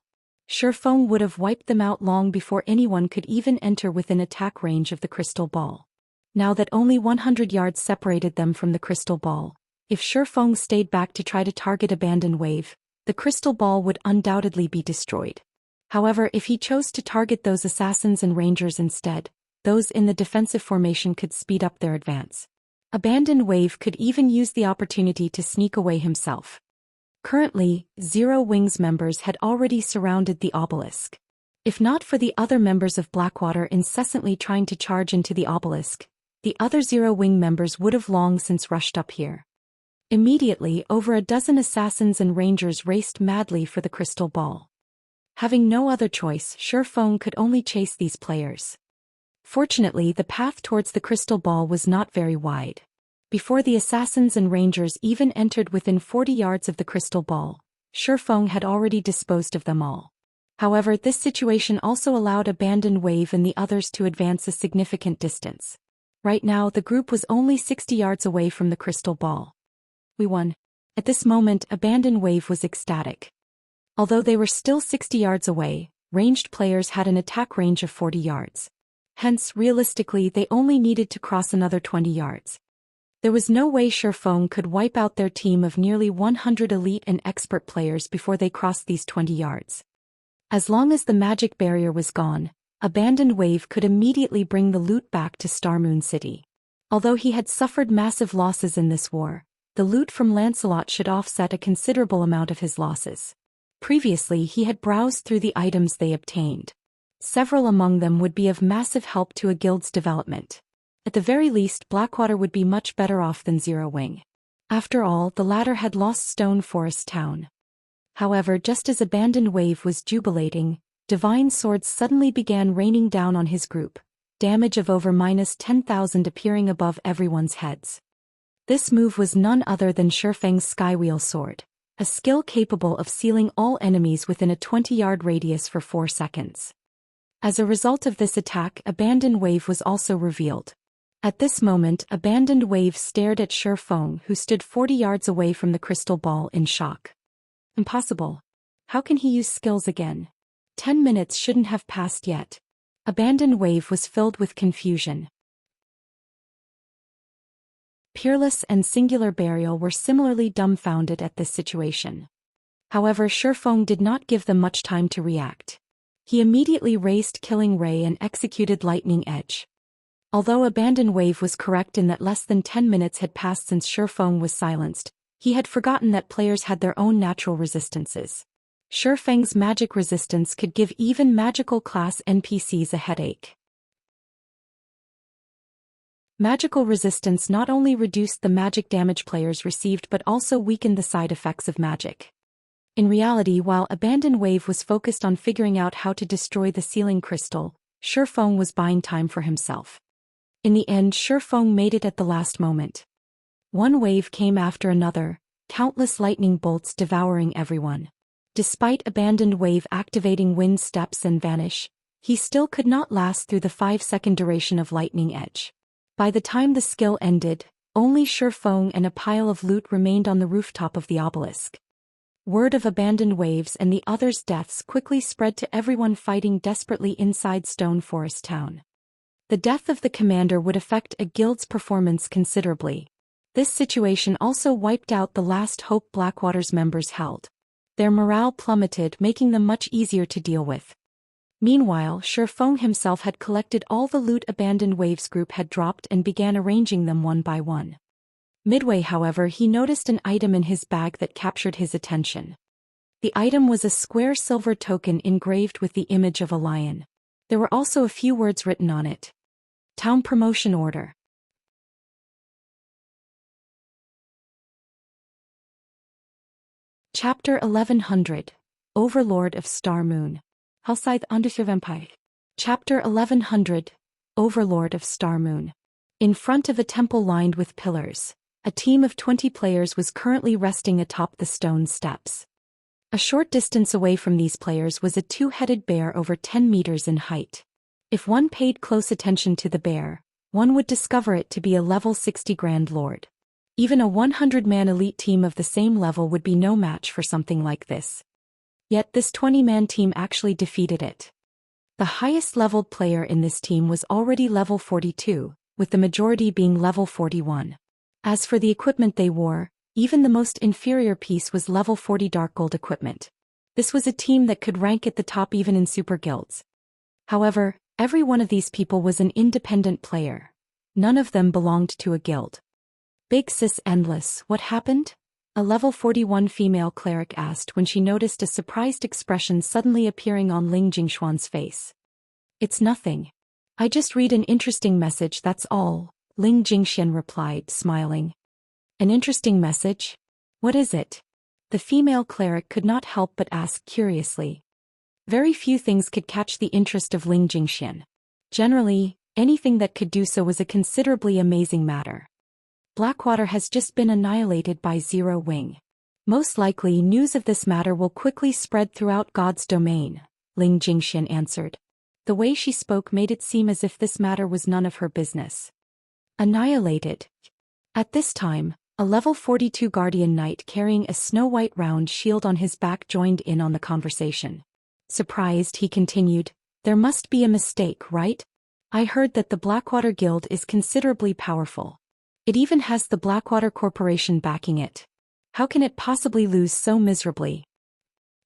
Shifeng would have wiped them out long before anyone could even enter within attack range of the crystal ball. Now that only 100 yards separated them from the crystal ball, if Shifeng stayed back to try to target Abandoned Wave, the crystal ball would undoubtedly be destroyed. However, if he chose to target those assassins and rangers instead, those in the defensive formation could speed up their advance. Abandoned Wave could even use the opportunity to sneak away himself. Currently, Zero Wing's members had already surrounded the obelisk. If not for the other members of Blackwater incessantly trying to charge into the obelisk, the other Zero Wing members would have long since rushed up here. Immediately, over a dozen assassins and rangers raced madly for the crystal ball. Having no other choice, Shifeng could only chase these players. Fortunately, the path towards the crystal ball was not very wide. Before the assassins and rangers even entered within 40 yards of the crystal ball, Shifeng had already disposed of them all. However, this situation also allowed Abandoned Wave and the others to advance a significant distance. Right now, the group was only 60 yards away from the crystal ball. We won. At this moment, Abandoned Wave was ecstatic. Although they were still 60 yards away, ranged players had an attack range of 40 yards. Hence, realistically, they only needed to cross another 20 yards. There was no way Shifeng could wipe out their team of nearly 100 elite and expert players before they crossed these 20 yards. As long as the magic barrier was gone, Abandoned Wave could immediately bring the loot back to Starmoon City. Although he had suffered massive losses in this war, the loot from Lancelot should offset a considerable amount of his losses. Previously, he had browsed through the items they obtained. Several among them would be of massive help to a guild's development. At the very least, Blackwater would be much better off than Zero Wing. After all, the latter had lost Stone Forest Town. However, just as Abandoned Wave was jubilating, divine swords suddenly began raining down on his group, damage of over -10,000 appearing above everyone's heads. This move was none other than Shifeng's Skywheel Sword, a skill capable of sealing all enemies within a 20-yard radius for 4 seconds. As a result of this attack, Abandoned Wave was also revealed. At this moment, Abandoned Wave stared at Shifeng, who stood 40 yards away from the crystal ball, in shock. Impossible. How can he use skills again? 10 minutes shouldn't have passed yet. Abandoned Wave was filled with confusion. Peerless and Singular Burial were similarly dumbfounded at this situation. However, Shifeng did not give them much time to react. He immediately raised Killing Ray and executed Lightning Edge. Although Abandoned Wave was correct in that less than 10 minutes had passed since Shifeng was silenced, he had forgotten that players had their own natural resistances. Shifeng's magic resistance could give even magical class NPCs a headache. Magical resistance not only reduced the magic damage players received but also weakened the side effects of magic. In reality, while Abandoned Wave was focused on figuring out how to destroy the sealing crystal, Shifeng was buying time for himself. In the end, Shifeng made it at the last moment. One wave came after another, countless lightning bolts devouring everyone. Despite Abandoned Wave activating Wind Steps and Vanish, he still could not last through the 5-second duration of Lightning Edge. By the time the skill ended, only Shifeng and a pile of loot remained on the rooftop of the obelisk. Word of Abandoned Wave's and the others' deaths quickly spread to everyone fighting desperately inside Stone Forest Town. The death of the commander would affect a guild's performance considerably. This situation also wiped out the last hope Blackwater's members held. Their morale plummeted, making them much easier to deal with. Meanwhile, Shifeng himself had collected all the loot Abandoned Wave's group had dropped and began arranging them one by one. Midway, however, he noticed an item in his bag that captured his attention. The item was a square silver token engraved with the image of a lion. There were also a few words written on it. Town Promotion Order. Chapter 1100. Overlord of Star Moon. Halside Undervampire. Chapter 1100. Overlord of Star Moon. In front of a temple lined with pillars, a team of 20 players was currently resting atop the stone steps. A short distance away from these players was a two-headed bear over 10 meters in height. If one paid close attention to the bear, one would discover it to be a level 60 Grand Lord. Even a 100-man elite team of the same level would be no match for something like this. Yet this 20-man team actually defeated it. The highest-leveled player in this team was already level 42, with the majority being level 41. As for the equipment they wore, even the most inferior piece was level 40 Dark Gold equipment. This was a team that could rank at the top even in super guilds. However, every one of these people was an independent player. None of them belonged to a guild. Big Sis Endless, what happened? A level 41 female cleric asked when she noticed a surprised expression suddenly appearing on Ling Jingxuan's face. It's nothing. I just read an interesting message, that's all, Ling Jingxian replied, smiling. An interesting message? What is it? The female cleric could not help but ask curiously. Very few things could catch the interest of Ling Jingxian. Generally, anything that could do so was a considerably amazing matter. Blackwater has just been annihilated by Zero Wing. Most likely news of this matter will quickly spread throughout God's domain, Ling Jingxian answered. The way she spoke made it seem as if this matter was none of her business. Annihilated. At this time, a level 42 guardian knight carrying a snow-white round shield on his back joined in on the conversation. Surprised, he continued, there must be a mistake, right? I heard that the Blackwater Guild is considerably powerful. It even has the Blackwater Corporation backing it. How can it possibly lose so miserably?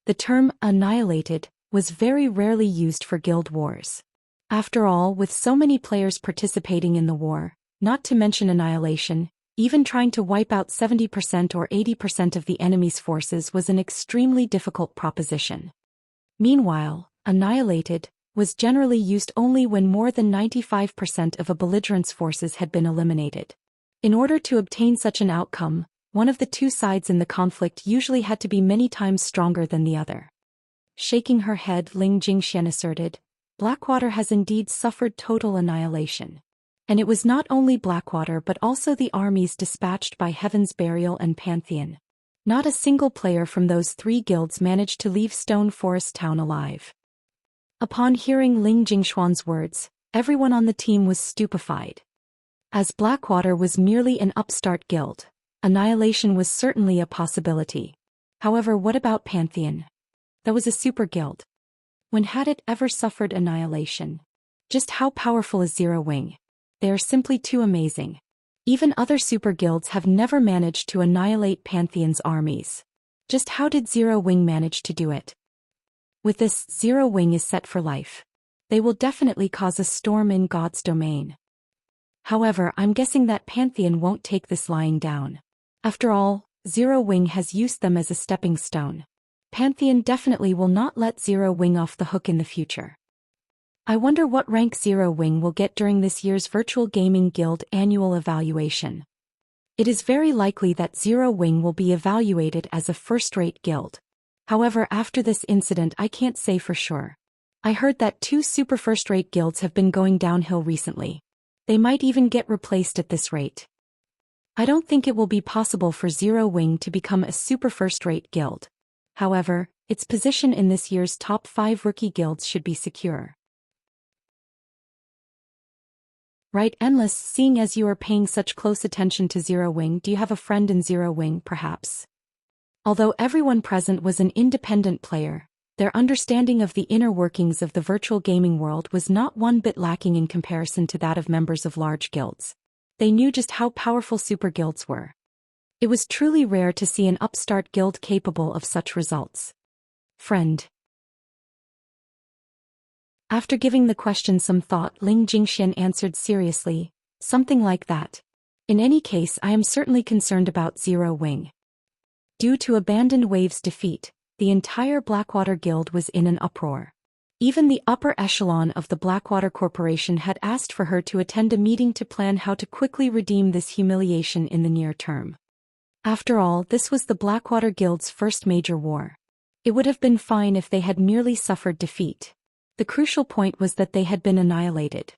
The term annihilated was very rarely used for guild wars. After all, with so many players participating in the war, not to mention annihilation, even trying to wipe out 70% or 80% of the enemy's forces was an extremely difficult proposition. Meanwhile, annihilated was generally used only when more than 95% of a belligerent's forces had been eliminated. In order to obtain such an outcome, one of the two sides in the conflict usually had to be many times stronger than the other. Shaking her head, Ling Jingxian asserted, Blackwater has indeed suffered total annihilation. And it was not only Blackwater but also the armies dispatched by Heaven's Burial and Pantheon. Not a single player from those three guilds managed to leave Stone Forest Town alive. Upon hearing Ling Jingxuan's words, everyone on the team was stupefied. As Blackwater was merely an upstart guild, annihilation was certainly a possibility. However, what about Pantheon? That was a super guild. When had it ever suffered annihilation? Just how powerful is Zero Wing? They are simply too amazing. Even other super guilds have never managed to annihilate Pantheon's armies. Just how did Zero Wing manage to do it? With this, Zero Wing is set for life. They will definitely cause a storm in God's domain. However, I'm guessing that Pantheon won't take this lying down. After all, Zero Wing has used them as a stepping stone. Pantheon definitely will not let Zero Wing off the hook in the future. I wonder what rank Zero Wing will get during this year's Virtual Gaming Guild annual evaluation. It is very likely that Zero Wing will be evaluated as a first-rate guild. However, after this incident I can't say for sure. I heard that 2 super first-rate guilds have been going downhill recently. They might even get replaced at this rate. I don't think it will be possible for Zero Wing to become a super first-rate guild. However, its position in this year's top 5 rookie guilds should be secure. Right, Endless, seeing as you are paying such close attention to Zero Wing, do you have a friend in Zero Wing, perhaps? Although everyone present was an independent player, their understanding of the inner workings of the virtual gaming world was not one bit lacking in comparison to that of members of large guilds. They knew just how powerful super guilds were. It was truly rare to see an upstart guild capable of such results. Friend. After giving the question some thought, Ling Jingxian answered seriously, something like that. In any case, I am certainly concerned about Zero Wing. Due to Abandoned Wave's defeat, the entire Blackwater Guild was in an uproar. Even the upper echelon of the Blackwater Corporation had asked for her to attend a meeting to plan how to quickly redeem this humiliation in the near term. After all, this was the Blackwater Guild's first major war. It would have been fine if they had merely suffered defeat. The crucial point was that they had been annihilated.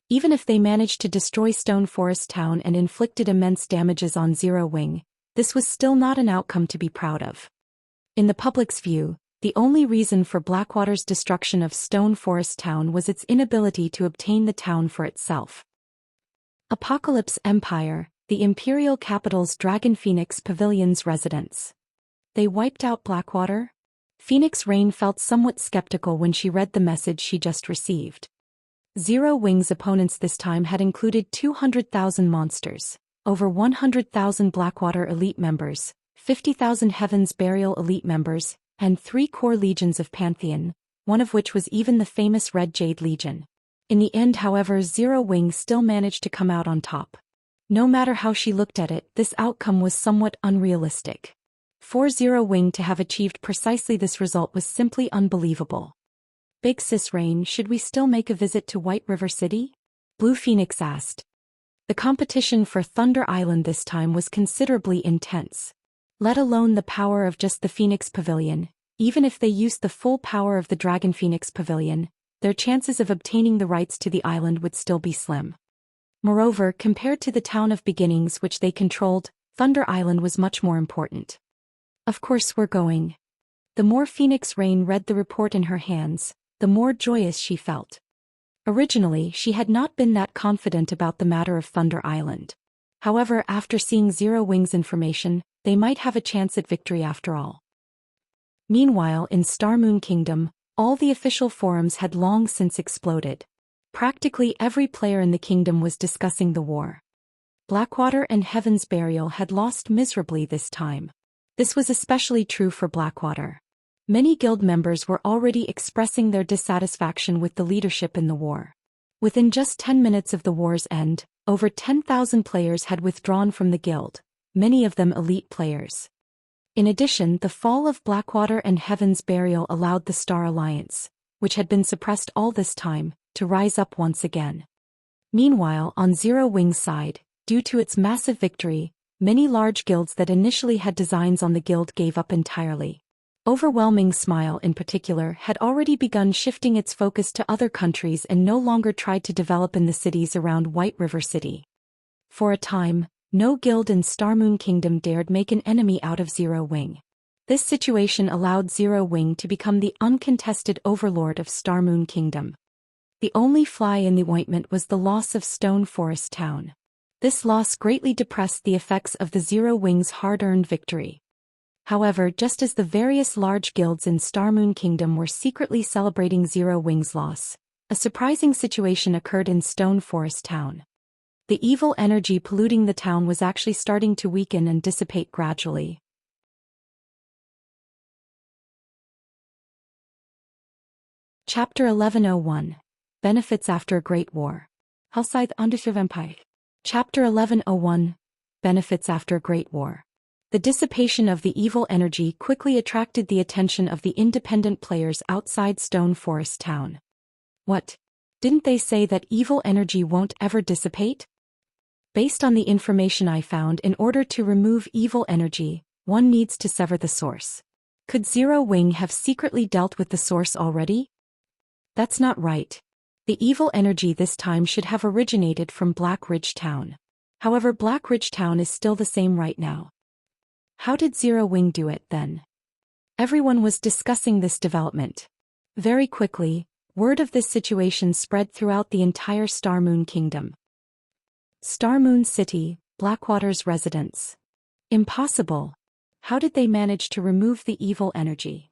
Even if they managed to destroy Stone Forest Town and inflicted immense damages on Zero Wing, this was still not an outcome to be proud of. In the public's view, the only reason for Blackwater's destruction of Stone Forest Town was its inability to obtain the town for itself. Apocalypse Empire, the Imperial capital's Dragon Phoenix Pavilion's residence. They wiped out Blackwater? Phoenix Rain felt somewhat skeptical when she read the message she just received. Zero Wing's opponents this time had included 200,000 monsters, over 100,000 Blackwater elite members, 50,000 Heaven's Burial elite members, and 3 core legions of Pantheon, one of which was even the famous Red Jade Legion. In the end, however, Zero Wing still managed to come out on top. No matter how she looked at it, this outcome was somewhat unrealistic. For Zero Wing to have achieved precisely this result was simply unbelievable. Big Sis Rain, should we still make a visit to White River City? Blue Phoenix asked. The competition for Thunder Island this time was considerably intense. Let alone the power of just the Phoenix Pavilion, even if they used the full power of the Dragon Phoenix Pavilion, their chances of obtaining the rights to the island would still be slim. Moreover, compared to the Town of Beginnings which they controlled, Thunder Island was much more important. Of course we're going. The more Phoenix Rain read the report in her hands, the more joyous she felt. Originally, she had not been that confident about the matter of Thunder Island. However, after seeing Zero Wing's information, they might have a chance at victory after all. Meanwhile, in Star Moon Kingdom, all the official forums had long since exploded. Practically every player in the kingdom was discussing the war. Blackwater and Heaven's Burial had lost miserably this time. This was especially true for Blackwater. Many guild members were already expressing their dissatisfaction with the leadership in the war. Within just 10 minutes of the war's end, over 10,000 players had withdrawn from the guild, many of them elite players. In addition, the fall of Blackwater and Heaven's Burial allowed the Star Alliance, which had been suppressed all this time, to rise up once again. Meanwhile, on Zero Wing's side, due to its massive victory, many large guilds that initially had designs on the guild gave up entirely. Overwhelming Smile in particular had already begun shifting its focus to other countries and no longer tried to develop in the cities around White River City. For a time, no guild in Star Moon Kingdom dared make an enemy out of Zero Wing. This situation allowed Zero Wing to become the uncontested overlord of Star Moon Kingdom. The only fly in the ointment was the loss of Stone Forest Town. This loss greatly depressed the effects of the Zero Wing's hard-earned victory. However, just as the various large guilds in Star Moon Kingdom were secretly celebrating Zero Wing's loss, a surprising situation occurred in Stone Forest Town. The evil energy polluting the town was actually starting to weaken and dissipate gradually. Chapter 1101. Benefits After a Great War. Hellscythe Underservampire. Chapter 1101. Benefits After a Great War. The dissipation of the evil energy quickly attracted the attention of the independent players outside Stone Forest Town. What? Didn't they say that evil energy won't ever dissipate? Based on the information I found, in order to remove evil energy, one needs to sever the source. Could Zero Wing have secretly dealt with the source already? That's not right. The evil energy this time should have originated from Black Ridge Town. However, Black Ridge Town is still the same right now. How did Zero Wing do it, then? Everyone was discussing this development. Very quickly, word of this situation spread throughout the entire Star Moon Kingdom. Star Moon City, Blackwater's residence. Impossible. How did they manage to remove the evil energy?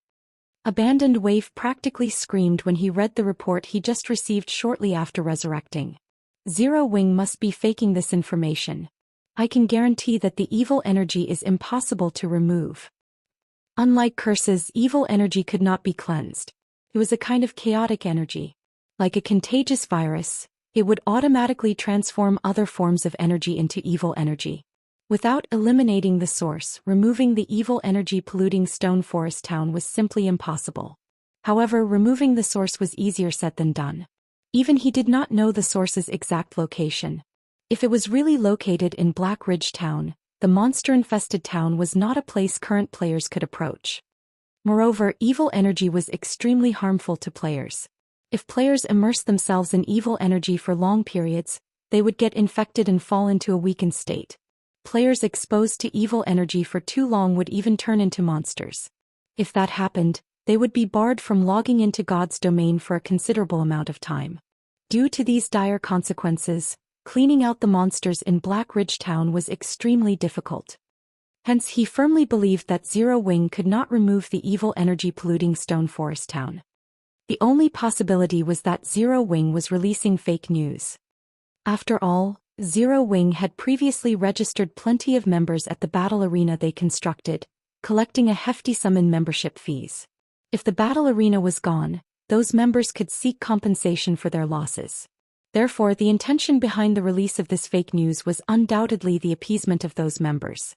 Abandoned Waif practically screamed when he read the report he just received shortly after resurrecting. Zero Wing must be faking this information. I can guarantee that the evil energy is impossible to remove. Unlike curses, evil energy could not be cleansed. It was a kind of chaotic energy. Like a contagious virus, it would automatically transform other forms of energy into evil energy. Without eliminating the source, removing the evil energy polluting Stone Forest Town was simply impossible. However, removing the source was easier said than done. Even he did not know the source's exact location. If it was really located in Black Ridge Town, the monster-infested town was not a place current players could approach. Moreover, evil energy was extremely harmful to players. If players immersed themselves in evil energy for long periods, they would get infected and fall into a weakened state. Players exposed to evil energy for too long would even turn into monsters. If that happened, they would be barred from logging into God's domain for a considerable amount of time. Due to these dire consequences, cleaning out the monsters in Black Ridge Town was extremely difficult. Hence, he firmly believed that Zero Wing could not remove the evil energy polluting Stone Forest Town. The only possibility was that Zero Wing was releasing fake news. After all, Zero Wing had previously registered plenty of members at the battle arena they constructed, collecting a hefty sum in membership fees. If the battle arena was gone, those members could seek compensation for their losses. Therefore, the intention behind the release of this fake news was undoubtedly the appeasement of those members.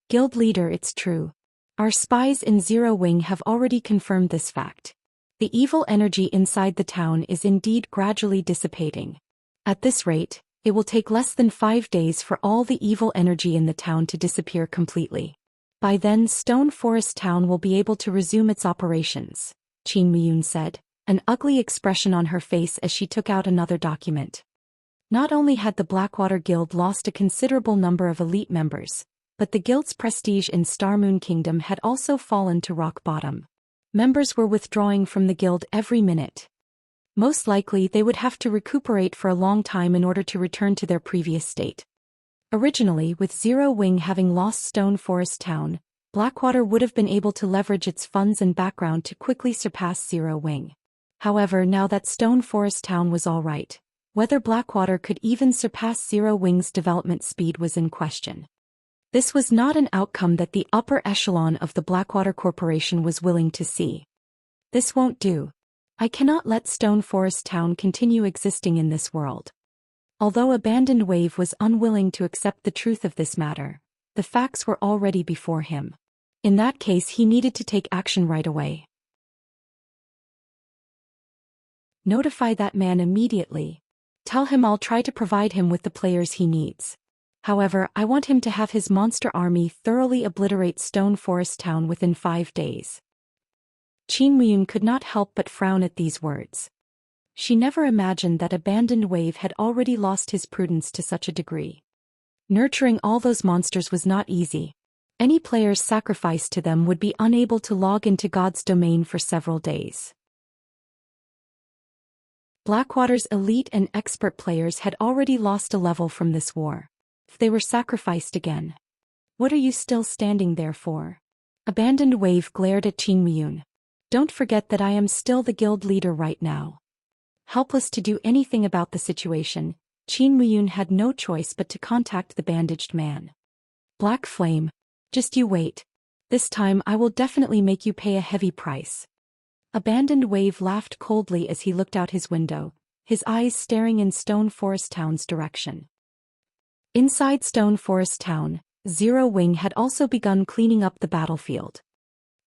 Guild leader, it's true. Our spies in Zero Wing have already confirmed this fact. The evil energy inside the town is indeed gradually dissipating. At this rate, it will take less than 5 days for all the evil energy in the town to disappear completely. By then, Stone Forest Town will be able to resume its operations, Qin Miyun said, an ugly expression on her face as she took out another document. Not only had the Blackwater Guild lost a considerable number of elite members, but the guild's prestige in Starmoon Kingdom had also fallen to rock bottom. Members were withdrawing from the guild every minute. Most likely they would have to recuperate for a long time in order to return to their previous state. Originally, with Zero Wing having lost Stone Forest Town, Blackwater would have been able to leverage its funds and background to quickly surpass Zero Wing. However, now that Stone Forest Town was all right, whether Blackwater could even surpass Zero Wing's development speed was in question. This was not an outcome that the upper echelon of the Blackwater Corporation was willing to see. This won't do. I cannot let Stone Forest Town continue existing in this world. Although Abandoned Wave was unwilling to accept the truth of this matter, the facts were already before him. In that case, he needed to take action right away. Notify that man immediately. Tell him I'll try to provide him with the players he needs. However, I want him to have his monster army thoroughly obliterate Stone Forest Town within 5 days. Qin Miyun could not help but frown at these words. She never imagined that Abandoned Wave had already lost his prudence to such a degree. Nurturing all those monsters was not easy. Any players sacrificed to them would be unable to log into God's domain for several days. Blackwater's elite and expert players had already lost a level from this war. If they were sacrificed again, what are you still standing there for? Abandoned Wave glared at Qin Miyun. Don't forget that I am still the guild leader right now. Helpless to do anything about the situation, Qin Miyun had no choice but to contact the bandaged man. Black Flame, just you wait. This time I will definitely make you pay a heavy price. Abandoned Wave laughed coldly as he looked out his window, his eyes staring in Stone Forest Town's direction. Inside Stone Forest Town, Zero Wing had also begun cleaning up the battlefield.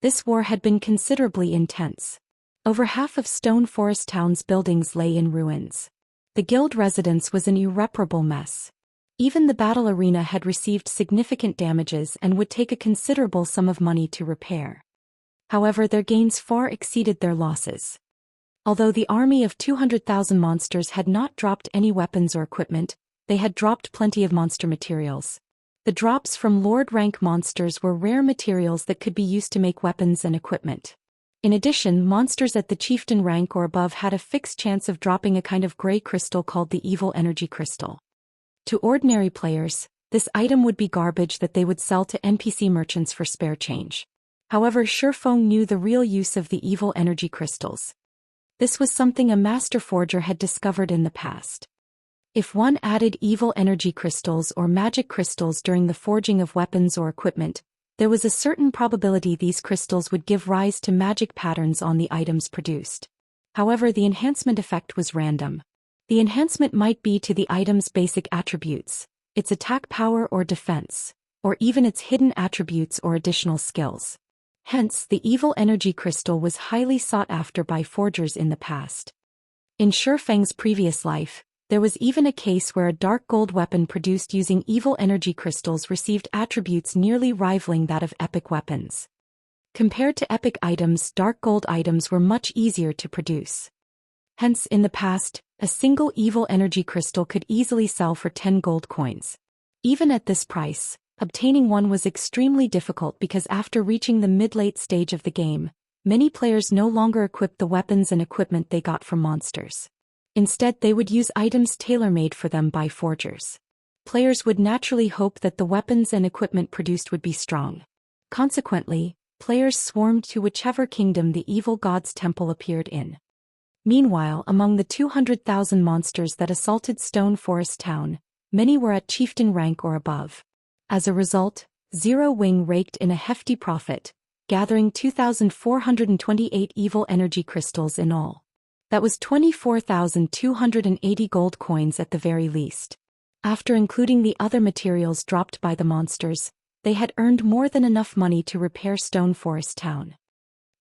This war had been considerably intense. Over half of Stone Forest Town's buildings lay in ruins. The guild residence was an irreparable mess. Even the battle arena had received significant damages and would take a considerable sum of money to repair. However, their gains far exceeded their losses. Although the army of 200,000 monsters had not dropped any weapons or equipment, they had dropped plenty of monster materials. The drops from Lord rank monsters were rare materials that could be used to make weapons and equipment. In addition, monsters at the chieftain rank or above had a fixed chance of dropping a kind of gray crystal called the evil energy crystal. To ordinary players, this item would be garbage that they would sell to NPC merchants for spare change. However, Shifeng knew the real use of the evil energy crystals. This was something a master forger had discovered in the past. If one added evil energy crystals or magic crystals during the forging of weapons or equipment, there was a certain probability these crystals would give rise to magic patterns on the items produced. However, the enhancement effect was random. The enhancement might be to the item's basic attributes, its attack power or defense, or even its hidden attributes or additional skills. Hence, the evil energy crystal was highly sought after by forgers in the past. In Shifeng's previous life, there was even a case where a dark gold weapon produced using evil energy crystals received attributes nearly rivaling that of epic weapons. Compared to epic items, dark gold items were much easier to produce. Hence, in the past, a single evil energy crystal could easily sell for 10 gold coins. Even at this price, obtaining one was extremely difficult because after reaching the mid-late stage of the game, many players no longer equipped the weapons and equipment they got from monsters. Instead, they would use items tailor-made for them by forgers. Players would naturally hope that the weapons and equipment produced would be strong. Consequently, players swarmed to whichever kingdom the evil god's temple appeared in. Meanwhile, among the 200,000 monsters that assaulted Stone Forest Town, many were at chieftain rank or above. As a result, Zero Wing raked in a hefty profit, gathering 2,428 evil energy crystals in all. That was 24,280 gold coins at the very least. After including the other materials dropped by the monsters, they had earned more than enough money to repair Stone Forest Town.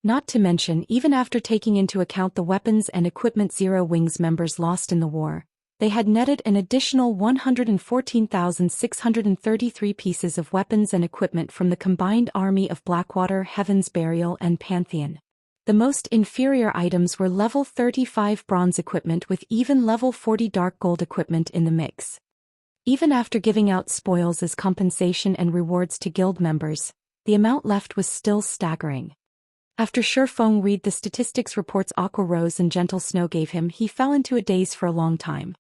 Not to mention, even after taking into account the weapons and equipment Zero Wings members lost in the war, they had netted an additional 114,633 pieces of weapons and equipment from the combined army of Blackwater, Heaven's Burial, and Pantheon. The most inferior items were level 35 bronze equipment with even level 40 dark gold equipment in the mix. Even after giving out spoils as compensation and rewards to guild members, the amount left was still staggering. After Shifeng read the statistics reports Aqua Rose and Gentle Snow gave him, he fell into a daze for a long time.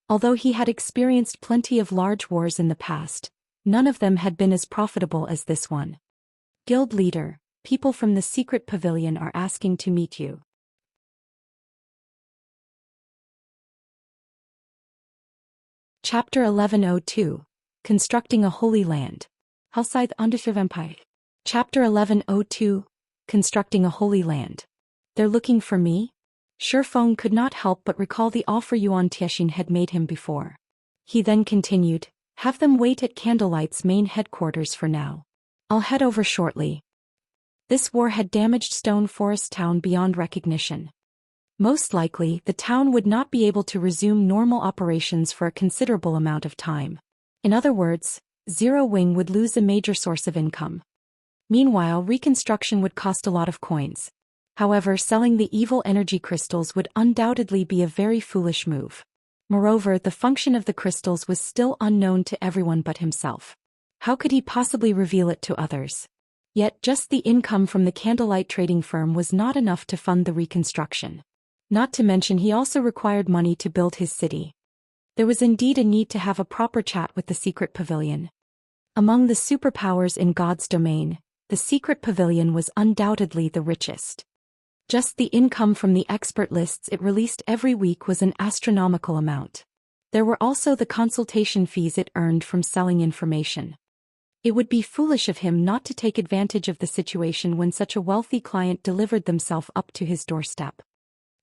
Although he had experienced plenty of large wars in the past, none of them had been as profitable as this one. Guild leader, people from the secret pavilion are asking to meet you. Chapter 1102. Constructing a Holy Land. Outside Underservampire. Chapter 1102. Constructing a Holy Land. They're looking for me? Shifeng could not help but recall the offer Yuan Tiexin had made him before. He then continued, have them wait at Candlelight's main headquarters for now. I'll head over shortly. This war had damaged Stone Forest Town beyond recognition. Most likely, the town would not be able to resume normal operations for a considerable amount of time. In other words, Zero Wing would lose a major source of income. Meanwhile, reconstruction would cost a lot of coins. However, selling the evil energy crystals would undoubtedly be a very foolish move. Moreover, the function of the crystals was still unknown to everyone but himself. How could he possibly reveal it to others? Yet, just the income from the Candlelight trading firm was not enough to fund the reconstruction. Not to mention he also required money to build his city. There was indeed a need to have a proper chat with the secret pavilion. Among the superpowers in God's domain, the secret pavilion was undoubtedly the richest. Just the income from the expert lists it released every week was an astronomical amount. There were also the consultation fees it earned from selling information. It would be foolish of him not to take advantage of the situation when such a wealthy client delivered themselves up to his doorstep.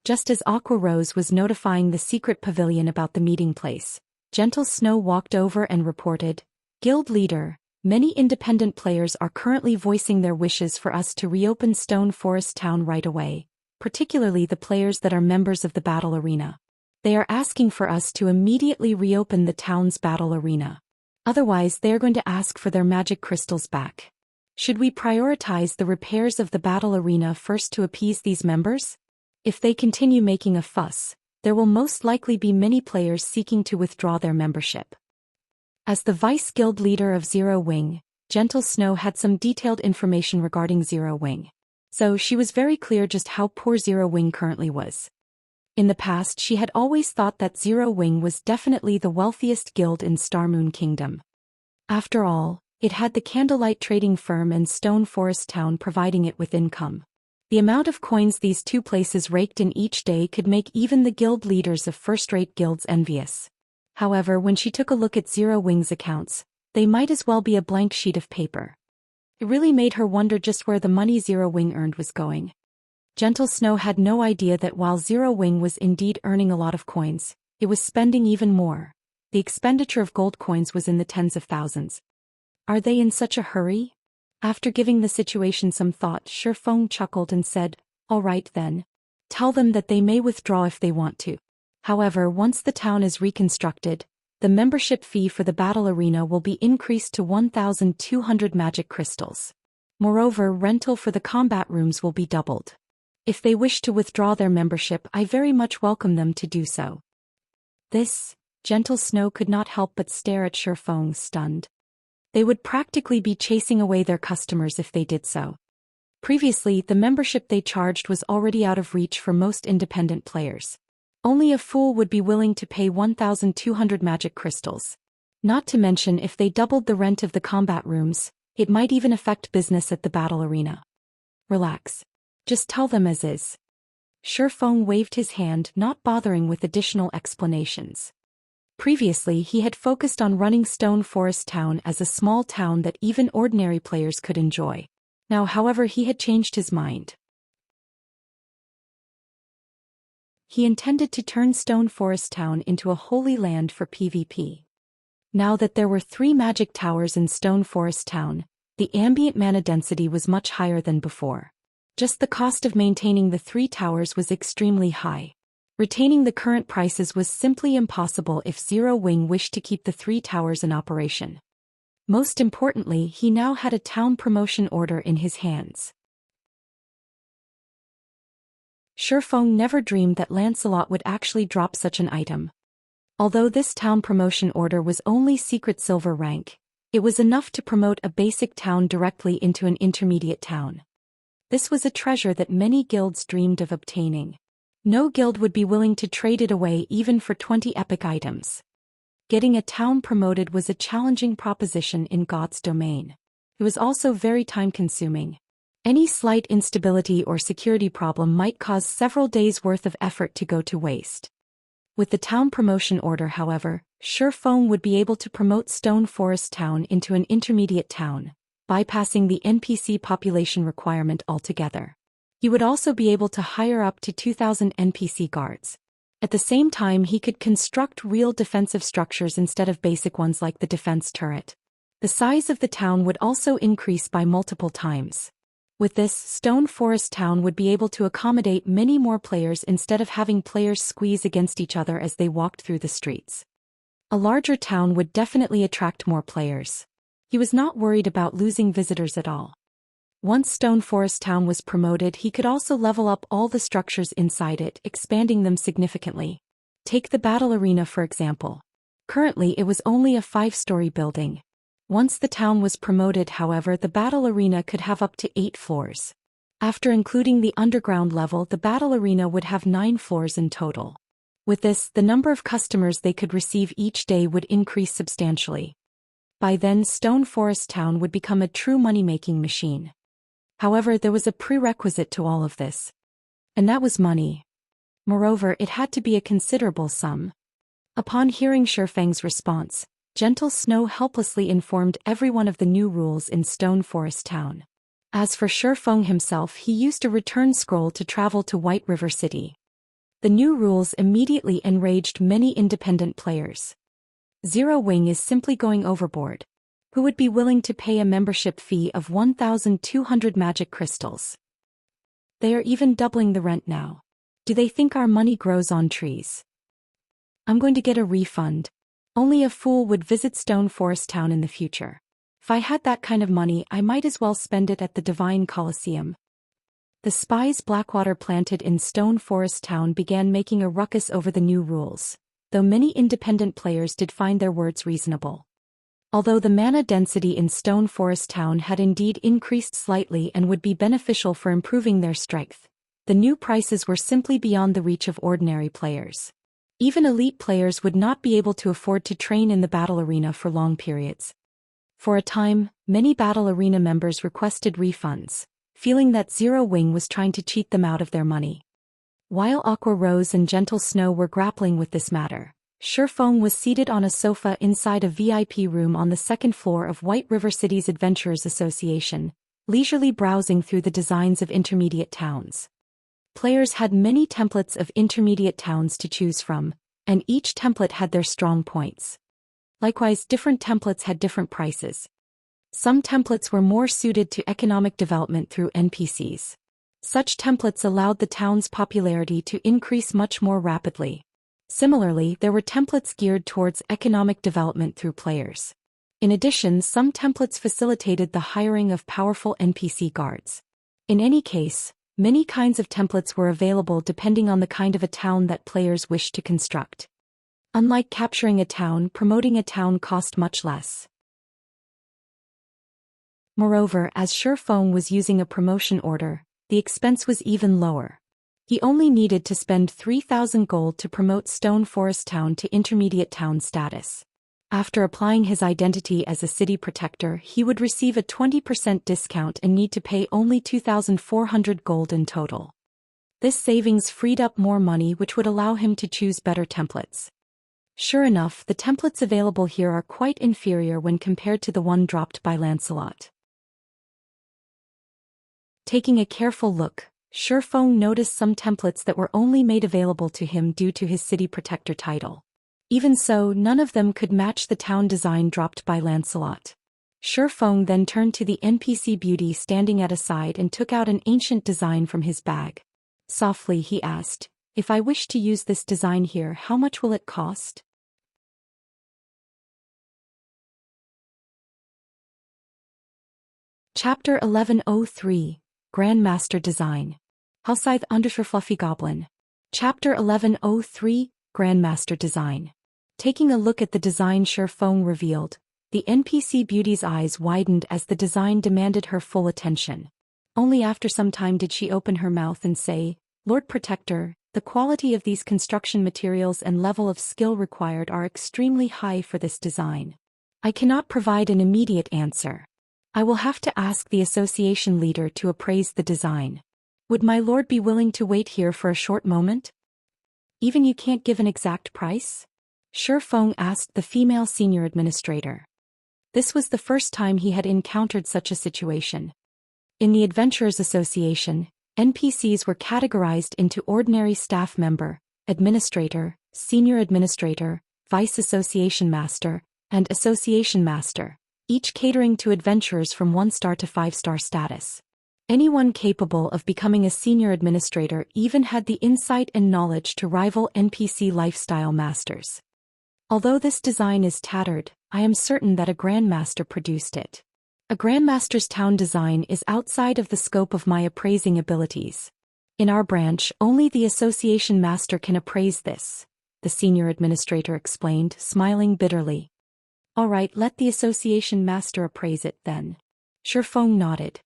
Just as Aqua Rose was notifying the secret pavilion about the meeting place, Gentle Snow walked over and reported, Guild leader, many independent players are currently voicing their wishes for us to reopen Stone Forest Town right away, particularly the players that are members of the battle arena. They are asking for us to immediately reopen the town's battle arena. Otherwise, they are going to ask for their magic crystals back. Should we prioritize the repairs of the battle arena first to appease these members? If they continue making a fuss, there will most likely be many players seeking to withdraw their membership. As the vice guild leader of Zero Wing, Gentle Snow had some detailed information regarding Zero Wing. So she was very clear just how poor Zero Wing currently was. In the past she had always thought that Zero Wing was definitely the wealthiest guild in Starmoon Kingdom. After all, it had the Candlelight trading firm and Stone Forest Town providing it with income. The amount of coins these two places raked in each day could make even the guild leaders of first-rate guilds envious. However, when she took a look at Zero Wing's accounts, they might as well be a blank sheet of paper. It really made her wonder just where the money Zero Wing earned was going. Gentle Snow had no idea that while Zero Wing was indeed earning a lot of coins, it was spending even more. The expenditure of gold coins was in the tens of thousands. Are they in such a hurry? After giving the situation some thought, Shifeng chuckled and said, all right then. Tell them that they may withdraw if they want to. However, once the town is reconstructed, the membership fee for the battle arena will be increased to 1,200 magic crystals. Moreover, rental for the combat rooms will be doubled. If they wish to withdraw their membership, I very much welcome them to do so. This, Gentle Snow could not help but stare at Shifeng, stunned. They would practically be chasing away their customers if they did so. Previously, the membership they charged was already out of reach for most independent players. Only a fool would be willing to pay 1,200 magic crystals. Not to mention if they doubled the rent of the combat rooms, it might even affect business at the battle arena. Relax. Just tell them as is. Shifeng waved his hand, not bothering with additional explanations. Previously, he had focused on running Stone Forest Town as a small town that even ordinary players could enjoy. Now, however, he had changed his mind. he intended to turn Stone Forest Town into a holy land for PvP. Now that there were 3 magic towers in Stone Forest Town, the ambient mana density was much higher than before. Just the cost of maintaining the 3 towers was extremely high. Retaining the current prices was simply impossible if Zero Wing wished to keep the 3 towers in operation. Most importantly, he now had a town promotion order in his hands. Shifeng never dreamed that Lancelot would actually drop such an item. Although this town promotion order was only secret silver rank, it was enough to promote a basic town directly into an intermediate town. This was a treasure that many guilds dreamed of obtaining. No guild would be willing to trade it away even for 20 epic items. Getting a town promoted was a challenging proposition in God's domain. It was also very time-consuming. Any slight instability or security problem might cause several days' worth of effort to go to waste. With the town promotion order, however, Shifeng would be able to promote Stone Forest Town into an intermediate town, bypassing the NPC population requirement altogether. He would also be able to hire up to 2,000 NPC guards. At the same time, he could construct real defensive structures instead of basic ones like the defense turret. The size of the town would also increase by multiple times. With this, Stone Forest Town would be able to accommodate many more players instead of having players squeeze against each other as they walked through the streets. A larger town would definitely attract more players. He was not worried about losing visitors at all. Once Stone Forest Town was promoted, he could also level up all the structures inside it, expanding them significantly. Take the battle arena for example. Currently it was only a 5-story building. Once the town was promoted, however, the battle arena could have up to 8 floors. After including the underground level, the battle arena would have 9 floors in total. With this, the number of customers they could receive each day would increase substantially. By then, Stone Forest Town would become a true money-making machine. However, there was a prerequisite to all of this. And that was money. Moreover, it had to be a considerable sum. Upon hearing Shifeng's response, Gentle Snow helplessly informed everyone of the new rules in Stone Forest Town. As for Shifeng himself, he used a return scroll to travel to White River City. The new rules immediately enraged many independent players. Zero Wing is simply going overboard. Who would be willing to pay a membership fee of 1,200 magic crystals? They are even doubling the rent now. Do they think our money grows on trees? I'm going to get a refund. Only a fool would visit Stone Forest Town in the future. If I had that kind of money, I might as well spend it at the Divine Colosseum. The spies Blackwater planted in Stone Forest Town began making a ruckus over the new rules, though many independent players did find their words reasonable. Although the mana density in Stone Forest Town had indeed increased slightly and would be beneficial for improving their strength, the new prices were simply beyond the reach of ordinary players. Even elite players would not be able to afford to train in the battle arena for long periods. For a time, many battle arena members requested refunds, feeling that Zero Wing was trying to cheat them out of their money. While Aqua Rose and Gentle Snow were grappling with this matter, Shifeng was seated on a sofa inside a VIP room on the 2nd floor of White River City's Adventurers Association, leisurely browsing through the designs of intermediate towns. Players had many templates of intermediate towns to choose from, and each template had their strong points. Likewise, different templates had different prices. Some templates were more suited to economic development through NPCs. Such templates allowed the town's popularity to increase much more rapidly. Similarly, there were templates geared towards economic development through players. In addition, some templates facilitated the hiring of powerful NPC guards. In any case, many kinds of templates were available depending on the kind of a town that players wished to construct. Unlike capturing a town, promoting a town cost much less. Moreover, as Shifeng was using a promotion order, the expense was even lower. He only needed to spend 3,000 gold to promote Stone Forest Town to intermediate town status. After applying his identity as a city protector, he would receive a 20% discount and need to pay only 2,400 gold in total. This savings freed up more money, which would allow him to choose better templates. Sure enough, the templates available here are quite inferior when compared to the one dropped by Lancelot. Taking a careful look, Shifeng noticed some templates that were only made available to him due to his city protector title. Even so, none of them could match the town design dropped by Lancelot. Shifeng then turned to the NPC beauty standing at a side and took out an ancient design from his bag. Softly he asked, "If I wish to use this design here, how much will it cost?" Chapter 1103, Grandmaster Design. Fluffy Goblin. Chapter 1103, Grandmaster Design. Taking a look at the design Shifeng revealed, the NPC beauty's eyes widened as the design demanded her full attention. Only after some time did she open her mouth and say, "Lord Protector, the quality of these construction materials and level of skill required are extremely high for this design. I cannot provide an immediate answer. I will have to ask the association leader to appraise the design. Would my lord be willing to wait here for a short moment?" "Even you can't give an exact price?" Shifeng asked the female senior administrator. This was the first time he had encountered such a situation. In the Adventurers Association, NPCs were categorized into ordinary staff member, administrator, senior administrator, vice association master, and association master, each catering to adventurers from 1-star to 5-star status. Anyone capable of becoming a senior administrator even had the insight and knowledge to rival NPC lifestyle masters. Although this design is tattered, I am certain that a grandmaster produced it. A grandmaster's town design is outside of the scope of my appraising abilities. In our branch, only the association master can appraise this, the senior administrator explained, smiling bitterly. "All right, let the association master appraise it then." Shifeng nodded.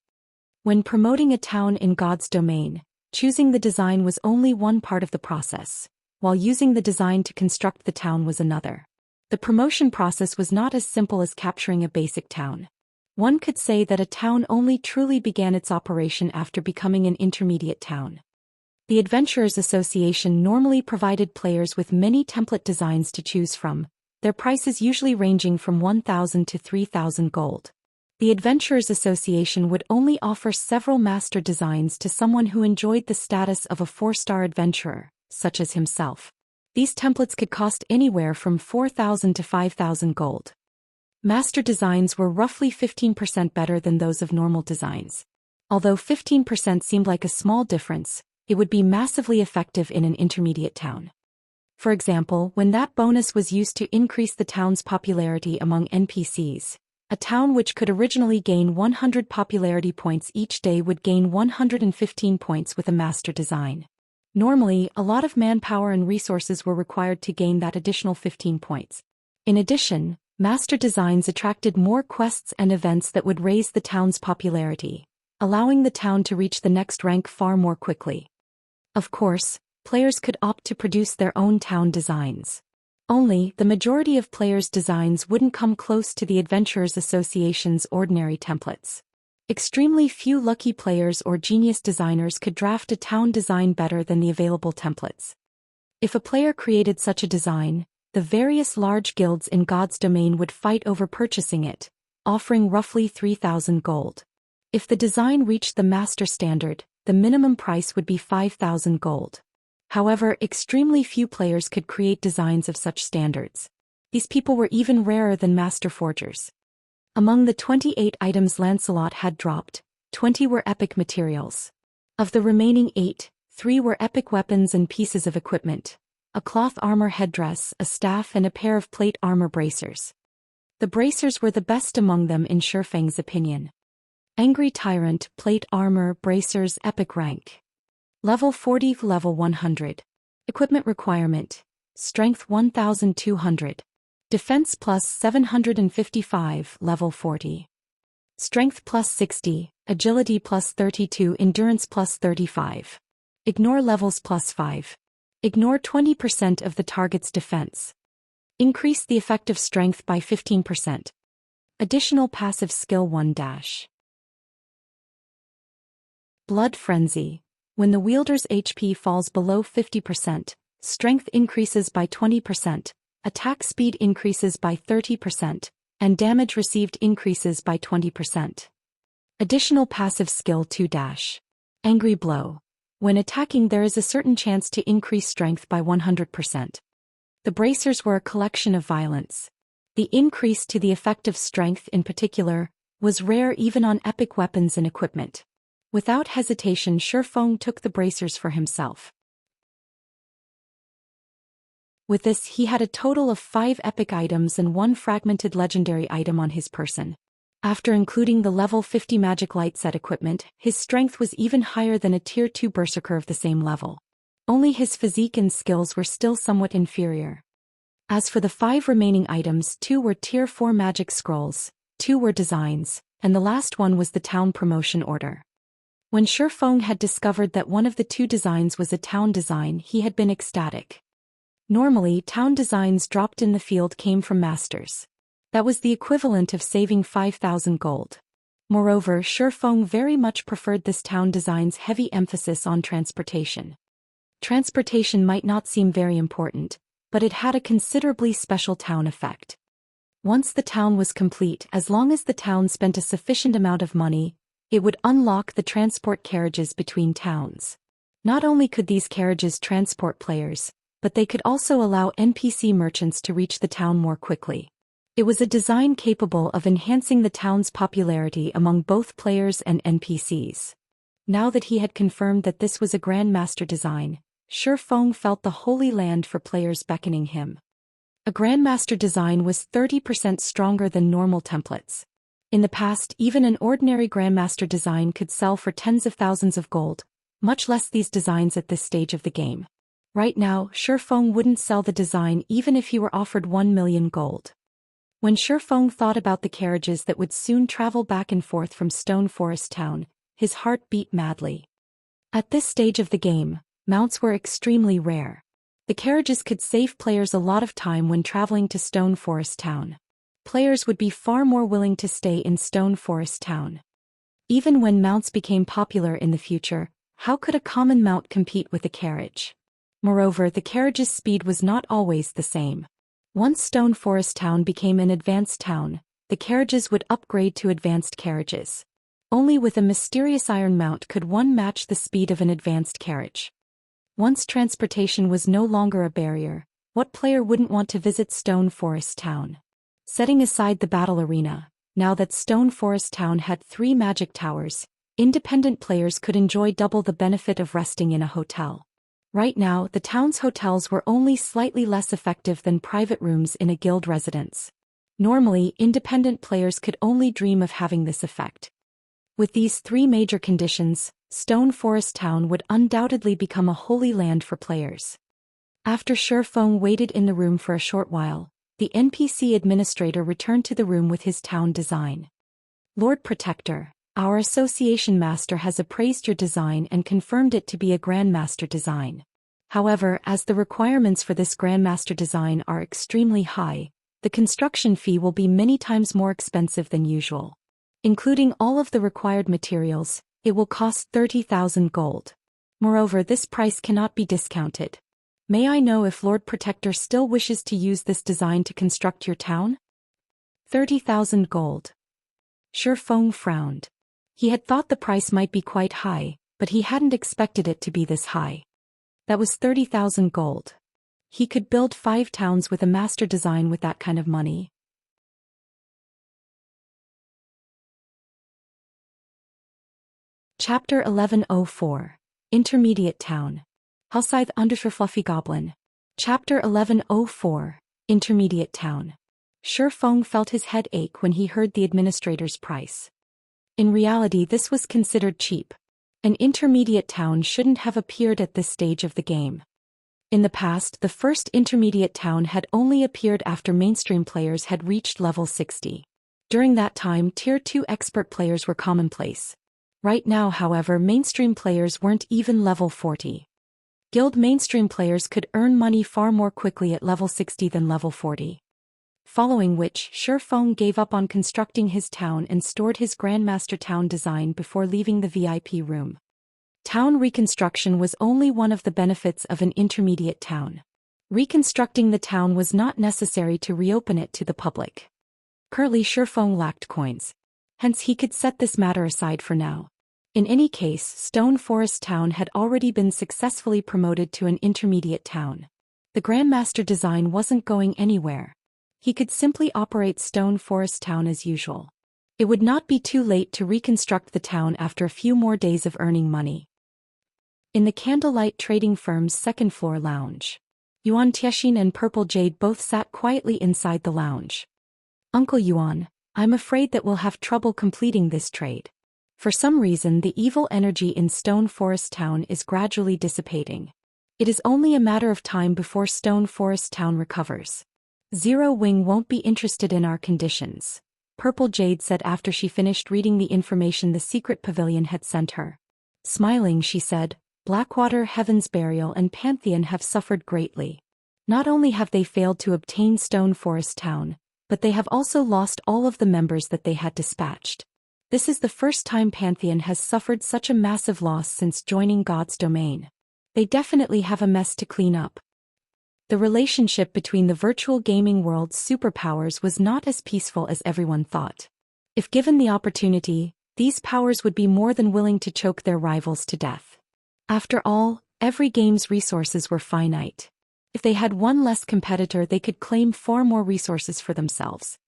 When promoting a town in God's domain, choosing the design was only one part of the process, while using the design to construct the town was another. The promotion process was not as simple as capturing a basic town. One could say that a town only truly began its operation after becoming an intermediate town. The Adventurers Association normally provided players with many template designs to choose from, their prices usually ranging from 1,000 to 3,000 gold. The Adventurers Association would only offer several master designs to someone who enjoyed the status of a 4-star adventurer, such as himself. These templates could cost anywhere from 4,000 to 5,000 gold. Master designs were roughly 15% better than those of normal designs. Although 15% seemed like a small difference, it would be massively effective in an intermediate town. For example, when that bonus was used to increase the town's popularity among NPCs, a town which could originally gain 100 popularity points each day would gain 115 points with a master design. Normally, a lot of manpower and resources were required to gain that additional 15 points. In addition, master designs attracted more quests and events that would raise the town's popularity, allowing the town to reach the next rank far more quickly. Of course, players could opt to produce their own town designs. Only, the majority of players' designs wouldn't come close to the Adventurers Association's ordinary templates. Extremely few lucky players or genius designers could draft a town design better than the available templates. If a player created such a design, the various large guilds in God's domain would fight over purchasing it, offering roughly 3,000 gold. If the design reached the master standard, the minimum price would be 5,000 gold. However, extremely few players could create designs of such standards. These people were even rarer than master forgers. Among the 28 items Lancelot had dropped, 20 were epic materials. Of the remaining 8, 3 were epic weapons and pieces of equipment: a cloth armor headdress, a staff, and a pair of plate armor bracers. The bracers were the best among them in Shifeng's opinion. Angry Tyrant, plate armor, bracers, epic rank. Level 40, level 100. Equipment requirement: strength 1200. Defense plus 755, level 40. Strength plus 60, agility plus 32, endurance plus 35. Ignore levels plus 5. Ignore 20% of the target's defense. Increase the effective strength by 15%. Additional passive skill 1 dash. Blood Frenzy. When the wielder's HP falls below 50%, strength increases by 20%, attack speed increases by 30%, and damage received increases by 20%. Additional passive skill 2 dash. Angry Blow. When attacking, there is a certain chance to increase strength by 100%. The bracers were a collection of violence. The increase to the effective strength in particular was rare even on epic weapons and equipment. Without hesitation, Shifeng took the bracers for himself. With this, he had a total of 5 epic items and 1 fragmented legendary item on his person. After including the level 50 magic light set equipment, his strength was even higher than a tier 2 berserker of the same level. Only his physique and skills were still somewhat inferior. As for the 5 remaining items, 2 were tier 4 magic scrolls, 2 were designs, and the last one was the town promotion order. When Shifeng had discovered that one of the 2 designs was a town design, he had been ecstatic. Normally, town designs dropped in the field came from masters. That was the equivalent of saving 5,000 gold. Moreover, Shifeng very much preferred this town design's heavy emphasis on transportation. Transportation might not seem very important, but it had a considerably special town effect. Once the town was complete, as long as the town spent a sufficient amount of money, it would unlock the transport carriages between towns. Not only could these carriages transport players, but they could also allow NPC merchants to reach the town more quickly. It was a design capable of enhancing the town's popularity among both players and NPCs. Now that he had confirmed that this was a Grandmaster design, Shifeng felt the Holy Land for players beckoning him. A Grandmaster design was 30% stronger than normal templates. In the past, even an ordinary Grandmaster design could sell for tens of thousands of gold, much less these designs at this stage of the game. Right now, Shifeng wouldn't sell the design even if he were offered 1 million gold. When Shifeng thought about the carriages that would soon travel back and forth from Stone Forest Town, his heart beat madly. At this stage of the game, mounts were extremely rare. The carriages could save players a lot of time when traveling to Stone Forest Town. Players would be far more willing to stay in Stone Forest Town. Even when mounts became popular in the future, how could a common mount compete with a carriage? Moreover, the carriage's speed was not always the same. Once Stone Forest Town became an advanced town, the carriages would upgrade to advanced carriages. Only with a mysterious iron mount could one match the speed of an advanced carriage. Once transportation was no longer a barrier, what player wouldn't want to visit Stone Forest Town? Setting aside the battle arena, now that Stone Forest Town had 3 magic towers, independent players could enjoy double the benefit of resting in a hotel. Right now, the town's hotels were only slightly less effective than private rooms in a guild residence. Normally, independent players could only dream of having this effect. With these 3 major conditions, Stone Forest Town would undoubtedly become a holy land for players. After Shifeng waited in the room for a short while, the NPC administrator returned to the room with his town design. Lord Protector, our association master has appraised your design and confirmed it to be a Grandmaster design. However, as the requirements for this Grandmaster design are extremely high, the construction fee will be many times more expensive than usual. Including all of the required materials, it will cost 30,000 gold. Moreover, this price cannot be discounted. May I know if Lord Protector still wishes to use this design to construct your town? 30,000 gold. Shifeng frowned. He had thought the price might be quite high, but he hadn't expected it to be this high. That was 30,000 gold. He could build 5 towns with a master design with that kind of money. Chapter 1104. Intermediate Town. Outside Undershirt Fluffy Goblin. Chapter 1104. Intermediate Town. Shifeng felt his head ache when he heard the administrator's price. In reality, this was considered cheap. An intermediate town shouldn't have appeared at this stage of the game. In the past, the first intermediate town had only appeared after mainstream players had reached level 60. During that time, tier 2 expert players were commonplace. Right now, however, mainstream players weren't even level 40. Guild mainstream players could earn money far more quickly at level 60 than level 40. Following which, Shifeng gave up on constructing his town and stored his Grandmaster town design before leaving the VIP room. Town reconstruction was only one of the benefits of an intermediate town. Reconstructing the town was not necessary to reopen it to the public. Currently, Shifeng lacked coins. Hence he could set this matter aside for now. In any case, Stone Forest Town had already been successfully promoted to an intermediate town. The Grandmaster design wasn't going anywhere. He could simply operate Stone Forest Town as usual. It would not be too late to reconstruct the town after a few more days of earning money. In the Candlelight Trading Firm's second-floor lounge, Yuan Tiexin and Purple Jade both sat quietly inside the lounge. Uncle Yuan, I'm afraid that we'll have trouble completing this trade. For some reason, the evil energy in Stone Forest Town is gradually dissipating. It is only a matter of time before Stone Forest Town recovers. Zero Wing won't be interested in our conditions, Purple Jade said after she finished reading the information the secret pavilion had sent her. Smiling, she said, Blackwater, Heaven's Burial and Pantheon have suffered greatly. Not only have they failed to obtain Stone Forest Town, but they have also lost all of the members that they had dispatched. This is the first time Pantheon has suffered such a massive loss since joining God's domain. They definitely have a mess to clean up. The relationship between the virtual gaming world's superpowers was not as peaceful as everyone thought. If given the opportunity, these powers would be more than willing to choke their rivals to death. After all, every game's resources were finite. If they had one less competitor, they could claim far more resources for themselves.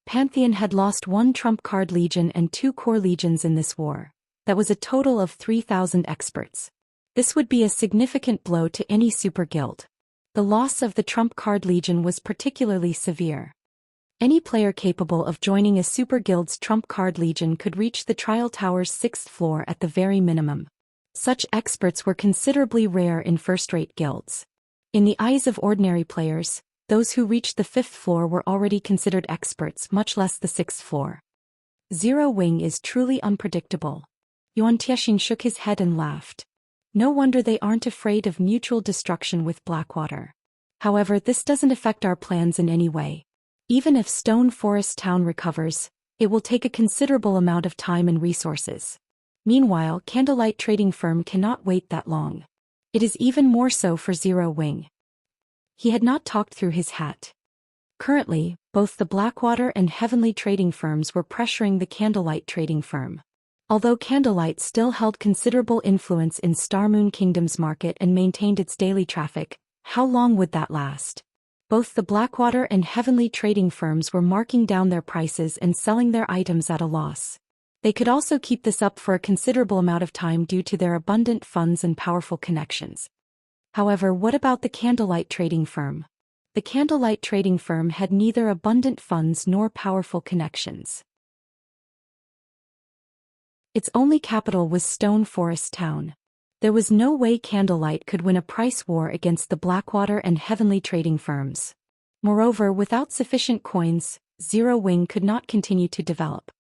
Pantheon had lost 1 trump card legion and 2 core legions in this war. That was a total of 3,000 experts. This would be a significant blow to any super guild. The loss of the trump card legion was particularly severe. Any player capable of joining a super guild's trump card legion could reach the trial tower's 6th floor at the very minimum. Such experts were considerably rare in first-rate guilds. In the eyes of ordinary players, those who reached the 5th floor were already considered experts, much less the 6th floor. Zero Wing is truly unpredictable. Yuan Tiexin shook his head and laughed. No wonder they aren't afraid of mutual destruction with Blackwater. However, this doesn't affect our plans in any way. Even if Stone Forest Town recovers, it will take a considerable amount of time and resources. Meanwhile, Candlelight Trading Firm cannot wait that long. It is even more so for Zero Wing. He had not talked through his hat. Currently, both the Blackwater and Heavenly Trading Firms were pressuring the Candlelight Trading Firm. Although Candlelight still held considerable influence in Starmoon Kingdom's market and maintained its daily traffic, how long would that last? Both the Blackwater and Heavenly Trading Firms were marking down their prices and selling their items at a loss. They could also keep this up for a considerable amount of time due to their abundant funds and powerful connections. However, what about the Candlelight Trading Firm? The Candlelight Trading Firm had neither abundant funds nor powerful connections. Its only capital was Stone Forest Town. There was no way Candlelight could win a price war against the Blackwater and Heavenly Trading Firms. Moreover, without sufficient coins, Zero Wing could not continue to develop.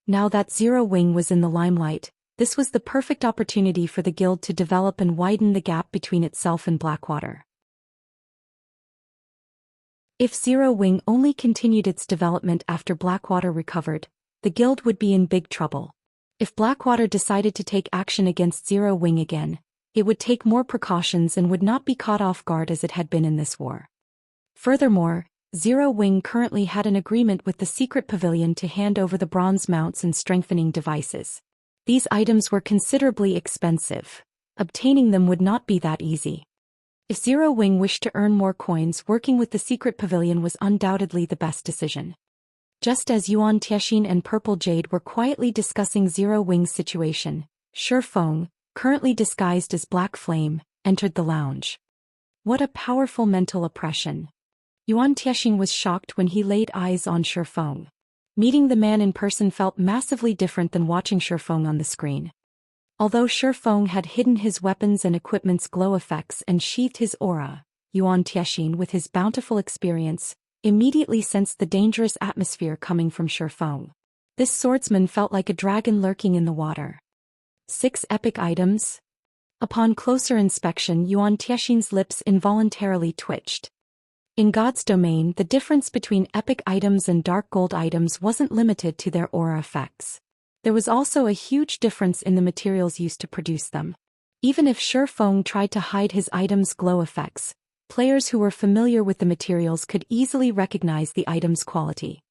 Now that Zero Wing was in the limelight, this was the perfect opportunity for the guild to develop and widen the gap between itself and Blackwater. If Zero Wing only continued its development after Blackwater recovered, the guild would be in big trouble. If Blackwater decided to take action against Zero Wing again, it would take more precautions and would not be caught off guard as it had been in this war. Furthermore, Zero Wing currently had an agreement with the secret pavilion to hand over the bronze mounts and strengthening devices. These items were considerably expensive. Obtaining them would not be that easy. If Zero Wing wished to earn more coins, working with the secret pavilion was undoubtedly the best decision. Just as Yuan Tiexin and Purple Jade were quietly discussing Zero Wing's situation, Shi Feng, currently disguised as Black Flame, entered the lounge. What a powerful mental oppression. Yuan Tiexin was shocked when he laid eyes on Shi Feng. Meeting the man in person felt massively different than watching Shi Feng on the screen. Although Shi Feng had hidden his weapons and equipment's glow effects and sheathed his aura, Yuan Tiexin, with his bountiful experience, immediately sensed the dangerous atmosphere coming from Shi Feng. This swordsman felt like a dragon lurking in the water. 6 epic items? Upon closer inspection, Yuan Tiexin's lips involuntarily twitched. In God's domain, the difference between epic items and dark gold items wasn't limited to their aura effects. There was also a huge difference in the materials used to produce them. Even if Shi Feng tried to hide his items' glow effects, players who were familiar with the materials could easily recognize the item's quality.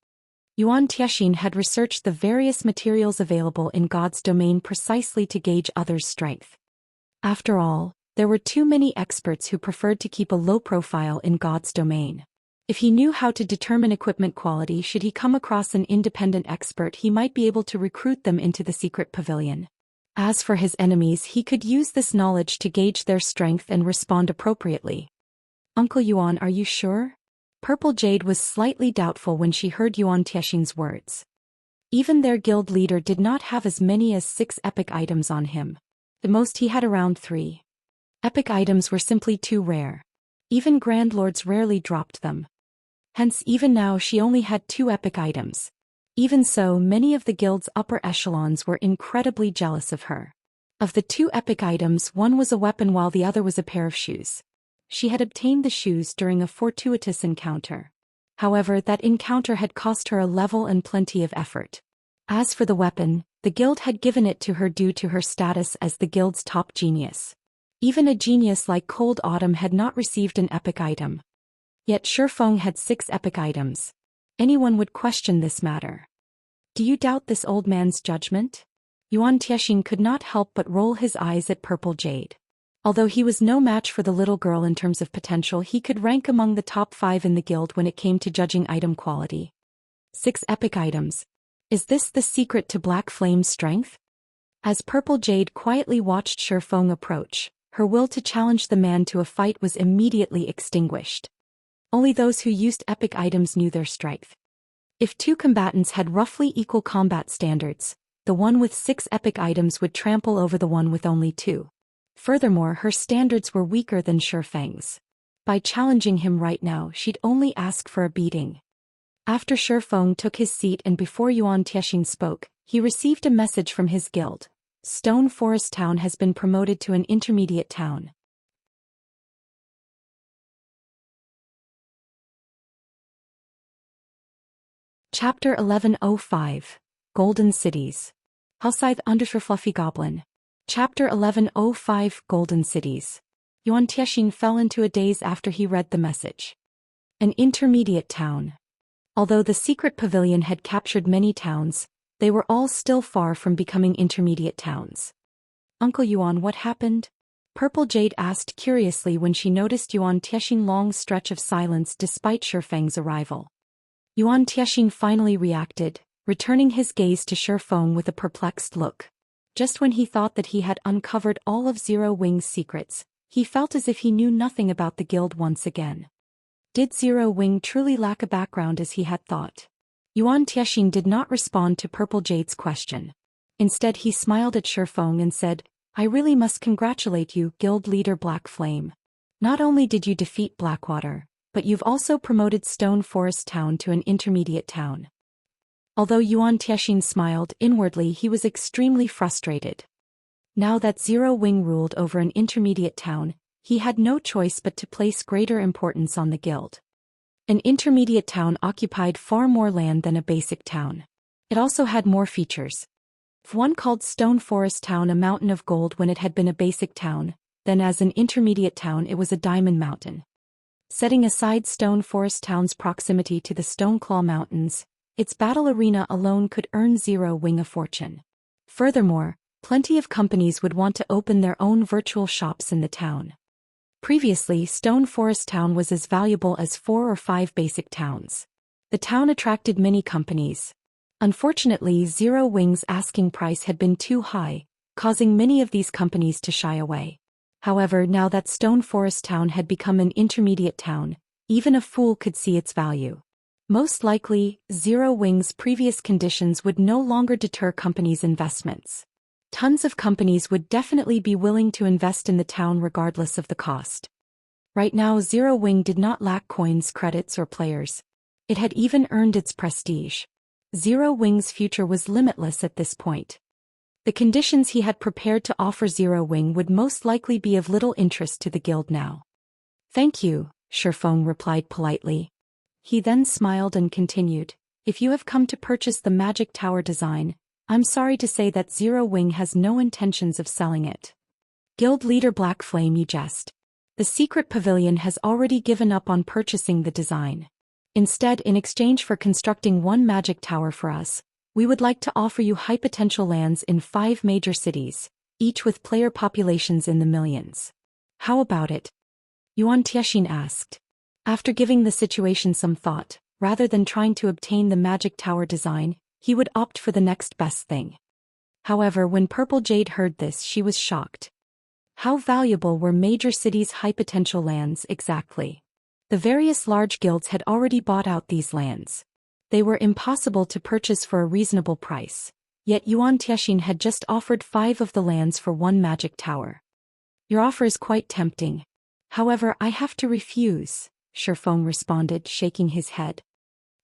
Yuan Tiexin had researched the various materials available in God's domain precisely to gauge others' strength. After all, there were too many experts who preferred to keep a low profile in God's domain. If he knew how to determine equipment quality, should he come across an independent expert, he might be able to recruit them into the secret pavilion. As for his enemies, he could use this knowledge to gauge their strength and respond appropriately. Uncle Yuan, are you sure? Purple Jade was slightly doubtful when she heard Yuan Tiexin's words. Even their guild leader did not have as many as 6 epic items on him. The most he had around 3. Epic items were simply too rare. Even Grand Lords rarely dropped them. Hence even now she only had 2 epic items. Even so, many of the guild's upper echelons were incredibly jealous of her. Of the 2 epic items, one was a weapon while the other was a pair of shoes. She had obtained the shoes during a fortuitous encounter. However, that encounter had cost her a level and plenty of effort. As for the weapon, the guild had given it to her due to her status as the guild's top genius. Even a genius like Cold Autumn had not received an epic item. Yet Shifeng had 6 epic items. Anyone would question this matter. Do you doubt this old man's judgment? Yuan Tiexin could not help but roll his eyes at Purple Jade. Although he was no match for the little girl in terms of potential, he could rank among the top 5 in the guild when it came to judging item quality. 6 epic items. Is this the secret to Black Flame's strength? As Purple Jade quietly watched Shifeng approach, her will to challenge the man to a fight was immediately extinguished. Only those who used epic items knew their strength. If 2 combatants had roughly equal combat standards, the one with 6 epic items would trample over the one with only 2. Furthermore, her standards were weaker than Shifeng's. By challenging him right now, she'd only ask for a beating. After Shifeng took his seat and before Yuan Tiexin spoke, he received a message from his guild. Stone Forest Town has been promoted to an intermediate town. Chapter 1105. Golden Cities. Hellscythe _ Fluffy Goblin. Chapter 1105. Golden Cities. Yuan Tiexin fell into a daze after he read the message. An intermediate town. Although the secret pavilion had captured many towns, they were all still far from becoming intermediate towns. Uncle Yuan, what happened? Purple Jade asked curiously when she noticed Yuan Tiexin's long stretch of silence despite Shifeng's arrival. Yuan Tiexin finally reacted, returning his gaze to Shifeng with a perplexed look. Just when he thought that he had uncovered all of Zero Wing's secrets, he felt as if he knew nothing about the guild once again. Did Zero Wing truly lack a background as he had thought? Yuan Tiexin did not respond to Purple Jade's question. Instead he smiled at Shifeng and said, I really must congratulate you, Guild Leader Black Flame. Not only did you defeat Blackwater, but you've also promoted Stone Forest Town to an intermediate town. Although Yuan Tiexin smiled, inwardly he was extremely frustrated. Now that Zero Wing ruled over an intermediate town, he had no choice but to place greater importance on the guild. An intermediate town occupied far more land than a basic town. It also had more features. If one called Stone Forest Town a mountain of gold when it had been a basic town, then as an intermediate town it was a diamond mountain. Setting aside Stone Forest Town's proximity to the Stoneclaw Mountains, its battle arena alone could earn Zero Wing a fortune. Furthermore, plenty of companies would want to open their own virtual shops in the town. Previously, Stone Forest Town was as valuable as 4 or 5 basic towns. The town attracted many companies. Unfortunately, Zero Wing's asking price had been too high, causing many of these companies to shy away. However, now that Stone Forest Town had become an intermediate town, even a fool could see its value. Most likely, Zero Wing's previous conditions would no longer deter companies' investments. Tons of companies would definitely be willing to invest in the town regardless of the cost. Right now, Zero Wing did not lack coins, credits, or players. It had even earned its prestige. Zero Wing's future was limitless at this point. The conditions he had prepared to offer Zero Wing would most likely be of little interest to the guild now. Thank you, Shifeng replied politely. He then smiled and continued, if you have come to purchase the Magic Tower design, I'm sorry to say that Zero Wing has no intentions of selling it. Guild Leader Black Flame, you jest. The secret pavilion has already given up on purchasing the design. Instead, in exchange for constructing one magic tower for us, we would like to offer you high potential lands in 5 major cities, each with player populations in the millions. How about it? Yuan Tiexin asked. After giving the situation some thought, rather than trying to obtain the magic tower design, he would opt for the next best thing. However, when Purple Jade heard this, she was shocked. How valuable were major cities' high potential lands exactly? The various large guilds had already bought out these lands. They were impossible to purchase for a reasonable price, yet Yuan Tiexin had just offered 5 of the lands for one magic tower. Your offer is quite tempting. However, I have to refuse, Shifeng responded, shaking his head.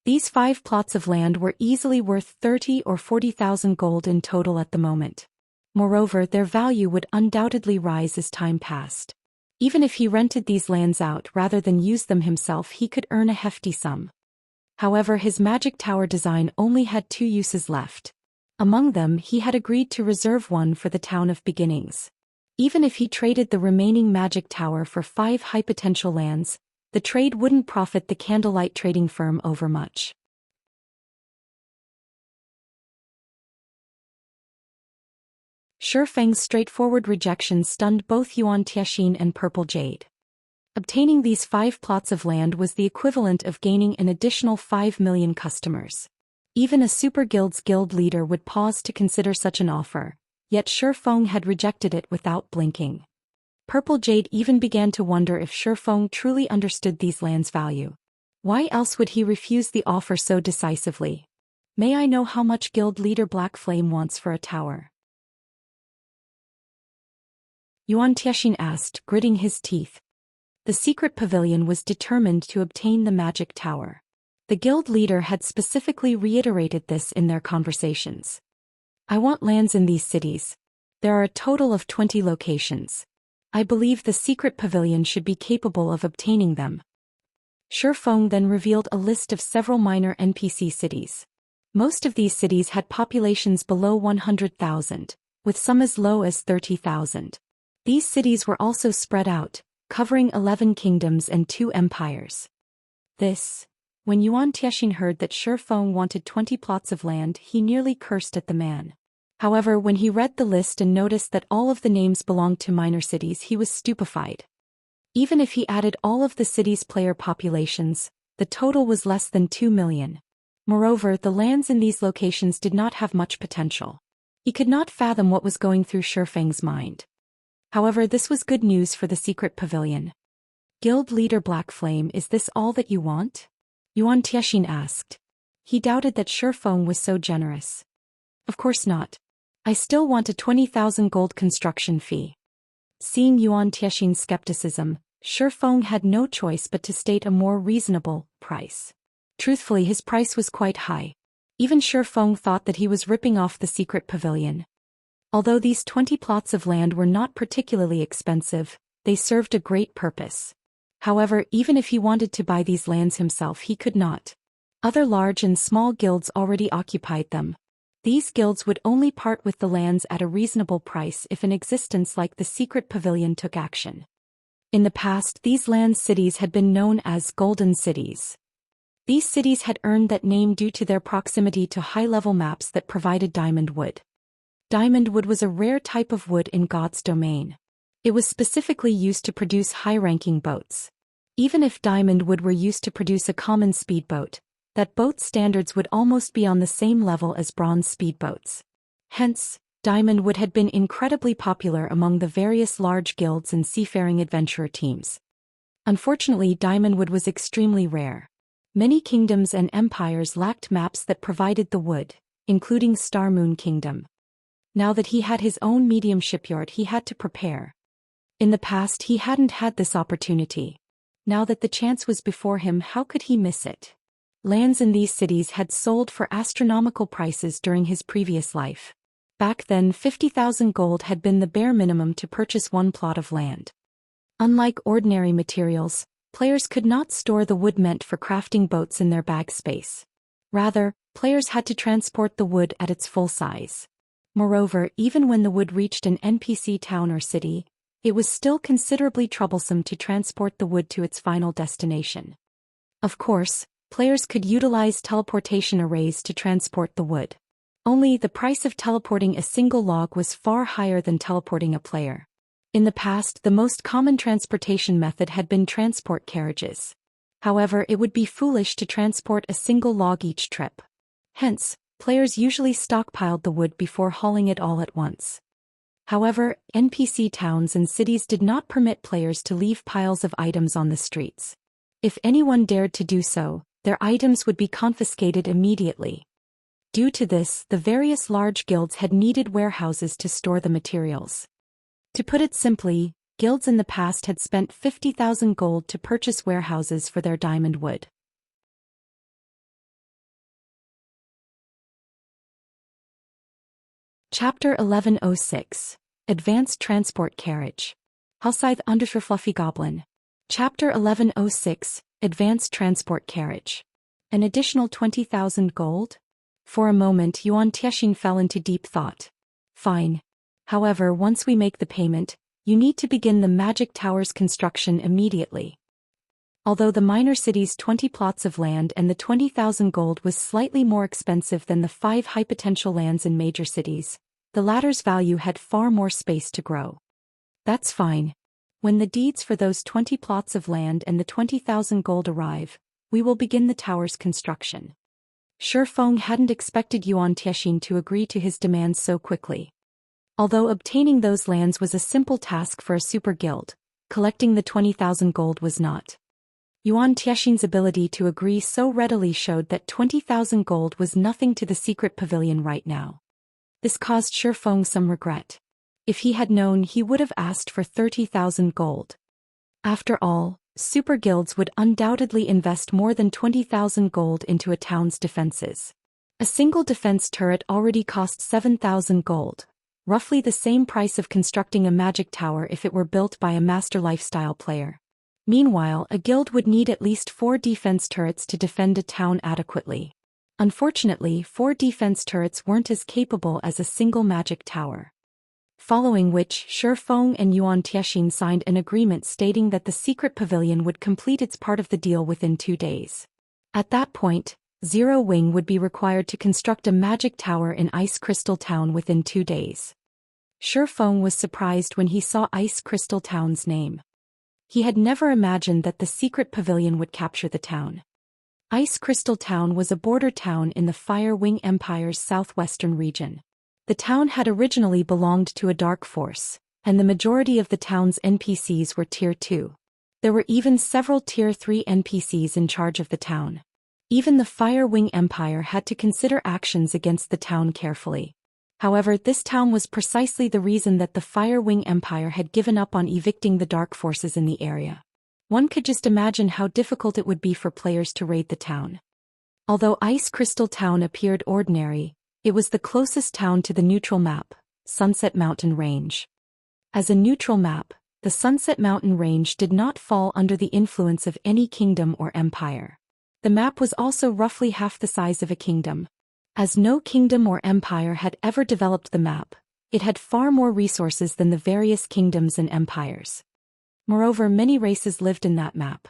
These 5 plots of land were easily worth 30 or 40,000 gold in total at the moment. Moreover, their value would undoubtedly rise as time passed. Even if he rented these lands out rather than use them himself, he could earn a hefty sum. However, his magic tower design only had 2 uses left. Among them, he had agreed to reserve one for the Town of Beginnings. Even if he traded the remaining magic tower for 5 high potential lands, the trade wouldn't profit the candlelight trading firm over much. Shifeng's straightforward rejection stunned both Yuan Tiexin and Purple Jade. Obtaining these 5 plots of land was the equivalent of gaining an additional 5 million customers. Even a super guild's guild leader would pause to consider such an offer, yet Shifeng had rejected it without blinking. Purple Jade even began to wonder if Shifeng truly understood these lands' value. Why else would he refuse the offer so decisively? May I know how much guild leader Black Flame wants for a tower? Yuan Tiexin asked, gritting his teeth. The secret pavilion was determined to obtain the magic tower. The guild leader had specifically reiterated this in their conversations. I want lands in these cities. There are a total of 20 locations. I believe the secret pavilion should be capable of obtaining them. Shifeng then revealed a list of several minor NPC cities. Most of these cities had populations below 100,000, with some as low as 30,000. These cities were also spread out, covering 11 kingdoms and 2 empires. When Yuan Tiexin heard that Shifeng wanted 20 plots of land, he nearly cursed at the man. However, when he read the list and noticed that all of the names belonged to minor cities, he was stupefied. Even if he added all of the cities' player populations, the total was less than 2 million. Moreover, the lands in these locations did not have much potential. He could not fathom what was going through Shifeng's mind. However, this was good news for the secret pavilion. Guild leader Black Flame, is this all that you want? Yuan Tiexin asked. He doubted that Shifeng was so generous. Of course not. I still want a 20,000 gold construction fee. Seeing Yuan Tiexin's skepticism, Shifeng had no choice but to state a more reasonable price. Truthfully, his price was quite high. Even Shifeng thought that he was ripping off the secret pavilion. Although these 20 plots of land were not particularly expensive, they served a great purpose. However, even if he wanted to buy these lands himself, he could not. Other large and small guilds already occupied them. These guilds would only part with the lands at a reasonable price if an existence like the secret pavilion took action. In the past, these land cities had been known as Golden Cities. These cities had earned that name due to their proximity to high-level maps that provided diamond wood. Diamond wood was a rare type of wood in God's domain. It was specifically used to produce high-ranking boats. Even if diamond wood were used to produce a common speedboat, that boat's standards would almost be on the same level as bronze speedboats. Hence, diamond wood had been incredibly popular among the various large guilds and seafaring adventurer teams. Unfortunately, diamond wood was extremely rare. Many kingdoms and empires lacked maps that provided the wood, including Star Moon Kingdom. Now that he had his own medium shipyard, he had to prepare. In the past, he hadn't had this opportunity. Now that the chance was before him, how could he miss it? Lands in these cities had sold for astronomical prices during his previous life. Back then, 50,000 gold had been the bare minimum to purchase one plot of land. Unlike ordinary materials, players could not store the wood meant for crafting boats in their bag space. Rather, players had to transport the wood at its full size. Moreover, even when the wood reached an NPC town or city, it was still considerably troublesome to transport the wood to its final destination. Of course, players could utilize teleportation arrays to transport the wood. Only the price of teleporting a single log was far higher than teleporting a player. In the past, the most common transportation method had been transport carriages. However, it would be foolish to transport a single log each trip. Hence, players usually stockpiled the wood before hauling it all at once. However, NPC towns and cities did not permit players to leave piles of items on the streets. If anyone dared to do so, their items would be confiscated immediately. Due to this, the various large guilds had needed warehouses to store the materials. To put it simply, guilds in the past had spent 50,000 gold to purchase warehouses for their diamond wood. Chapter 1106. Advanced Transport Carriage. Halscythe _ Fluffy Goblin. Chapter 1106. Advanced Transport Carriage. An additional 20,000 gold? For a moment Yuan Tianxin fell into deep thought. Fine. However, once we make the payment, you need to begin the magic tower's construction immediately. Although the minor city's 20 plots of land and the 20,000 gold was slightly more expensive than the 5 high potential lands in major cities, the latter's value had far more space to grow. That's fine. When the deeds for those 20 plots of land and the 20,000 gold arrive, we will begin the tower's construction. Shifeng hadn't expected Yuan Tianxin to agree to his demands so quickly. Although obtaining those lands was a simple task for a super guild, collecting the 20,000 gold was not. Yuan Tianxin's ability to agree so readily showed that 20,000 gold was nothing to the secret pavilion right now. This caused Shifeng some regret. If he had known, he would have asked for 30,000 gold. After all, super guilds would undoubtedly invest more than 20,000 gold into a town's defenses. A single defense turret already cost 7,000 gold, roughly the same price of constructing a magic tower if it were built by a master lifestyle player. Meanwhile, a guild would need at least 4 defense turrets to defend a town adequately. Unfortunately, 4 defense turrets weren't as capable as a single magic tower. Following which, Shifeng and Yuan Tianxin signed an agreement stating that the secret pavilion would complete its part of the deal within 2 days. At that point, Zero Wing would be required to construct a magic tower in Ice Crystal Town within 2 days. Shifeng was surprised when he saw Ice Crystal Town's name. He had never imagined that the secret pavilion would capture the town. Ice Crystal Town was a border town in the Fire Wing Empire's southwestern region. The town had originally belonged to a dark force, and the majority of the town's NPCs were Tier 2. There were even several Tier 3 NPCs in charge of the town. Even the Fire Wing Empire had to consider actions against the town carefully. However, this town was precisely the reason that the Fire Wing Empire had given up on evicting the dark forces in the area. One could just imagine how difficult it would be for players to raid the town. Although Ice Crystal Town appeared ordinary, it was the closest town to the neutral map, Sunset Mountain Range. As a neutral map, the Sunset Mountain Range did not fall under the influence of any kingdom or empire. The map was also roughly half the size of a kingdom. As no kingdom or empire had ever developed the map, it had far more resources than the various kingdoms and empires. Moreover, many races lived in that map.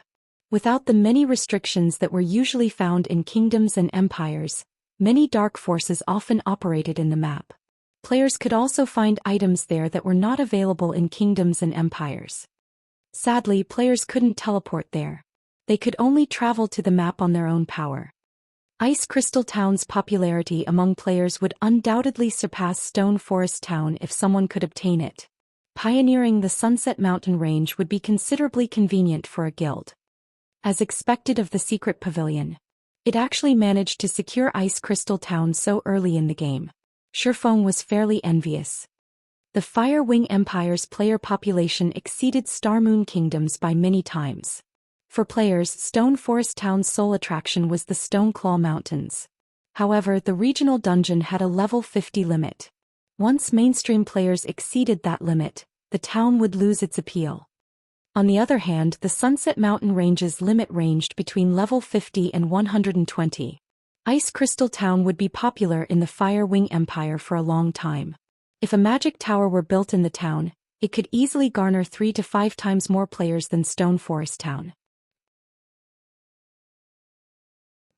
Without the many restrictions that were usually found in kingdoms and empires, many dark forces often operated in the map. Players could also find items there that were not available in kingdoms and empires. Sadly, players couldn't teleport there. They could only travel to the map on their own power. Ice Crystal Town's popularity among players would undoubtedly surpass Stone Forest Town if someone could obtain it. Pioneering the Sunset Mountain Range would be considerably convenient for a guild. As expected of the secret pavilion, it actually managed to secure Ice Crystal Town so early in the game. Shifeng was fairly envious. The Fire Wing Empire's player population exceeded Star Moon Kingdom's by many times. For players, Stone Forest Town's sole attraction was the Stone Claw Mountains. However, the regional dungeon had a level 50 limit. Once mainstream players exceeded that limit, the town would lose its appeal. On the other hand, the Sunset Mountain Range's limit ranged between level 50 and 120. Ice Crystal Town would be popular in the Fire Wing Empire for a long time. If a magic tower were built in the town, it could easily garner 3 to 5 times more players than Stone Forest Town.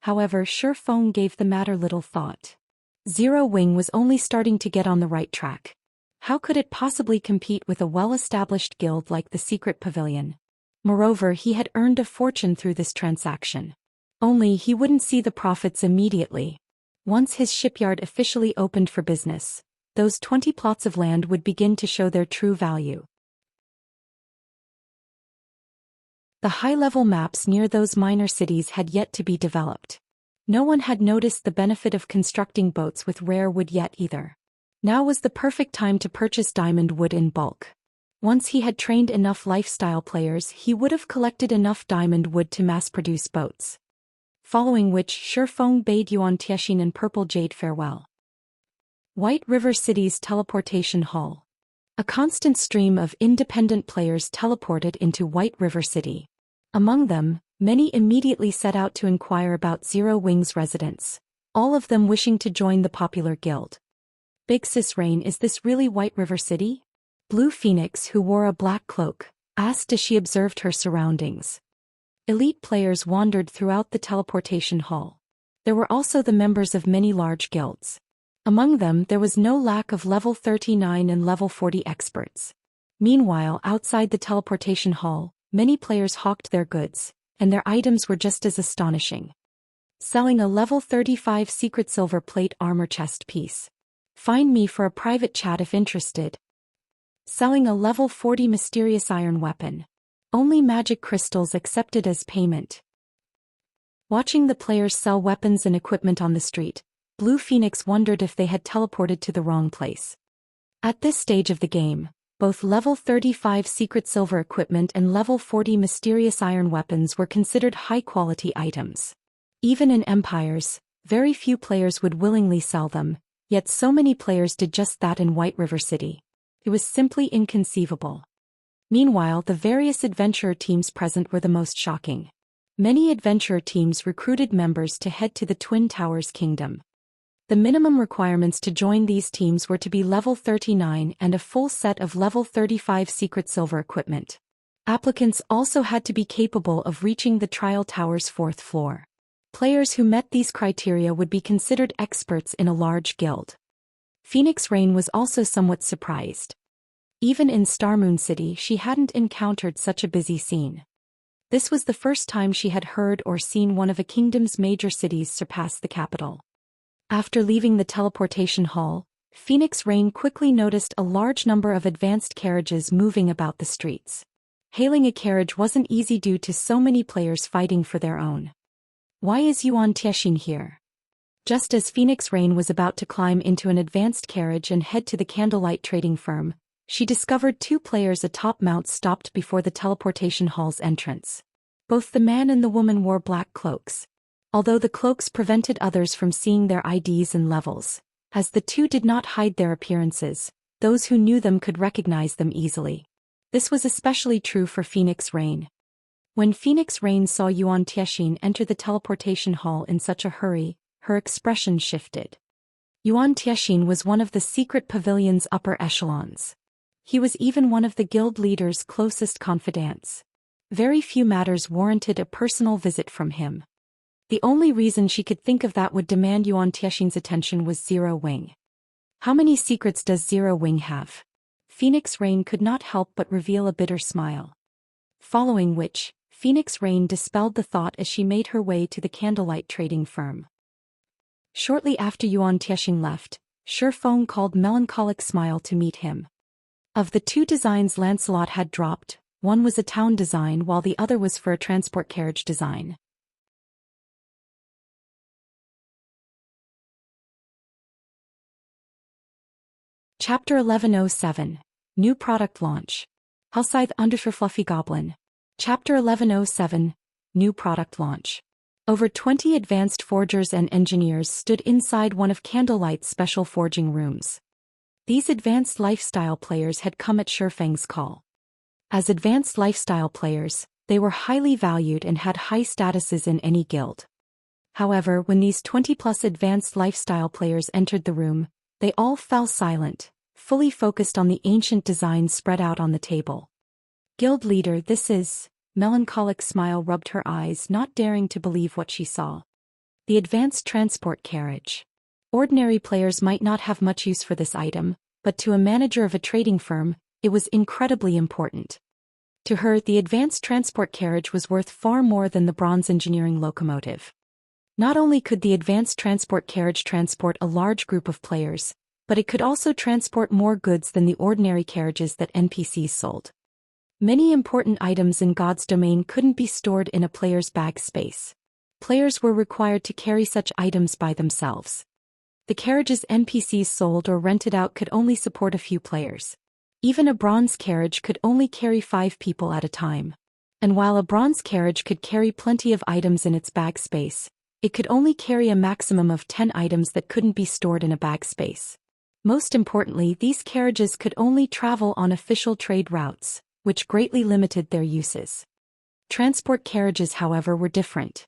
However, Shifeng gave the matter little thought. Zero Wing was only starting to get on the right track. How could it possibly compete with a well-established guild like the Secret Pavilion? Moreover, he had earned a fortune through this transaction. Only he wouldn't see the profits immediately. Once his shipyard officially opened for business, those 20 plots of land would begin to show their true value. The high-level maps near those minor cities had yet to be developed. No one had noticed the benefit of constructing boats with rare wood yet either. Now was the perfect time to purchase diamond wood in bulk. Once he had trained enough lifestyle players, he would have collected enough diamond wood to mass-produce boats. Following which, Shifeng bade Yuan Tiexin and Purple Jade farewell. White River City's teleportation hall. A constant stream of independent players teleported into White River City. Among them, many immediately set out to inquire about Zero Wing's residence, all of them wishing to join the popular guild. Big Sis Rain, is this really White River City? Blue Phoenix, who wore a black cloak, asked as she observed her surroundings. Elite players wandered throughout the teleportation hall. There were also the members of many large guilds. Among them, there was no lack of level 39 and level 40 experts. Meanwhile, outside the teleportation hall, many players hawked their goods, and their items were just as astonishing. Selling a level 35 secret silver plate armor chest piece. Find me for a private chat if interested. Selling a level 40 mysterious iron weapon. Only magic crystals accepted as payment. Watching the players sell weapons and equipment on the street, Blue Phoenix wondered if they had teleported to the wrong place. At this stage of the game, both level 35 secret silver equipment and level 40 mysterious iron weapons were considered high-quality items. Even in Empires, very few players would willingly sell them, yet so many players did just that in White River City. It was simply inconceivable. Meanwhile, the various adventurer teams present were the most shocking. Many adventurer teams recruited members to head to the Twin Towers Kingdom. The minimum requirements to join these teams were to be level 39 and a full set of level 35 secret silver equipment. Applicants also had to be capable of reaching the Trial Tower's 4th floor. Players who met these criteria would be considered experts in a large guild. Phoenix Rain was also somewhat surprised. Even in Starmoon City, she hadn't encountered such a busy scene. This was the first time she had heard or seen one of a kingdom's major cities surpass the capital. After leaving the teleportation hall, Phoenix Rain quickly noticed a large number of advanced carriages moving about the streets. Hailing a carriage wasn't easy due to so many players fighting for their own. Why is Yuan Tiexin here? Just as Phoenix Rain was about to climb into an advanced carriage and head to the candlelight trading firm, she discovered two players atop mounts stopped before the teleportation hall's entrance. Both the man and the woman wore black cloaks. Although the cloaks prevented others from seeing their IDs and levels, as the two did not hide their appearances, those who knew them could recognize them easily. This was especially true for Phoenix Rain. When Phoenix Rain saw Yuan Tiexin enter the teleportation hall in such a hurry, her expression shifted. Yuan Tiexin was one of the secret pavilion's upper echelons. He was even one of the guild leader's closest confidants. Very few matters warranted a personal visit from him. The only reason she could think of that would demand Yuan Tiexin's attention was Zero Wing. How many secrets does Zero Wing have? Phoenix Rain could not help but reveal a bitter smile. Following which, Phoenix Rain dispelled the thought as she made her way to the candlelight trading firm. Shortly after Yuan Tiexin left, Shifeng called Melancholic Smile to meet him. Of the two designs Lancelot had dropped, one was a town design while the other was for a transport carriage design. Chapter 1107. New Product Launch. Hellscythe _ Fluffy Goblin. Chapter 1107. New Product Launch. Over 20 advanced forgers and engineers stood inside one of Candlelight's special forging rooms. These advanced lifestyle players had come at Shifeng's call. As advanced lifestyle players, they were highly valued and had high statuses in any guild. However, when these 20+ advanced lifestyle players entered the room, they all fell silent, fully focused on the ancient designs spread out on the table. Guild leader, this is... Melancholic Smile rubbed her eyes, not daring to believe what she saw. The advanced transport carriage. Ordinary players might not have much use for this item, but to a manager of a trading firm, it was incredibly important. To her, the advanced transport carriage was worth far more than the bronze engineering locomotive. Not only could the advanced transport carriage transport a large group of players, but it could also transport more goods than the ordinary carriages that NPCs sold. Many important items in God's domain couldn't be stored in a player's bag space. Players were required to carry such items by themselves. The carriages NPCs sold or rented out could only support a few players. Even a bronze carriage could only carry 5 people at a time. And while a bronze carriage could carry plenty of items in its bag space, it could only carry a maximum of 10 items that couldn't be stored in a bag space. Most importantly, these carriages could only travel on official trade routes, which greatly limited their uses. Transport carriages, however, were different.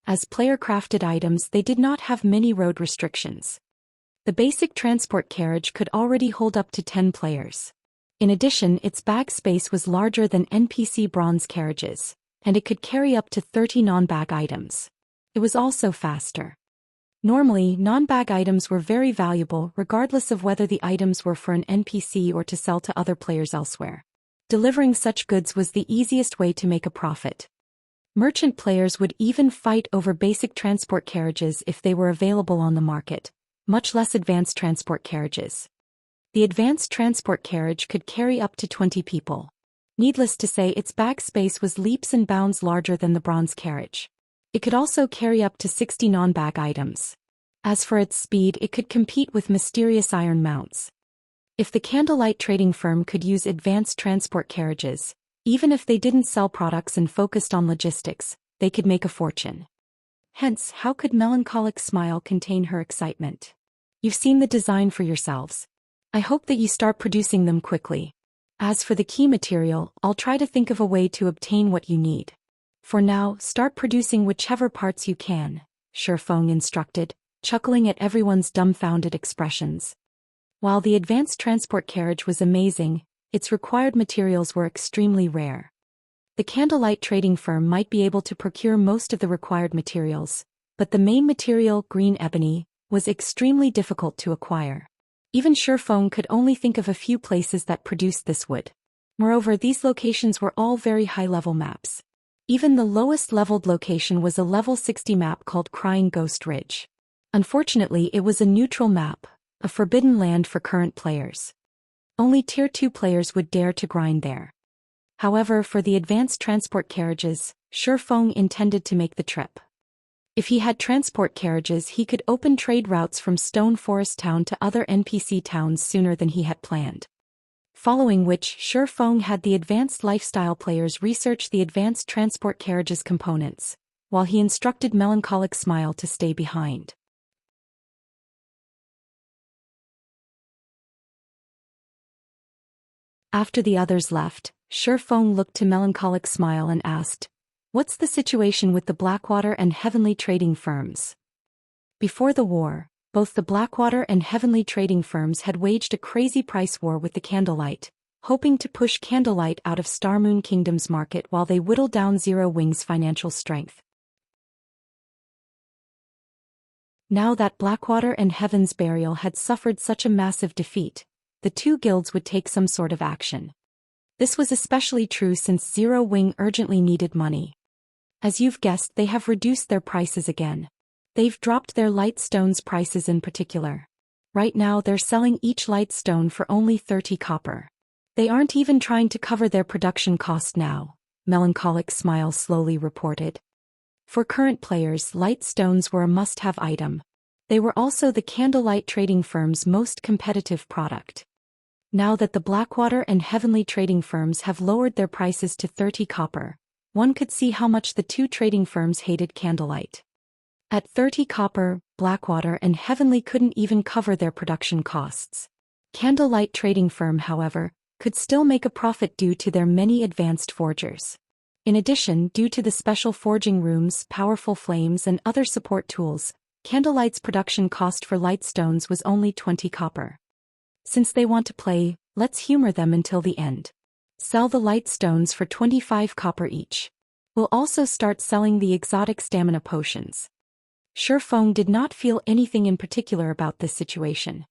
As player-crafted items, they did not have many road restrictions. The basic transport carriage could already hold up to 10 players. In addition, its bag space was larger than NPC bronze carriages, and it could carry up to 30 non-bag items. It was also faster. Normally, non-bag items were very valuable regardless of whether the items were for an NPC or to sell to other players elsewhere. Delivering such goods was the easiest way to make a profit. Merchant players would even fight over basic transport carriages if they were available on the market, much less advanced transport carriages. The advanced transport carriage could carry up to 20 people. Needless to say, its bag space was leaps and bounds larger than the bronze carriage. It could also carry up to 60 non-bag items. As for its speed, it could compete with mysterious iron mounts. If the candlelight trading firm could use advanced transport carriages, even if they didn't sell products and focused on logistics, they could make a fortune. Hence, how could Melancholic Smile contain her excitement? You've seen the design for yourselves. I hope that you start producing them quickly. As for the key material, I'll try to think of a way to obtain what you need. For now, start producing whichever parts you can, Shifeng instructed, chuckling at everyone's dumbfounded expressions. While the advanced transport carriage was amazing, its required materials were extremely rare. The candlelight trading firm might be able to procure most of the required materials, but the main material, green ebony, was extremely difficult to acquire. Even Shifeng could only think of a few places that produced this wood. Moreover, these locations were all very high-level maps. Even the lowest leveled location was a level 60 map called Crying Ghost Ridge. Unfortunately, it was a neutral map, a forbidden land for current players. Only Tier 2 players would dare to grind there. However, for the advanced transport carriages, Shifeng intended to make the trip. If he had transport carriages, he could open trade routes from Stone Forest Town to other NPC towns sooner than he had planned. Following which, Shifeng had the advanced lifestyle players research the advanced transport carriages components, while he instructed Melancholic Smile to stay behind. After the others left, Shifeng looked to Melancholic Smile and asked, "What's the situation with the Blackwater and Heavenly trading firms?" Before the war, both the Blackwater and Heavenly trading firms had waged a crazy price war with the Candlelight, hoping to push Candlelight out of Starmoon Kingdom's market while they whittled down Zero Wing's financial strength. Now that Blackwater and Heaven's Burial had suffered such a massive defeat, the two guilds would take some sort of action. This was especially true since Zero Wing urgently needed money. As you've guessed, they have reduced their prices again. They've dropped their light stones prices in particular. Right now they're selling each light stone for only 30 copper. They aren't even trying to cover their production cost now, Melancholic Smile slowly reported. For current players, light stones were a must-have item. They were also the Candlelight trading firm's most competitive product. Now that the Blackwater and Heavenly trading firms have lowered their prices to 30 copper, one could see how much the two trading firms hated Candlelight. At 30 copper, Blackwater and Heavenly couldn't even cover their production costs. Candlelight trading firm, however, could still make a profit due to their many advanced forgers. In addition, due to the special forging rooms, powerful flames and other support tools, Candlelight's production cost for light stones was only 20 copper. Since they want to play, let's humor them until the end. Sell the light stones for 25 copper each. We'll also start selling the exotic stamina potions. Feng did not feel anything in particular about this situation.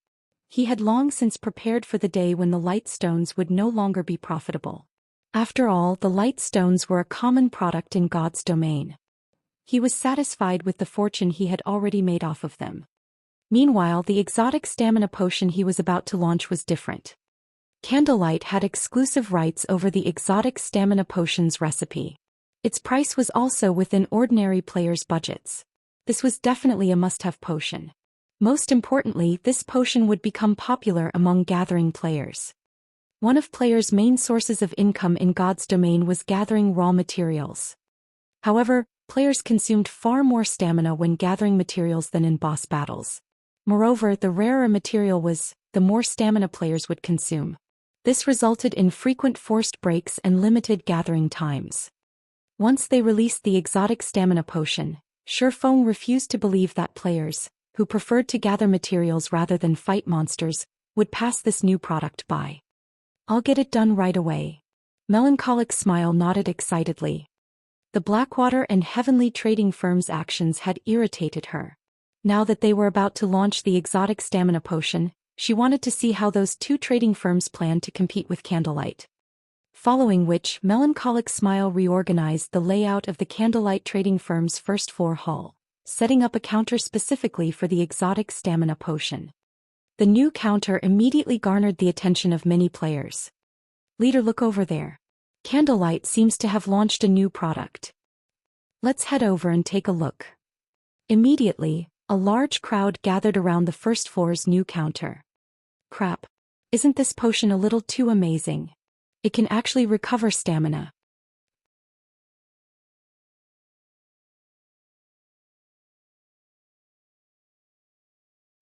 He had long since prepared for the day when the light stones would no longer be profitable. After all, the light stones were a common product in God's domain. He was satisfied with the fortune he had already made off of them. Meanwhile, the exotic stamina potion he was about to launch was different. Candlelight had exclusive rights over the exotic stamina potion's recipe. Its price was also within ordinary players' budgets. This was definitely a must-have potion. Most importantly, this potion would become popular among gathering players. One of players' main sources of income in God's domain was gathering raw materials. However, players consumed far more stamina when gathering materials than in boss battles. Moreover, the rarer a material was, the more stamina players would consume. This resulted in frequent forced breaks and limited gathering times. Once they released the exotic stamina potion, Feng refused to believe that players, who preferred to gather materials rather than fight monsters, would pass this new product by. "I'll get it done right away." Melancholic Smile nodded excitedly. The Blackwater and Heavenly trading firm's actions had irritated her. Now that they were about to launch the exotic stamina potion, she wanted to see how those two trading firms planned to compete with Candlelight. Following which, Melancholic Smile reorganized the layout of the Candlelight trading firm's first floor hall, setting up a counter specifically for the exotic stamina potion. The new counter immediately garnered the attention of many players. "Leader, look over there. Candlelight seems to have launched a new product. Let's head over and take a look." Immediately, a large crowd gathered around the first floor's new counter. "Crap. Isn't this potion a little too amazing? It can actually recover stamina."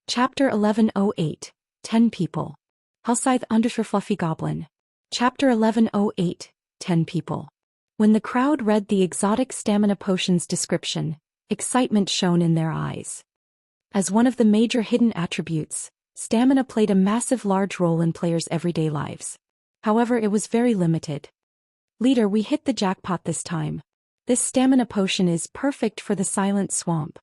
Chapter 1108, 10 People. Halscythe _ Fluffy Goblin. Chapter 1108, 10 People. When the crowd read the exotic stamina potion's description, excitement shone in their eyes. As one of the major hidden attributes, stamina played a massive large role in players' everyday lives. However, it was very limited. "Leader, we hit the jackpot this time. This stamina potion is perfect for the Silent Swamp.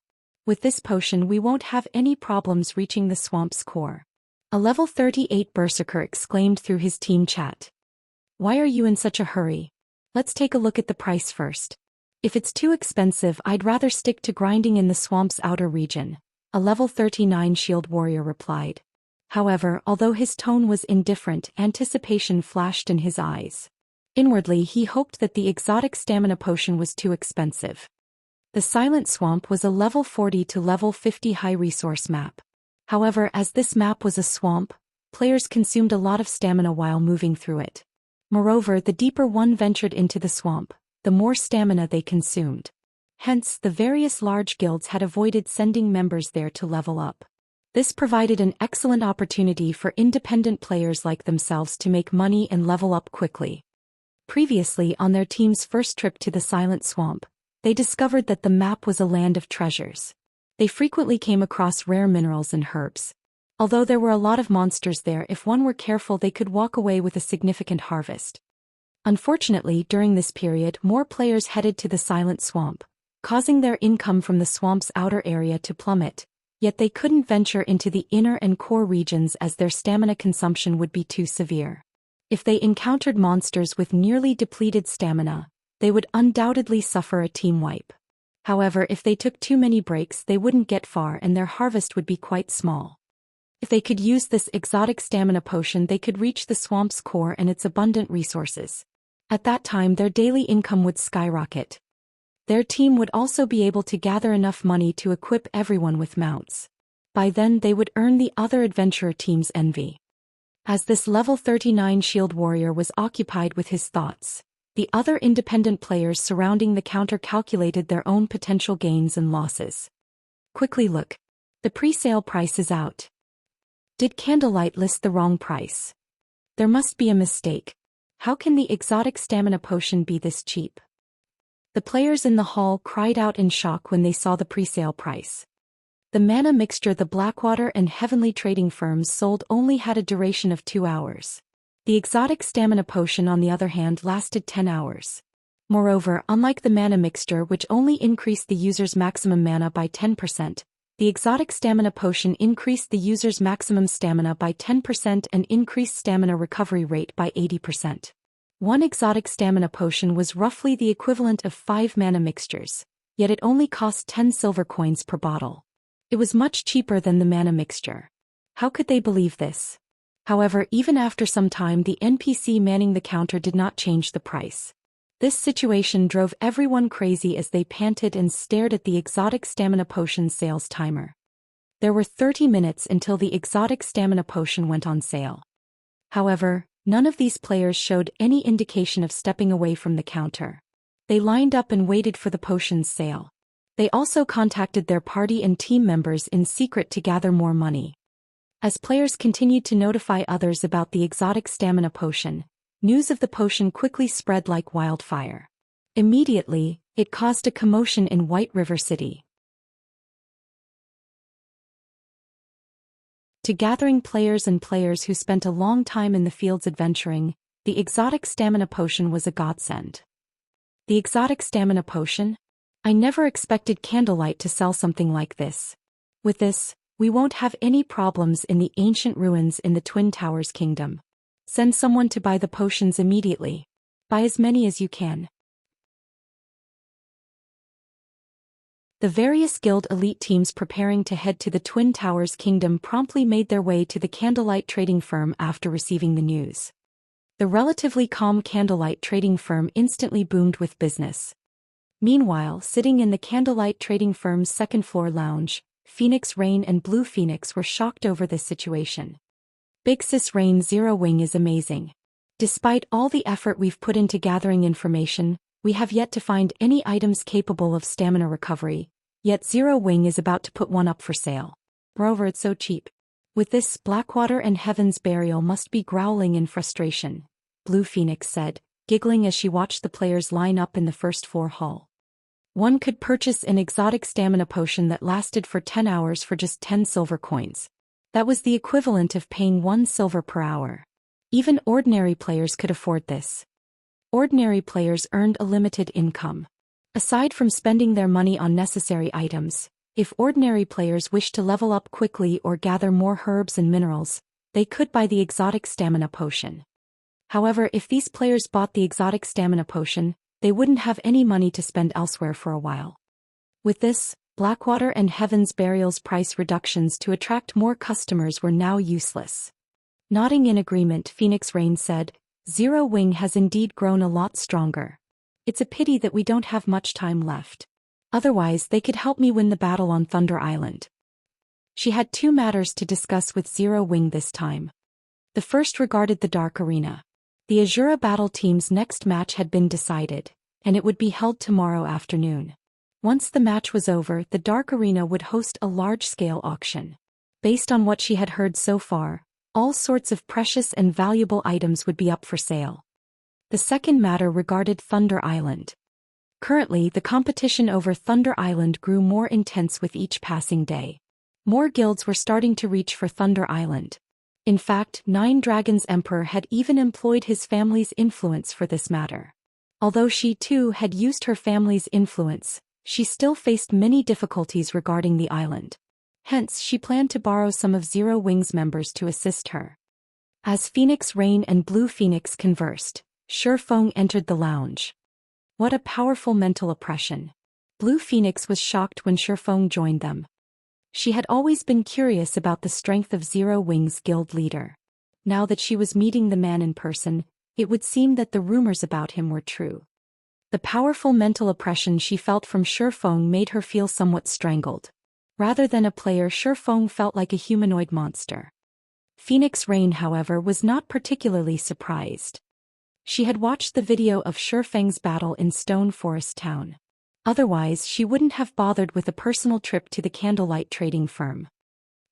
With this potion we won't have any problems reaching the swamp's core." A level 38 berserker exclaimed through his team chat. "Why are you in such a hurry? Let's take a look at the price first. If it's too expensive, I'd rather stick to grinding in the swamp's outer region," a level 39 shield warrior replied. However, although his tone was indifferent, anticipation flashed in his eyes. Inwardly, he hoped that the exotic stamina potion was too expensive. The Silent Swamp was a level 40 to level 50 high-resource map. However, as this map was a swamp, players consumed a lot of stamina while moving through it. Moreover, the deeper one ventured into the swamp, the more stamina they consumed. Hence, the various large guilds had avoided sending members there to level up. This provided an excellent opportunity for independent players like themselves to make money and level up quickly. Previously, on their team's first trip to the Silent Swamp, they discovered that the map was a land of treasures. They frequently came across rare minerals and herbs. Although there were a lot of monsters there, if one were careful they could walk away with a significant harvest. Unfortunately, during this period, more players headed to the Silent Swamp, causing their income from the swamp's outer area to plummet. Yet they couldn't venture into the inner and core regions as their stamina consumption would be too severe. If they encountered monsters with nearly depleted stamina, they would undoubtedly suffer a team wipe. However, if they took too many breaks, they wouldn't get far and their harvest would be quite small. If they could use this exotic stamina potion, they could reach the swamp's core and its abundant resources. At that time, their daily income would skyrocket. Their team would also be able to gather enough money to equip everyone with mounts. By then they would earn the other adventurer team's envy. As this level 39 shield warrior was occupied with his thoughts, the other independent players surrounding the counter calculated their own potential gains and losses. "Quickly look. The pre-sale price is out. Did Candlelight list the wrong price? There must be a mistake. How can the exotic stamina potion be this cheap?" The players in the hall cried out in shock when they saw the pre-sale price. The mana mixture the Blackwater and Heavenly trading firms sold only had a duration of 2 hours. The exotic stamina potion, on the other hand, lasted 10 hours. Moreover, unlike the mana mixture which only increased the user's maximum mana by 10%, the exotic stamina potion increased the user's maximum stamina by 10% and increased stamina recovery rate by 80%. One exotic stamina potion was roughly the equivalent of 5 mana mixtures, yet it only cost 10 silver coins per bottle. It was much cheaper than the mana mixture. How could they believe this? However, even after some time the NPC manning the counter did not change the price. This situation drove everyone crazy as they panted and stared at the exotic stamina potion sales timer. There were 30 minutes until the exotic stamina potion went on sale. However, none of these players showed any indication of stepping away from the counter. They lined up and waited for the potion's sale. They also contacted their party and team members in secret to gather more money. As players continued to notify others about the exotic stamina potion, news of the potion quickly spread like wildfire. Immediately, it caused a commotion in White River City. To gathering players who spent a long time in the fields adventuring, the exotic stamina potion was a godsend. The exotic stamina potion? I never expected Candlelight to sell something like this. With this, we won't have any problems in the ancient ruins in the Twin Towers Kingdom. Send someone to buy the potions immediately. Buy as many as you can. The various guild elite teams preparing to head to the Twin Towers Kingdom promptly made their way to the Candlelight trading firm after receiving the news. The relatively calm Candlelight trading firm instantly boomed with business. Meanwhile, sitting in the Candlelight trading firm's second-floor lounge, Phoenix Rain and Blue Phoenix were shocked over this situation. Big Sis Rain Zero Wing is amazing. Despite all the effort we've put into gathering information, we have yet to find any items capable of stamina recovery, yet Zero Wing is about to put one up for sale. Moreover, it's so cheap. With this, Blackwater and Heaven's Burial must be growling in frustration, Blue Phoenix said, giggling as she watched the players line up in the first-floor hall. One could purchase an exotic stamina potion that lasted for 10 hours for just 10 silver coins. That was the equivalent of paying 1 silver per hour. Even ordinary players could afford this. Ordinary players earned a limited income. Aside from spending their money on necessary items, if ordinary players wished to level up quickly or gather more herbs and minerals, they could buy the exotic stamina potion. However, if these players bought the exotic stamina potion, they wouldn't have any money to spend elsewhere for a while. With this, Blackwater and Heaven's Burial's price reductions to attract more customers were now useless. Nodding in agreement, Phoenix Rain said, Zero Wing has indeed grown a lot stronger. It's a pity that we don't have much time left. Otherwise, they could help me win the battle on Thunder Island. She had 2 matters to discuss with Zero Wing this time. The first regarded the Dark Arena. The Azura battle team's next match had been decided, and it would be held tomorrow afternoon. Once the match was over, the Dark Arena would host a large-scale auction. Based on what she had heard so far, all sorts of precious and valuable items would be up for sale. The second matter regarded Thunder Island. Currently, the competition over Thunder Island grew more intense with each passing day. More guilds were starting to reach for Thunder Island. In fact, Nine Dragons Emperor had even employed his family's influence for this matter. Although she too had used her family's influence, she still faced many difficulties regarding the island. Hence, she planned to borrow some of Zero Wing's members to assist her. As Phoenix Rain and Blue Phoenix conversed, Shifeng entered the lounge. What a powerful mental oppression. Blue Phoenix was shocked when Shifeng joined them. She had always been curious about the strength of Zero Wing's guild leader. Now that she was meeting the man in person, it would seem that the rumors about him were true. The powerful mental oppression she felt from Shifeng made her feel somewhat strangled. Rather than a player, Shifeng felt like a humanoid monster. Phoenix Rain, however, was not particularly surprised. She had watched the video of Shifeng's battle in Stone Forest Town. Otherwise, she wouldn't have bothered with a personal trip to the Candlelight trading firm.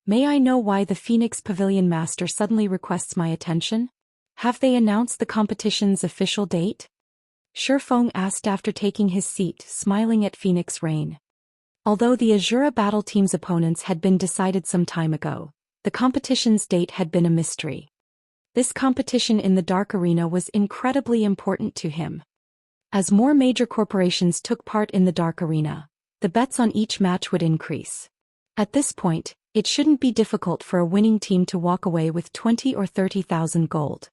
May I know why the Phoenix Pavilion Master suddenly requests my attention? Have they announced the competition's official date? Shifeng asked after taking his seat, smiling at Phoenix Rain. Although the Azura battle team's opponents had been decided some time ago, the competition's date had been a mystery. This competition in the Dark Arena was incredibly important to him. As more major corporations took part in the Dark Arena, the bets on each match would increase. At this point, it shouldn't be difficult for a winning team to walk away with 20 or 30,000 gold.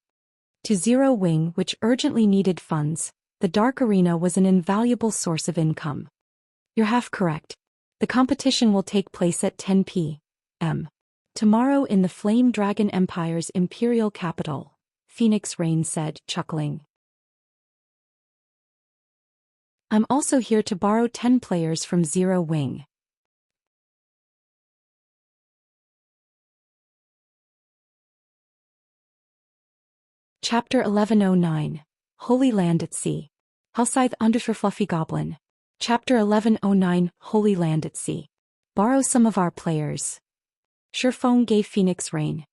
To Zero Wing, which urgently needed funds, the Dark Arena was an invaluable source of income. You're half correct. The competition will take place at 10 p.m. tomorrow in the Flame Dragon Empire's imperial capital, Phoenix Rain said, chuckling. I'm also here to borrow 10 players from Zero Wing. Chapter 1109, Holy Land at Sea. Hellscythe _ Fluffy Goblin. Chapter 1109, Holy Land at Sea. Borrow some of our players. Sherfone gave Phoenix Rain.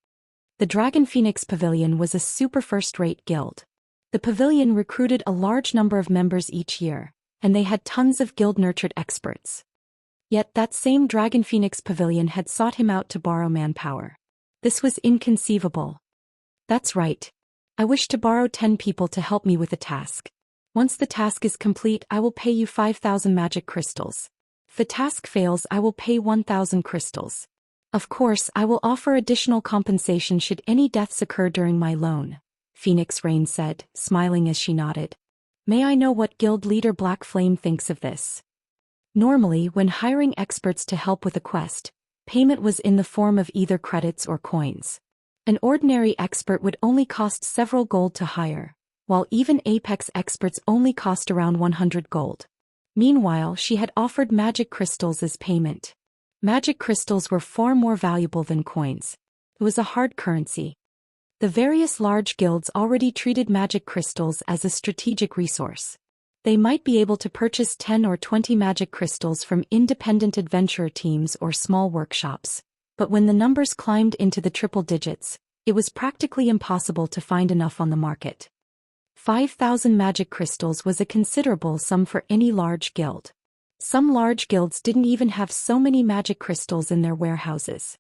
The Dragon Phoenix Pavilion was a super first-rate guild. The pavilion recruited a large number of members each year, and they had tons of guild-nurtured experts. Yet that same Dragon Phoenix Pavilion had sought him out to borrow manpower. This was inconceivable. That's right. I wish to borrow 10 people to help me with a task. Once the task is complete, I will pay you 5,000 magic crystals. If the task fails, I will pay 1,000 crystals. Of course, I will offer additional compensation should any deaths occur during my loan, Phoenix Rain said, smiling as she nodded. May I know what guild leader Black Flame thinks of this? Normally, when hiring experts to help with a quest, payment was in the form of either credits or coins. An ordinary expert would only cost several gold to hire, while even Apex experts only cost around 100 gold. Meanwhile, she had offered magic crystals as payment. Magic crystals were far more valuable than coins. It was a hard currency. The various large guilds already treated magic crystals as a strategic resource. They might be able to purchase 10 or 20 magic crystals from independent adventurer teams or small workshops. But when the numbers climbed into the triple digits, it was practically impossible to find enough on the market. 5,000 magic crystals was a considerable sum for any large guild. Some large guilds didn't even have so many magic crystals in their warehouses.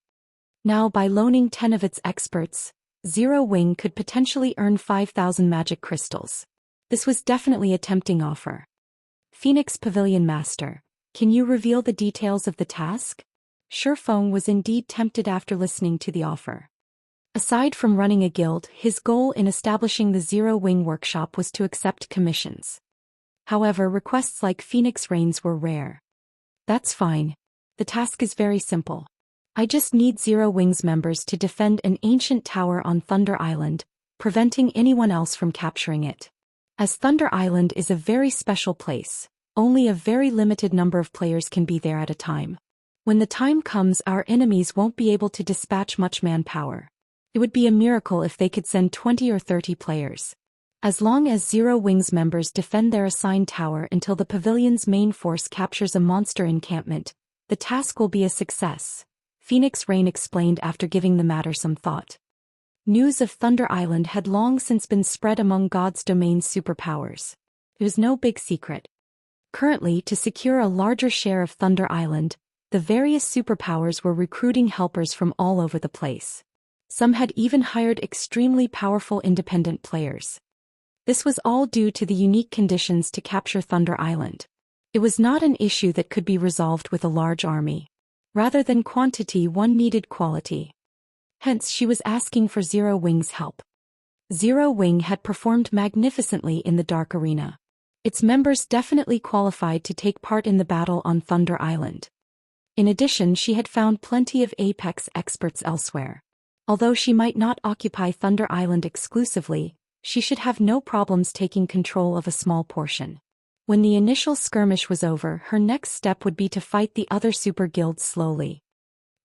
Now, by loaning 10 of its experts, Zero Wing could potentially earn 5,000 magic crystals. This was definitely a tempting offer. Phoenix Pavilion Master, can you reveal the details of the task? Sherfone was indeed tempted after listening to the offer. Aside from running a guild, his goal in establishing the Zero Wing workshop was to accept commissions. However, requests like Phoenix Rain's were rare. That's fine. The task is very simple. I just need Zero Wing's members to defend an ancient tower on Thunder Island, preventing anyone else from capturing it. As Thunder Island is a very special place, only a very limited number of players can be there at a time. When the time comes, our enemies won't be able to dispatch much manpower. It would be a miracle if they could send 20 or 30 players. As long as Zero Wing's members defend their assigned tower until the pavilion's main force captures a monster encampment, the task will be a success, Phoenix Rain explained after giving the matter some thought. News of Thunder Island had long since been spread among God's Domain's superpowers. It was no big secret. Currently, to secure a larger share of Thunder Island, the various superpowers were recruiting helpers from all over the place. Some had even hired extremely powerful independent players. This was all due to the unique conditions to capture Thunder Island. It was not an issue that could be resolved with a large army. Rather than quantity, one needed quality. Hence, she was asking for Zero Wing's help. Zero Wing had performed magnificently in the Dark Arena. Its members definitely qualified to take part in the battle on Thunder Island. In addition, she had found plenty of Apex experts elsewhere. Although she might not occupy Thunder Island exclusively, she should have no problems taking control of a small portion. When the initial skirmish was over, her next step would be to fight the other super guilds slowly.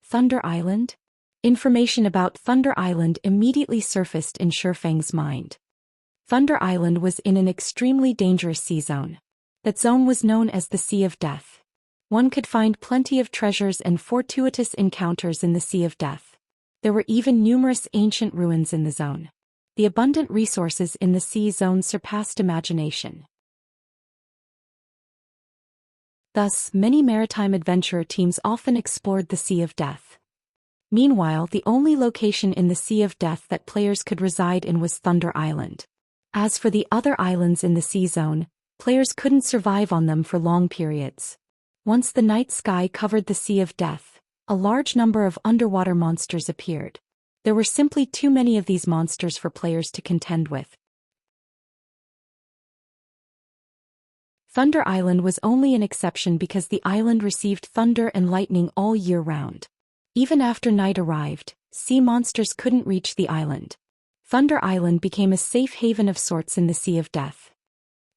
Thunder Island? Information about Thunder Island immediately surfaced in Sherfang's mind. Thunder Island was in an extremely dangerous sea zone. That zone was known as the Sea of Death. One could find plenty of treasures and fortuitous encounters in the Sea of Death. There were even numerous ancient ruins in the zone. The abundant resources in the sea zone surpassed imagination. Thus, many maritime adventurer teams often explored the Sea of Death. Meanwhile, the only location in the Sea of Death that players could reside in was Thunder Island. As for the other islands in the sea zone, Players couldn't survive on them for long periods. Once the night sky covered the Sea of Death, a large number of underwater monsters appeared. There were simply too many of these monsters for players to contend with. Thunder Island was only an exception because the island received thunder and lightning all year round. Even after night arrived, sea monsters couldn't reach the island. Thunder Island became a safe haven of sorts in the Sea of Death.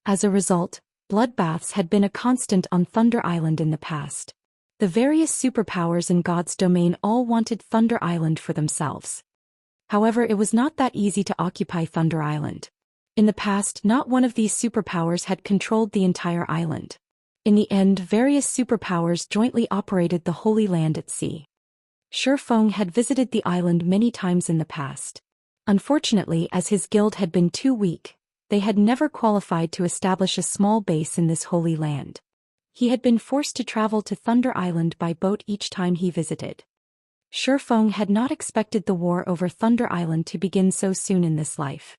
As a result, bloodbaths had been a constant on Thunder Island in the past. The various superpowers in God's domain all wanted Thunder Island for themselves. However, it was not that easy to occupy Thunder Island. In the past, not one of these superpowers had controlled the entire island. In the end, various superpowers jointly operated the Holy Land at sea. Shifeng had visited the island many times in the past. Unfortunately, as his guild had been too weak, they had never qualified to establish a small base in this Holy Land. He had been forced to travel to Thunder Island by boat each time he visited. Shifeng had not expected the war over Thunder Island to begin so soon in this life.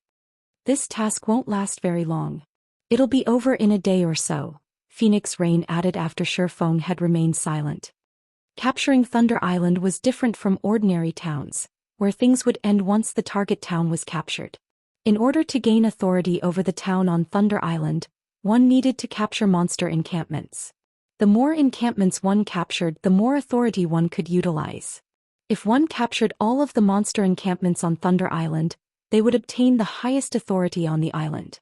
This task won't last very long. It'll be over in a day or so, Phoenix Rain added after Shifeng had remained silent. Capturing Thunder Island was different from ordinary towns, where things would end once the target town was captured. In order to gain authority over the town on Thunder Island, one needed to capture monster encampments. The more encampments one captured, the more authority one could utilize. If one captured all of the monster encampments on Thunder Island, they would obtain the highest authority on the island.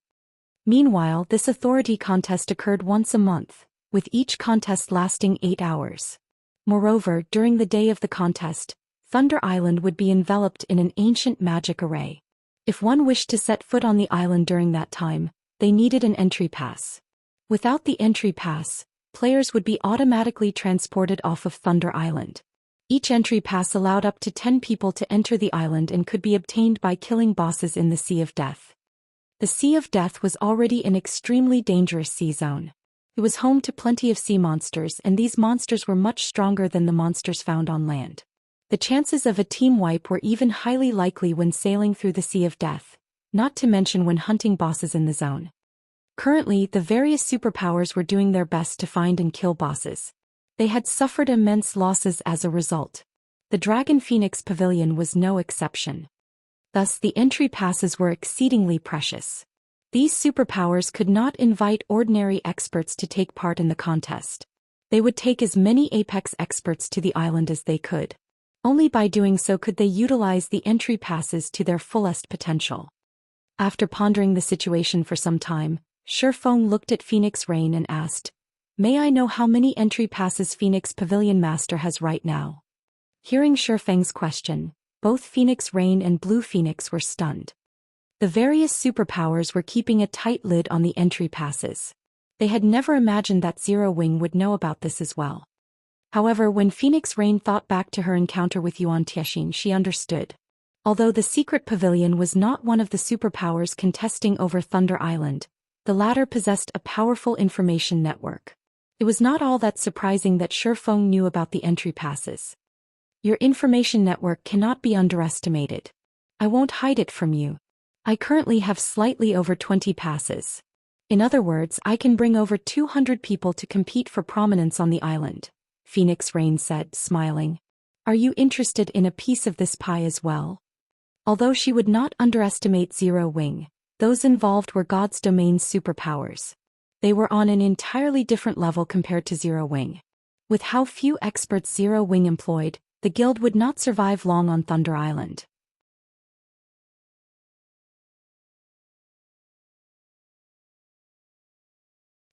Meanwhile, this authority contest occurred once a month, with each contest lasting 8 hours. Moreover, during the day of the contest, Thunder Island would be enveloped in an ancient magic array. If one wished to set foot on the island during that time, they needed an entry pass. Without the entry pass, players would be automatically transported off of Thunder Island. Each entry pass allowed up to 10 people to enter the island and could be obtained by killing bosses in the Sea of Death. The Sea of Death was already an extremely dangerous sea zone. It was home to plenty of sea monsters, and these monsters were much stronger than the monsters found on land. The chances of a team wipe were even highly likely when sailing through the Sea of Death, not to mention when hunting bosses in the zone. Currently, the various superpowers were doing their best to find and kill bosses. They had suffered immense losses as a result. The Dragon Phoenix Pavilion was no exception. Thus, the entry passes were exceedingly precious. These superpowers could not invite ordinary experts to take part in the contest. They would take as many apex experts to the island as they could. Only by doing so could they utilize the entry passes to their fullest potential. After pondering the situation for some time, Shifeng looked at Phoenix Rain and asked, "May I know how many entry passes Phoenix Pavilion Master has right now?" Hearing Shifeng's question, both Phoenix Rain and Blue Phoenix were stunned. The various superpowers were keeping a tight lid on the entry passes. They had never imagined that Zero Wing would know about this as well. However, when Phoenix Rain thought back to her encounter with Yuan Tiexin, she understood. Although the secret pavilion was not one of the superpowers contesting over Thunder Island, the latter possessed a powerful information network. It was not all that surprising that Shifeng knew about the entry passes. Your information network cannot be underestimated. I won't hide it from you. I currently have slightly over 20 passes. In other words, I can bring over 200 people to compete for prominence on the island, Phoenix Rain said, smiling. Are you interested in a piece of this pie as well? Although she would not underestimate Zero Wing, those involved were God's domain superpowers. They were on an entirely different level compared to Zero Wing. With how few experts Zero Wing employed, the guild would not survive long on Thunder Island.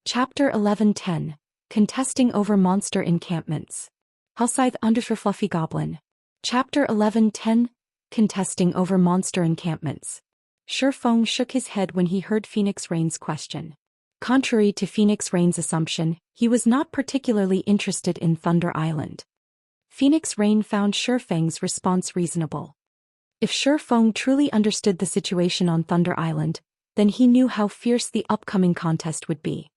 Chapter 11:10 Contesting over Monster Encampments. Halscythe _ Fluffy Goblin. Chapter 11:10 Contesting over Monster Encampments. Shifeng shook his head when he heard Phoenix Rain's question. Contrary to Phoenix Rain's assumption, he was not particularly interested in Thunder Island. Phoenix Rain found Shifeng's response reasonable. If Shifeng truly understood the situation on Thunder Island, then he knew how fierce the upcoming contest would be.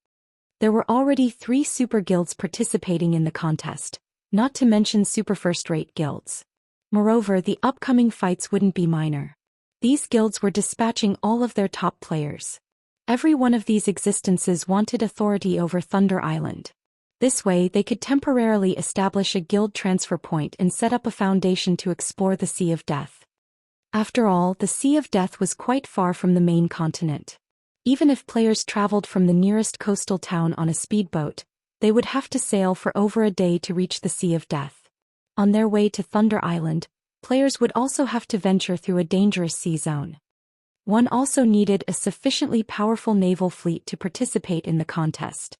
There were already 3 super guilds participating in the contest, not to mention super first-rate guilds. Moreover, the upcoming fights wouldn't be minor. These guilds were dispatching all of their top players. Every one of these existences wanted authority over Thunder Island. This way they could temporarily establish a guild transfer point and set up a foundation to explore the Sea of Death. After all, the Sea of Death was quite far from the main continent. Even if players traveled from the nearest coastal town on a speedboat, they would have to sail for over a day to reach the Sea of Death. On their way to Thunder Island, players would also have to venture through a dangerous sea zone. One also needed a sufficiently powerful naval fleet to participate in the contest.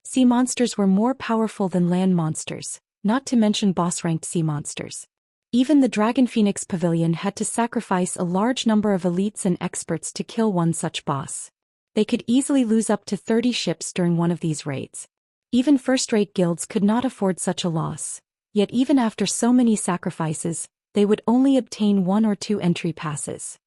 Sea monsters were more powerful than land monsters, not to mention boss-ranked sea monsters. Even the Dragon Phoenix Pavilion had to sacrifice a large number of elites and experts to kill one such boss. They could easily lose up to 30 ships during one of these raids. Even first-rate guilds could not afford such a loss, yet even after so many sacrifices, they would only obtain 1 or 2 entry passes.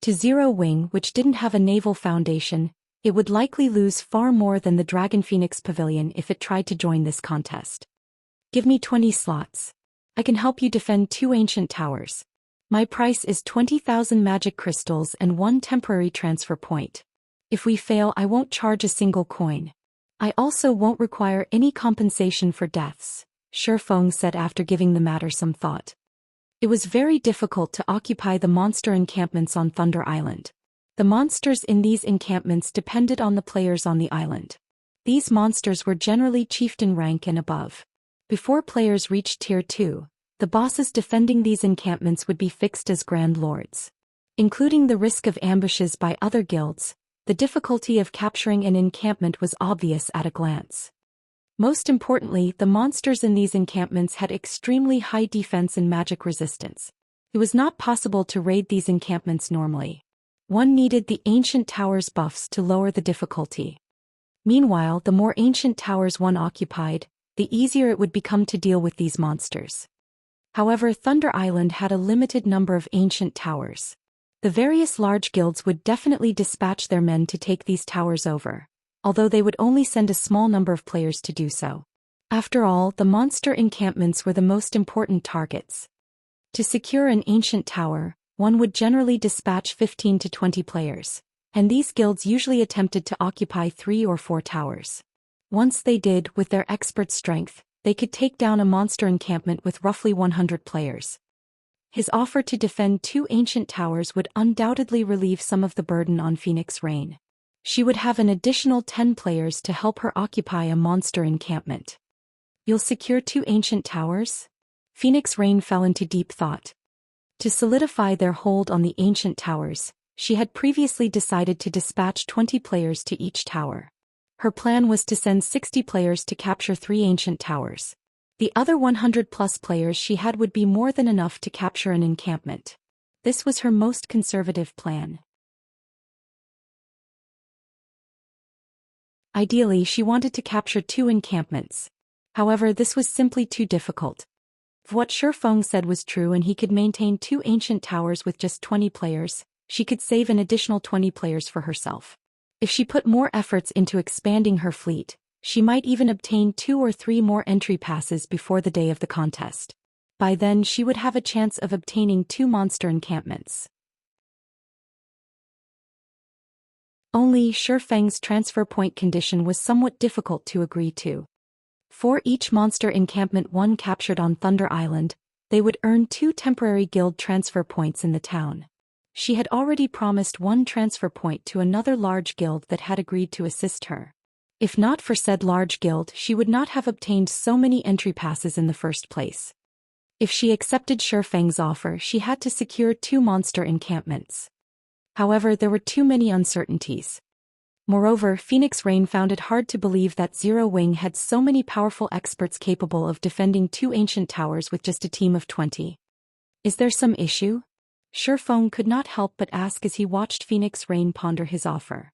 To Zero Wing, which didn't have a naval foundation, it would likely lose far more than the Dragon Phoenix Pavilion if it tried to join this contest. Give me 20 slots. I can help you defend 2 ancient towers. My price is 20,000 magic crystals and 1 temporary transfer point. If we fail, I won't charge a single coin. I also won't require any compensation for deaths, Shifeng said after giving the matter some thought. It was very difficult to occupy the monster encampments on Thunder Island. The monsters in these encampments depended on the players on the island. These monsters were generally chieftain rank and above. Before players reached Tier 2, the bosses defending these encampments would be fixed as Grand Lords. Including the risk of ambushes by other guilds, the difficulty of capturing an encampment was obvious at a glance. Most importantly, the monsters in these encampments had extremely high defense and magic resistance. It was not possible to raid these encampments normally. One needed the ancient towers buffs to lower the difficulty. Meanwhile, the more ancient towers one occupied, the easier it would become to deal with these monsters. However, Thunder Island had a limited number of ancient towers. The various large guilds would definitely dispatch their men to take these towers over, although they would only send a small number of players to do so. After all, the monster encampments were the most important targets. To secure an ancient tower, one would generally dispatch 15 to 20 players, and these guilds usually attempted to occupy 3 or 4 towers. Once they did, with their expert strength, they could take down a monster encampment with roughly 100 players. His offer to defend 2 ancient towers would undoubtedly relieve some of the burden on Phoenix Rain. She would have an additional 10 players to help her occupy a monster encampment. You'll secure 2 ancient towers? Phoenix Rain fell into deep thought. To solidify their hold on the ancient towers, she had previously decided to dispatch 20 players to each tower. Her plan was to send 60 players to capture 3 ancient towers. The other 100+ players she had would be more than enough to capture an encampment. This was her most conservative plan. Ideally, she wanted to capture 2 encampments. However, this was simply too difficult. If what Shifeng said was true and he could maintain 2 ancient towers with just 20 players, she could save an additional 20 players for herself. If she put more efforts into expanding her fleet, she might even obtain 2 or 3 more entry passes before the day of the contest. By then she would have a chance of obtaining 2 monster encampments. Only Shifeng's transfer point condition was somewhat difficult to agree to. For each monster encampment one captured on Thunder Island, they would earn 2 temporary guild transfer points in the town. She had already promised 1 transfer point to another large guild that had agreed to assist her. If not for said large guild, she would not have obtained so many entry passes in the first place. If she accepted Shifeng's offer, she had to secure 2 monster encampments. However, there were too many uncertainties. Moreover, Phoenix Rain found it hard to believe that Zero Wing had so many powerful experts capable of defending 2 ancient towers with just a team of 20. Is there some issue? Shifeng could not help but ask as he watched Phoenix Rain ponder his offer.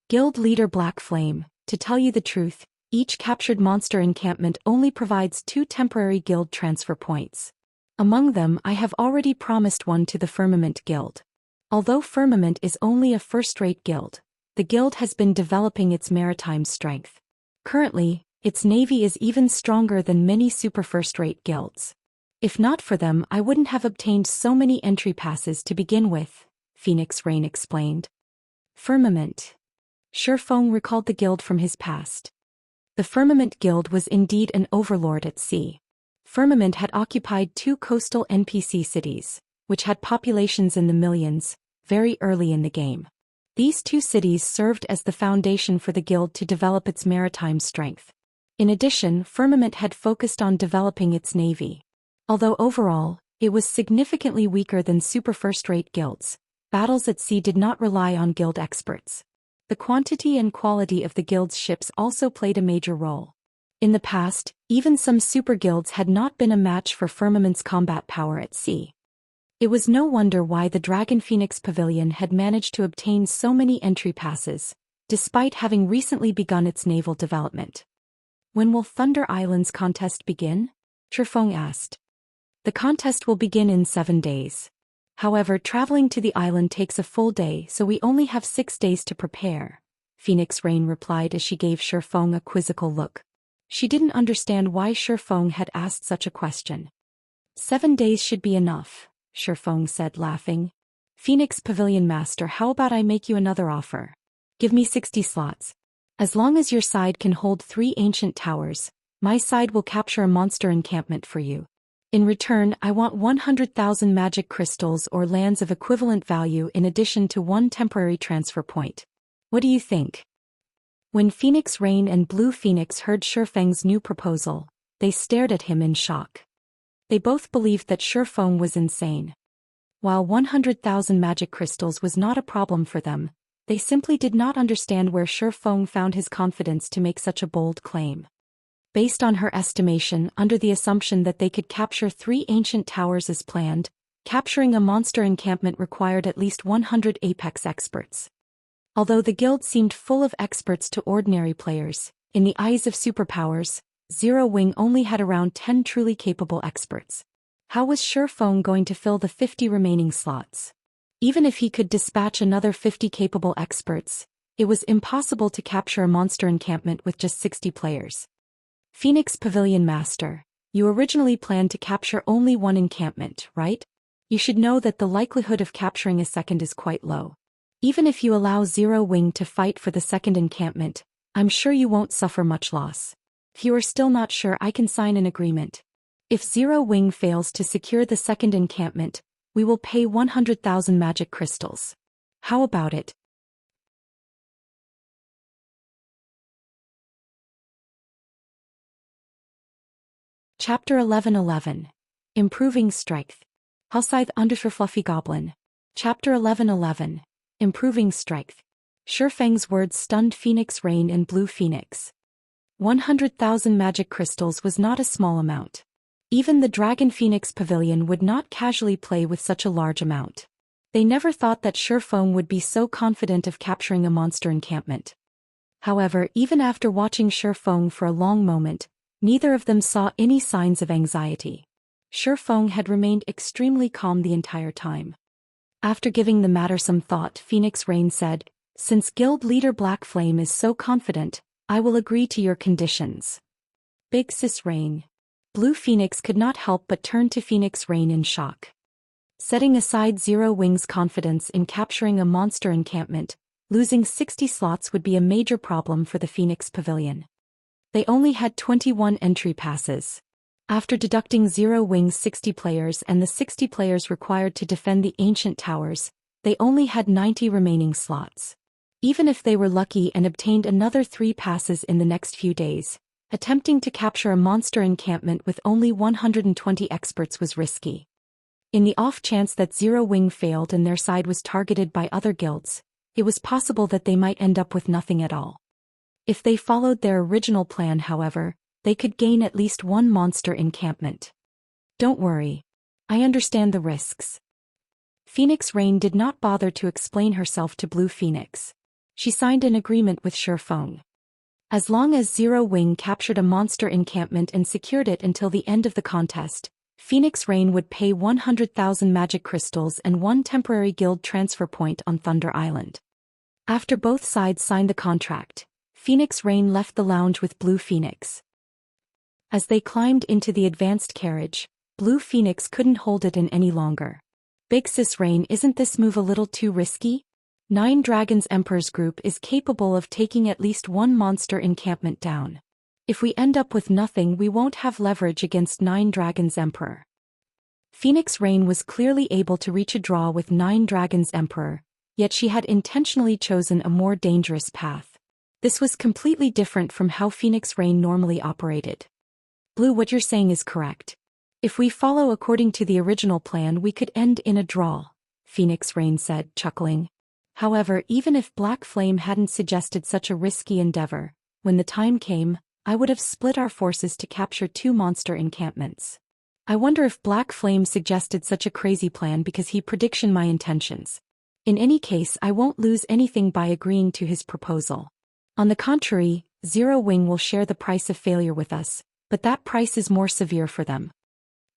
Guild leader Black Flame, to tell you the truth, each captured monster encampment only provides 2 temporary guild transfer points. Among them, I have already promised 1 to the Firmament Guild. Although Firmament is only a first-rate guild, the guild has been developing its maritime strength. Currently, its navy is even stronger than many super first-rate guilds. If not for them, I wouldn't have obtained so many entry passes to begin with, Phoenix Rain explained. Firmament. Feng recalled the guild from his past. The Firmament Guild was indeed an overlord at sea. Firmament had occupied 2 coastal NPC cities, which had populations in the millions, very early in the game. These 2 cities served as the foundation for the guild to develop its maritime strength. In addition, Firmament had focused on developing its navy. Although overall, it was significantly weaker than super first-rate guilds, battles at sea did not rely on guild experts. The quantity and quality of the guild's ships also played a major role. In the past, even some super guilds had not been a match for Firmament's combat power at sea. It was no wonder why the Dragon Phoenix Pavilion had managed to obtain so many entry passes, despite having recently begun its naval development. When will Thunder Island's contest begin? Feng asked. The contest will begin in 7 days. However, traveling to the island takes a full day, so we only have 6 days to prepare, Phoenix Rain replied as she gave Feng a quizzical look. She didn't understand why Feng had asked such a question. 7 days should be enough, Feng said, laughing. Phoenix Pavilion Master, how about I make you another offer? Give me 60 slots. As long as your side can hold 3 ancient towers, my side will capture a monster encampment for you. In return, I want 100,000 magic crystals or lands of equivalent value in addition to 1 temporary transfer point. What do you think? When Phoenix Rain and Blue Phoenix heard Feng's new proposal, they stared at him in shock. They both believed that Feng was insane. While 100,000 magic crystals was not a problem for them, they simply did not understand where Feng found his confidence to make such a bold claim. Based on her estimation, under the assumption that they could capture 3 ancient towers as planned, capturing a monster encampment required at least 100 apex experts. Although the guild seemed full of experts to ordinary players, in the eyes of superpowers, Zero Wing only had around 10 truly capable experts. How was Feng going to fill the 50 remaining slots? Even if he could dispatch another 50 capable experts, it was impossible to capture a monster encampment with just 60 players. Phoenix Pavilion Master, you originally planned to capture only 1 encampment, right? You should know that the likelihood of capturing a second is quite low. Even if you allow Zero Wing to fight for the second encampment, I'm sure you won't suffer much loss. If you are still not sure, I can sign an agreement. If Zero Wing fails to secure the second encampment, we will pay 100,000 magic crystals. How about it? Chapter 11:11. Improving Strength. Hellscythe _ Fluffy Goblin. Chapter 11:11. Improving Strength. Feng's words stunned Phoenix Rain and Blue Phoenix. 100,000 magic crystals was not a small amount. Even the Dragon Phoenix Pavilion would not casually play with such a large amount. They never thought that Feng would be so confident of capturing a monster encampment. However, even after watching Feng for a long moment, neither of them saw any signs of anxiety. Feng had remained extremely calm the entire time. After giving the matter some thought, Phoenix Rain said, "Since Guild Leader Black Flame is so confident, I will agree to your conditions." Big Sis Rain. Blue Phoenix could not help but turn to Phoenix Rain in shock. Setting aside Zero Wing's confidence in capturing a monster encampment, losing 60 slots would be a major problem for the Phoenix Pavilion. They only had 21 entry passes. After deducting Zero Wing's 60 players and the 60 players required to defend the ancient towers, they only had 90 remaining slots. Even if they were lucky and obtained another 3 passes in the next few days, attempting to capture a monster encampment with only 120 experts was risky. In the off chance that Zero Wing failed and their side was targeted by other guilds, it was possible that they might end up with nothing at all. If they followed their original plan, however, they could gain at least 1 monster encampment. Don't worry. I understand the risks. Phoenix Rain did not bother to explain herself to Blue Phoenix. She signed an agreement with Feng. As long as Zero Wing captured a monster encampment and secured it until the end of the contest, Phoenix Rain would pay 100,000 magic crystals and 1 temporary guild transfer point on Thunder Island. After both sides signed the contract, Phoenix Rain left the lounge with Blue Phoenix. As they climbed into the advanced carriage, Blue Phoenix couldn't hold it in any longer. Big Sis Rain, isn't this move a little too risky? Nine Dragons Emperor's group is capable of taking at least one monster encampment down. If we end up with nothing, we won't have leverage against Nine Dragons Emperor. Phoenix Rain was clearly able to reach a draw with Nine Dragons Emperor, yet she had intentionally chosen a more dangerous path. This was completely different from how Phoenix Rain normally operated. Blue, what you're saying is correct. If we follow according to the original plan, we could end in a draw, Phoenix Rain said, chuckling. However, even if Black Flame hadn't suggested such a risky endeavor, when the time came, I would have split our forces to capture 2 monster encampments. I wonder if Black Flame suggested such a crazy plan because he prediction my intentions. In any case, I won't lose anything by agreeing to his proposal. On the contrary, Zero Wing will share the price of failure with us, but that price is more severe for them.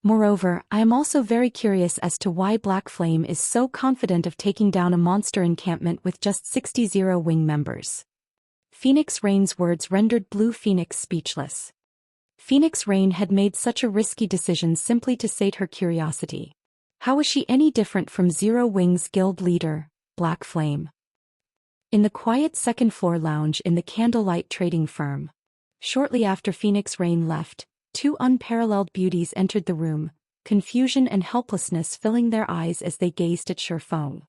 Moreover, I am also very curious as to why Black Flame is so confident of taking down a monster encampment with just 60 Zero Wing members. Phoenix Rain's words rendered Blue Phoenix speechless. Phoenix Rain had made such a risky decision simply to sate her curiosity. How was she any different from Zero Wing's guild leader, Black Flame? In the quiet second-floor lounge in the Candlelight Trading Firm. Shortly after Phoenix Rain left, 2 unparalleled beauties entered the room, confusion and helplessness filling their eyes as they gazed at Shifeng.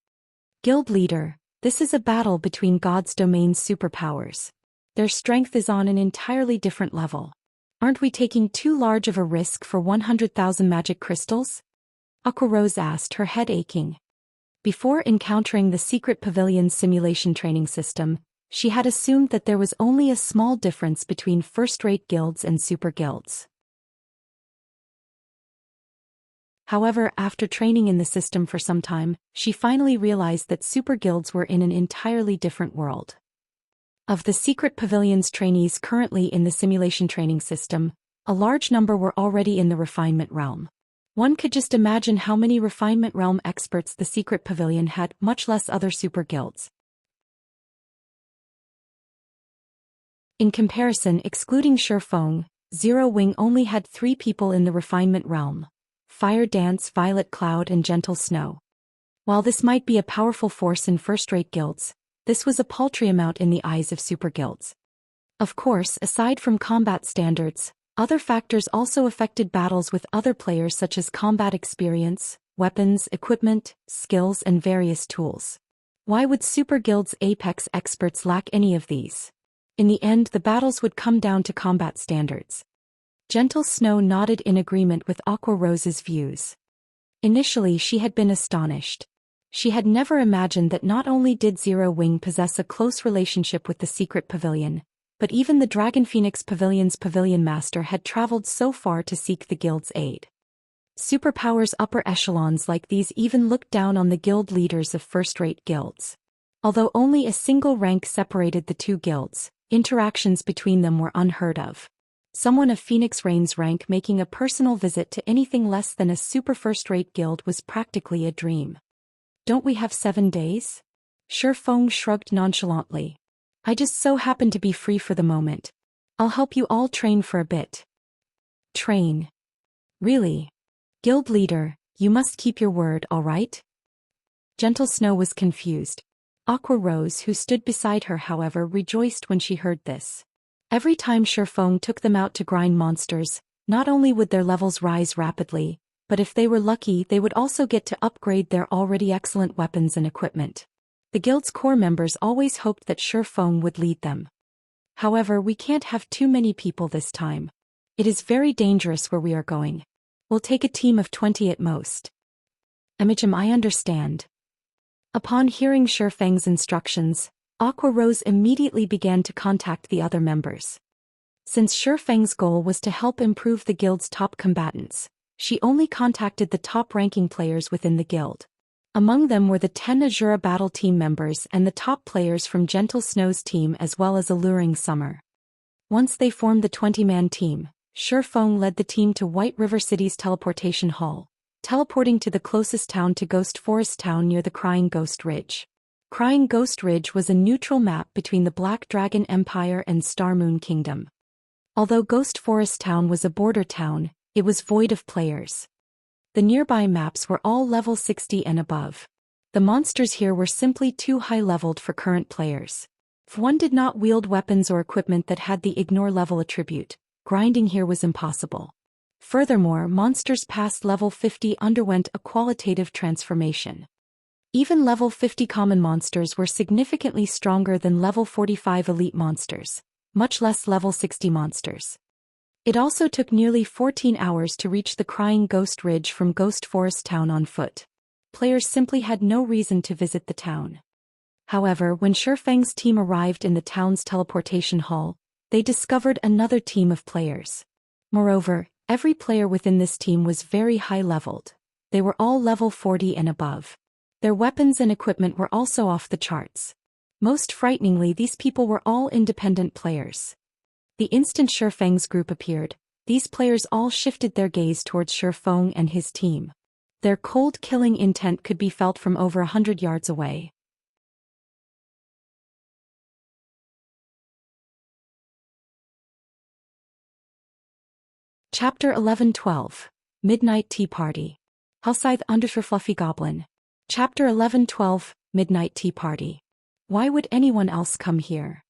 Guild leader, this is a battle between God's domain's superpowers. Their strength is on an entirely different level. Aren't we taking too large of a risk for 100,000 magic crystals? Aqua Rose asked, her head aching. Before encountering the secret pavilion's simulation training system, she had assumed that there was only a small difference between first-rate guilds and super guilds. However, after training in the system for some time, she finally realized that super guilds were in an entirely different world. Of the secret pavilion's trainees currently in the simulation training system, a large number were already in the refinement realm. One could just imagine how many refinement realm experts the secret pavilion had, much less other super guilds. In comparison, excluding Shifeng, Zero Wing only had 3 people in the refinement realm: Fire Dance, Violet Cloud, and Gentle Snow. While this might be a powerful force in first-rate guilds, this was a paltry amount in the eyes of super guilds. Of course, aside from combat standards, other factors also affected battles with other players, such as combat experience, weapons, equipment, skills, and various tools. Why would super guilds' apex experts lack any of these? In the end, the battles would come down to combat standards. Gentle Snow nodded in agreement with Aqua Rose's views. Initially, she had been astonished. She had never imagined that not only did Zero Wing possess a close relationship with the secret pavilion, but even the Dragon Phoenix Pavilion's pavilion master had traveled so far to seek the guild's aid. Superpowers upper echelons like these even looked down on the guild leaders of first-rate guilds. Although only a single rank separated the 2 guilds, interactions between them were unheard of. Someone of Phoenix Rain's rank making a personal visit to anything less than a super first-rate guild was practically a dream. Don't we have 7 days? Shifeng shrugged nonchalantly. I just so happen to be free for the moment. I'll help you all train for a bit. Train? Really? Guild leader, you must keep your word, all right? Gentle Snow was confused. Aqua Rose, who stood beside her, however, rejoiced when she heard this. Every time Shifeng took them out to grind monsters, not only would their levels rise rapidly, but if they were lucky, they would also get to upgrade their already excellent weapons and equipment. The guild's core members always hoped that Shifeng would lead them. However, we can't have too many people this time. It is very dangerous where we are going. We'll take a team of 20 at most. I understand. Upon hearing Shifeng's instructions, Aqua Rose immediately began to contact the other members. Since Shifeng's goal was to help improve the guild's top combatants, she only contacted the top-ranking players within the guild. Among them were the 10 Azura Battle Team members and the top players from Gentle Snow's team, as well as Alluring Summer. Once they formed the 20-man team, Shifeng led the team to White River City's teleportation hall, teleporting to the closest town to Ghost Forest Town near the Crying Ghost Ridge. Crying Ghost Ridge was a neutral map between the Black Dragon Empire and Star Moon Kingdom. Although Ghost Forest Town was a border town, it was void of players. The nearby maps were all level 60 and above. The monsters here were simply too high-leveled for current players. If one did not wield weapons or equipment that had the ignore level attribute, grinding here was impossible. Furthermore, monsters past level 50 underwent a qualitative transformation. Even level 50 common monsters were significantly stronger than level 45 elite monsters, much less level 60 monsters. It also took nearly 14 hours to reach the Crying Ghost Ridge from Ghost Forest Town on foot. Players simply had no reason to visit the town. However, when Shifeng's team arrived in the town's teleportation hall, they discovered another team of players. Moreover, every player within this team was very high-leveled. They were all level 40 and above. Their weapons and equipment were also off the charts. Most frighteningly, these people were all independent players. The instant Shifeng's group appeared, these players all shifted their gaze towards Shifeng and his team. Their cold killing intent could be felt from over 100 yards away. Chapter 11-12 Midnight Tea Party. Hellscythe _ Fluffy Goblin. Chapter 11-12 Midnight Tea Party. Why would anyone else come here?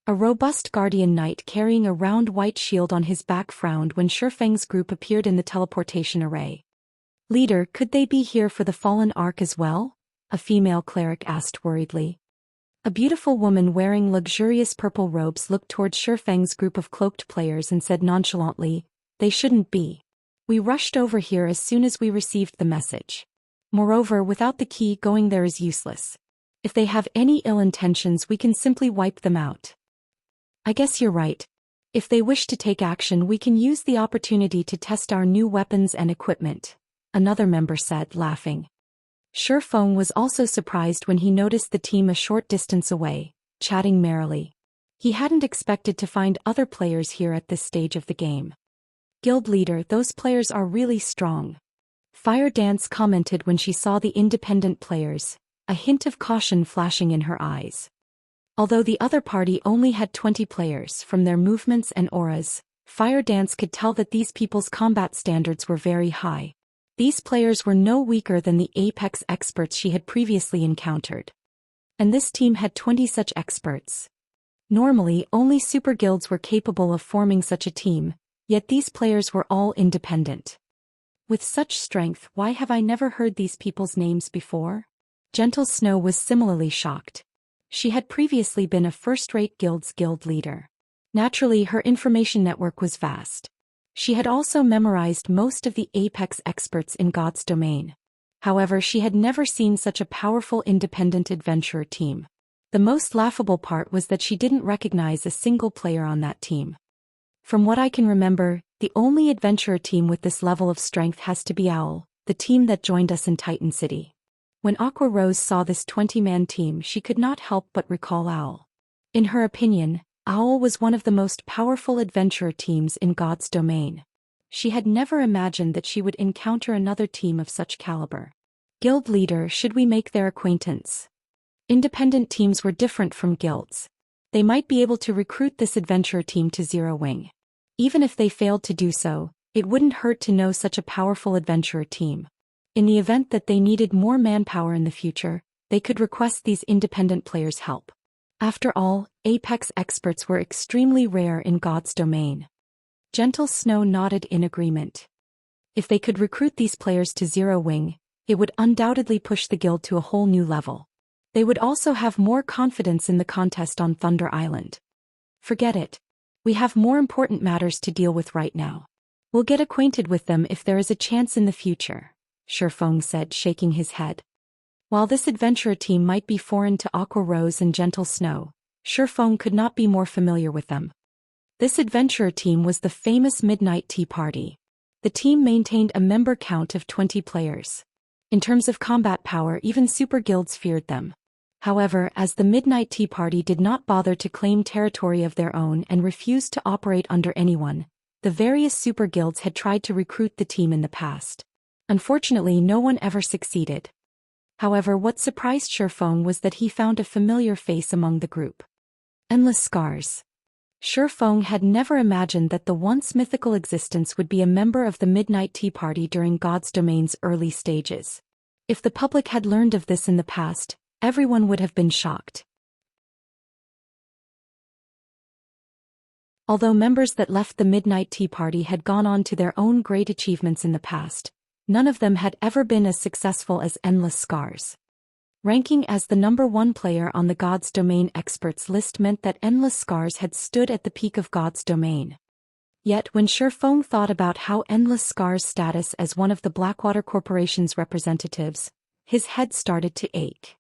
A robust guardian knight carrying a round white shield on his back frowned when Shifeng's group appeared in the teleportation array. Leader, could they be here for the Fallen Ark as well? A female cleric asked worriedly. A beautiful woman wearing luxurious purple robes looked towards Shifeng's group of cloaked players and said nonchalantly, "They shouldn't be. We rushed over here as soon as we received the message. Moreover, without the key, going there is useless. If they have any ill intentions, we can simply wipe them out." "I guess you're right. If they wish to take action, we can use the opportunity to test our new weapons and equipment," another member said, laughing. Shifeng was also surprised when he noticed the team a short distance away, chatting merrily. He hadn't expected to find other players here at this stage of the game. "Guild leader, those players are really strong," Fire Dance commented when she saw the independent players, a hint of caution flashing in her eyes. Although the other party only had 20 players, from their movements and auras, Fire Dance could tell that these people's combat standards were very high. These players were no weaker than the apex experts she had previously encountered. And this team had 20 such experts. Normally, only super guilds were capable of forming such a team, yet these players were all independent. With such strength, why have I never heard these people's names before? Gentle Snow was similarly shocked. She had previously been a first-rate guild's guild leader. Naturally, her information network was vast. She had also memorized most of the apex experts in God's domain. However, she had never seen such a powerful independent adventurer team. The most laughable part was that she didn't recognize a single player on that team. From what I can remember, the only adventurer team with this level of strength has to be Owl, the team that joined us in Titan City. When Aqua Rose saw this 20-man team, she could not help but recall Owl. In her opinion, Owl was one of the most powerful adventurer teams in God's domain. She had never imagined that she would encounter another team of such caliber. Guild leader, should we make their acquaintance? Independent teams were different from guilds. They might be able to recruit this adventurer team to Zero Wing. Even if they failed to do so, it wouldn't hurt to know such a powerful adventurer team. In the event that they needed more manpower in the future, they could request these independent players' help. After all, apex experts were extremely rare in God's domain. Gentle Snow nodded in agreement. If they could recruit these players to Zero Wing, it would undoubtedly push the guild to a whole new level. They would also have more confidence in the contest on Thunder Island. Forget it. We have more important matters to deal with right now. We'll get acquainted with them if there is a chance in the future, Shifeng said, shaking his head. While this adventurer team might be foreign to Aqua Rose and Gentle Snow, Shifeng could not be more familiar with them. This adventurer team was the famous Midnight Tea Party. The team maintained a member count of 20 players. In terms of combat power, even super guilds feared them. However, as the Midnight Tea Party did not bother to claim territory of their own and refused to operate under anyone, the various super guilds had tried to recruit the team in the past. Unfortunately, no one ever succeeded. However, what surprised Shifeng was that he found a familiar face among the group. Endless Scars. Shifeng had never imagined that the once mythical existence would be a member of the Midnight Tea Party during God's Domain's early stages. If the public had learned of this in the past, everyone would have been shocked. Although members that left the Midnight Tea Party had gone on to their own great achievements in the past, none of them had ever been as successful as Endless Scars. Ranking as the #1 player on the God's Domain experts list meant that Endless Scars had stood at the peak of God's Domain. Yet when Shifeng thought about how Endless Scars' status as one of the Blackwater Corporation's representatives, his head started to ache.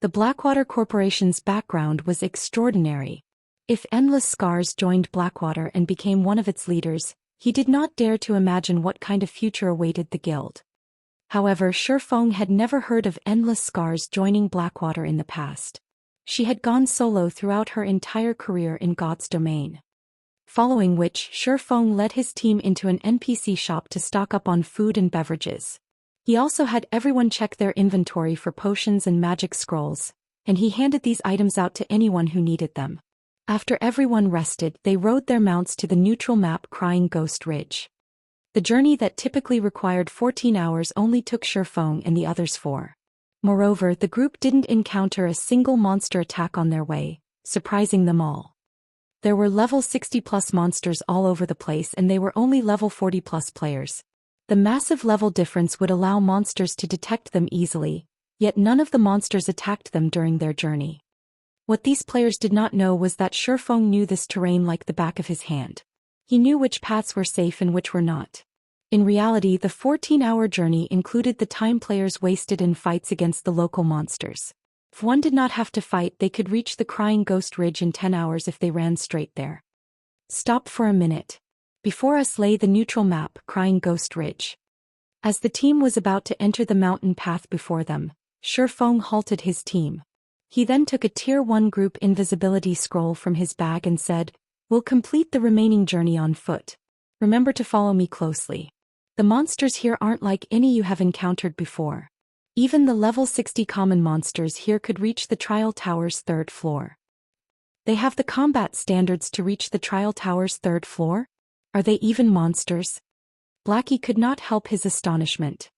The Blackwater Corporation's background was extraordinary. If Endless Scars joined Blackwater and became one of its leaders, he did not dare to imagine what kind of future awaited the guild. However, Shifeng had never heard of Endless Scars joining Blackwater in the past. She had gone solo throughout her entire career in God's Domain. Following which, Shifeng led his team into an NPC shop to stock up on food and beverages. He also had everyone check their inventory for potions and magic scrolls, and he handed these items out to anyone who needed them. After everyone rested, they rode their mounts to the neutral map Crying Ghost Ridge. The journey that typically required 14 hours only took Shifeng and the others 4. Moreover, the group didn't encounter a single monster attack on their way, surprising them all. There were level 60+ monsters all over the place and they were only level 40+ players. The massive level difference would allow monsters to detect them easily, yet none of the monsters attacked them during their journey. What these players did not know was that Shifeng knew this terrain like the back of his hand. He knew which paths were safe and which were not. In reality, the 14-hour journey included the time players wasted in fights against the local monsters. If one did not have to fight, they could reach the Crying Ghost Ridge in 10 hours if they ran straight there. Stop for a minute. Before us lay the neutral map, Crying Ghost Ridge. As the team was about to enter the mountain path before them, Shifeng halted his team. He then took a Tier 1 group invisibility scroll from his bag and said, "We'll complete the remaining journey on foot. Remember to follow me closely. The monsters here aren't like any you have encountered before. Even the level 60 common monsters here could reach the Trial Tower's 3rd floor. They have the combat standards to reach the Trial Tower's 3rd floor? Are they even monsters?" Blackie could not help his astonishment.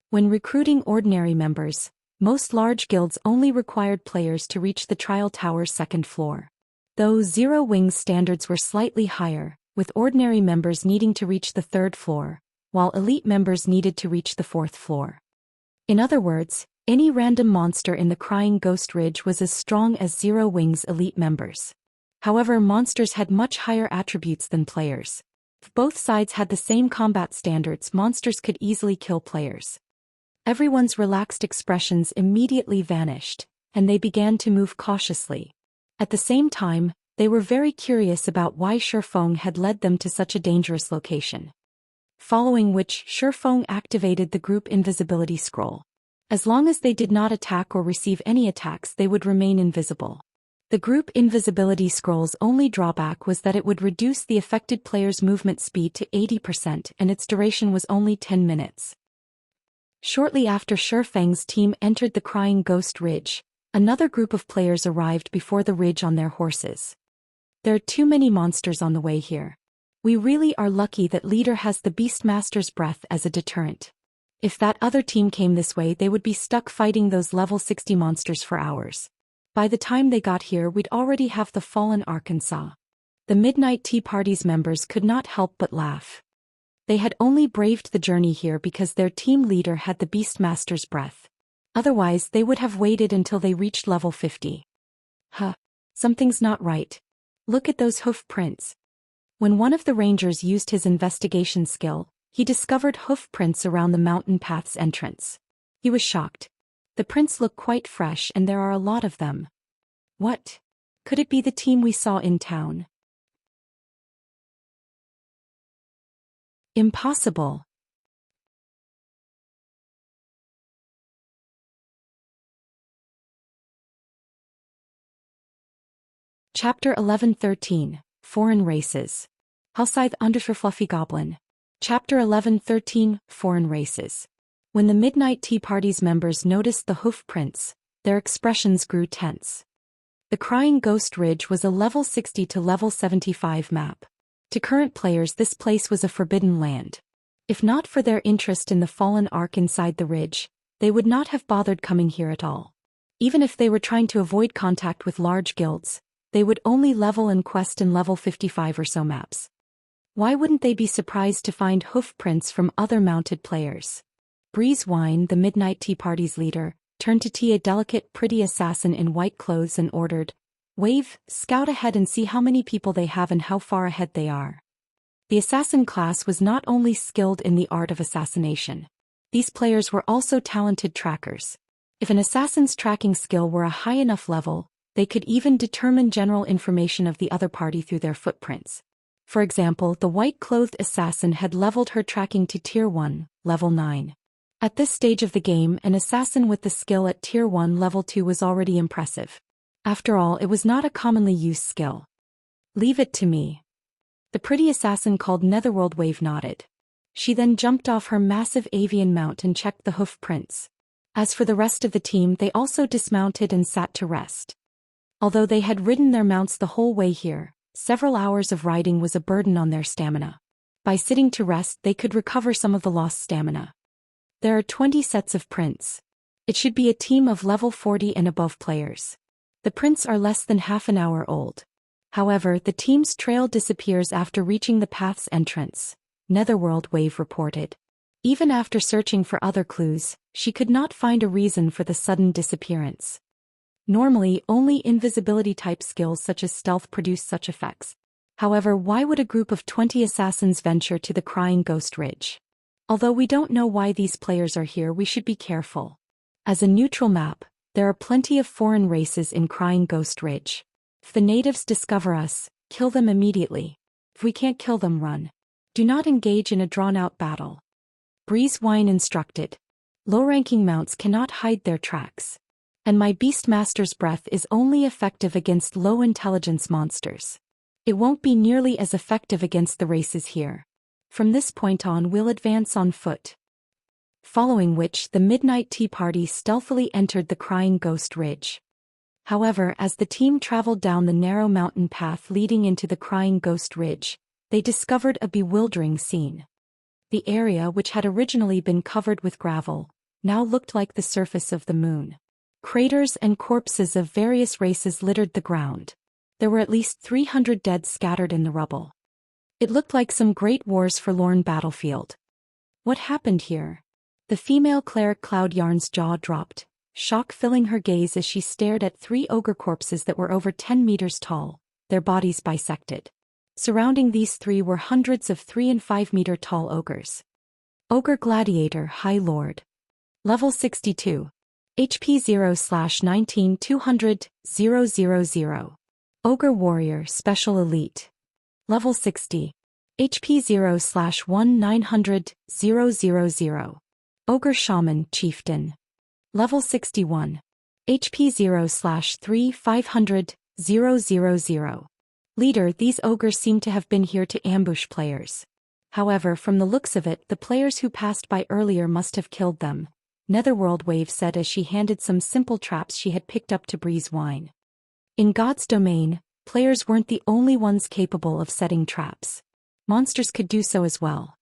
When recruiting ordinary members, most large guilds only required players to reach the Trial Tower's 2nd floor. Though Zero Wings standards were slightly higher, with ordinary members needing to reach the 3rd floor, while elite members needed to reach the 4th floor. In other words, any random monster in the Crying Ghost Ridge was as strong as Zero Wings elite members. However, monsters had much higher attributes than players. If both sides had the same combat standards, monsters could easily kill players. Everyone's relaxed expressions immediately vanished, and they began to move cautiously. At the same time, they were very curious about why Shifeng had led them to such a dangerous location. Following which, Shifeng activated the group invisibility scroll. As long as they did not attack or receive any attacks, they would remain invisible. The group invisibility scroll's only drawback was that it would reduce the affected player's movement speed to 80% and its duration was only 10 minutes. Shortly after Shifeng's team entered the Crying Ghost Ridge, another group of players arrived before the ridge on their horses. "There are too many monsters on the way here. We really are lucky that leader has the Beastmaster's breath as a deterrent. If that other team came this way, they would be stuck fighting those level 60 monsters for hours. By the time they got here, we'd already have the fallen Arkansas." The Midnight Tea Party's members could not help but laugh. They had only braved the journey here because their team leader had the Beastmaster's breath. Otherwise, they would have waited until they reached level 50. Something's not right. Look at those hoof prints. When one of the rangers used his investigation skill, he discovered hoof prints around the mountain path's entrance. He was shocked. The prints look quite fresh and there are a lot of them. What? Could it be the team we saw in town? Impossible. Chapter 11-13, Foreign Races. Hellscythe _ Fluffy Goblin. Chapter 11-13, Foreign Races. When the Midnight Tea Party's members noticed the hoof prints, their expressions grew tense. The Crying Ghost Ridge was a level 60 to level 75 map. To current players, this place was a forbidden land. If not for their interest in the fallen ark inside the ridge, they would not have bothered coming here at all. Even if they were trying to avoid contact with large guilds, they would only level and quest in level 55 or so maps. Why wouldn't they be surprised to find hoof prints from other mounted players? Breeze Wine, the Midnight Tea Party's leader, turned to T, a delicate, pretty assassin in white clothes, and ordered, "Wave, scout ahead and see how many people they have and how far ahead they are." The assassin class was not only skilled in the art of assassination. These players were also talented trackers. If an assassin's tracking skill were a high enough level, they could even determine general information of the other party through their footprints. For example, the white-clothed assassin had leveled her tracking to Tier 1, Level 9. At this stage of the game, an assassin with the skill at Tier 1 Level 2 was already impressive. After all, it was not a commonly used skill. "Leave it to me." The pretty assassin called Netherworld Wave nodded. She then jumped off her massive avian mount and checked the hoof prints. As for the rest of the team, they also dismounted and sat to rest. Although they had ridden their mounts the whole way here, several hours of riding was a burden on their stamina. By sitting to rest, they could recover some of the lost stamina. There are 20 sets of prints. It should be a team of level 40 and above players. The prints are less than half an hour old. However, the team's trail disappears after reaching the path's entrance, Netherworld Wave reported. Even after searching for other clues, she could not find a reason for the sudden disappearance. Normally, only invisibility-type skills such as stealth produce such effects. However, why would a group of 20 assassins venture to the Crying Ghost Ridge? Although we don't know why these players are here, we should be careful. As a neutral map, there are plenty of foreign races in Crying Ghost Ridge. If the natives discover us, kill them immediately. If we can't kill them, run. Do not engage in a drawn-out battle. Breeze Wine instructed. Low-ranking mounts cannot hide their tracks. And my Beastmaster's breath is only effective against low-intelligence monsters. It won't be nearly as effective against the races here. From this point on, we'll advance on foot. Following which, the Midnight Tea Party stealthily entered the Crying Ghost Ridge. However, as the team traveled down the narrow mountain path leading into the Crying Ghost Ridge, they discovered a bewildering scene. The area, which had originally been covered with gravel, now looked like the surface of the moon. Craters and corpses of various races littered the ground. There were at least 300 dead scattered in the rubble. It looked like some Great War's forlorn battlefield. What happened here? The female cleric Cloud Yarn's jaw dropped, shock filling her gaze as she stared at 3 ogre corpses that were over 10 meters tall, their bodies bisected. Surrounding these 3 were hundreds of 3 and 5 meter tall ogres. Ogre Gladiator High Lord. Level 62. HP 0/19 200 000. Ogre Warrior Special Elite. Level 60. HP 0/1 900 000. Ogre Shaman Chieftain. Level 61. HP 0/3 500 000. Leader, these ogres seem to have been here to ambush players. However, from the looks of it, the players who passed by earlier must have killed them, Netherworld Wave said as she handed some simple traps she had picked up to Breeze Wine. In God's domain, players weren't the only ones capable of setting traps. Monsters could do so as well.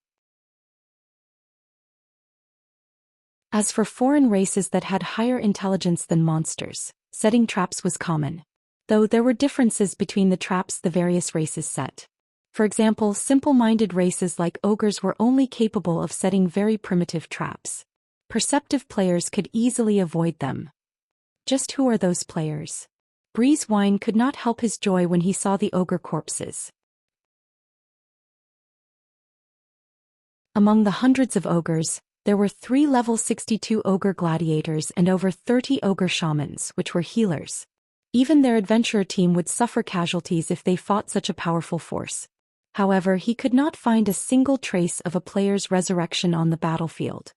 As for foreign races that had higher intelligence than monsters, setting traps was common. Though there were differences between the traps the various races set. For example, simple-minded races like ogres were only capable of setting very primitive traps. Perceptive players could easily avoid them. Just who are those players? Breeze Wine could not help his joy when he saw the ogre corpses. Among the hundreds of ogres, there were 3 level 62 ogre gladiators and over 30 ogre shamans, which were healers. Even their adventurer team would suffer casualties if they fought such a powerful force. However, he could not find a single trace of a player's resurrection on the battlefield.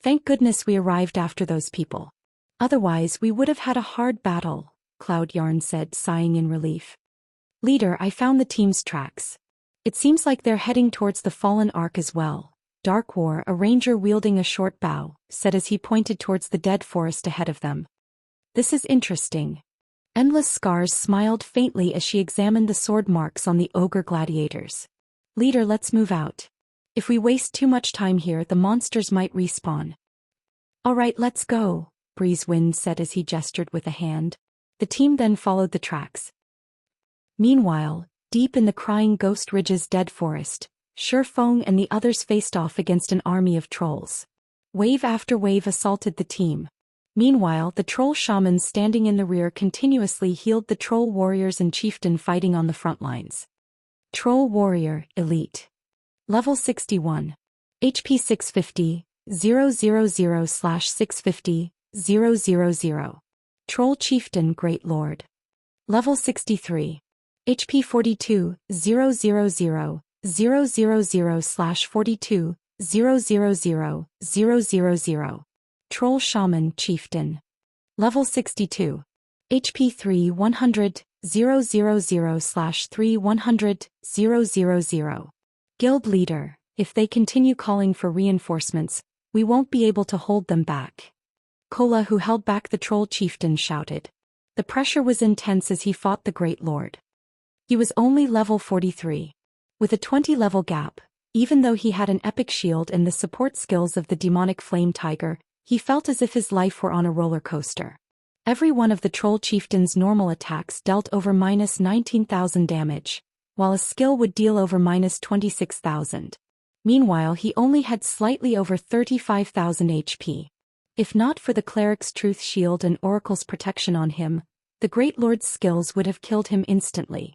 Thank goodness we arrived after those people. Otherwise, we would have had a hard battle, Cloud Yarn said, sighing in relief. Leader, I found the team's tracks. It seems like they're heading towards the fallen ark as well. Dark War, a ranger wielding a short bow, said as he pointed towards the dead forest ahead of them. This is interesting. Endless Scars smiled faintly as she examined the sword marks on the ogre gladiators. Leader, let's move out. If we waste too much time here, the monsters might respawn. Alright, let's go, Breeze Wind said as he gestured with a hand. The team then followed the tracks. Meanwhile, deep in the Crying Ghost Ridge's dead forest, Shifeng and the others faced off against an army of trolls. Wave after wave assaulted the team. Meanwhile, the troll shamans standing in the rear continuously healed the troll warriors and chieftain fighting on the front lines. Troll Warrior, Elite. Level 61. HP 650, 000/650, 000. Troll Chieftain Great Lord. Level 63. HP 42, 000, 000/42, 000, 000. Troll Shaman Chieftain. Level 62. HP 300, 000/300, 000. Guild Leader, if they continue calling for reinforcements, we won't be able to hold them back. Kola, who held back the troll chieftain, shouted. The pressure was intense as he fought the Great Lord. He was only level 43. With a 20-level gap, even though he had an epic shield and the support skills of the demonic flame tiger, he felt as if his life were on a roller coaster. Every one of the troll chieftain's normal attacks dealt over -19,000 damage, while a skill would deal over -26,000. Meanwhile, he only had slightly over 35,000 HP. If not for the cleric's truth shield and oracle's protection on him, the Great Lord's skills would have killed him instantly.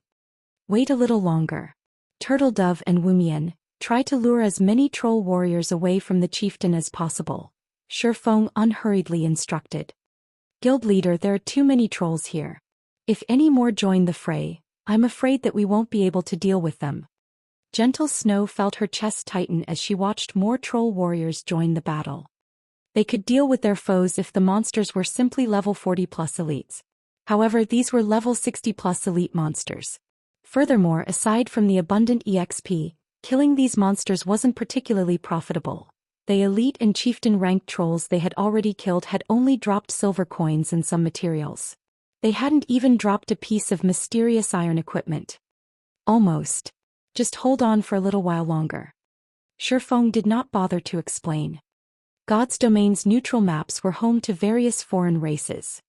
Wait a little longer. Turtle Dove and Wumian, try to lure as many troll warriors away from the chieftain as possible, Shifeng unhurriedly instructed. Guild Leader, there are too many trolls here. If any more join the fray, I'm afraid that we won't be able to deal with them. Gentle Snow felt her chest tighten as she watched more troll warriors join the battle. They could deal with their foes if the monsters were simply level 40+ elites. However, these were level 60+ elite monsters. Furthermore, aside from the abundant EXP, killing these monsters wasn't particularly profitable. The elite and chieftain ranked trolls they had already killed had only dropped silver coins and some materials. They hadn't even dropped a piece of mysterious iron equipment. Almost. Just hold on for a little while longer. Shifeng did not bother to explain. God's Domain's neutral maps were home to various foreign races.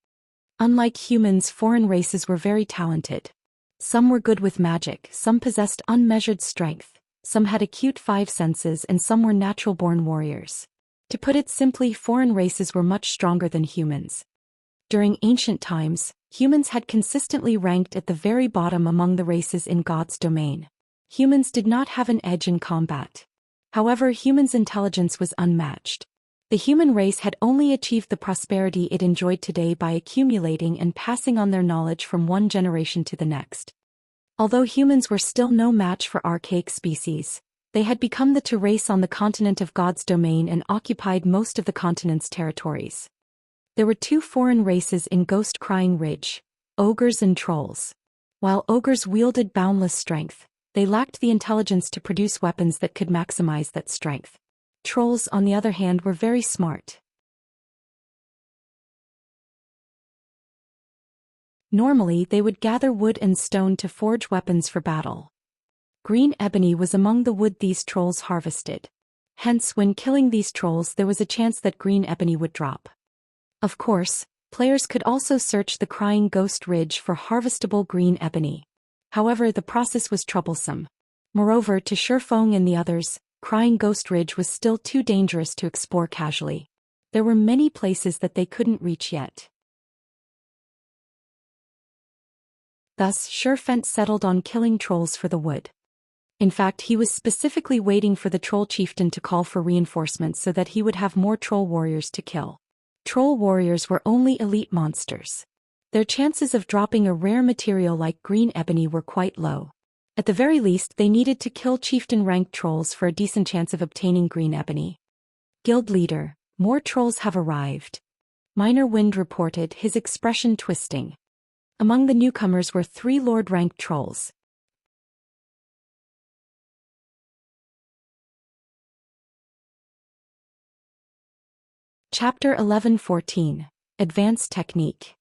Unlike humans, foreign races were very talented. Some were good with magic, some possessed unmeasured strength, some had acute five senses, and some were natural-born warriors. To put it simply, foreign races were much stronger than humans. During ancient times, humans had consistently ranked at the very bottom among the races in God's domain. Humans did not have an edge in combat. However, humans' intelligence was unmatched. The human race had only achieved the prosperity it enjoyed today by accumulating and passing on their knowledge from one generation to the next. Although humans were still no match for archaic species, they had become the race on the continent of God's domain and occupied most of the continent's territories. There were two foreign races in Ghost Crying Ridge, ogres and trolls. While ogres wielded boundless strength, they lacked the intelligence to produce weapons that could maximize that strength. Trolls, on the other hand, were very smart. Normally, they would gather wood and stone to forge weapons for battle. Green ebony was among the wood these trolls harvested. Hence, when killing these trolls, there was a chance that green ebony would drop. Of course, players could also search the Crying Ghost Ridge for harvestable green ebony. However, the process was troublesome. Moreover, to Shifeng and the others, Crying Ghost Ridge was still too dangerous to explore casually. There were many places that they couldn't reach yet. Thus, Shifeng settled on killing trolls for the wood. In fact, he was specifically waiting for the troll chieftain to call for reinforcements so that he would have more troll warriors to kill. Troll warriors were only elite monsters. Their chances of dropping a rare material like green ebony were quite low. At the very least, they needed to kill chieftain-ranked trolls for a decent chance of obtaining green ebony. Guild Leader, more trolls have arrived. Minor Wind reported, his expression twisting. Among the newcomers were 3 Lord-ranked trolls. Chapter 11:14. Advanced Technique.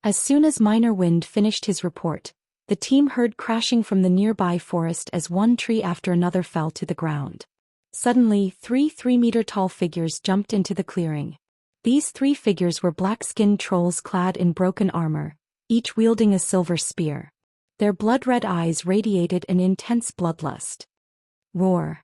As soon as Minor Wind finished his report, the team heard crashing from the nearby forest as one tree after another fell to the ground. Suddenly, three 3-meter-tall figures jumped into the clearing. These 3 figures were black-skinned trolls clad in broken armor, each wielding a silver spear. Their blood-red eyes radiated an intense bloodlust. Roar!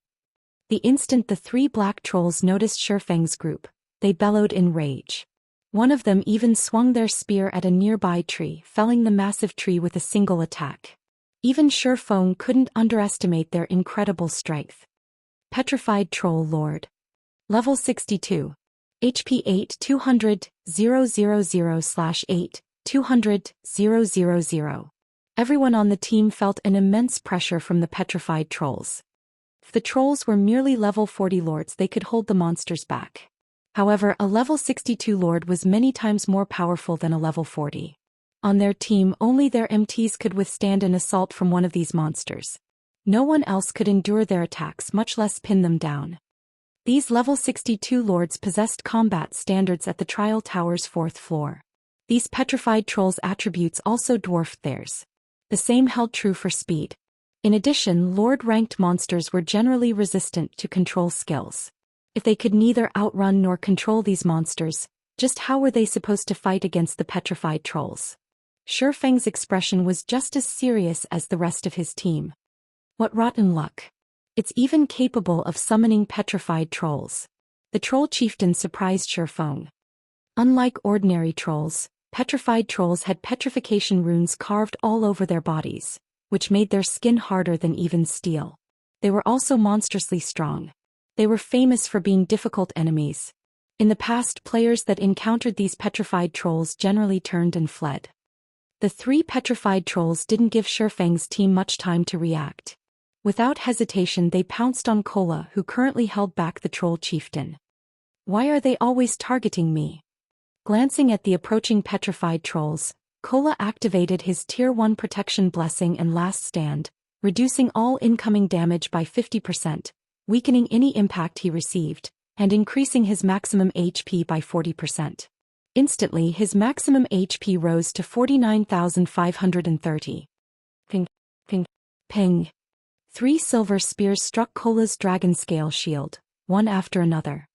The instant the 3 black trolls noticed Shifeng's group, they bellowed in rage. One of them even swung their spear at a nearby tree, felling the massive tree with a single attack. Even Shifeng couldn't underestimate their incredible strength. Petrified Troll Lord. Level 62. HP 8-200-000/8-200-000. Everyone on the team felt an immense pressure from the petrified trolls. If the trolls were merely level 40 lords, they could hold the monsters back. However, a level 62 lord was many times more powerful than a level 40. On their team, only their MTs could withstand an assault from one of these monsters. No one else could endure their attacks, much less pin them down. These level 62 lords possessed combat standards at the Trial Tower's 4th floor. These petrified trolls' attributes also dwarfed theirs. The same held true for speed. In addition, lord-ranked monsters were generally resistant to control skills. If they could neither outrun nor control these monsters, just how were they supposed to fight against the petrified trolls? Shifeng's expression was just as serious as the rest of his team. What rotten luck. It's even capable of summoning petrified trolls. The troll chieftain surprised Shifeng. Unlike ordinary trolls, petrified trolls had petrification runes carved all over their bodies, which made their skin harder than even steel. They were also monstrously strong. They were famous for being difficult enemies. In the past, players that encountered these petrified trolls generally turned and fled. The 3 petrified trolls didn't give Shifeng's team much time to react. Without hesitation, they pounced on Kola, who currently held back the troll chieftain. Why are they always targeting me? Glancing at the approaching petrified trolls, Kola activated his Tier 1 Protection Blessing and Last Stand, reducing all incoming damage by 50%, weakening any impact he received, and increasing his maximum HP by 40%. Instantly, his maximum HP rose to 49,530. Ping, ping, ping. 3 silver spears struck Kola's dragon scale shield, one after another.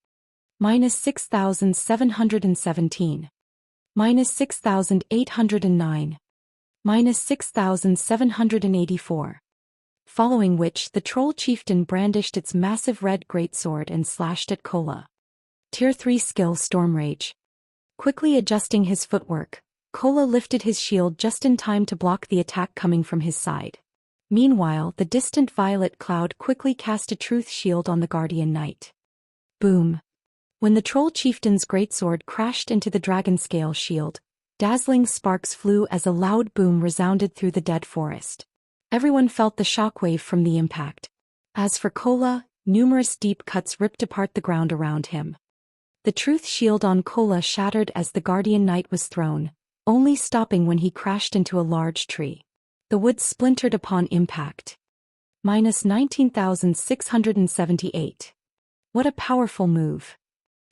-6,717. -6,809. -6,784. Following which, the troll chieftain brandished its massive red greatsword and slashed at Kola. Tier 3 skill Storm Rage. Quickly adjusting his footwork, Kola lifted his shield just in time to block the attack coming from his side. Meanwhile, the distant violet cloud quickly cast a truth shield on the guardian knight. Boom! When the troll chieftain's greatsword crashed into the dragon scale shield, dazzling sparks flew as a loud boom resounded through the dead forest. Everyone felt the shockwave from the impact. As for Kola, numerous deep cuts ripped apart the ground around him. The truth shield on Kola shattered as the guardian knight was thrown, only stopping when he crashed into a large tree. The wood splintered upon impact. -19,678. What a powerful move.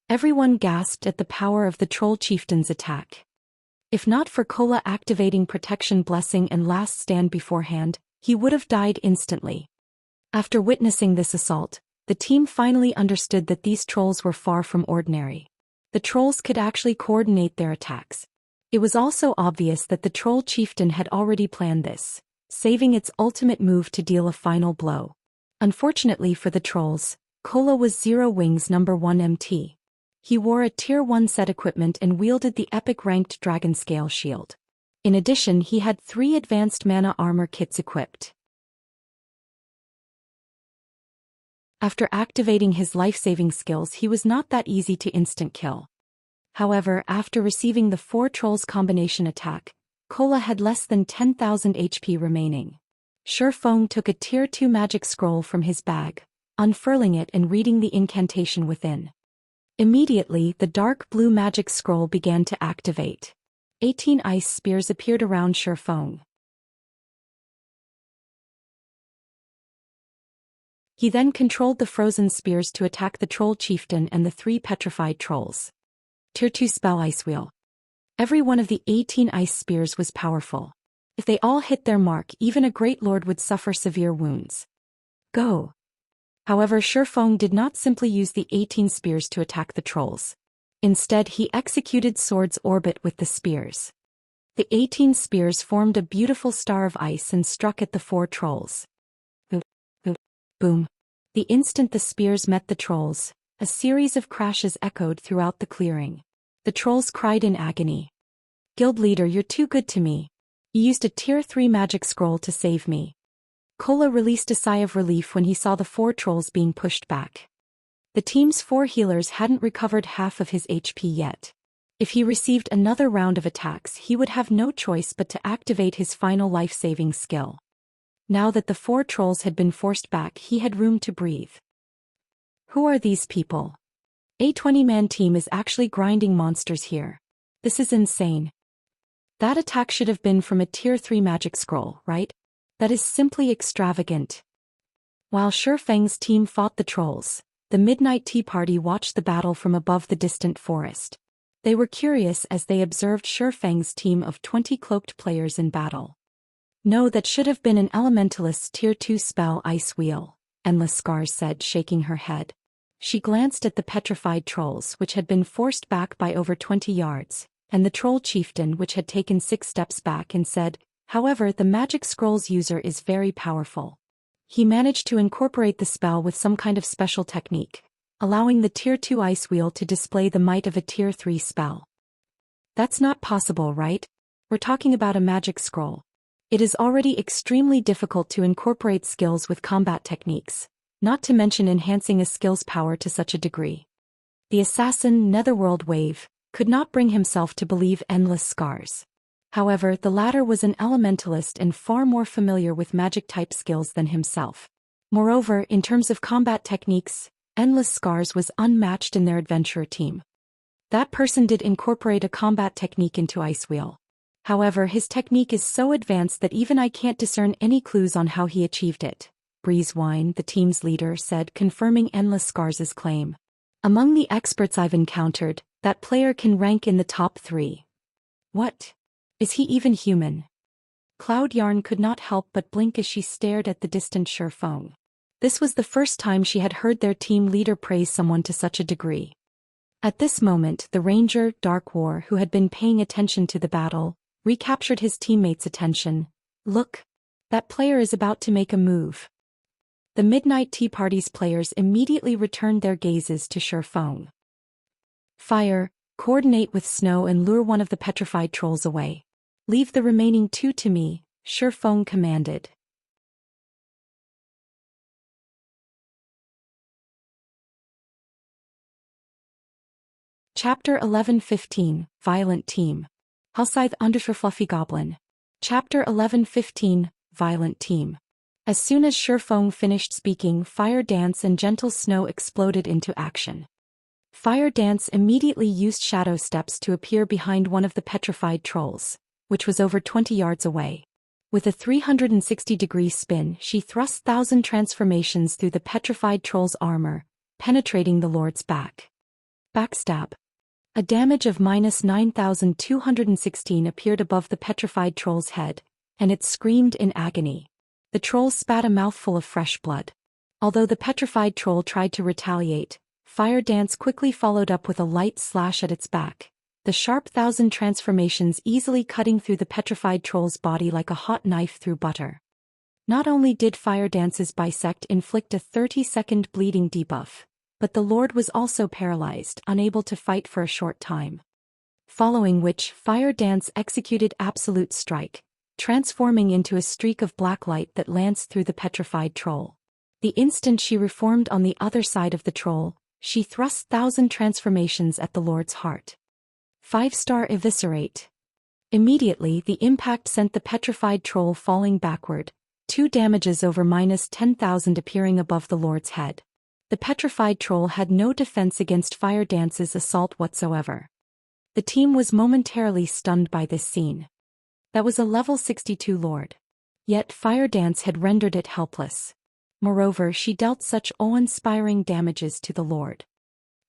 Everyone gasped at the power of the troll chieftain's attack. If not for Kola activating Protection Blessing and Last Stand beforehand, he would have died instantly. After witnessing this assault, the team finally understood that these trolls were far from ordinary. The trolls could actually coordinate their attacks. It was also obvious that the troll chieftain had already planned this, saving its ultimate move to deal a final blow. Unfortunately for the trolls, Kola was Zero Wings number 1 MT. He wore a Tier 1 set equipment and wielded the epic ranked dragon scale shield. In addition, he had 3 advanced mana armor kits equipped. After activating his life-saving skills, he was not that easy to instant kill. However, after receiving the 4 trolls combination attack, Kola had less than 10,000 HP remaining. Shifeng took a Tier 2 magic scroll from his bag, unfurling it and reading the incantation within. Immediately, the dark blue magic scroll began to activate. 18 ice spears appeared around Shifeng. He then controlled the frozen spears to attack the troll chieftain and the 3 petrified trolls. Tier 2 spell Ice Wheel. Every one of the 18 ice spears was powerful. If they all hit their mark, even a great lord would suffer severe wounds. Go. However, Shifeng did not simply use the 18 spears to attack the trolls. Instead, he executed swords orbit with the spears. The 18 spears formed a beautiful star of ice and struck at the 4 trolls. Boom. The instant the spears met the trolls, a series of crashes echoed throughout the clearing. The trolls cried in agony. Guild leader, you're too good to me. You used a tier 3 magic scroll to save me. Kola released a sigh of relief when he saw the 4 trolls being pushed back. The team's 4 healers hadn't recovered half of his HP yet. If he received another round of attacks, he would have no choice but to activate his final life-saving skill. Now that the 4 trolls had been forced back, he had room to breathe. Who are these people? A 20-man team is actually grinding monsters here. This is insane. That attack should have been from a tier 3 magic scroll, right? That is simply extravagant. While Shifeng's team fought the trolls, the Midnight Tea Party watched the battle from above the distant forest. They were curious as they observed Shifeng's team of 20 cloaked players in battle. No, that should have been an elementalist's tier 2 spell, Ice Wheel, Endless Scars said, shaking her head. She glanced at the petrified trolls, which had been forced back by over 20 yards, and the troll chieftain, which had taken 6 steps back, and said, however, the magic scroll's user is very powerful. He managed to incorporate the spell with some kind of special technique, allowing the tier 2 Ice Wheel to display the might of a tier 3 spell. That's not possible, right? We're talking about a magic scroll. It is already extremely difficult to incorporate skills with combat techniques, not to mention enhancing a skill's power to such a degree. The assassin, Netherworld Wave, could not bring himself to believe Endless Scars. However, the latter was an elementalist and far more familiar with magic-type skills than himself. Moreover, in terms of combat techniques, Endless Scars was unmatched in their adventurer team. That person did incorporate a combat technique into Ice Wheel. However, his technique is so advanced that even I can't discern any clues on how he achieved it, Breezewine, the team's leader, said, confirming Endless Scars' claim. Among the experts I've encountered, that player can rank in the top 3. What? Is he even human? Cloud Yarn could not help but blink as she stared at the distant Shifeng. This was the first time she had heard their team leader praise someone to such a degree. At this moment, the ranger, Dark War, who had been paying attention to the battle, recaptured his teammates' attention. Look, that player is about to make a move. The Midnight Tea Party's players immediately returned their gazes to Shifeng. Fire, coordinate with snow and lure one of the petrified trolls away. Leave the remaining 2 to me, Shifeng commanded. Chapter 11:15, Violent Team. Halscythe _ Fluffy Goblin. Chapter 11:15, Violent Team. As soon as Shifeng finished speaking, Fire Dance and Gentle Snow exploded into action. Fire Dance immediately used shadow steps to appear behind one of the petrified trolls, which was over 20 yards away. With a 360-degree spin, she thrust 1,000 transformations through the petrified troll's armor, penetrating the lord's back. Backstab. A damage of -9,216 appeared above the petrified troll's head, and it screamed in agony. The troll spat a mouthful of fresh blood. Although the petrified troll tried to retaliate, Fire Dance quickly followed up with a light slash at its back, the sharp 1,000 transformations easily cutting through the petrified troll's body like a hot knife through butter. Not only did Fire Dance's bisect inflict a 30-second bleeding debuff, but the lord was also paralyzed, unable to fight for a short time. Following which, Fire Dance executed Absolute Strike, transforming into a streak of black light that lanced through the petrified troll. The instant she reformed on the other side of the troll, she thrust 1,000 transformations at the lord's heart. 5-star Eviscerate. Immediately, the impact sent the petrified troll falling backward, 2 damages over -10,000 appearing above the lord's head. The petrified troll had no defense against Fire Dance's assault whatsoever. The team was momentarily stunned by this scene. That was a level 62 lord. Yet Fire Dance had rendered it helpless. Moreover, she dealt such awe-inspiring damages to the lord.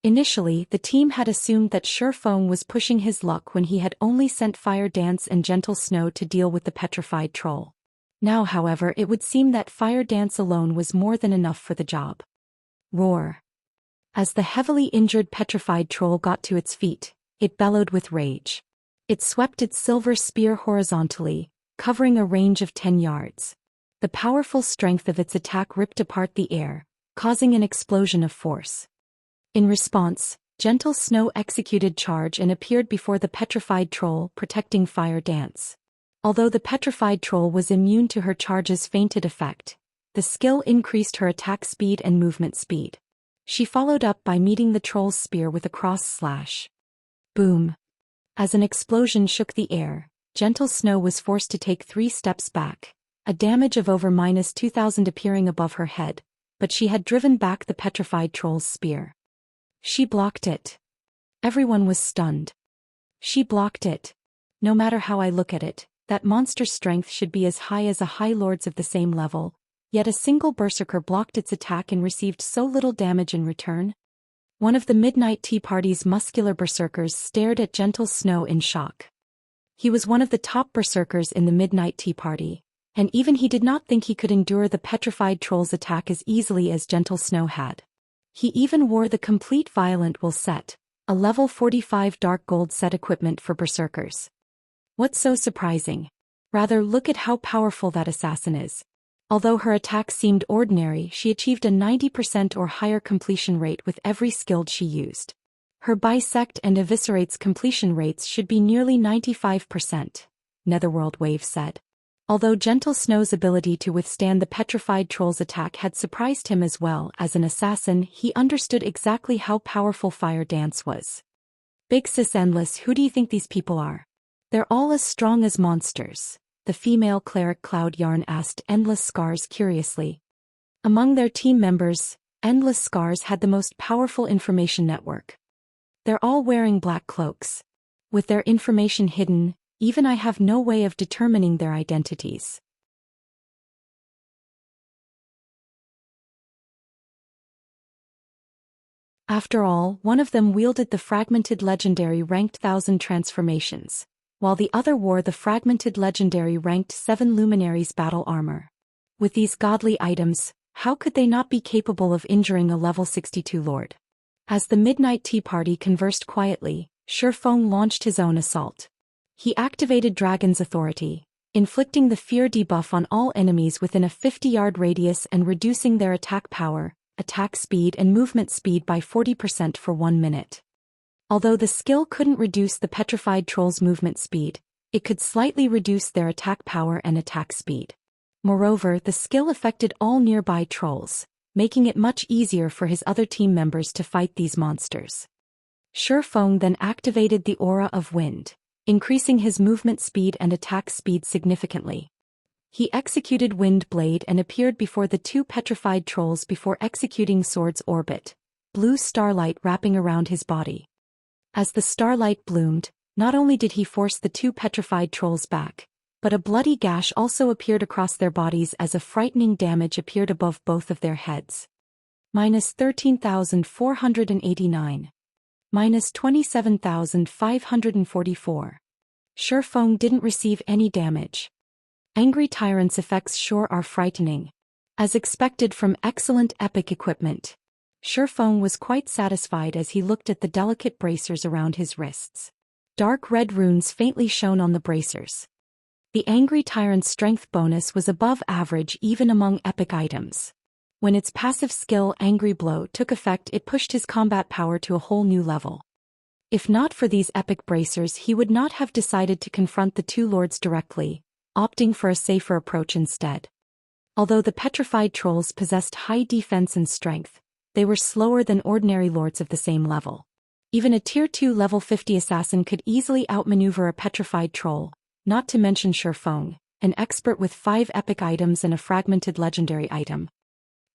Initially, the team had assumed that Zhou Xian was pushing his luck when he had only sent Fire Dance and Gentle Snow to deal with the petrified troll. Now, however, it would seem that Fire Dance alone was more than enough for the job. Roar. As the heavily injured petrified troll got to its feet, it bellowed with rage. It swept its silver spear horizontally, covering a range of 10 yards. The powerful strength of its attack ripped apart the air, causing an explosion of force. In response, Gentle Snow executed charge and appeared before the petrified troll, protecting Fire Dance. Although the petrified troll was immune to her charge's fainted effect, the skill increased her attack speed and movement speed. She followed up by meeting the troll's spear with a cross slash. Boom. As an explosion shook the air, Gentle Snow was forced to take 3 steps back, a damage of over -2,000 appearing above her head, but she had driven back the petrified troll's spear. She blocked it. Everyone was stunned. She blocked it. No matter how I look at it, that monster's strength should be as high as a High Lord's of the same level, yet a single berserker blocked its attack and received so little damage in return. One of the Midnight Tea Party's muscular berserkers stared at Gentle Snow in shock. He was one of the top berserkers in the Midnight Tea Party, and even he did not think he could endure the petrified troll's attack as easily as Gentle Snow had. He even wore the complete Violent Will set, a level 45 dark gold set equipment for berserkers. What's so surprising? Rather, look at how powerful that assassin is. Although her attack seemed ordinary, she achieved a 90% or higher completion rate with every skill she used. Her bisect and eviscerates completion rates should be nearly 95%, Netherworld Wave said. Although Gentle Snow's ability to withstand the petrified troll's attack had surprised him as well as an assassin, he understood exactly how powerful Fire Dance was. Big Sis Endless, who do you think these people are? They're all as strong as monsters, the female cleric Cloud Yarn asked Endless Scars curiously. Among their team members, Endless Scars had the most powerful information network. They're all wearing black cloaks. With their information hidden, even I have no way of determining their identities. After all, one of them wielded the fragmented legendary ranked 1000 transformations, while the other wore the fragmented legendary ranked 7 luminaries battle armor. With these godly items, how could they not be capable of injuring a level 62 lord? As the Midnight Tea Party conversed quietly, Zhou Xian launched his own assault. He activated Dragon's Authority, inflicting the fear debuff on all enemies within a 50-yard radius and reducing their attack power, attack speed and movement speed by 40% for 1 minute. Although the skill couldn't reduce the petrified troll's movement speed, it could slightly reduce their attack power and attack speed. Moreover, the skill affected all nearby trolls, making it much easier for his other team members to fight these monsters. Zhou Xian then activated the Aura of Wind, increasing his movement speed and attack speed significantly. He executed Wind Blade and appeared before the 2 petrified trolls before executing Sword's Orbit, blue starlight wrapping around his body. As the starlight bloomed, not only did he force the 2 petrified trolls back, but a bloody gash also appeared across their bodies as a frightening damage appeared above both of their heads. -13,489. -27,544. Zhou Xian didn't receive any damage. Angry Tyrant's effects sure are frightening. As expected from excellent epic equipment, Zhou Xian was quite satisfied as he looked at the delicate bracers around his wrists. Dark red runes faintly shone on the bracers. The Angry Tyrant's strength bonus was above average even among epic items. When its passive skill Angry Blow took effect, it pushed his combat power to a whole new level. If not for these epic bracers, he would not have decided to confront the 2 lords directly, opting for a safer approach instead. Although the petrified trolls possessed high defense and strength, they were slower than ordinary lords of the same level. Even a tier 2 level 50 assassin could easily outmaneuver a petrified troll, not to mention Zhou Xian, an expert with 5 epic items and a fragmented legendary item.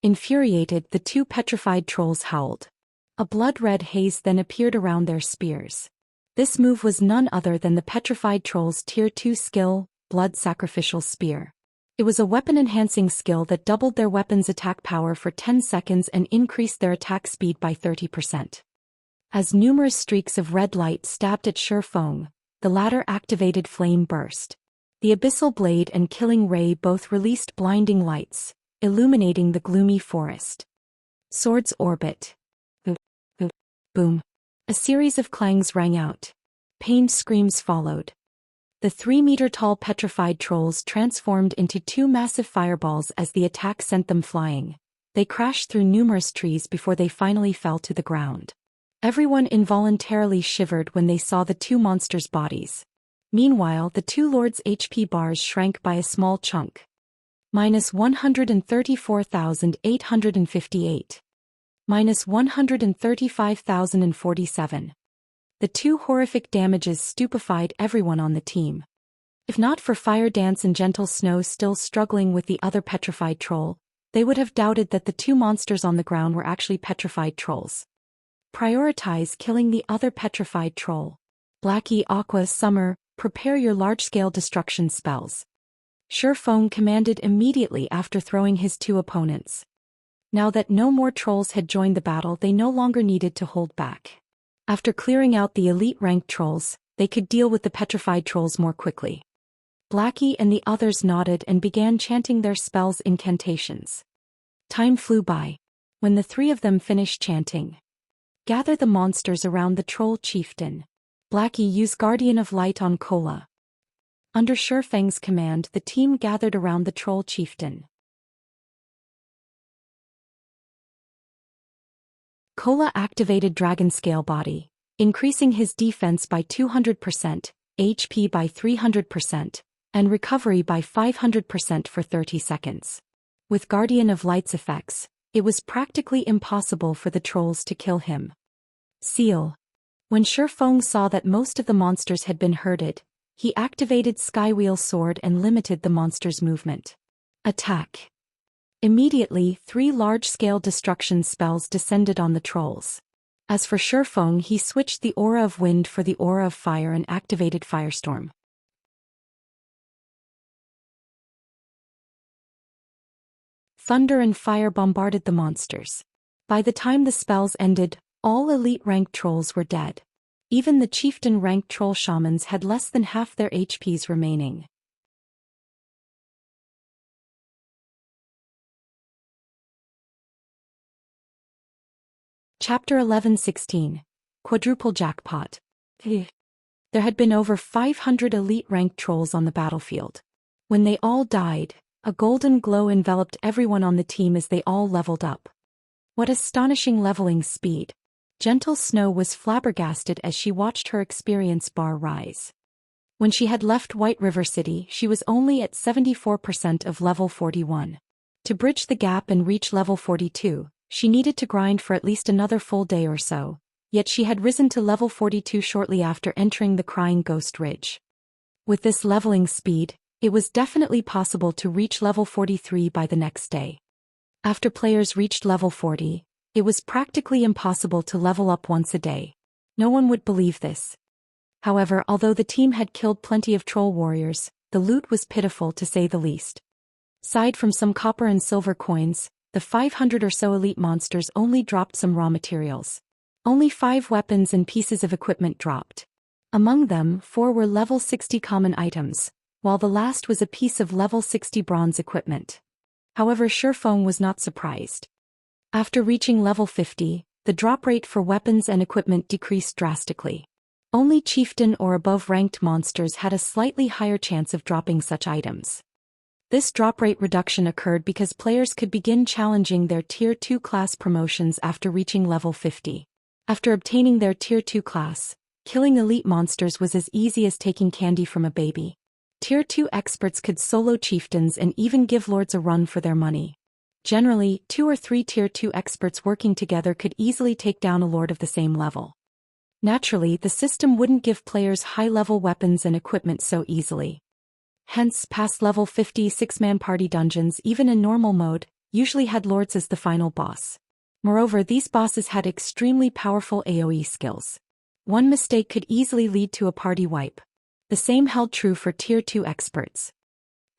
Infuriated, the 2 petrified trolls howled. A blood-red haze then appeared around their spears. This move was none other than the petrified troll's tier 2 skill, Blood Sacrificial Spear. It was a weapon-enhancing skill that doubled their weapon's attack power for 10 seconds and increased their attack speed by 30%. As numerous streaks of red light stabbed at Shi Feng, the latter activated flame burst. The abyssal blade and killing ray both released blinding lights, illuminating the gloomy forest. Swords orbit. Boom. A series of clangs rang out. Pained screams followed. The 3-meter-tall petrified trolls transformed into 2 massive fireballs as the attack sent them flying. They crashed through numerous trees before they finally fell to the ground. Everyone involuntarily shivered when they saw the 2 monsters' bodies. Meanwhile, the 2 lords' HP bars shrank by a small chunk. -134,858. -135,047. The 2 horrific damages stupefied everyone on the team. If not for Fire Dance and Gentle Snow still struggling with the other petrified troll, they would have doubted that the 2 monsters on the ground were actually petrified trolls. Prioritize killing the other petrified troll. Blackie, Aqua, Summer, prepare your large-scale destruction spells. Shi Feng commanded immediately after throwing his 2 opponents. Now that no more trolls had joined the battle, they no longer needed to hold back. After clearing out the elite-ranked trolls, they could deal with the petrified trolls more quickly. Blackie and the others nodded and began chanting their spells' incantations. Time flew by. When the 3 of them finished chanting, gather the monsters around the troll chieftain. Blackie, use Guardian of Light on Kola. Under Shi Feng's command, the team gathered around the troll chieftain. Kola activated Dragon Scale Body, increasing his defense by 200%, HP by 300%, and recovery by 500% for 30 seconds. With Guardian of Light's effects, it was practically impossible for the trolls to kill him. Seal. When Shi Feng saw that most of the monsters had been hurted, he activated Skywheel Sword and limited the monster's movement. Attack. Immediately, 3 large-scale destruction spells descended on the trolls. As for Shi Feng, he switched the Aura of Wind for the Aura of Fire and activated Firestorm. Thunder and fire bombarded the monsters. By the time the spells ended, all elite-ranked trolls were dead. Even the chieftain-ranked troll shamans had less than half their HPs remaining. Chapter 11:16. Quadruple Jackpot. There had been over 500 elite-ranked trolls on the battlefield. When they all died, a golden glow enveloped everyone on the team as they all leveled up. What astonishing leveling speed! Gentle Snow was flabbergasted as she watched her experience bar rise. When she had left White River City, she was only at 74% of level 41. To bridge the gap and reach level 42, she needed to grind for at least another full day or so, yet she had risen to level 42 shortly after entering the Crying Ghost Ridge. With this leveling speed, it was definitely possible to reach level 43 by the next day. After players reached level 40, it was practically impossible to level up once a day. No one would believe this. However, although the team had killed plenty of troll warriors, the loot was pitiful to say the least. Aside from some copper and silver coins, the 500 or so elite monsters only dropped some raw materials. Only 5 weapons and pieces of equipment dropped. Among them, 4 were level 60 common items, while the last was a piece of level 60 bronze equipment. However, Shi Feng was not surprised. After reaching level 50, the drop rate for weapons and equipment decreased drastically. Only chieftain or above-ranked monsters had a slightly higher chance of dropping such items. This drop rate reduction occurred because players could begin challenging their Tier 2 class promotions after reaching level 50. After obtaining their Tier 2 class, killing elite monsters was as easy as taking candy from a baby. Tier 2 experts could solo chieftains and even give lords a run for their money. Generally, 2 or 3 Tier 2 experts working together could easily take down a lord of the same level. Naturally, the system wouldn't give players high-level weapons and equipment so easily. Hence, past level 50 6-man party dungeons, even in normal mode, usually had lords as the final boss. Moreover, these bosses had extremely powerful AoE skills. One mistake could easily lead to a party wipe. The same held true for Tier 2 experts.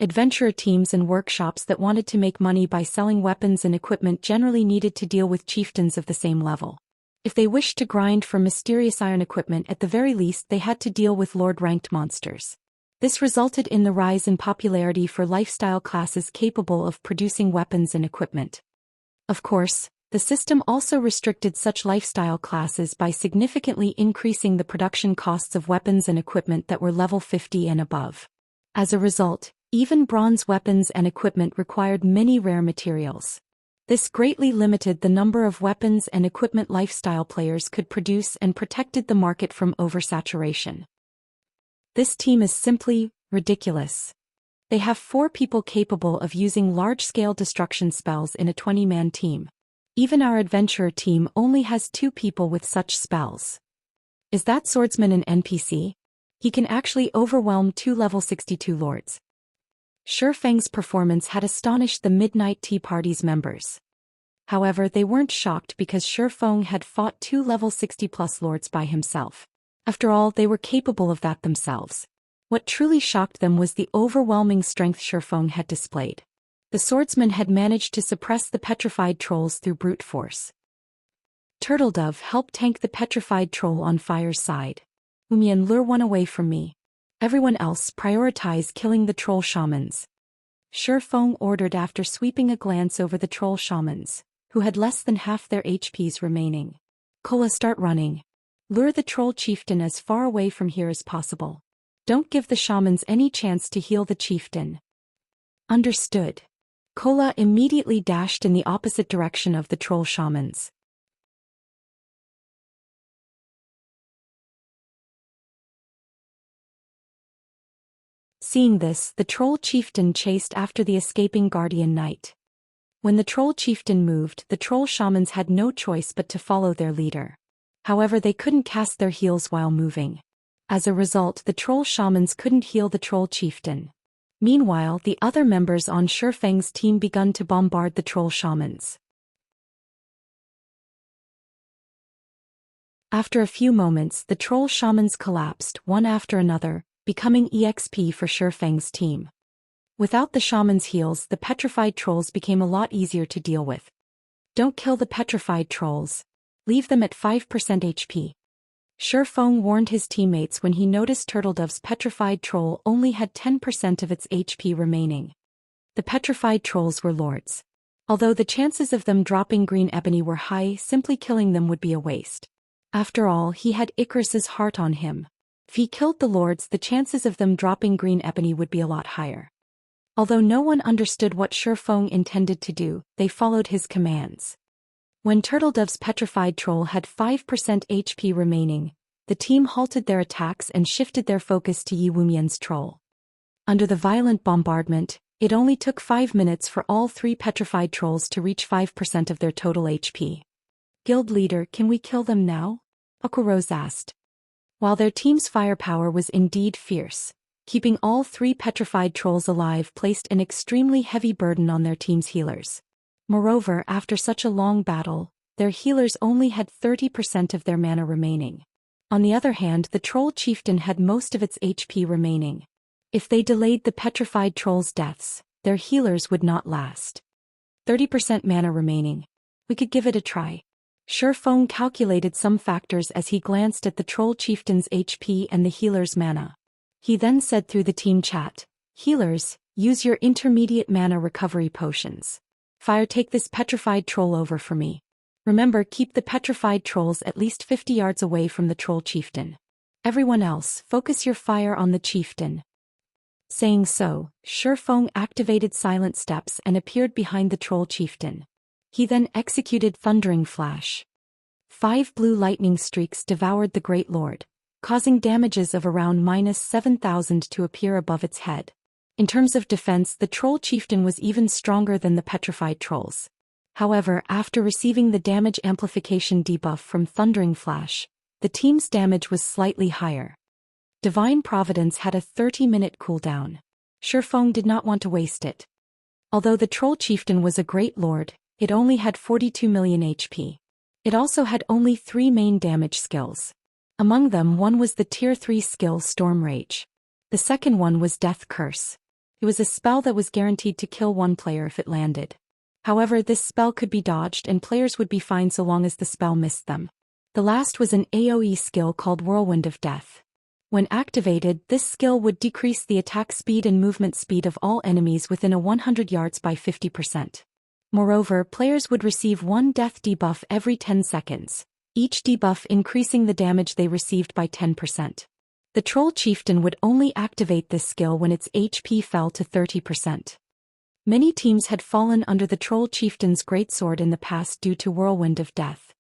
Adventurer teams and workshops that wanted to make money by selling weapons and equipment generally needed to deal with chieftains of the same level. If they wished to grind for mysterious iron equipment, at the very least they had to deal with Lord-ranked monsters. This resulted in the rise in popularity for lifestyle classes capable of producing weapons and equipment. Of course, the system also restricted such lifestyle classes by significantly increasing the production costs of weapons and equipment that were level 50 and above. As a result, even bronze weapons and equipment required many rare materials. This greatly limited the number of weapons and equipment lifestyle players could produce and protected the market from oversaturation. This team is simply ridiculous. They have 4 people capable of using large-scale destruction spells in a 20-man team. Even our adventurer team only has 2 people with such spells. Is that swordsman an NPC? He can actually overwhelm 2 level 62 lords. Shi Feng's performance had astonished the Midnight Tea Party's members. However, they weren't shocked because Shi Feng had fought 2 level 60+ lords by himself. After all, they were capable of that themselves. What truly shocked them was the overwhelming strength Shi Feng had displayed. The swordsman had managed to suppress the petrified trolls through brute force. Turtledove helped tank the petrified troll on Fire's side. Wumian, lure one away from me. Everyone else prioritize killing the troll shamans. Shi Feng ordered after sweeping a glance over the troll shamans, who had less than half their HPs remaining. Kola, start running. Lure the troll chieftain as far away from here as possible. Don't give the shamans any chance to heal the chieftain. Understood. Kola immediately dashed in the opposite direction of the troll shamans. Seeing this, the troll chieftain chased after the escaping guardian knight. When the troll chieftain moved, the troll shamans had no choice but to follow their leader. However, they couldn't cast their heals while moving. As a result, the troll shamans couldn't heal the troll chieftain. Meanwhile, the other members on Shi Feng's team begun to bombard the troll shamans. After a few moments, the troll shamans collapsed, one after another, becoming EXP for Shi Feng's team. Without the shaman's heals, the petrified trolls became a lot easier to deal with. Don't kill the petrified trolls. Leave them at 5% HP. Shi Feng warned his teammates when he noticed Turtledove's petrified troll only had 10% of its HP remaining. The petrified trolls were lords. Although the chances of them dropping green ebony were high, simply killing them would be a waste. After all, he had Icarus's heart on him. If he killed the lords, the chances of them dropping green ebony would be a lot higher. Although no one understood what Shi Feng intended to do, they followed his commands. When Turtledove's petrified troll had 5% HP remaining, the team halted their attacks and shifted their focus to Yi Wumian's troll. Under the violent bombardment, it only took 5 minutes for all 3 petrified trolls to reach 5% of their total HP. Guild leader, can we kill them now? Okurose asked. While their team's firepower was indeed fierce, keeping all 3 petrified trolls alive placed an extremely heavy burden on their team's healers. Moreover, after such a long battle, their healers only had 30% of their mana remaining. On the other hand, the troll chieftain had most of its HP remaining. If they delayed the petrified trolls' deaths, their healers would not last. 30% mana remaining. We could give it a try. Shi Feng calculated some factors as he glanced at the troll chieftain's HP and the healer's mana. He then said through the team chat, "Healers, use your intermediate mana recovery potions. Fire, take this petrified troll over for me. Remember, keep the petrified trolls at least 50 yards away from the troll chieftain. Everyone else, focus your fire on the chieftain." Saying so, Shi Feng activated silent steps and appeared behind the troll chieftain. He then executed Thundering Flash. 5 blue lightning streaks devoured the Great Lord, causing damages of around -7,000 to appear above its head. In terms of defense, the troll chieftain was even stronger than the petrified trolls. However, after receiving the damage amplification debuff from Thundering Flash, the team's damage was slightly higher. Divine Providence had a 30-minute cooldown. Shi Feng did not want to waste it. Although the troll chieftain was a great lord, it only had 42 million HP. It also had only 3 main damage skills. Among them, one was the Tier 3 skill Storm Rage. The second one was Death Curse. It was a spell that was guaranteed to kill one player if it landed. However, this spell could be dodged and players would be fine so long as the spell missed them. The last was an AoE skill called Whirlwind of Death. When activated, this skill would decrease the attack speed and movement speed of all enemies within 100 yards by 50%. Moreover, players would receive one death debuff every 10 seconds, each debuff increasing the damage they received by 10%. The Troll Chieftain would only activate this skill when its HP fell to 30%. Many teams had fallen under the Troll Chieftain's greatsword in the past due to Whirlwind of Death.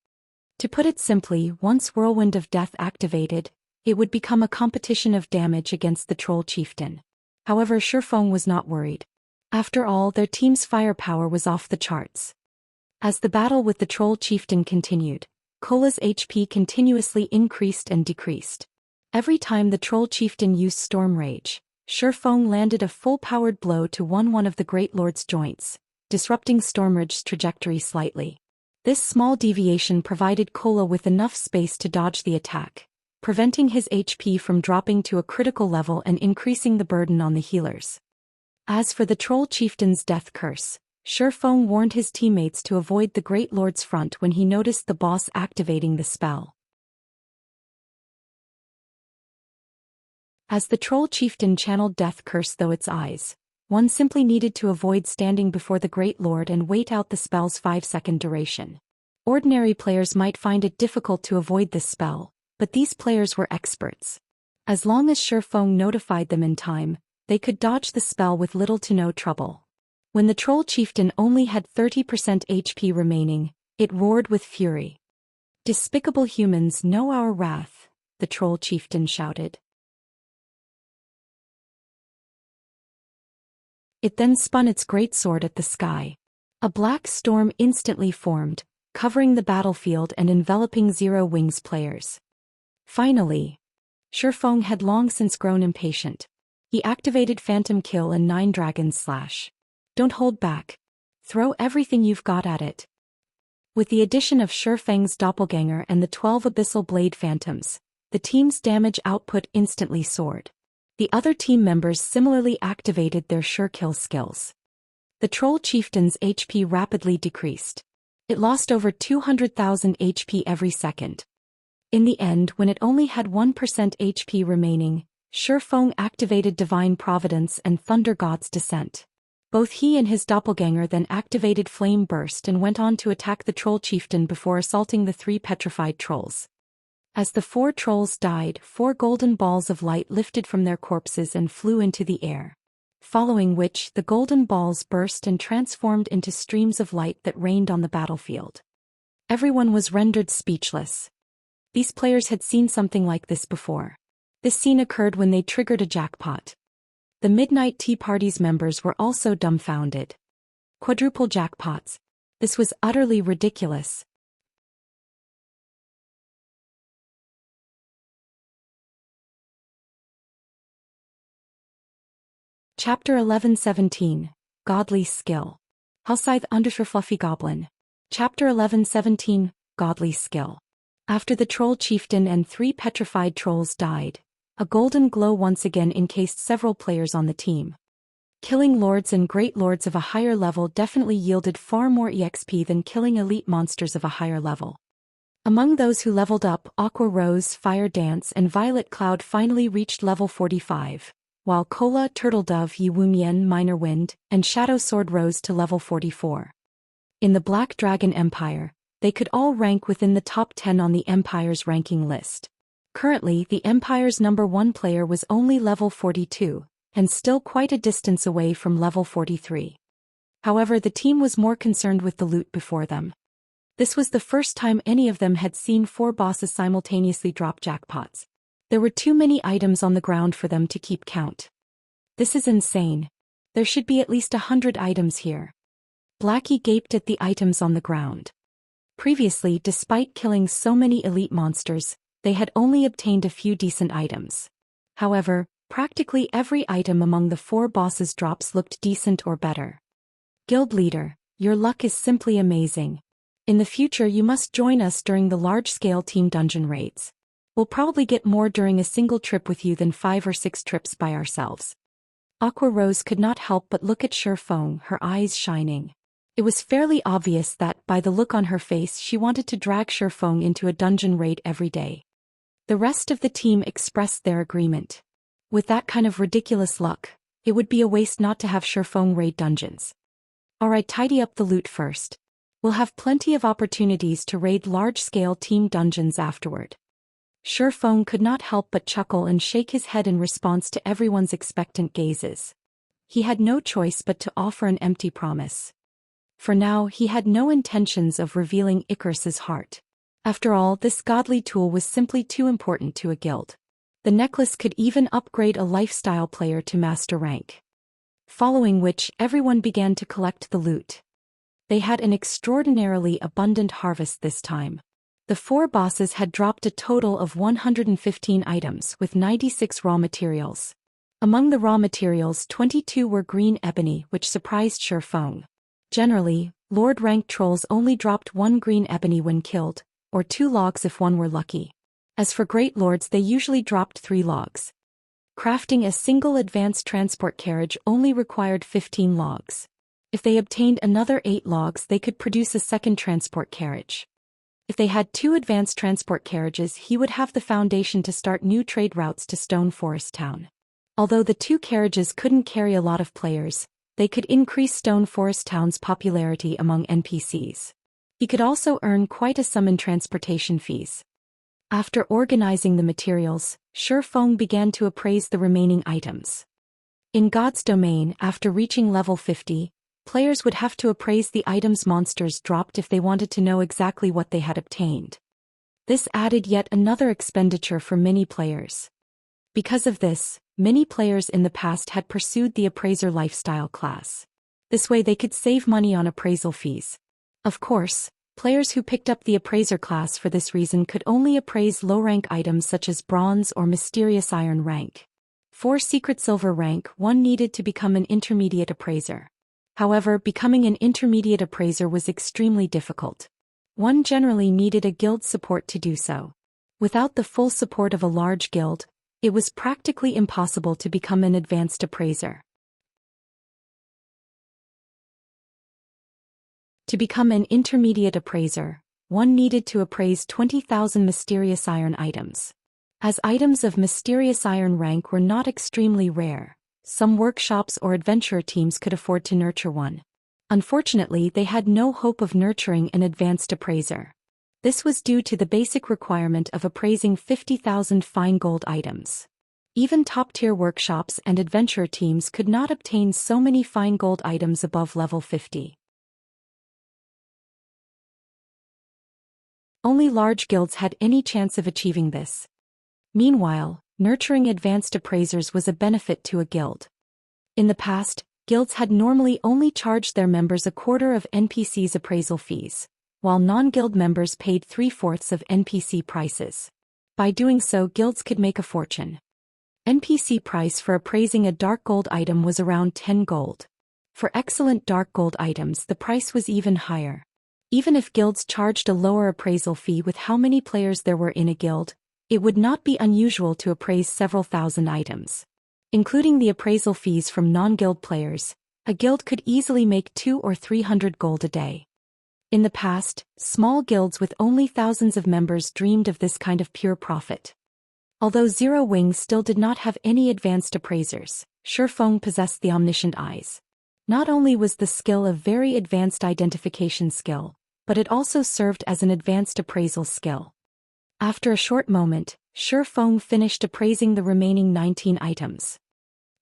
To put it simply, once Whirlwind of Death activated, it would become a competition of damage against the Troll Chieftain. However, Shifeng was not worried. After all, their team's firepower was off the charts. As the battle with the Troll Chieftain continued, Cola's HP continuously increased and decreased. Every time the Troll Chieftain used Storm Rage, Shifeng landed a full-powered blow to one of the Great Lord's joints, disrupting Storm Rage's trajectory slightly. This small deviation provided Cola with enough space to dodge the attack, preventing his HP from dropping to a critical level and increasing the burden on the healers. As for the Troll Chieftain's death curse, Shifeng warned his teammates to avoid the Great Lord's front when he noticed the boss activating the spell. As the Troll Chieftain channeled Death Curse through its eyes, one simply needed to avoid standing before the Great Lord and wait out the spell's 5-second duration. Ordinary players might find it difficult to avoid this spell, but these players were experts. As long as Shifeng notified them in time, they could dodge the spell with little to no trouble. When the Troll Chieftain only had 30% HP remaining, it roared with fury. "Despicable humans, know our wrath," the Troll Chieftain shouted. It then spun its greatsword at the sky. A black storm instantly formed, covering the battlefield and enveloping Zero Wings players. Finally, Shifeng had long since grown impatient. He activated Phantom Kill and 9 Dragon Slash. Don't hold back. Throw everything you've got at it. With the addition of Shifeng's doppelganger and the 12 Abyssal Blade Phantoms, the team's damage output instantly soared. The other team members similarly activated their sure kill skills. The Troll Chieftain's HP rapidly decreased. It lost over 200,000 HP every second. In the end, when it only had 1% HP remaining, Shifeng activated Divine Providence and Thunder God's Descent. Both he and his doppelganger then activated Flame Burst and went on to attack the Troll Chieftain before assaulting the 3 petrified trolls. As the 4 trolls died, 4 golden balls of light lifted from their corpses and flew into the air. Following which, the golden balls burst and transformed into streams of light that rained on the battlefield. Everyone was rendered speechless. These players had seen something like this before. This scene occurred when they triggered a jackpot. The Midnight Tea Party's members were also dumbfounded. Quadruple jackpots. This was utterly ridiculous. Chapter 11:17, Godly Skill. Hellscythe _ Fluffy Goblin. Chapter 11:17, Godly Skill. After the Troll Chieftain and 3 petrified trolls died, a golden glow once again encased several players on the team. Killing lords and great lords of a higher level definitely yielded far more EXP than killing elite monsters of a higher level. Among those who leveled up, Aqua Rose, Fire Dance and Violet Cloud finally reached level 45. While Cola, Turtle Dove, Yi Wumian, Minor Wind, and Shadow Sword rose to level 44. In the Black Dragon Empire, they could all rank within the top 10 on the Empire's ranking list. Currently, the Empire's number 1 player was only level 42, and still quite a distance away from level 43. However, the team was more concerned with the loot before them. This was the first time any of them had seen 4 bosses simultaneously drop jackpots. There were too many items on the ground for them to keep count. This is insane. There should be at least 100 items here. Blackie gaped at the items on the ground. Previously, despite killing so many elite monsters, they had only obtained a few decent items. However, practically every item among the 4 bosses' drops looked decent or better. Guild Leader, your luck is simply amazing. In the future you must join us during the large-scale team dungeon raids. We'll probably get more during a single trip with you than 5 or 6 trips by ourselves. Aqua Rose could not help but look at Shifeng, her eyes shining. It was fairly obvious that, by the look on her face, she wanted to drag Shifeng into a dungeon raid every day. The rest of the team expressed their agreement. With that kind of ridiculous luck, it would be a waste not to have Shifeng raid dungeons. Alright, tidy up the loot first. We'll have plenty of opportunities to raid large-scale team dungeons afterward. Shifeng could not help but chuckle and shake his head in response to everyone's expectant gazes. He had no choice but to offer an empty promise. For now, he had no intentions of revealing Icarus's heart. After all, this godly tool was simply too important to a guild. The necklace could even upgrade a lifestyle player to master rank. Following which, everyone began to collect the loot. They had an extraordinarily abundant harvest this time. The 4 bosses had dropped a total of 115 items with 96 raw materials. Among the raw materials, 22 were green ebony, which surprised Shifeng. Generally, Lord rank trolls only dropped 1 green ebony when killed, or 2 logs if one were lucky. As for great lords, they usually dropped 3 logs. Crafting a single advanced transport carriage only required 15 logs. If they obtained another 8 logs, they could produce a second transport carriage. If they had 2 advanced transport carriages, he would have the foundation to start new trade routes to Stone Forest Town. Although the 2 carriages couldn't carry a lot of players, they could increase Stone Forest Town's popularity among NPCs. He could also earn quite a sum in transportation fees. After organizing the materials, Shifeng began to appraise the remaining items. In God's domain, after reaching level 50, players would have to appraise the items monsters dropped if they wanted to know exactly what they had obtained. This added yet another expenditure for many players. Because of this, many players in the past had pursued the appraiser lifestyle class. This way they could save money on appraisal fees. Of course, players who picked up the appraiser class for this reason could only appraise low-rank items such as bronze or mysterious iron rank. For secret silver rank, one needed to become an intermediate appraiser. However, becoming an intermediate appraiser was extremely difficult. One generally needed a guild support to do so. Without the full support of a large guild, it was practically impossible to become an advanced appraiser. To become an intermediate appraiser, one needed to appraise 20,000 mysterious iron items. As items of mysterious iron rank were not extremely rare, some workshops or adventurer teams could afford to nurture one. Unfortunately, they had no hope of nurturing an advanced appraiser. This was due to the basic requirement of appraising 50,000 fine gold items. Even top-tier workshops and adventurer teams could not obtain so many fine gold items above level 50. Only large guilds had any chance of achieving this. Meanwhile, nurturing advanced appraisers was a benefit to a guild. In the past, guilds had normally only charged their members a quarter of NPCs' appraisal fees, while non-guild members paid 3/4 of NPC prices. By doing so, guilds could make a fortune. NPC price for appraising a dark gold item was around 10 gold. For excellent dark gold items, the price was even higher. Even if guilds charged a lower appraisal fee with how many players there were in a guild, it would not be unusual to appraise several thousand items. Including the appraisal fees from non-guild players, a guild could easily make 200 or 300 gold a day. In the past, small guilds with only thousands of members dreamed of this kind of pure profit. Although Zero Wing still did not have any advanced appraisers, Shifeng possessed the omniscient eyes. Not only was the skill a very advanced identification skill, but it also served as an advanced appraisal skill. After a short moment, Shifeng finished appraising the remaining 19 items.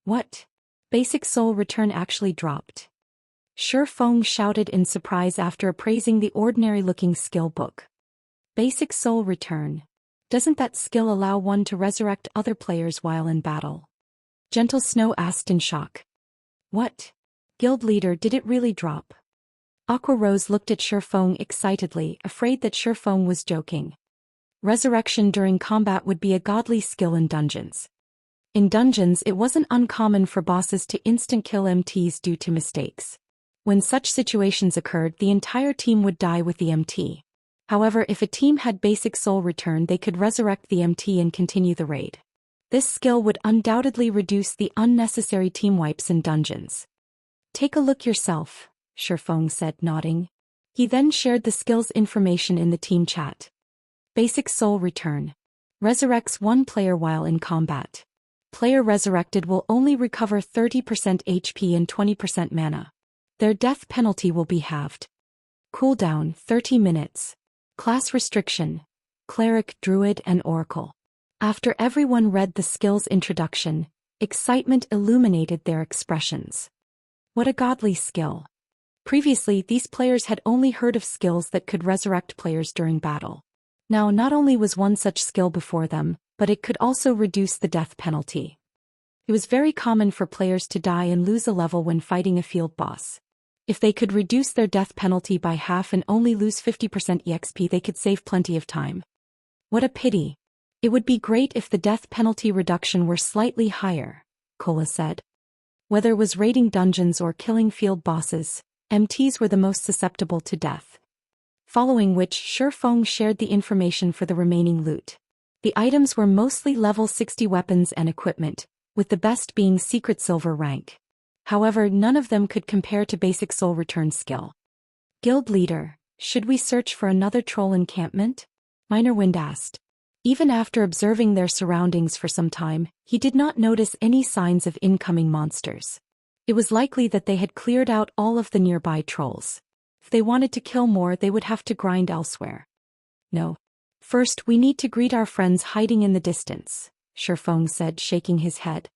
What? Basic soul return actually dropped. Shifeng shouted in surprise after appraising the ordinary-looking skill book. Basic soul return. Doesn't that skill allow one to resurrect other players while in battle? Gentle Snow asked in shock. What? Guild leader, did it really drop? Aqua Rose looked at Shifeng excitedly, afraid that Shifeng was joking. Resurrection during combat would be a godly skill in dungeons. In dungeons, it wasn't uncommon for bosses to instant kill MTs due to mistakes. When such situations occurred, the entire team would die with the MT. However, if a team had basic soul return, they could resurrect the MT and continue the raid. This skill would undoubtedly reduce the unnecessary team wipes in dungeons. Take a look yourself. Shifeng said, nodding. He then shared the skills information in the team chat. Basic Soul Return. Resurrects one player while in combat. Player resurrected will only recover 30% HP and 20% mana. Their death penalty will be halved. Cooldown 30 minutes. Class restriction: Cleric, Druid and Oracle. After everyone read the skills introduction, excitement illuminated their expressions. What a godly skill. Previously, these players had only heard of skills that could resurrect players during battle. Now, not only was one such skill before them, but it could also reduce the death penalty. It was very common for players to die and lose a level when fighting a field boss. If they could reduce their death penalty by half and only lose 50% EXP, they could save plenty of time. What a pity. It would be great if the death penalty reduction were slightly higher, Kola said. Whether it was raiding dungeons or killing field bosses, MTs were the most susceptible to death. Following which, Shifeng shared the information for the remaining loot. The items were mostly level 60 weapons and equipment, with the best being Secret Silver rank. However, none of them could compare to Basic Soul Return skill. Guild Leader, should we search for another troll encampment? Minor Wind asked. Even after observing their surroundings for some time, he did not notice any signs of incoming monsters. It was likely that they had cleared out all of the nearby trolls. If they wanted to kill more, they would have to grind elsewhere. No. First, we need to greet our friends hiding in the distance, Shifeng said, shaking his head.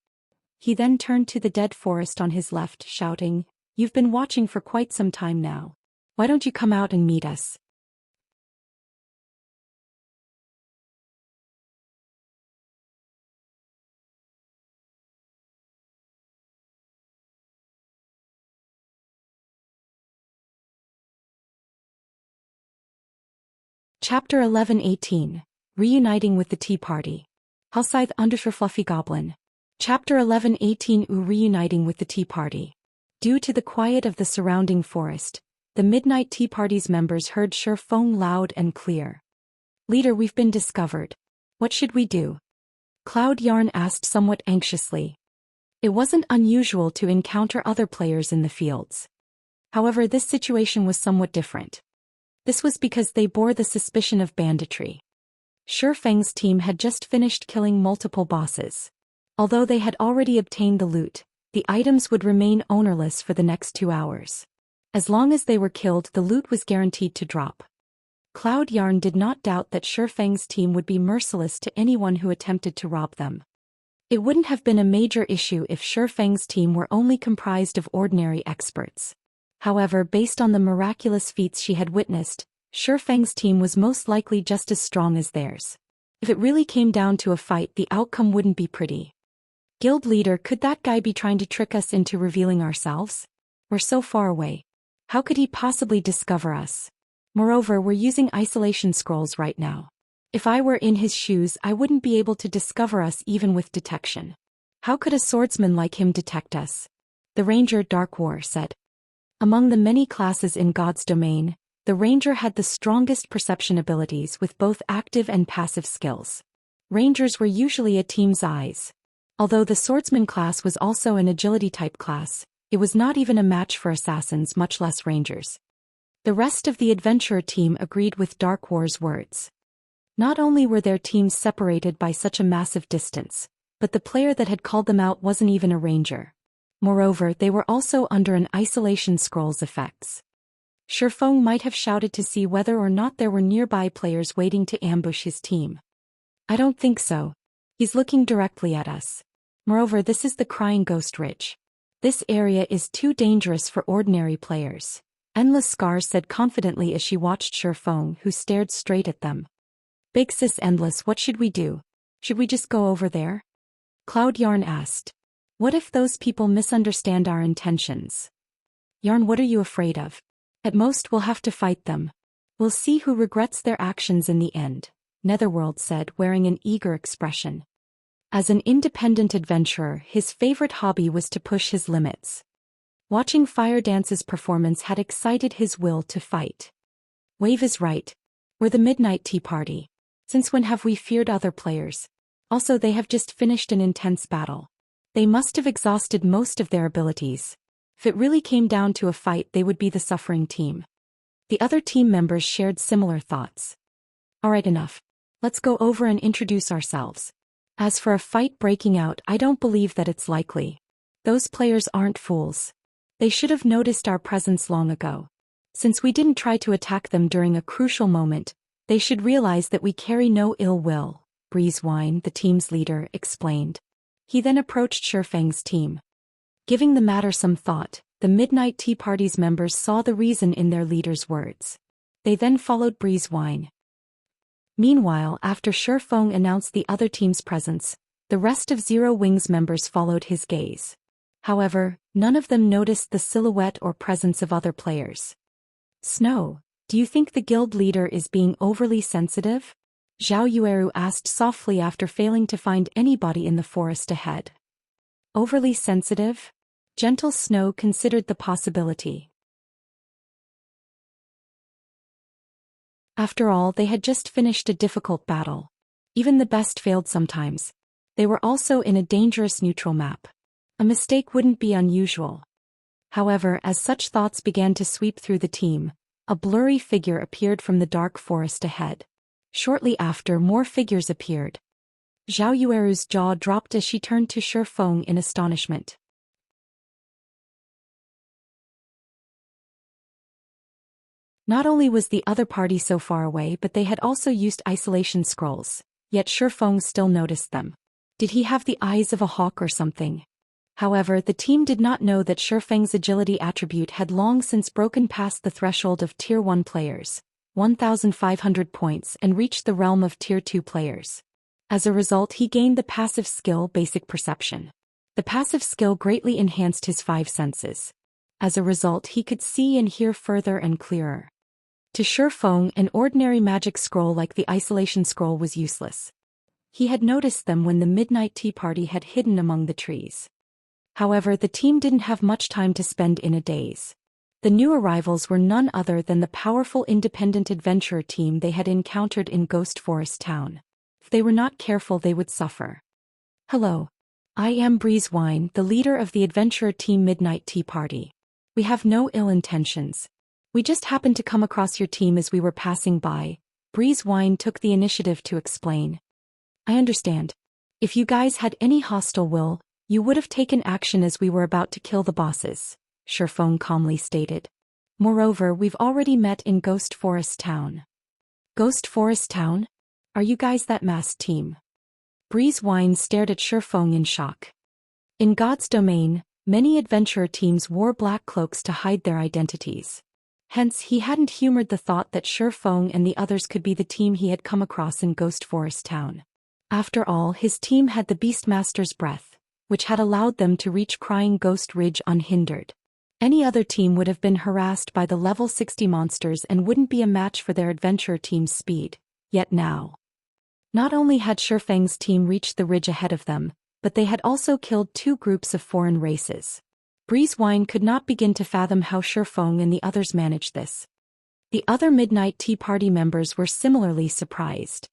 He then turned to the dead forest on his left, shouting, "You've been watching for quite some time now. Why don't you come out and meet us?" Chapter 11:18. Reuniting with the Tea Party. Halscythe _ Fluffy Goblin. Chapter 11:18. Reuniting with the Tea Party. Due to the quiet of the surrounding forest, the Midnight Tea Party's members heard Shifeng loud and clear. "Leader, we've been discovered. What should we do?" Cloud Yarn asked somewhat anxiously. It wasn't unusual to encounter other players in the fields. However, this situation was somewhat different. This was because they bore the suspicion of banditry. Shifeng's team had just finished killing multiple bosses. Although they had already obtained the loot, the items would remain ownerless for the next 2 hours. As long as they were killed, the loot was guaranteed to drop. Cloud Yarn did not doubt that Shifeng's team would be merciless to anyone who attempted to rob them. It wouldn't have been a major issue if Shifeng's team were only comprised of ordinary experts. However, based on the miraculous feats she had witnessed, Shifeng's team was most likely just as strong as theirs. If it really came down to a fight, the outcome wouldn't be pretty. Guild Leader, could that guy be trying to trick us into revealing ourselves? We're so far away. How could he possibly discover us? Moreover, we're using isolation scrolls right now. If I were in his shoes, I wouldn't be able to discover us even with detection. How could a swordsman like him detect us? The Ranger Dark War said. Among the many classes in God's domain, the Ranger had the strongest perception abilities with both active and passive skills. Rangers were usually a team's eyes. Although the Swordsman class was also an agility type class, it was not even a match for assassins, much less Rangers. The rest of the adventurer team agreed with Dark War's words. Not only were their teams separated by such a massive distance, but the player that had called them out wasn't even a Ranger. Moreover, they were also under an isolation scroll's effects. Shifeng might have shouted to see whether or not there were nearby players waiting to ambush his team. I don't think so. He's looking directly at us. Moreover, this is the Crying Ghost Ridge. This area is too dangerous for ordinary players, Endless Scars said confidently as she watched Shifeng, who stared straight at them. Big Sis Endless, what should we do? Should we just go over there? Cloud Yarn asked. What if those people misunderstand our intentions? Yarn, what are you afraid of? At most we'll have to fight them. We'll see who regrets their actions in the end, Netherworld said, wearing an eager expression. As an independent adventurer, his favorite hobby was to push his limits. Watching Fire Dance's performance had excited his will to fight. Wave is right. We're the Midnight Tea Party. Since when have we feared other players? Also, they have just finished an intense battle. They must have exhausted most of their abilities. If it really came down to a fight, they would be the suffering team. The other team members shared similar thoughts. Alright, enough. Let's go over and introduce ourselves. As for a fight breaking out, I don't believe that it's likely. Those players aren't fools. They should have noticed our presence long ago. Since we didn't try to attack them during a crucial moment, they should realize that we carry no ill will, Breezewine, the team's leader, explained. He then approached Shifeng's team. Giving the matter some thought, the Midnight Tea Party's members saw the reason in their leader's words. They then followed Breezewine. Meanwhile, after Shifeng announced the other team's presence, the rest of Zero Wing's members followed his gaze. However, none of them noticed the silhouette or presence of other players. Snow, do you think the guild leader is being overly sensitive? Zhao Yueru asked softly after failing to find anybody in the forest ahead. Overly sensitive? Gentle Snow considered the possibility. After all, they had just finished a difficult battle. Even the best failed sometimes. They were also in a dangerous neutral map. A mistake wouldn't be unusual. However, as such thoughts began to sweep through the team, a blurry figure appeared from the dark forest ahead. Shortly after, more figures appeared. Zhao Yueru's jaw dropped as she turned to Shifeng in astonishment. Not only was the other party so far away, but they had also used isolation scrolls, yet Shifeng still noticed them. Did he have the eyes of a hawk or something? However, the team did not know that Shifeng's agility attribute had long since broken past the threshold of Tier 1 players, 1,500 points, and reached the realm of Tier 2 players. As a result, he gained the passive skill Basic Perception. The passive skill greatly enhanced his 5 senses. As a result, he could see and hear further and clearer. To Shifeng, an ordinary magic scroll like the isolation scroll was useless. He had noticed them when the Midnight Tea Party had hidden among the trees. However, the team didn't have much time to spend in a daze. The new arrivals were none other than the powerful independent adventurer team they had encountered in Ghost Forest Town. If they were not careful, they would suffer. Hello. I am Breezewine, the leader of the adventurer team Midnight Tea Party. We have no ill intentions. We just happened to come across your team as we were passing by. Breezewine took the initiative to explain. I understand. If you guys had any hostile will, you would have taken action as we were about to kill the bosses, Shifeng calmly stated. Moreover, we've already met in Ghost Forest Town. Ghost Forest Town? Are you guys that masked team? Breezewine stared at Shifeng in shock. In God's domain, many adventurer teams wore black cloaks to hide their identities. Hence, he hadn't humored the thought that Shifeng and the others could be the team he had come across in Ghost Forest Town. After all, his team had the Beastmaster's breath, which had allowed them to reach Crying Ghost Ridge unhindered. Any other team would have been harassed by the level 60 monsters and wouldn't be a match for their adventurer team's speed. Yet now, not only had Shifeng's team reached the ridge ahead of them, but they had also killed 2 groups of foreign races. Breezewine could not begin to fathom how Shifeng and the others managed this. The other Midnight Tea Party members were similarly surprised.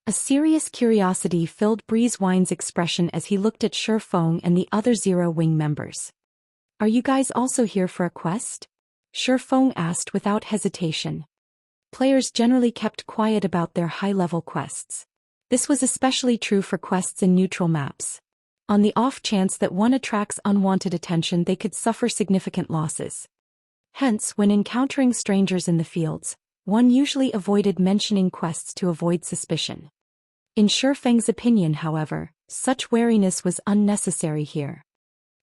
A serious curiosity filled Breezewine's expression as he looked at Shifeng and the other Zero Wing members. Are you guys also here for a quest? Shifeng asked without hesitation. Players generally kept quiet about their high-level quests. This was especially true for quests in neutral maps. On the off chance that one attracts unwanted attention, they could suffer significant losses. Hence, when encountering strangers in the fields, one usually avoided mentioning quests to avoid suspicion. In Shifeng's opinion, however, such wariness was unnecessary here.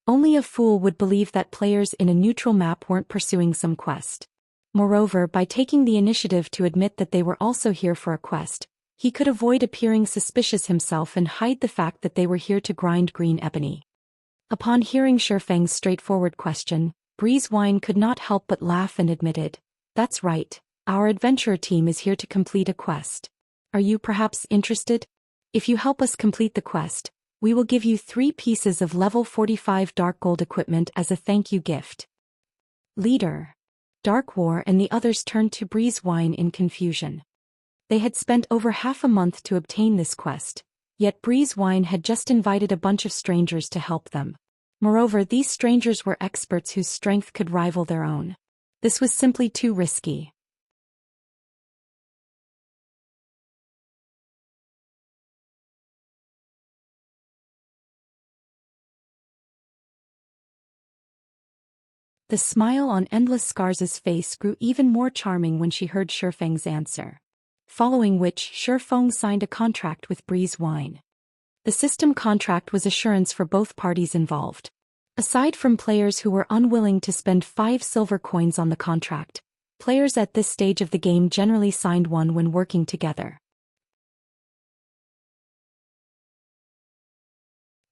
Only a fool would believe that players in a neutral map weren't pursuing some quest. Moreover, by taking the initiative to admit that they were also here for a quest, he could avoid appearing suspicious himself and hide the fact that they were here to grind green ebony. Upon hearing Shifeng's straightforward question, Breezewine could not help but laugh and admitted, "That's right, our adventurer team is here to complete a quest. Are you perhaps interested? If you help us complete the quest, we will give you 3 pieces of level 45 dark gold equipment as a thank you gift." Leader. Dark War and the others turned to Breezewine in confusion. They had spent over half a month to obtain this quest, yet Breezewine had just invited a bunch of strangers to help them. Moreover, these strangers were experts whose strength could rival their own. This was simply too risky. The smile on Endless Scars's face grew even more charming when she heard Shifeng's answer. Following which, Shifeng signed a contract with Breeze Wine. The system contract was assurance for both parties involved. Aside from players who were unwilling to spend 5 silver coins on the contract, players at this stage of the game generally signed one when working together.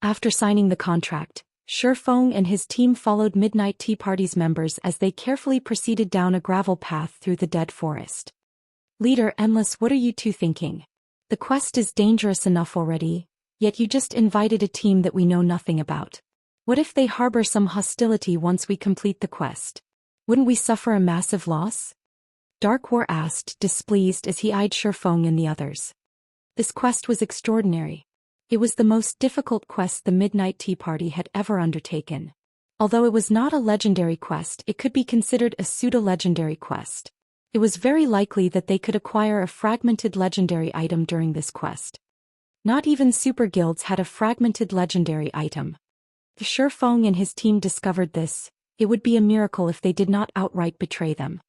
After signing the contract, Shifeng and his team followed Midnight Tea Party's members as they carefully proceeded down a gravel path through the dead forest. Leader Endless, what are you two thinking? The quest is dangerous enough already, yet you just invited a team that we know nothing about. What if they harbor some hostility once we complete the quest? Wouldn't we suffer a massive loss? Dark War asked, displeased as he eyed Shifeng and the others. This quest was extraordinary. It was the most difficult quest the Midnight Tea Party had ever undertaken. Although it was not a legendary quest, it could be considered a pseudo-legendary quest. It was very likely that they could acquire a fragmented legendary item during this quest. Not even super guilds had a fragmented legendary item. If Shifeng and his team discovered this, it would be a miracle if they did not outright betray them.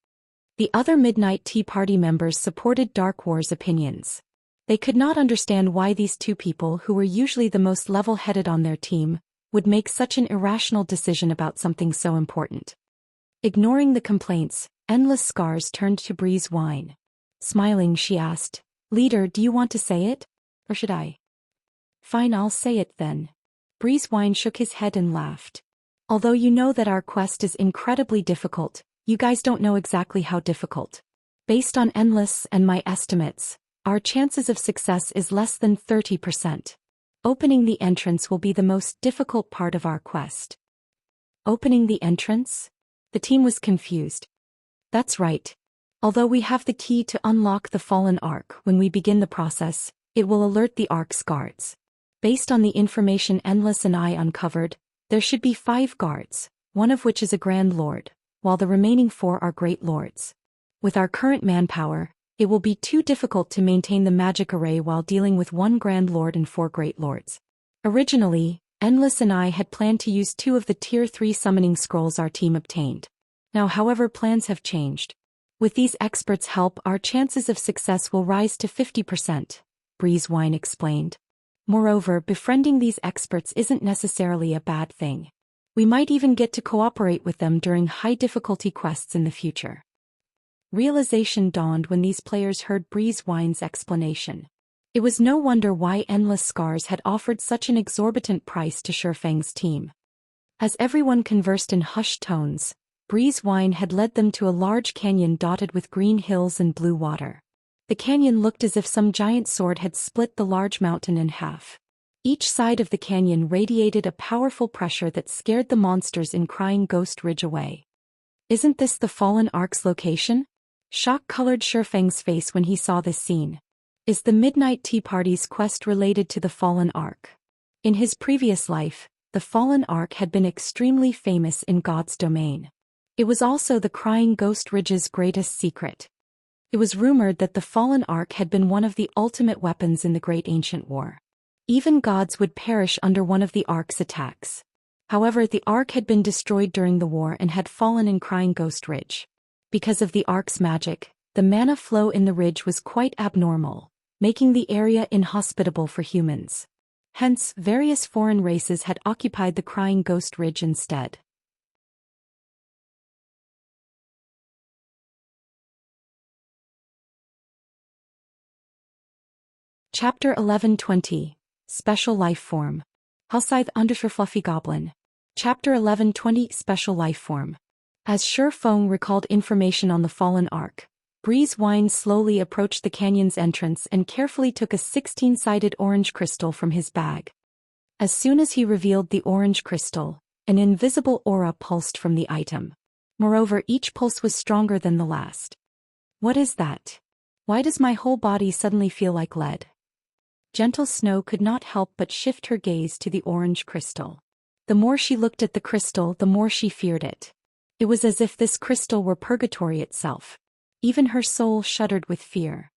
The other Midnight Tea Party members supported Dark War's opinions. They could not understand why these two people, who were usually the most level-headed on their team, would make such an irrational decision about something so important. Ignoring the complaints, Endless Scars turned to Breeze Wine. Smiling, she asked, "Leader, do you want to say it? Or should I?" "Fine, I'll say it then." Breeze Wine shook his head and laughed. "Although you know that our quest is incredibly difficult, you guys don't know exactly how difficult. Based on Endless and my estimates, our chances of success is less than 30%. Opening the entrance will be the most difficult part of our quest." Opening the entrance? The team was confused. That's right. Although we have the key to unlock the Fallen Ark, when we begin the process, it will alert the Ark's guards. Based on the information Endless and I uncovered, there should be 5 guards, one of which is a Grand Lord, while the remaining 4 are Great Lords. With our current manpower, it will be too difficult to maintain the magic array while dealing with 1 Grand Lord and 4 Great Lords. Originally, Endless and I had planned to use 2 of the Tier 3 summoning scrolls our team obtained. Now, however, plans have changed. With these experts' help, our chances of success will rise to 50%, Breeze Wine explained. Moreover, befriending these experts isn't necessarily a bad thing. We might even get to cooperate with them during high-difficulty quests in the future. Realization dawned when these players heard Breeze Wine's explanation. It was no wonder why Endless Scars had offered such an exorbitant price to Shifeng's team. As everyone conversed in hushed tones, Breeze Wine had led them to a large canyon dotted with green hills and blue water. The canyon looked as if some giant sword had split the large mountain in half. Each side of the canyon radiated a powerful pressure that scared the monsters in Crying Ghost Ridge away. "Isn't this the Fallen Ark's location?" Shock colored Shifeng's face when he saw this scene. Is the Midnight Tea Party's quest related to the Fallen Ark? In his previous life, the Fallen Ark had been extremely famous in God's domain. It was also the Crying Ghost Ridge's greatest secret. It was rumored that the Fallen Ark had been one of the ultimate weapons in the Great Ancient War. Even gods would perish under one of the Ark's attacks. However, the Ark had been destroyed during the war and had fallen in Crying Ghost Ridge. Because of the Ark's magic, the mana flow in the ridge was quite abnormal, making the area inhospitable for humans. Hence, various foreign races had occupied the Crying Ghost Ridge instead. Chapter 1120, Special Life Form. Hellscythe _ Fluffy Goblin. Chapter 1120, Special Life Form. As Shifeng recalled information on the Fallen Ark, Breeze Wine slowly approached the canyon's entrance and carefully took a 16-sided orange crystal from his bag. As soon as he revealed the orange crystal, an invisible aura pulsed from the item. Moreover, each pulse was stronger than the last. What is that? Why does my whole body suddenly feel like lead? Gentle Snow could not help but shift her gaze to the orange crystal. The more she looked at the crystal, the more she feared it. It was as if this crystal were purgatory itself. Even her soul shuddered with fear.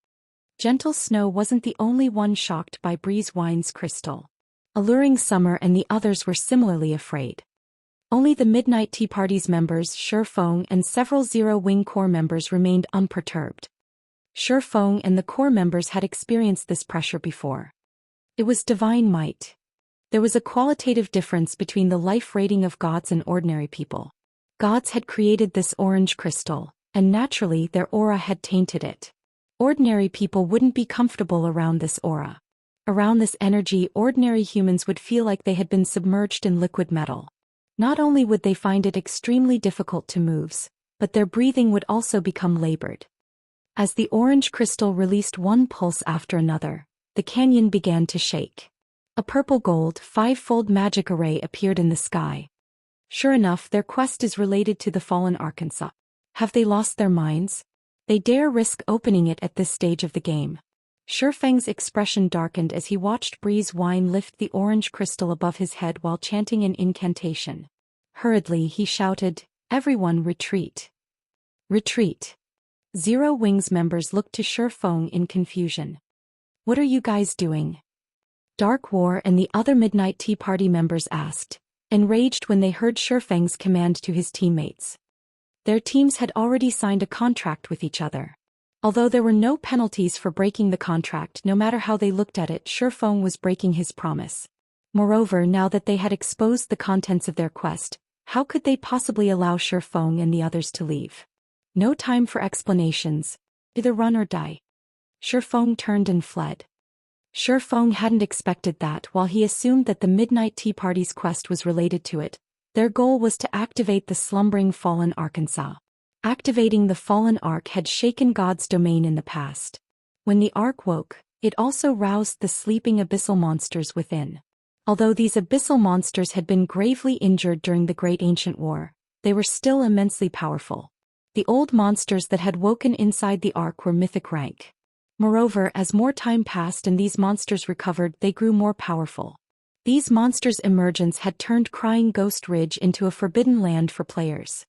Gentle Snow wasn't the only one shocked by Breeze Wine's crystal. Alluring Summer and the others were similarly afraid. Only the Midnight Tea Party's members Shifeng and several Zero Wing Corps members remained unperturbed. Shifeng and the Corps members had experienced this pressure before. It was divine might. There was a qualitative difference between the life rating of gods and ordinary people. Gods had created this orange crystal, and naturally their aura had tainted it. Ordinary people wouldn't be comfortable around this aura. Around this energy, ordinary humans would feel like they had been submerged in liquid metal. Not only would they find it extremely difficult to move, but their breathing would also become labored. As the orange crystal released one pulse after another, the canyon began to shake. A purple-gold, five-fold magic array appeared in the sky. Sure enough, their quest is related to the fallen Arkansas. Have they lost their minds? They dare risk opening it at this stage of the game. Shifeng's expression darkened as he watched Breeze Wine lift the orange crystal above his head while chanting an incantation. Hurriedly he shouted, "Everyone retreat! Retreat!" Zero Wings members looked to Shifeng in confusion. "What are you guys doing?" Dark War and the other Midnight Tea Party members asked, enraged when they heard Shifeng's command to his teammates. Their teams had already signed a contract with each other. Although there were no penalties for breaking the contract, no matter how they looked at it, Shifeng was breaking his promise. Moreover, now that they had exposed the contents of their quest, how could they possibly allow Shifeng and the others to leave? No time for explanations. Either run or die. Shifeng turned and fled. Shifeng hadn't expected that. While he assumed that the Midnight Tea Party's quest was related to it, their goal was to activate the slumbering fallen Arkansas. Activating the fallen Ark had shaken God's domain in the past. When the Ark woke, it also roused the sleeping abyssal monsters within. Although these abyssal monsters had been gravely injured during the Great Ancient War, they were still immensely powerful. The old monsters that had woken inside the Ark were mythic rank. Moreover, as more time passed and these monsters recovered, they grew more powerful. These monsters' emergence had turned Crying Ghost Ridge into a forbidden land for players.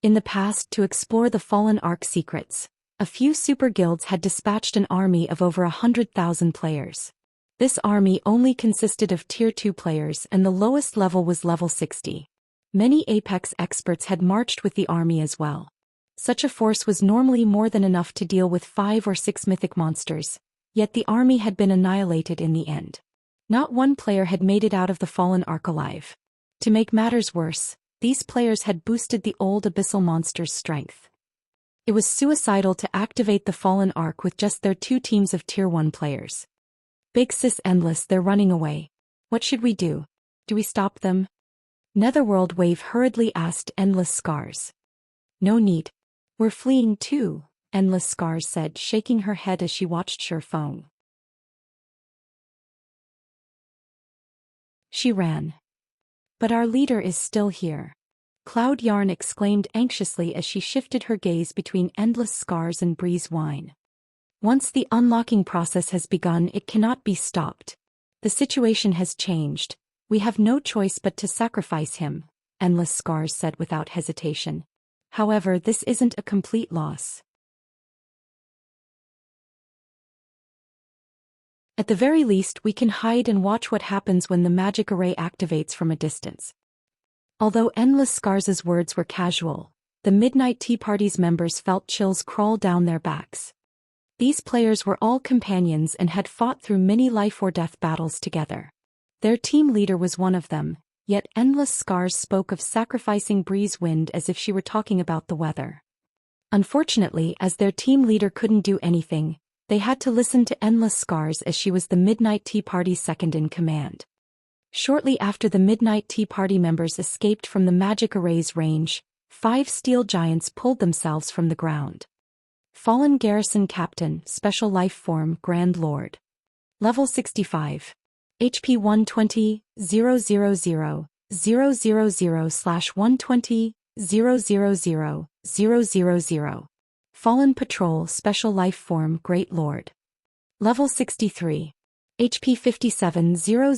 In the past, to explore the fallen Ark secrets, a few super guilds had dispatched an army of over 100,000 players. This army only consisted of Tier 2 players and the lowest level was level 60. Many Apex experts had marched with the army as well. Such a force was normally more than enough to deal with 5 or 6 mythic monsters, yet the army had been annihilated in the end. Not one player had made it out of the fallen Ark alive. To make matters worse, these players had boosted the old abyssal monster's strength. It was suicidal to activate the fallen Ark with just their 2 teams of Tier 1 players. Big Sis Endless, they're running away. What should we do? Do we stop them? Netherworld Wave hurriedly asked Endless Scars. No need. We're fleeing too, Endless Scars said, shaking her head as she watched Shifeng. She ran. But our leader is still here. Cloud Yarn exclaimed anxiously as she shifted her gaze between Endless Scars and Breeze Wine. Once the unlocking process has begun, it cannot be stopped. The situation has changed. We have no choice but to sacrifice him, Endless Scars said without hesitation. However, this isn't a complete loss. At the very least, we can hide and watch what happens when the magic array activates from a distance. Although Endless Scars' words were casual, the Midnight Tea Party's members felt chills crawl down their backs. These players were all companions and had fought through many life-or-death battles together. Their team leader was one of them, yet Endless Scars spoke of sacrificing Breeze Wind as if she were talking about the weather. Unfortunately, as their team leader couldn't do anything, they had to listen to Endless Scars as she was the Midnight Tea Party's second in command. Shortly after the Midnight Tea Party members escaped from the magic array's range, 5 steel giants pulled themselves from the ground. Fallen Garrison Captain, Special Life Form, Grand Lord. Level 65. HP 120, 000, 000/120, 000, Fallen Patrol, Special Life Form, Great Lord. Level 63. HP 57, 000,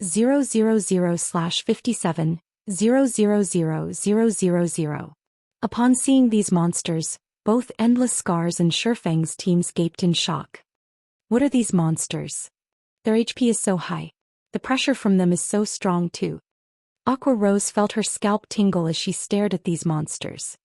000/57 000000. Upon seeing these monsters, both Endless Scars and Shifeng's teams gaped in shock. What are these monsters? Their HP is so high. The pressure from them is so strong too. Aqua Rose felt her scalp tingle as she stared at these monsters.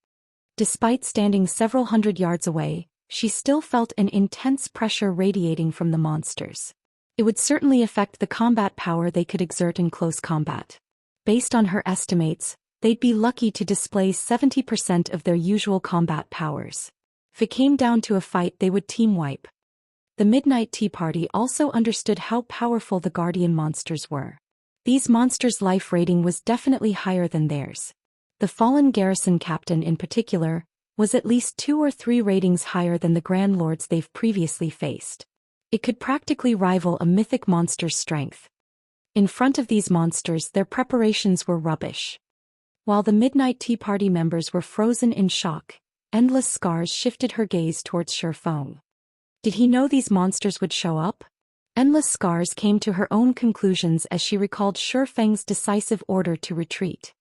Despite standing several hundred yards away, she still felt an intense pressure radiating from the monsters. It would certainly affect the combat power they could exert in close combat. Based on her estimates, they'd be lucky to display 70% of their usual combat powers. If it came down to a fight, they would team wipe. The Midnight Tea Party also understood how powerful the Guardian monsters were. These monsters' life rating was definitely higher than theirs. The fallen garrison captain in particular was at least 2 or 3 ratings higher than the Grand Lords they've previously faced. It could practically rival a mythic monster's strength. In front of these monsters, their preparations were rubbish. While the Midnight Tea Party members were frozen in shock, Endless Scars shifted her gaze towards Shifeng. Did he know these monsters would show up? Endless Scars came to her own conclusions as she recalled Shifeng's decisive order to retreat.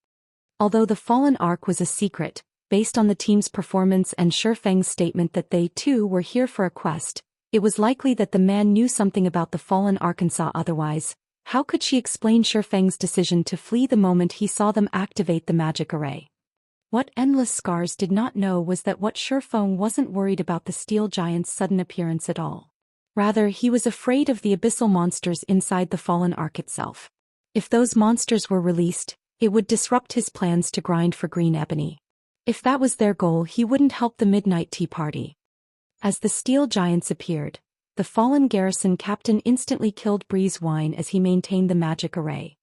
Although the Fallen Ark was a secret, based on the team's performance and Shifeng's statement that they too were here for a quest, it was likely that the man knew something about the Fallen Arkansas. Otherwise, how could she explain Shifeng's decision to flee the moment he saw them activate the magic array? What Endless Scars did not know was that Shifeng wasn't worried about the steel giant's sudden appearance at all. Rather, he was afraid of the abyssal monsters inside the Fallen Ark itself. If those monsters were released, it would disrupt his plans to grind for green ebony. If that was their goal, he wouldn't help the Midnight Tea Party. As the steel giants appeared, the fallen garrison captain instantly killed Breeze Wine as he maintained the magic array.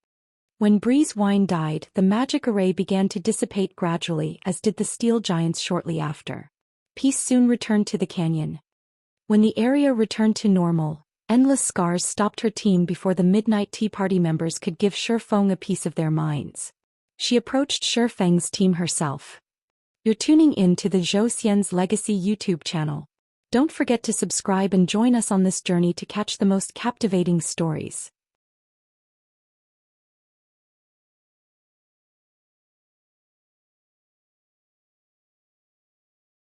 When Breeze Wine died, the magic array began to dissipate gradually, as did the steel giants shortly after. Peace soon returned to the canyon. When the area returned to normal, Endless Scars stopped her team before the Midnight Tea Party members could give Shifeng a piece of their minds. She approached Shifeng's team herself. You're tuning in to the Zhou Xian's Legacy YouTube channel. Don't forget to subscribe and join us on this journey to catch the most captivating stories.